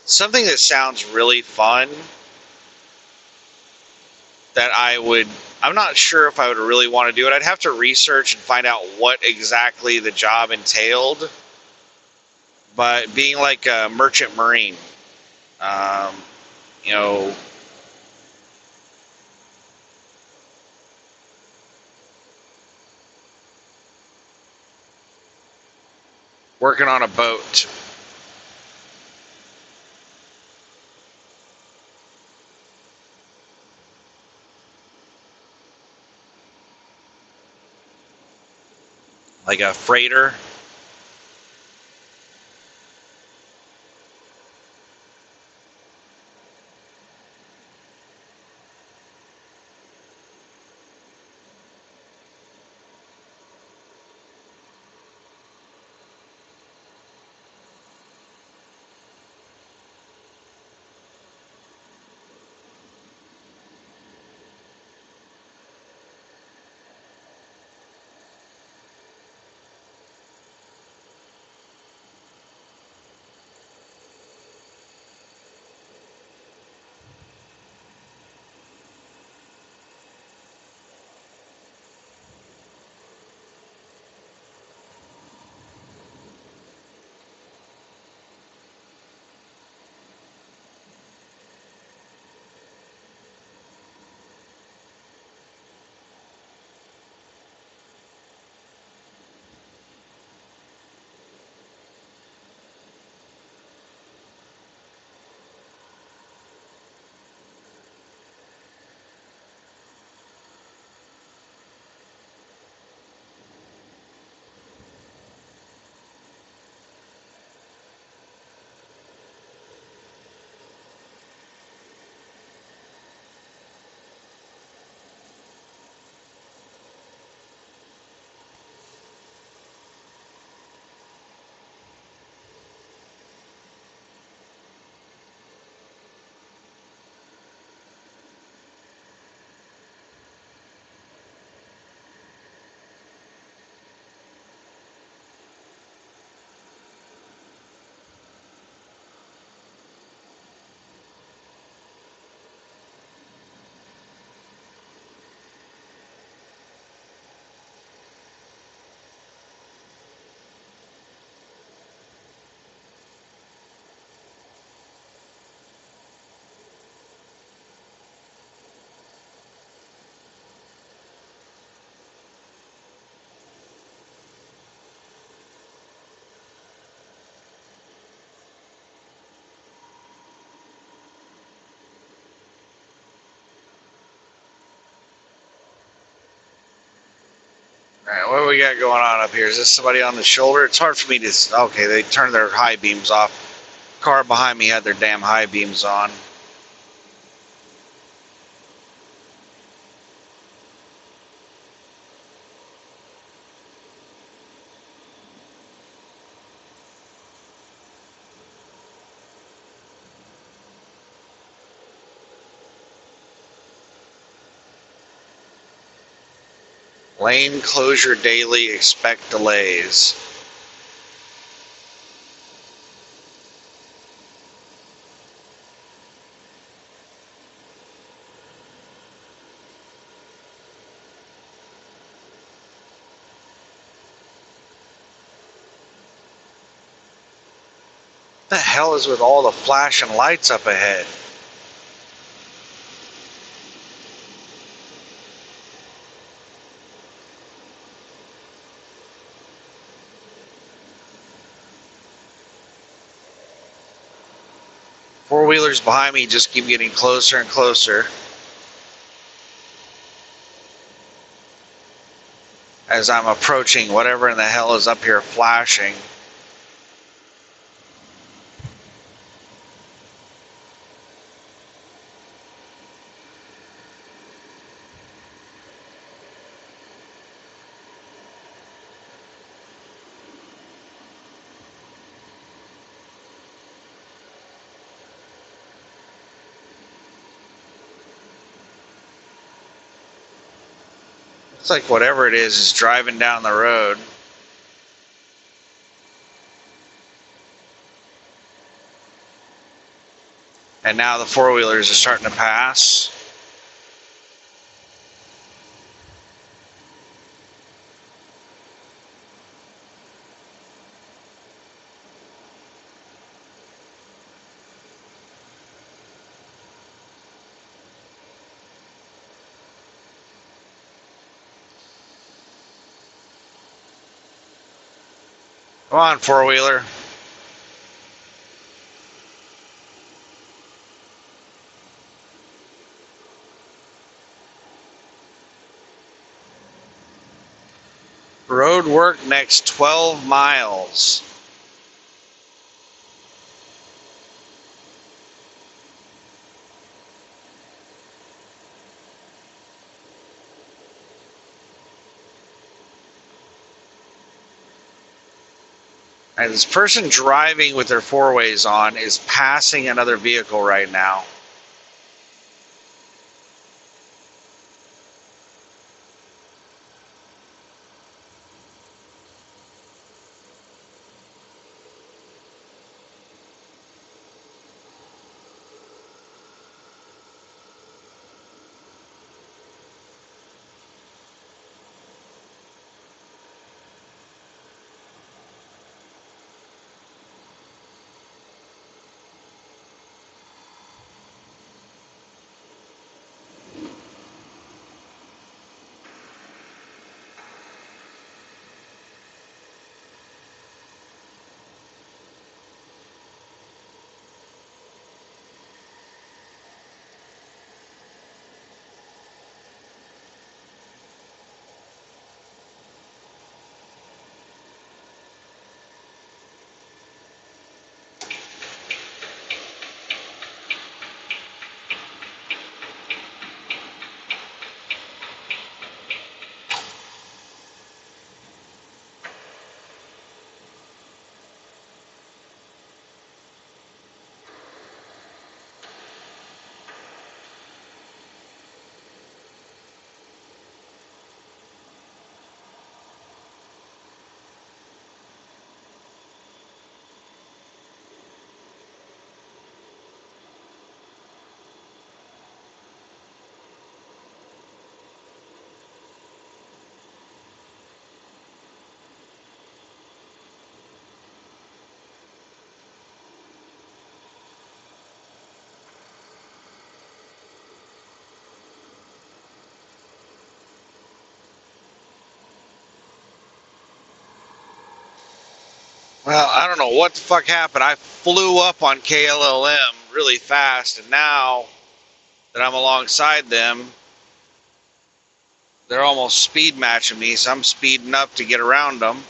Something that sounds really fun that I'm not sure if I would really want to do it. I'd have to research and find out what exactly the job entailed. But being like a merchant marine, Um, you know, working on a boat. Like a freighter. All right, what do we got going on up here? Is this somebody on the shoulder? It's hard for me to. Okay, they turned their high beams off. Car behind me had their damn high beams on. Lane closure daily. Expect delays. What the hell is with all the flashing lights up ahead? Four-wheelers behind me just keep getting closer and closer as I'm approaching whatever in the hell is up here flashing. It's like whatever it is driving down the road. And now the four-wheelers are starting to pass. Come on, four-wheeler. Road work next 12 miles. And this person driving with their four-ways on is passing another vehicle right now. Well, I don't know what the fuck happened. I flew up on KLLM really fast, and now that I'm alongside them, they're almost speed matching me, so I'm speeding up to get around them.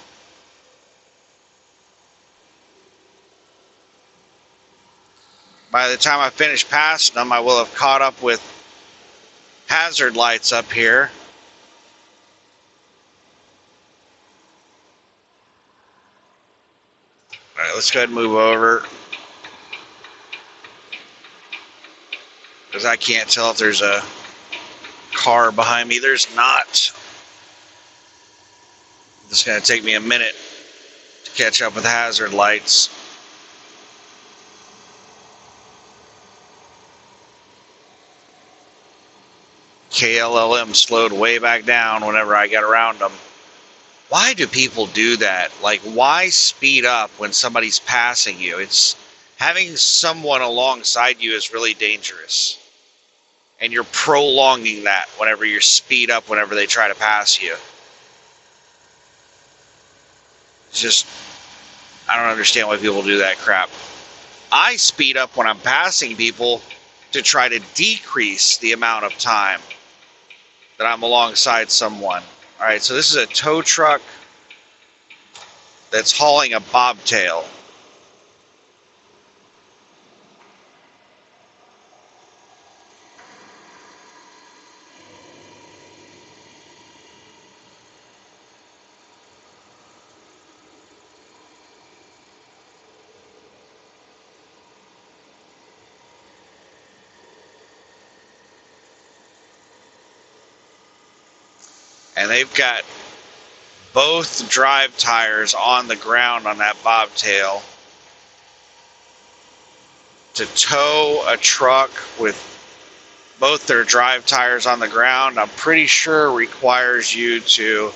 By the time I finish passing them, I will have caught up with hazard lights up here. All right, let's go ahead and move over, because I can't tell if there's a car behind me. There's not. It's going to take me a minute to catch up with hazard lights. KLLM slowed way back down whenever I got around them. Why do people do that? Like, why speed up when somebody's passing you? It's having someone alongside you is really dangerous. And you're prolonging that whenever you speed up whenever they try to pass you. It's just, I don't understand why people do that crap. I speed up when I'm passing people to try to decrease the amount of time that I'm alongside someone. All right, so this is a tow truck that's hauling a bobtail. And they've got both drive tires on the ground on that bobtail. To tow a truck with both their drive tires on the ground, I'm pretty sure requires you to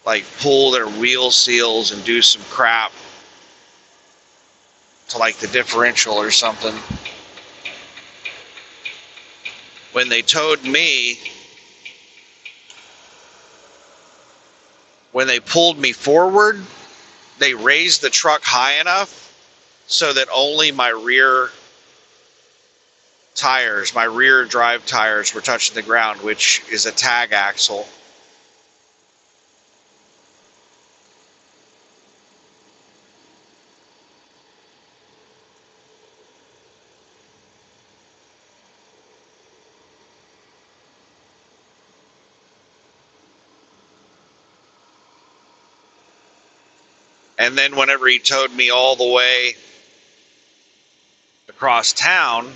like pull their wheel seals and do some crap to like the differential or something. When they towed me, when they pulled me forward, they raised the truck high enough so that only my rear tires, my rear drive tires, were touching the ground, which is a tag axle. And then whenever he towed me all the way across town,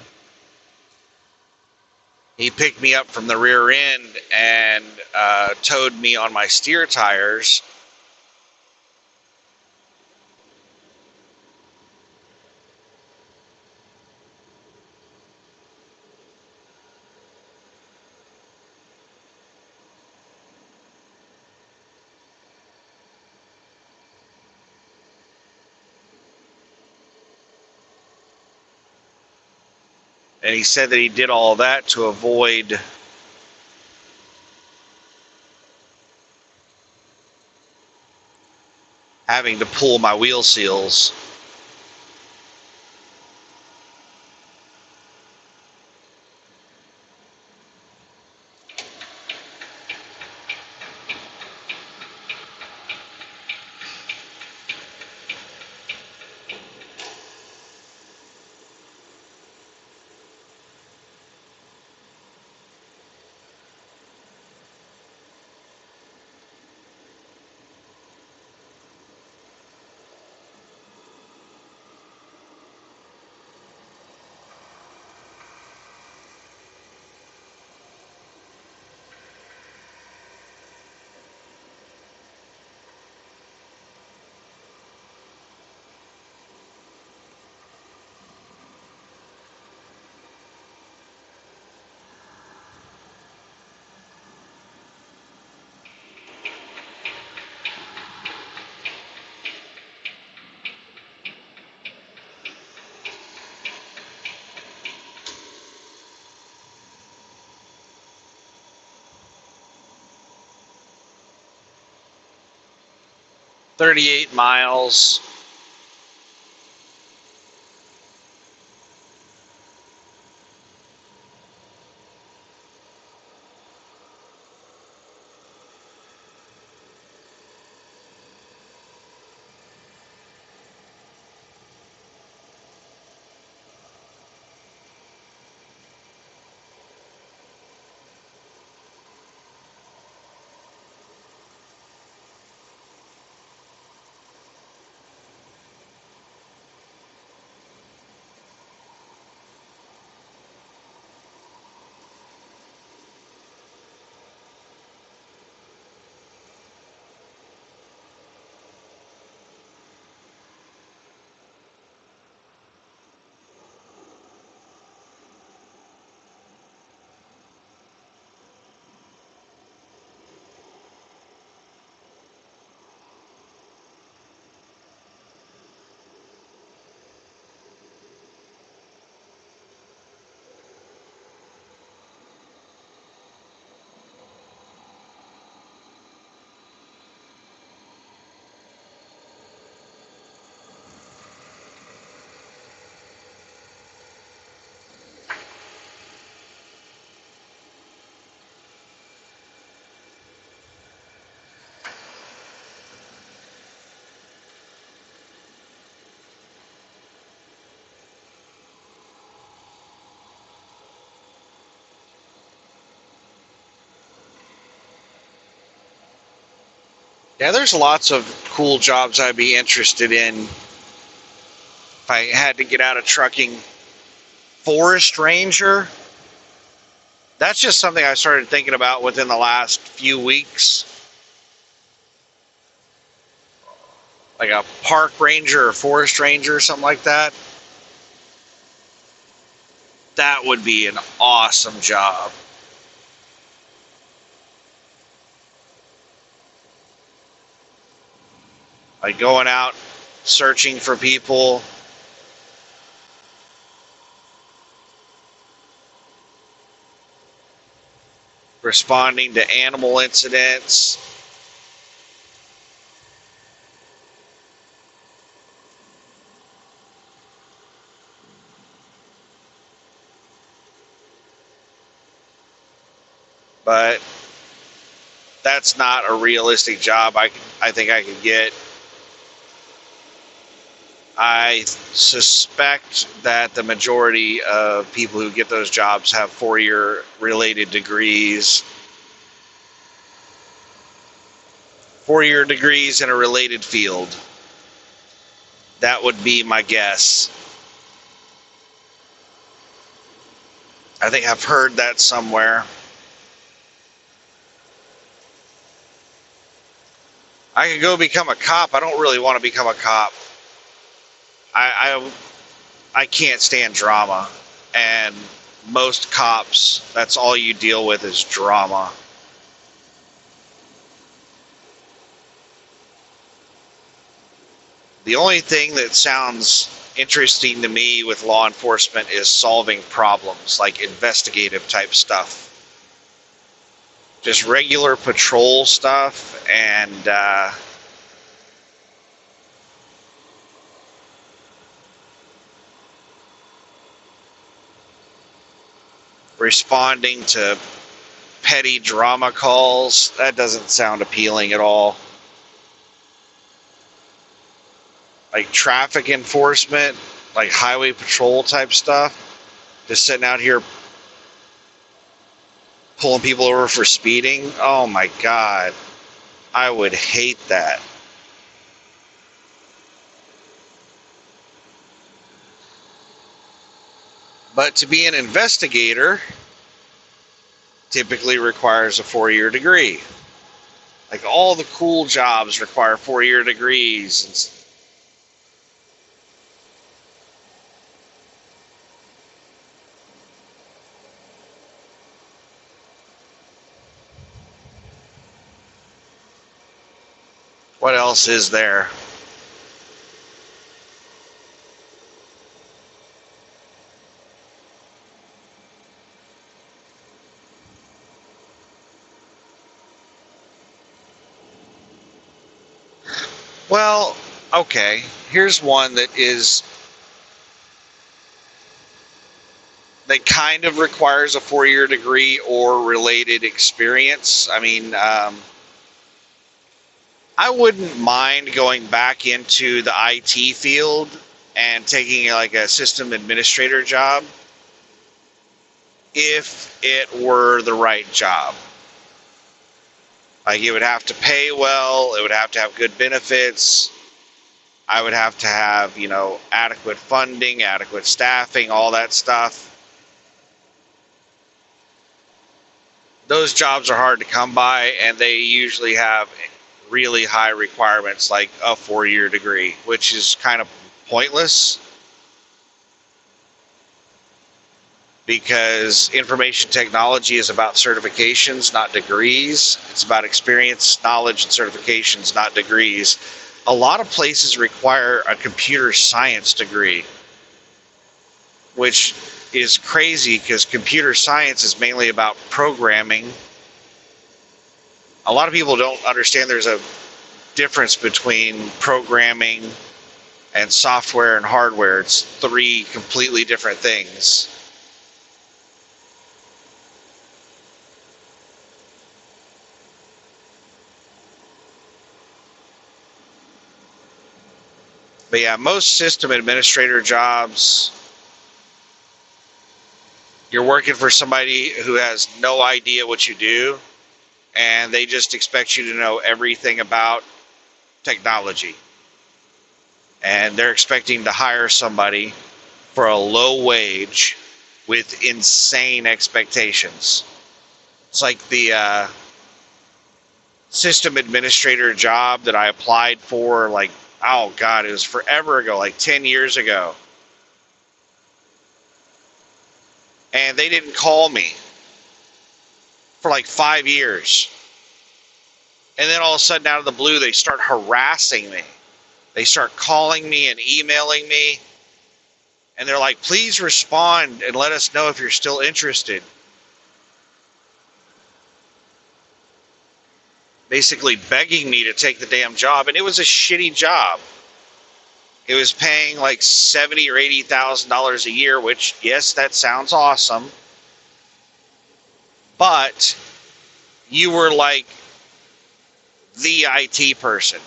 he picked me up from the rear end and towed me on my steer tires. And he said that he did all that to avoid having to pull my wheel seals. "38 miles. Yeah, there's lots of cool jobs I'd be interested in if I had to get out of trucking. Forest ranger, that's just something I started thinking about within the last few weeks. Like a park ranger or forest ranger or something like that. That would be an awesome job. Like going out searching for people, responding to animal incidents. but that's not a realistic job I think I could get. I suspect that the majority of people who get those jobs have 4-year related degrees. 4-year degrees in a related field. That would be my guess. I think I've heard that somewhere. I could go become a cop. I don't really want to become a cop. I can't stand drama, and most cops, that's all you deal with is drama. The only thing that sounds interesting to me with law enforcement is solving problems, like investigative type stuff. Just regular patrol stuff and responding to petty drama calls. That doesn't sound appealing at all. Like traffic enforcement, like highway patrol type stuff, just sitting out here pulling people over for speeding. Oh my God, I would hate that. But to be an investigator typically requires a 4-year degree. Like all the cool jobs require 4-year degrees. What else is there? Well, okay. Here's one that kind of requires a 4-year degree or related experience. I mean, I wouldn't mind going back into the IT field and taking like a system administrator job if it were the right job. Like it would have to pay well, it would have to have good benefits, I would have to have, adequate funding, adequate staffing, all that stuff. Those jobs are hard to come by, and they usually have really high requirements like a 4-year degree, which is kind of pointless because information technology is about certifications, not degrees. It's about experience, knowledge, and certifications, not degrees. A lot of places require a computer science degree, which is crazy because computer science is mainly about programming. A lot of people don't understand there's a difference between programming and software and hardware. It's 3 completely different things. But yeah, most system administrator jobs, you're working for somebody who has no idea what you do, and they just expect you to know everything about technology. And they're expecting to hire somebody for a low wage with insane expectations. It's like the system administrator job that I applied for, like, oh God, it was forever ago, like 10 years ago. And they didn't call me for like 5 years. And then all of a sudden, out of the blue, they start harassing me. They start calling me and emailing me. And they're like, please respond and let us know if you're still interested. Basically begging me to take the damn job. And it was a shitty job. It was paying like $70,000 or $80,000 a year, which, yes, that sounds awesome. But you were like the IT person.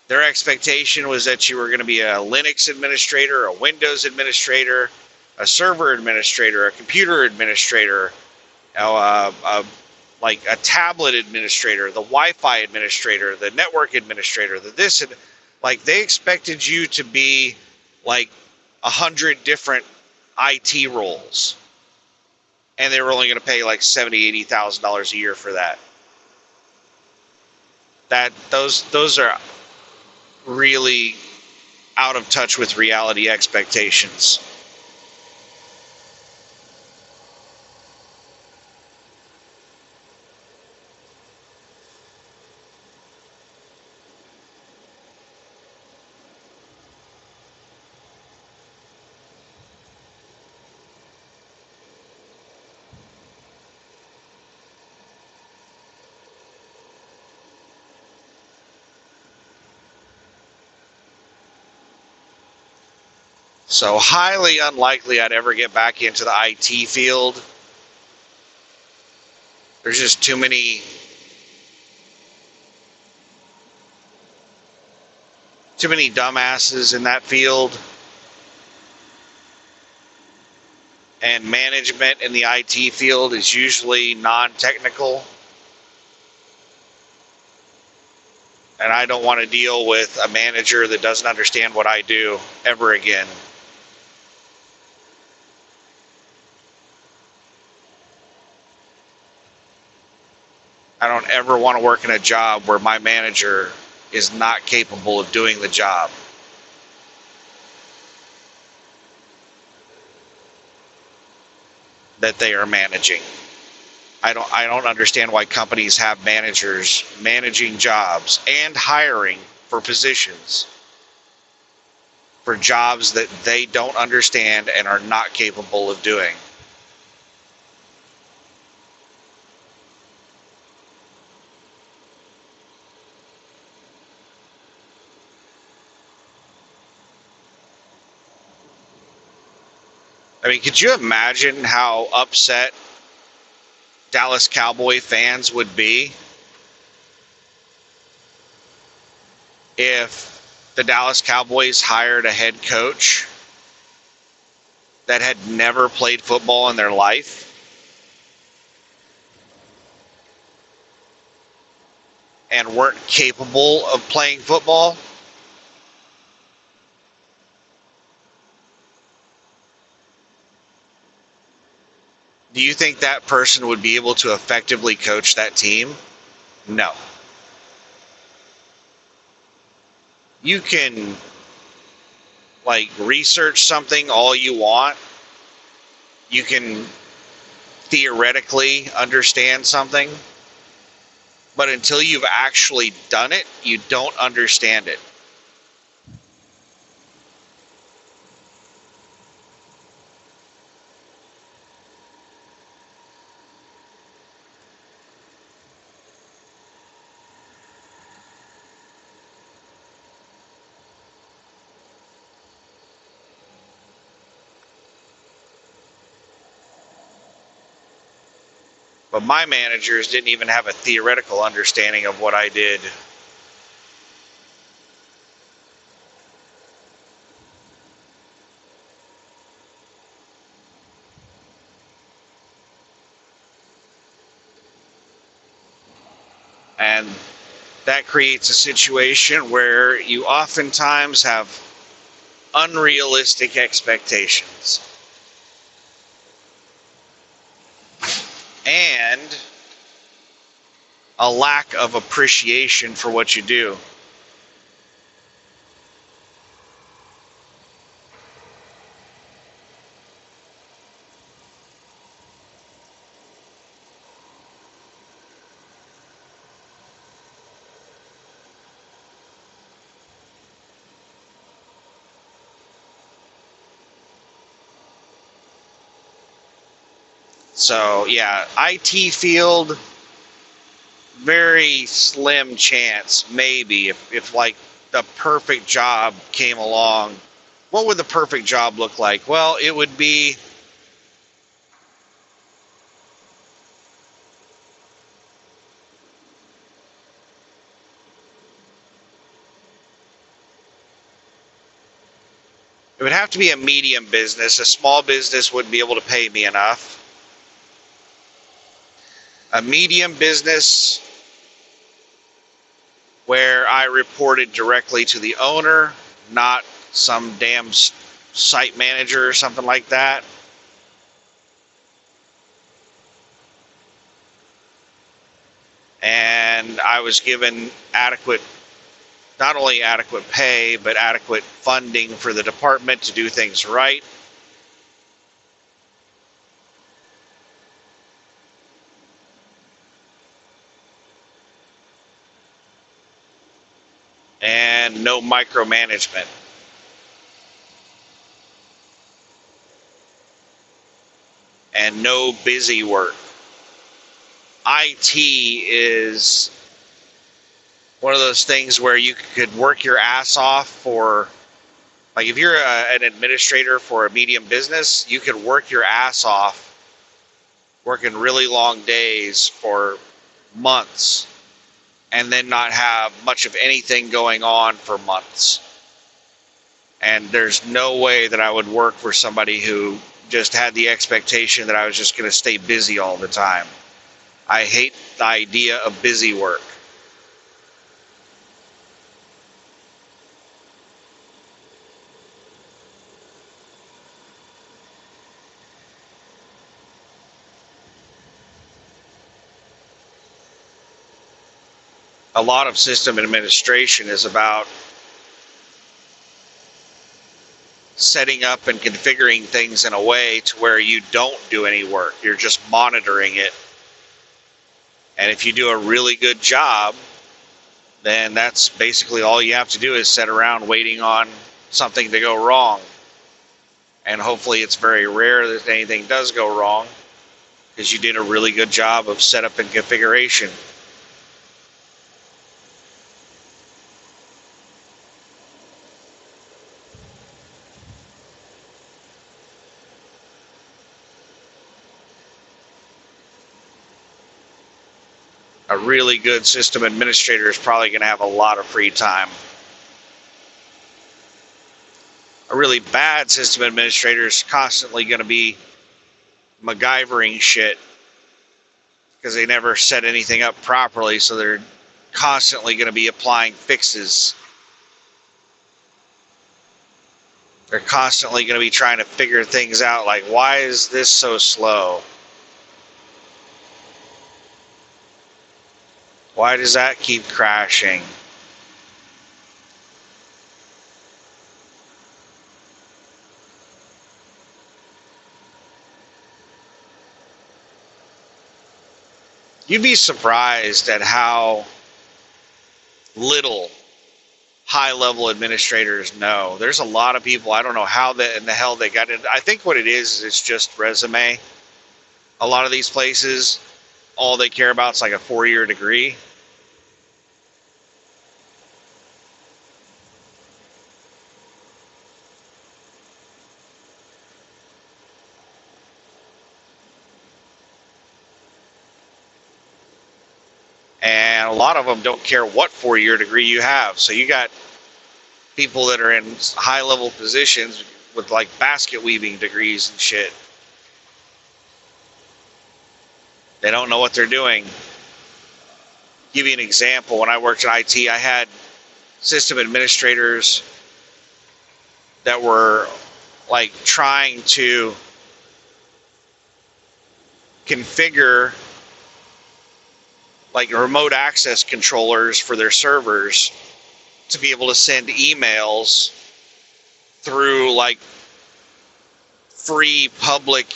Their expectation was that you were going to be a Linux administrator, a Windows administrator, a server administrator, a computer administrator, like a tablet administrator, the Wi-Fi administrator, the network administrator, the this, and like they expected you to be like 100 different IT roles, and they were only going to pay like $70,000-$80,000 a year for that. Those are really out of touch with reality expectations. So highly unlikely I'd ever get back into the IT field. There's just too many dumbasses in that field. And management in the IT field is usually non-technical. And I don't want to deal with a manager that doesn't understand what I do ever again. I don't ever want to work in a job where my manager is not capable of doing the job. That they are managing. I don't understand why companies have managers managing jobs and hiring for positions for jobs that they don't understand and are not capable of doing. I mean, could you imagine how upset Dallas Cowboy fans would be if the Dallas Cowboys hired a head coach that had never played football in their life? And weren't capable of playing football? Do you think that person would be able to effectively coach that team? No. You can like research something all you want. You can theoretically understand something, but until you've actually done it, you don't understand it. But my managers didn't even have a theoretical understanding of what I did. And that creates a situation where you oftentimes have unrealistic expectations. And a lack of appreciation for what you do. So yeah, IT field, very slim chance, maybe, if like the perfect job came along. What would the perfect job look like? Well, it would be It would have to be a medium business. A small business wouldn't be able to pay me enough. A medium business where I reported directly to the owner, not some damn site manager or something like that. And I was given not only adequate pay, but adequate funding for the department to do things right. And no micromanagement. And no busy work. IT is one of those things where you could work your ass off for, like if you're an administrator for a medium business, you could work your ass off working really long days for months and then not have much of anything going on for months. And there's no way that I would work for somebody who just had the expectation that I was just going to stay busy all the time. I hate the idea of busy work. A lot of system administration is about setting up and configuring things in a way to where you don't do any work. You're just monitoring it. And if you do a really good job, then that's basically all you have to do is sit around waiting on something to go wrong. And hopefully it's very rare that anything does go wrong because you did a really good job of setup and configuration. A really good system administrator is probably going to have a lot of free time. A really bad system administrator is constantly going to be MacGyvering shit because they never set anything up properly, so they're constantly going to be applying fixes. They're constantly going to be trying to figure things out, like, why is this so slow? Why does that keep crashing? You'd be surprised at how little high-level administrators know. There's a lot of people, I don't know how in the hell they got it. I think what it is it's just resume. A lot of these places, all they care about is like a 4-year degree. And a lot of them don't care what 4-year degree you have. So you got people that are in high-level positions with like basket weaving degrees and shit. They don't know what they're doing. Give you an example. When I worked in IT, I had system administrators that were like trying to configure like remote access controllers for their servers to be able to send emails through like free public,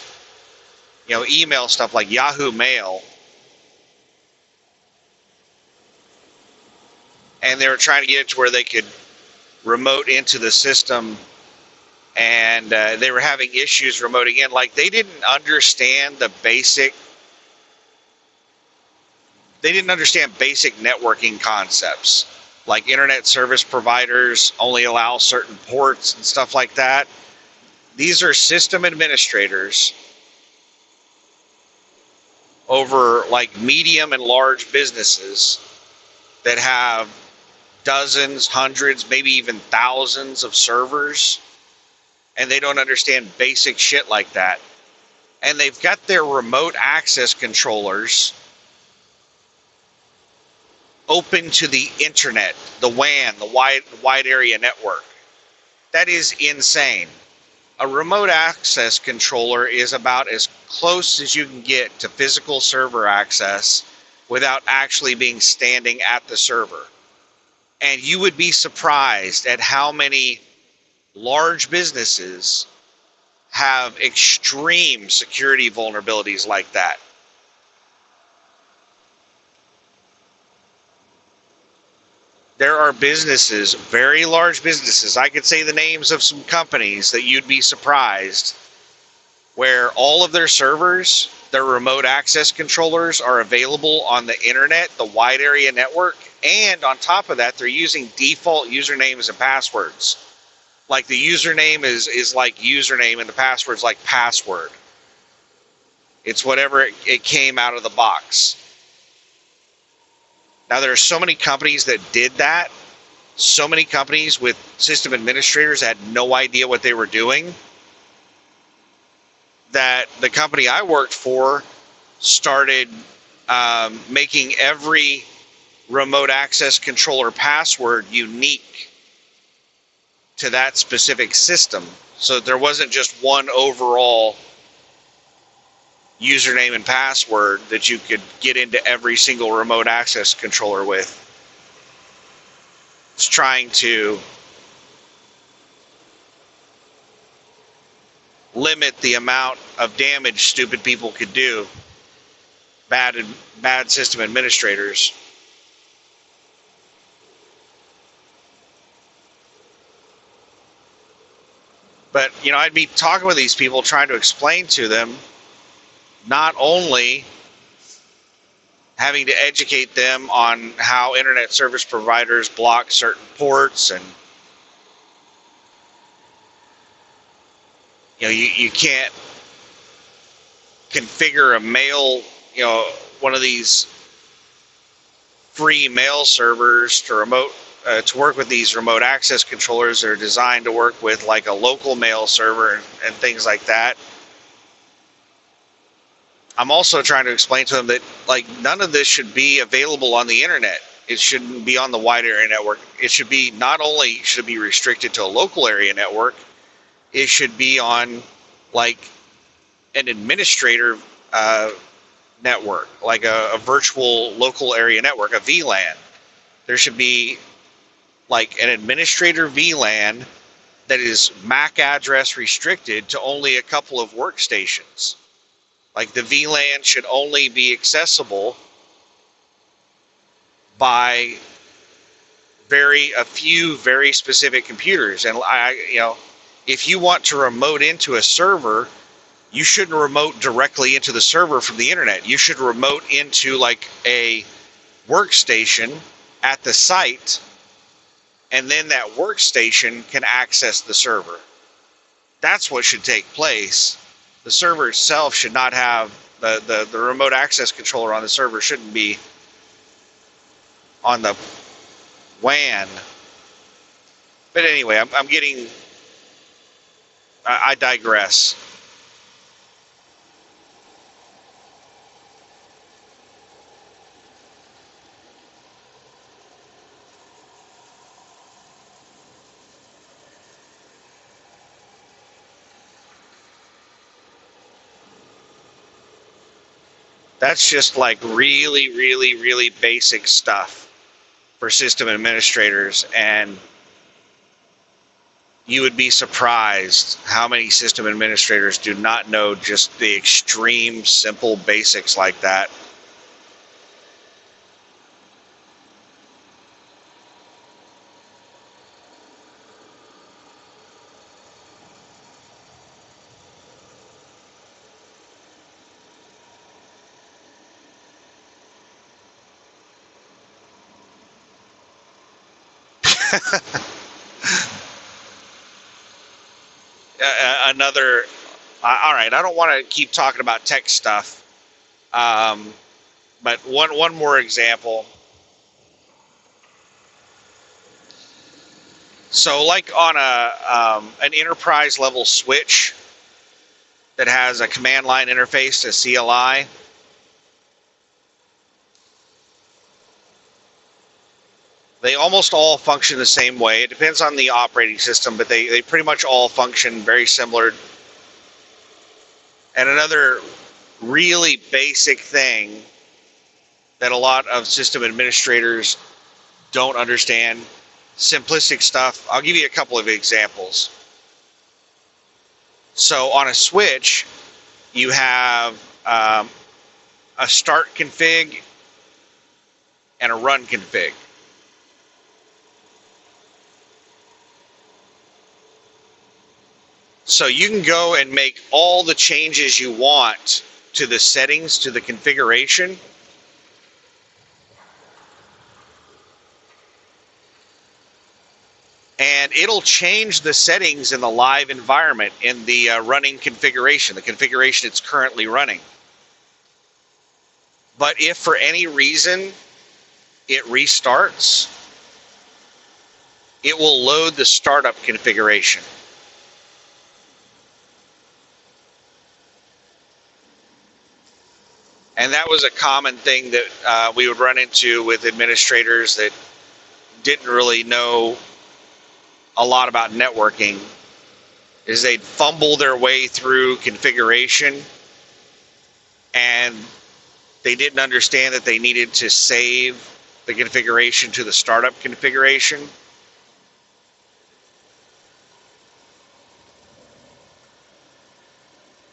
email stuff like Yahoo Mail. And they were trying to get it to where they could remote into the system, and they were having issues remoting in. Like they didn't understand basic networking concepts. Like internet service providers only allow certain ports and stuff like that. These are system administrators over like medium and large businesses that have dozens, hundreds, maybe even thousands of servers. and they don't understand basic shit like that. And they've got their remote access controllers open to the internet, the WAN, the wide area network. That is insane. A remote access controller is about as close as you can get to physical server access without actually being standing at the server. And you would be surprised at how many large businesses have extreme security vulnerabilities like that. There are businesses, very large businesses, I could say the names of some companies that you'd be surprised, where all of their servers, their remote access controllers are available on the internet, the wide area network, and on top of that, they're using default usernames and passwords. Like the username is like username and the password's like password. It's whatever it came out of the box. Now, there are so many companies that did that, so many companies with system administrators had no idea what they were doing, that the company I worked for started making every remote access controller password unique to that specific system. So there wasn't just one overall username and password that you could get into every single remote access controller with. It's trying to limit the amount of damage stupid people could do. Bad system administrators. But, I'd be talking with these people trying to explain to them, not only having to educate them on how internet service providers block certain ports, and you can't configure a mail, one of these free mail servers to work with these remote access controllers that are designed to work with like a local mail server and things like that. I'm also trying to explain to them that none of this should be available on the internet. It shouldn't be on the wide area network. It should be, not only should it be restricted to a local area network, it should be on an administrator network, like a virtual local area network, a VLAN. There should be an administrator VLAN that is MAC address restricted to only a couple of workstations. The VLAN should only be accessible by a few very specific computers. And if you want to remote into a server, you shouldn't remote directly into the server from the internet. You should remote into a workstation at the site, and then that workstation can access the server. That's what should take place. The server itself should not have the remote access controller on the server shouldn't be on the WAN. But anyway, I digress. That's just really, really, really basic stuff for system administrators, and you would be surprised how many system administrators do not know just the extreme, simple basics like that. All right, I don't want to keep talking about tech stuff, but one more example. So like on an enterprise level switch that has a command line interface to CLI, they almost all function the same way. It depends on the operating system, but they pretty much all function very similar. And another really basic thing that a lot of system administrators don't understand, simplistic stuff. I'll give you a couple of examples. So on a switch, you have a start config and a run config. So you can go and make all the changes you want to the settings, to the configuration. And it'll change the settings in the live environment in the running configuration, the configuration it's currently running. But if for any reason it restarts, it will load the startup configuration. And that was a common thing that we would run into with administrators that didn't really know a lot about networking, is they'd fumble their way through configuration and they didn't understand that they needed to save the configuration to the startup configuration.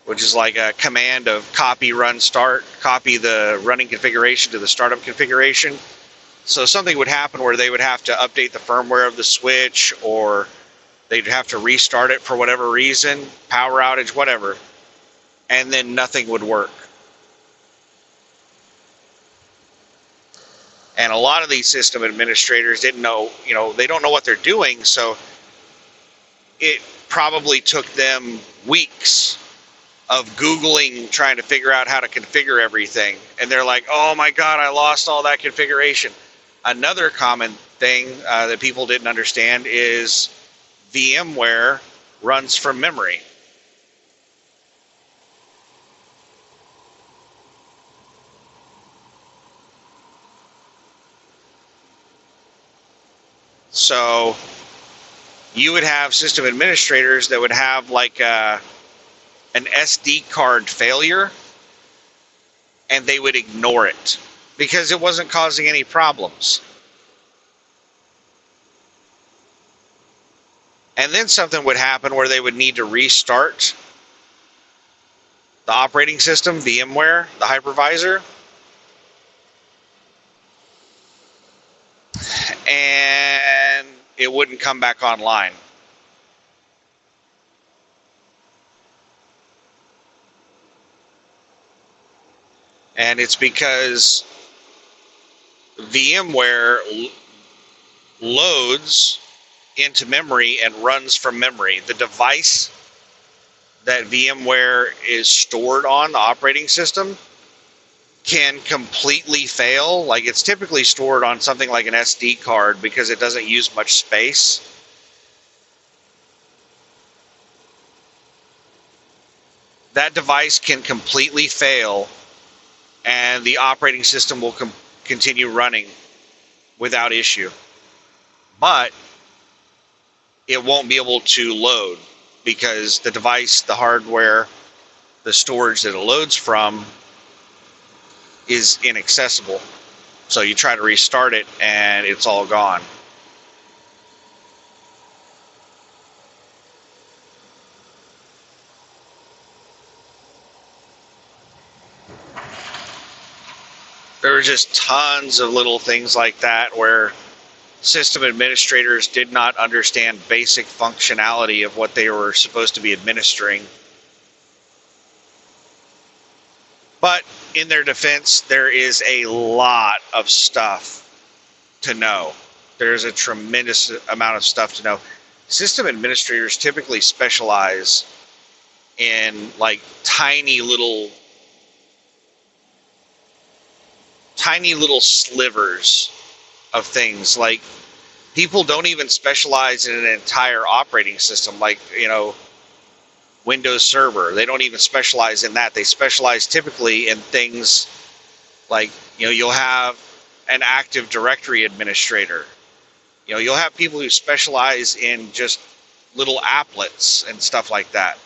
Which is like a command of copy run start, copy the running configuration to the startup configuration. So something would happen where they would have to update the firmware of the switch, or they'd have to restart it for whatever reason, power outage, whatever, and then nothing would work. And a lot of these system administrators didn't know, they don't know what they're doing, so it probably took them weeks of Googling, trying to figure out how to configure everything. And they're like, oh my God, I lost all that configuration. Another common thing that people didn't understand is VMware runs from memory. So you would have system administrators that would have like an SD card failure, and they would ignore it because it wasn't causing any problems. And then something would happen where they would need to restart the operating system, VMware, the hypervisor, and it wouldn't come back online. And it's because VMware loads into memory and runs from memory. The device that VMware is stored on, the operating system, can completely fail. Like, it's typically stored on something like an SD card because it doesn't use much space. That device can completely fail, and the operating system will continue running without issue. But it won't be able to load because the device, the hardware, the storage that it loads from is inaccessible. So you try to restart it and it's all gone. There were just tons of little things like that where system administrators did not understand basic functionality of what they were supposed to be administering. But in their defense, there is a lot of stuff to know. There's a tremendous amount of stuff to know. System administrators typically specialize in like tiny little slivers of things. Like, People don't even specialize in an entire operating system like, Windows Server. They don't even specialize in that. They specialize typically in things like, you'll have an Active Directory administrator. You'll have people who specialize in just little applets and stuff like that.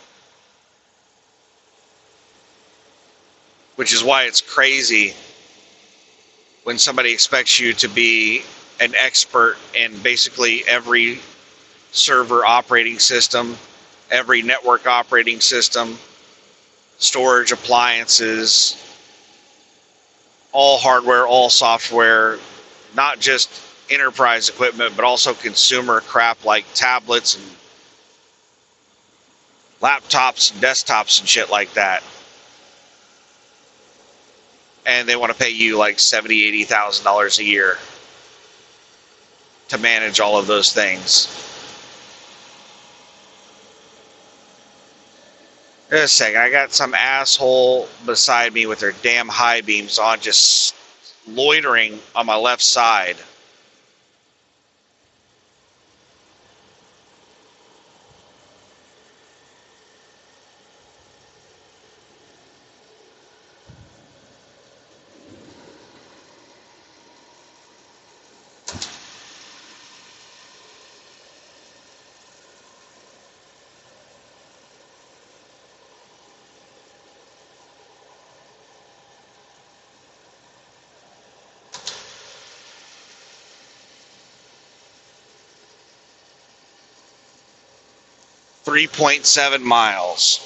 Which is why it's crazy when somebody expects you to be an expert in basically every server operating system, every network operating system, storage appliances, all hardware, all software, not just enterprise equipment, but also consumer crap like tablets and laptops and desktops and shit like that. And they want to pay you like $70,000, $80,000 a year to manage all of those things. Just a second, I got some asshole beside me with their damn high beams on, just loitering on my left side. .7 miles.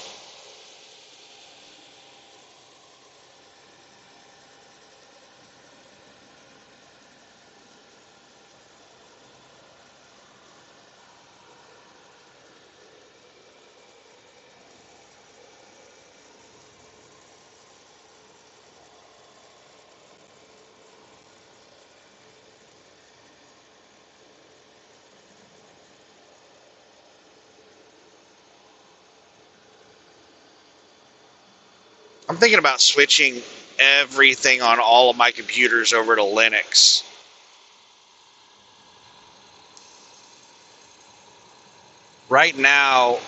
I'm thinking about switching everything on all of my computers over to Linux. Right now,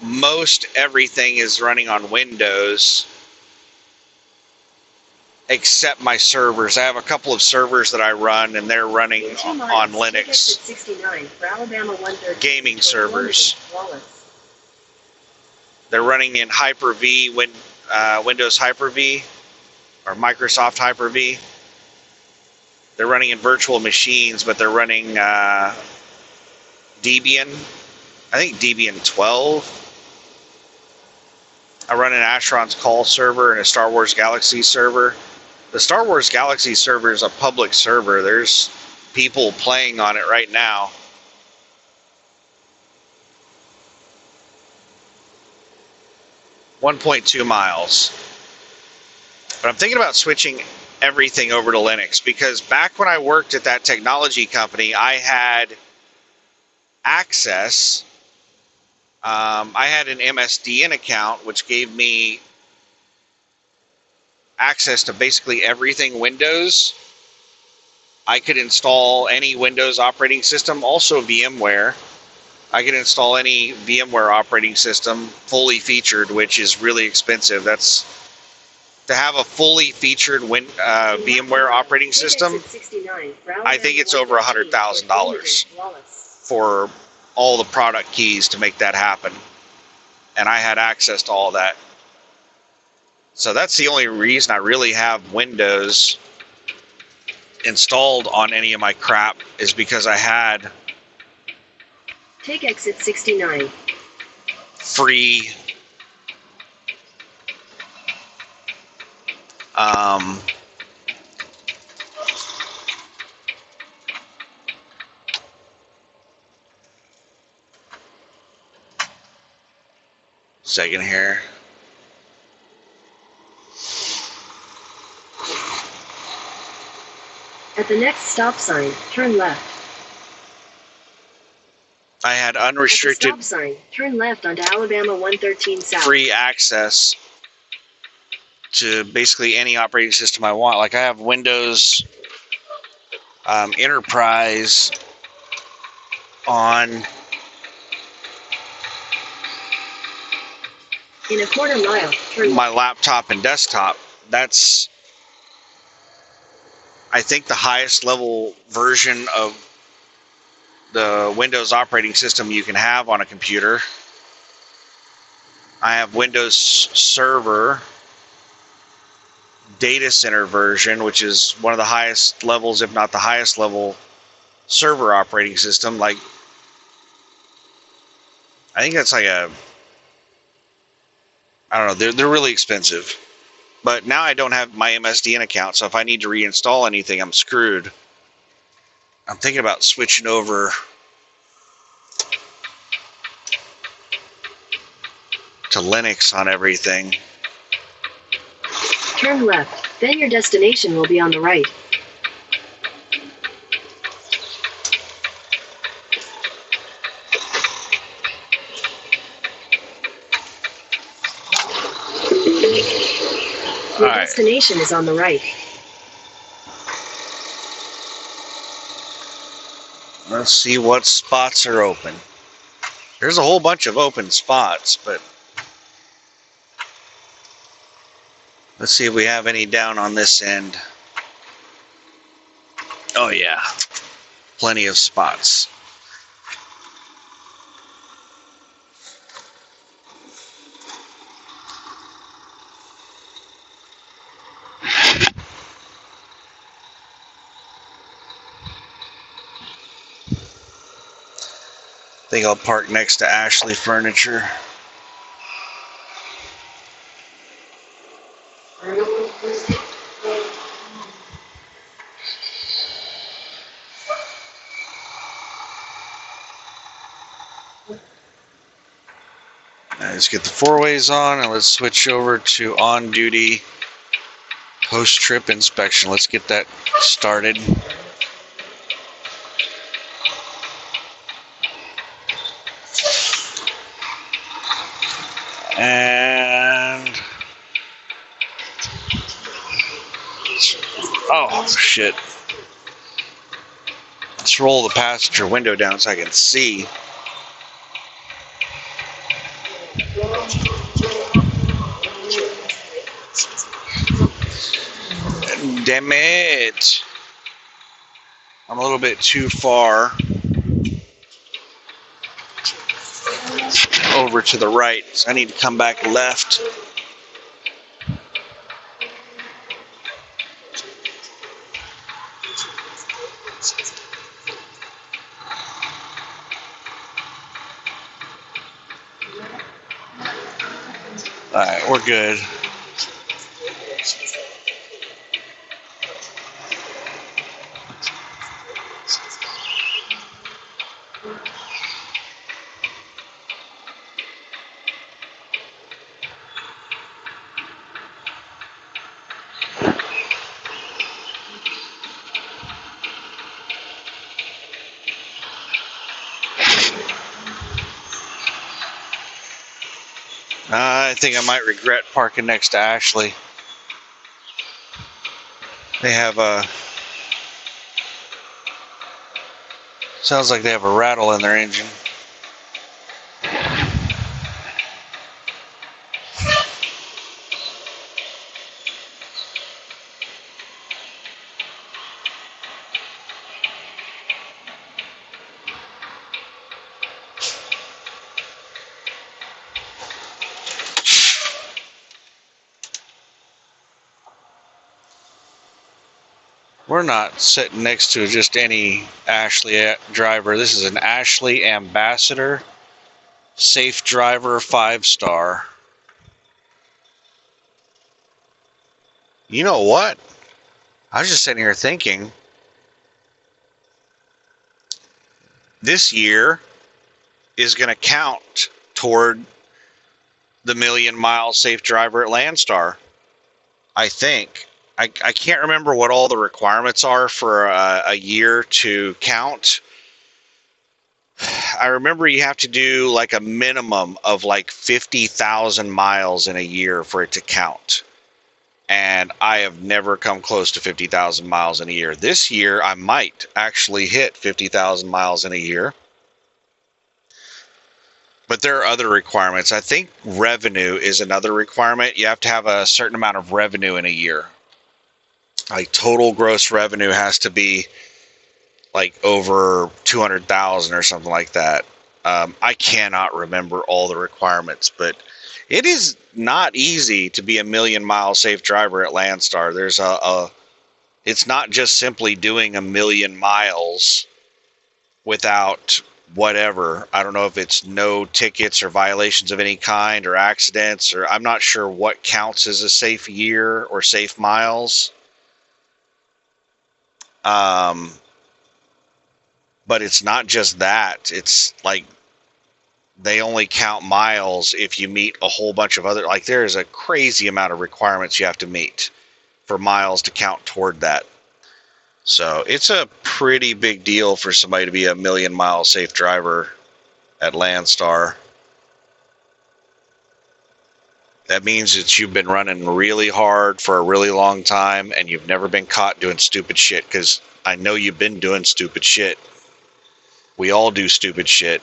most everything is running on Windows, except my servers. I have a couple of servers that I run, and they're running on Linux. 69 for Alabama 113, gaming servers. Wallace. They're running in Hyper-V, Windows Hyper-V, or Microsoft Hyper-V. They're running in virtual machines, but they're running Debian. I think Debian 12. I run an Asheron's Call server and a Star Wars Galaxy server. The Star Wars Galaxy server is a public server. There's people playing on it right now. .2 miles. But I'm thinking about switching everything over to Linux, because back when I worked at that technology company, I had access. I had an MSDN account, which gave me access to basically everything Windows. I could install any Windows operating system, also VMware. I could install any VMware operating system, fully featured, which is really expensive. That's to have a fully featured VMware operating system. I think it's over $100,000 for all the product keys to make that happen. And I had access to all that. So that's the only reason I really have Windows installed on any of my crap, is because I had Take exit 69. free second here. At the next stop sign, turn left. I had At the unrestricted stop sign, turn left onto Alabama 113 South. free access to basically any operating system I want. Like I have Windows Enterprise on In a quarter mile, turn my laptop and desktop. That's, I think, the highest level version of the Windows operating system you can have on a computer. I have Windows Server Data Center version, which is one of the highest levels, if not the highest level server operating system. Like, I think that's like a, I don't know, they're really expensive. But now I don't have my MSDN account, so if I need to reinstall anything, I'm screwed. I'm thinking about switching over to Linux on everything. turn left, then your destination will be on the right. Your All right. destination is on the right. Let's see what spots are open. There's a whole bunch of open spots, but let's see if we have any down on this end. Oh yeah, plenty of spots. I think I'll park next to Ashley Furniture. Let's get the four ways on and let's switch over to on duty post trip inspection. Let's get that started. And oh shit. Let's roll the passenger window down so I can see. Damn it. I'm a little bit too far over to the right, so I need to come back left. Alright, we're good. I think I might regret parking next to Ashley. They have a... Sounds like they have a rattle in their engine. We're not sitting next to just any Ashley driver. This is an Ashley Ambassador, safe driver, 5-star. You know what? I was just sitting here thinking, this year is going to count toward the 1,000,000-mile safe driver at Landstar. I think. I can't remember what all the requirements are for a year to count. I remember you have to do like a minimum of like 50,000 miles in a year for it to count. And I have never come close to 50,000 miles in a year. This year, I might actually hit 50,000 miles in a year. But there are other requirements. I think revenue is another requirement. You have to have a certain amount of revenue in a year. Like total gross revenue has to be like over 200,000 or something like that. I cannot remember all the requirements, but it is not easy to be a million-mile safe driver at Landstar. There's it's not just simply doing a million miles without whatever. I don't know if it's no tickets or violations of any kind or accidents, or I'm not sure what counts as a safe year or safe miles. But it's not just that. It's like they only count miles if you meet a whole bunch of other, like there is a crazy amount of requirements you have to meet for miles to count toward that. So it's a pretty big deal for somebody to be a million-mile safe driver at Landstar. That means that you've been running really hard for a really long time and you've never been caught doing stupid shit, because I know you've been doing stupid shit. We all do stupid shit.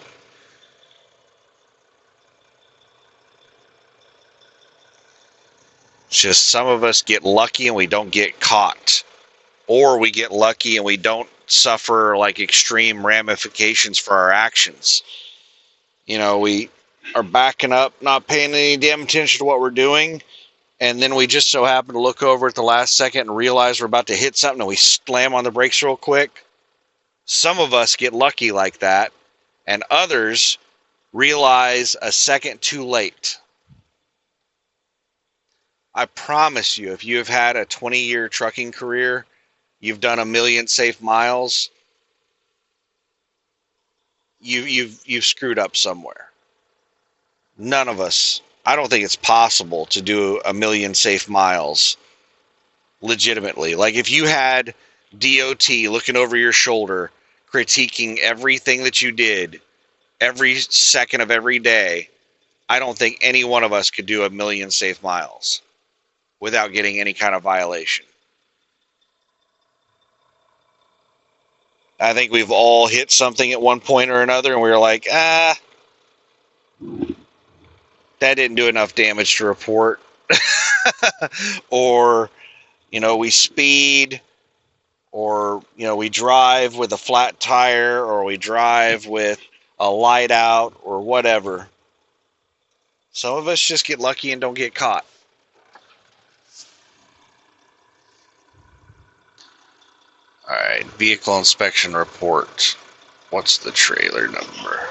It's just some of us get lucky and we don't get caught. Or we get lucky and we don't suffer like extreme ramifications for our actions. You know, we are backing up, not paying any damn attention to what we're doing, and then we just so happen to look over at the last second and realize we're about to hit something and we slam on the brakes real quick. Some of us get lucky like that, and others realize a second too late. I promise you, if you have had a 20-year trucking career, you've done a million safe miles, you've screwed up somewhere. None of us. I don't think it's possible to do a million safe miles legitimately. Like if you had DOT looking over your shoulder, critiquing everything that you did every second of every day, I don't think any one of us could do a million safe miles without getting any kind of violation. I think we've all hit something at one point or another and we were like, that didn't do enough damage to report. Or, you know, we speed, or, you know, we drive with a flat tire, or we drive with a light out, or whatever. Some of us just get lucky and don't get caught. All right, vehicle inspection report. What's the trailer number?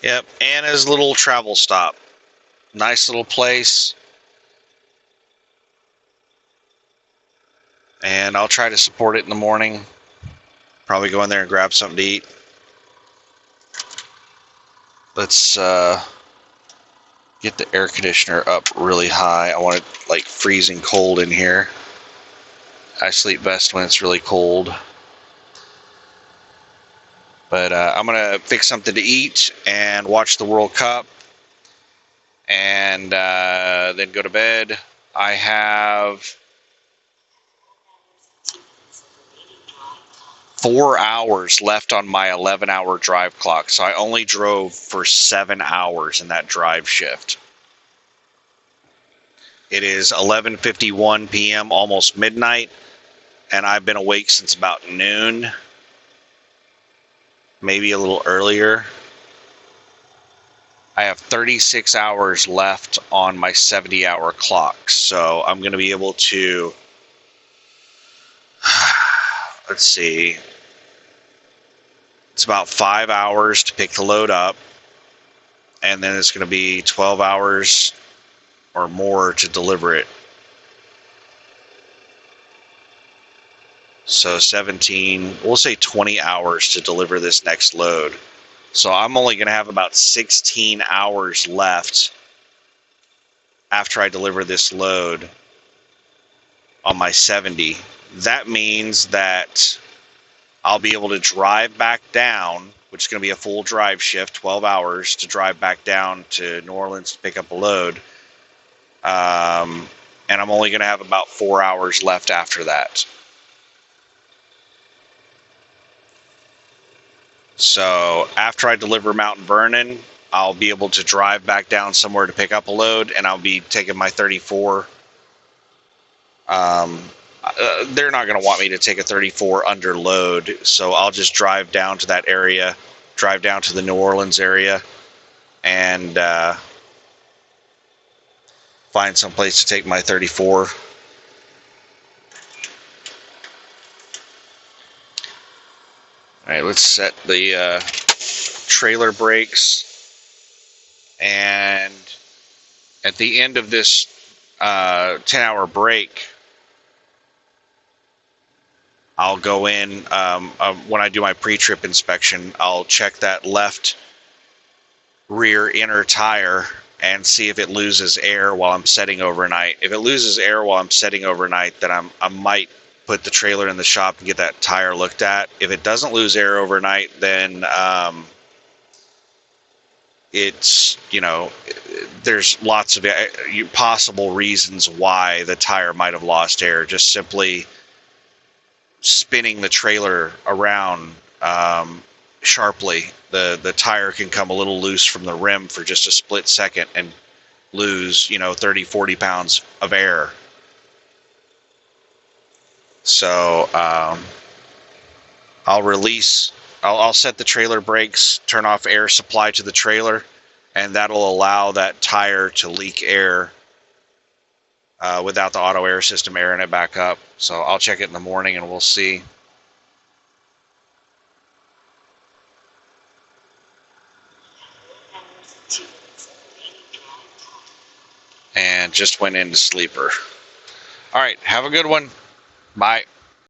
Yep, Anna's little travel stop. Nice little place. And I'll try to support it in the morning. Probably go in there and grab something to eat. Let's get the air conditioner up really high. I want it like freezing cold in here. I sleep best when it's really cold. But I'm going to fix something to eat and watch the World Cup. And then go to bed. I have 4 hours left on my 11-hour drive clock. So I only drove for 7 hours in that drive shift. It is 11:51 p.m., almost midnight. And I've been awake since about noon. Maybe a little earlier. I have 36 hours left on my 70-hour clock. So I'm going to be able to, let's see, it's about 5 hours to pick the load up. And then it's going to be 12 hours or more to deliver it. So 17, we'll say 20 hours to deliver this next load. So I'm only going to have about 16 hours left after I deliver this load on my 70. That means that I'll be able to drive back down, which is going to be a full drive shift, 12 hours to drive back down to New Orleans to pick up a load. And I'm only going to have about 4 hours left after that. So after I deliver Mount Vernon, I'll be able to drive back down somewhere to pick up a load, and I'll be taking my 34. They're not going to want me to take a 34 under load, so I'll just drive down to that area, drive down to the New Orleans area, and find some place to take my 34. All right, let's set the trailer brakes, and at the end of this 10-hour break, I'll go in, when I do my pre-trip inspection, I'll check that left rear inner tire and see if it loses air while I'm setting overnight. If it loses air while I'm setting overnight, then I might put the trailer in the shop and get that tire looked at. If it doesn't lose air overnight, then it's, there's lots of possible reasons why the tire might have lost air. Just simply spinning the trailer around sharply, the tire can come a little loose from the rim for just a split second and lose 30-40 pounds of air. So I'll set the trailer brakes, turn off air supply to the trailer, and that'll allow that tire to leak air without the auto air system airing it back up. So I'll check it in the morning and we'll see. And just went into sleeper. All right, have a good one. Bye.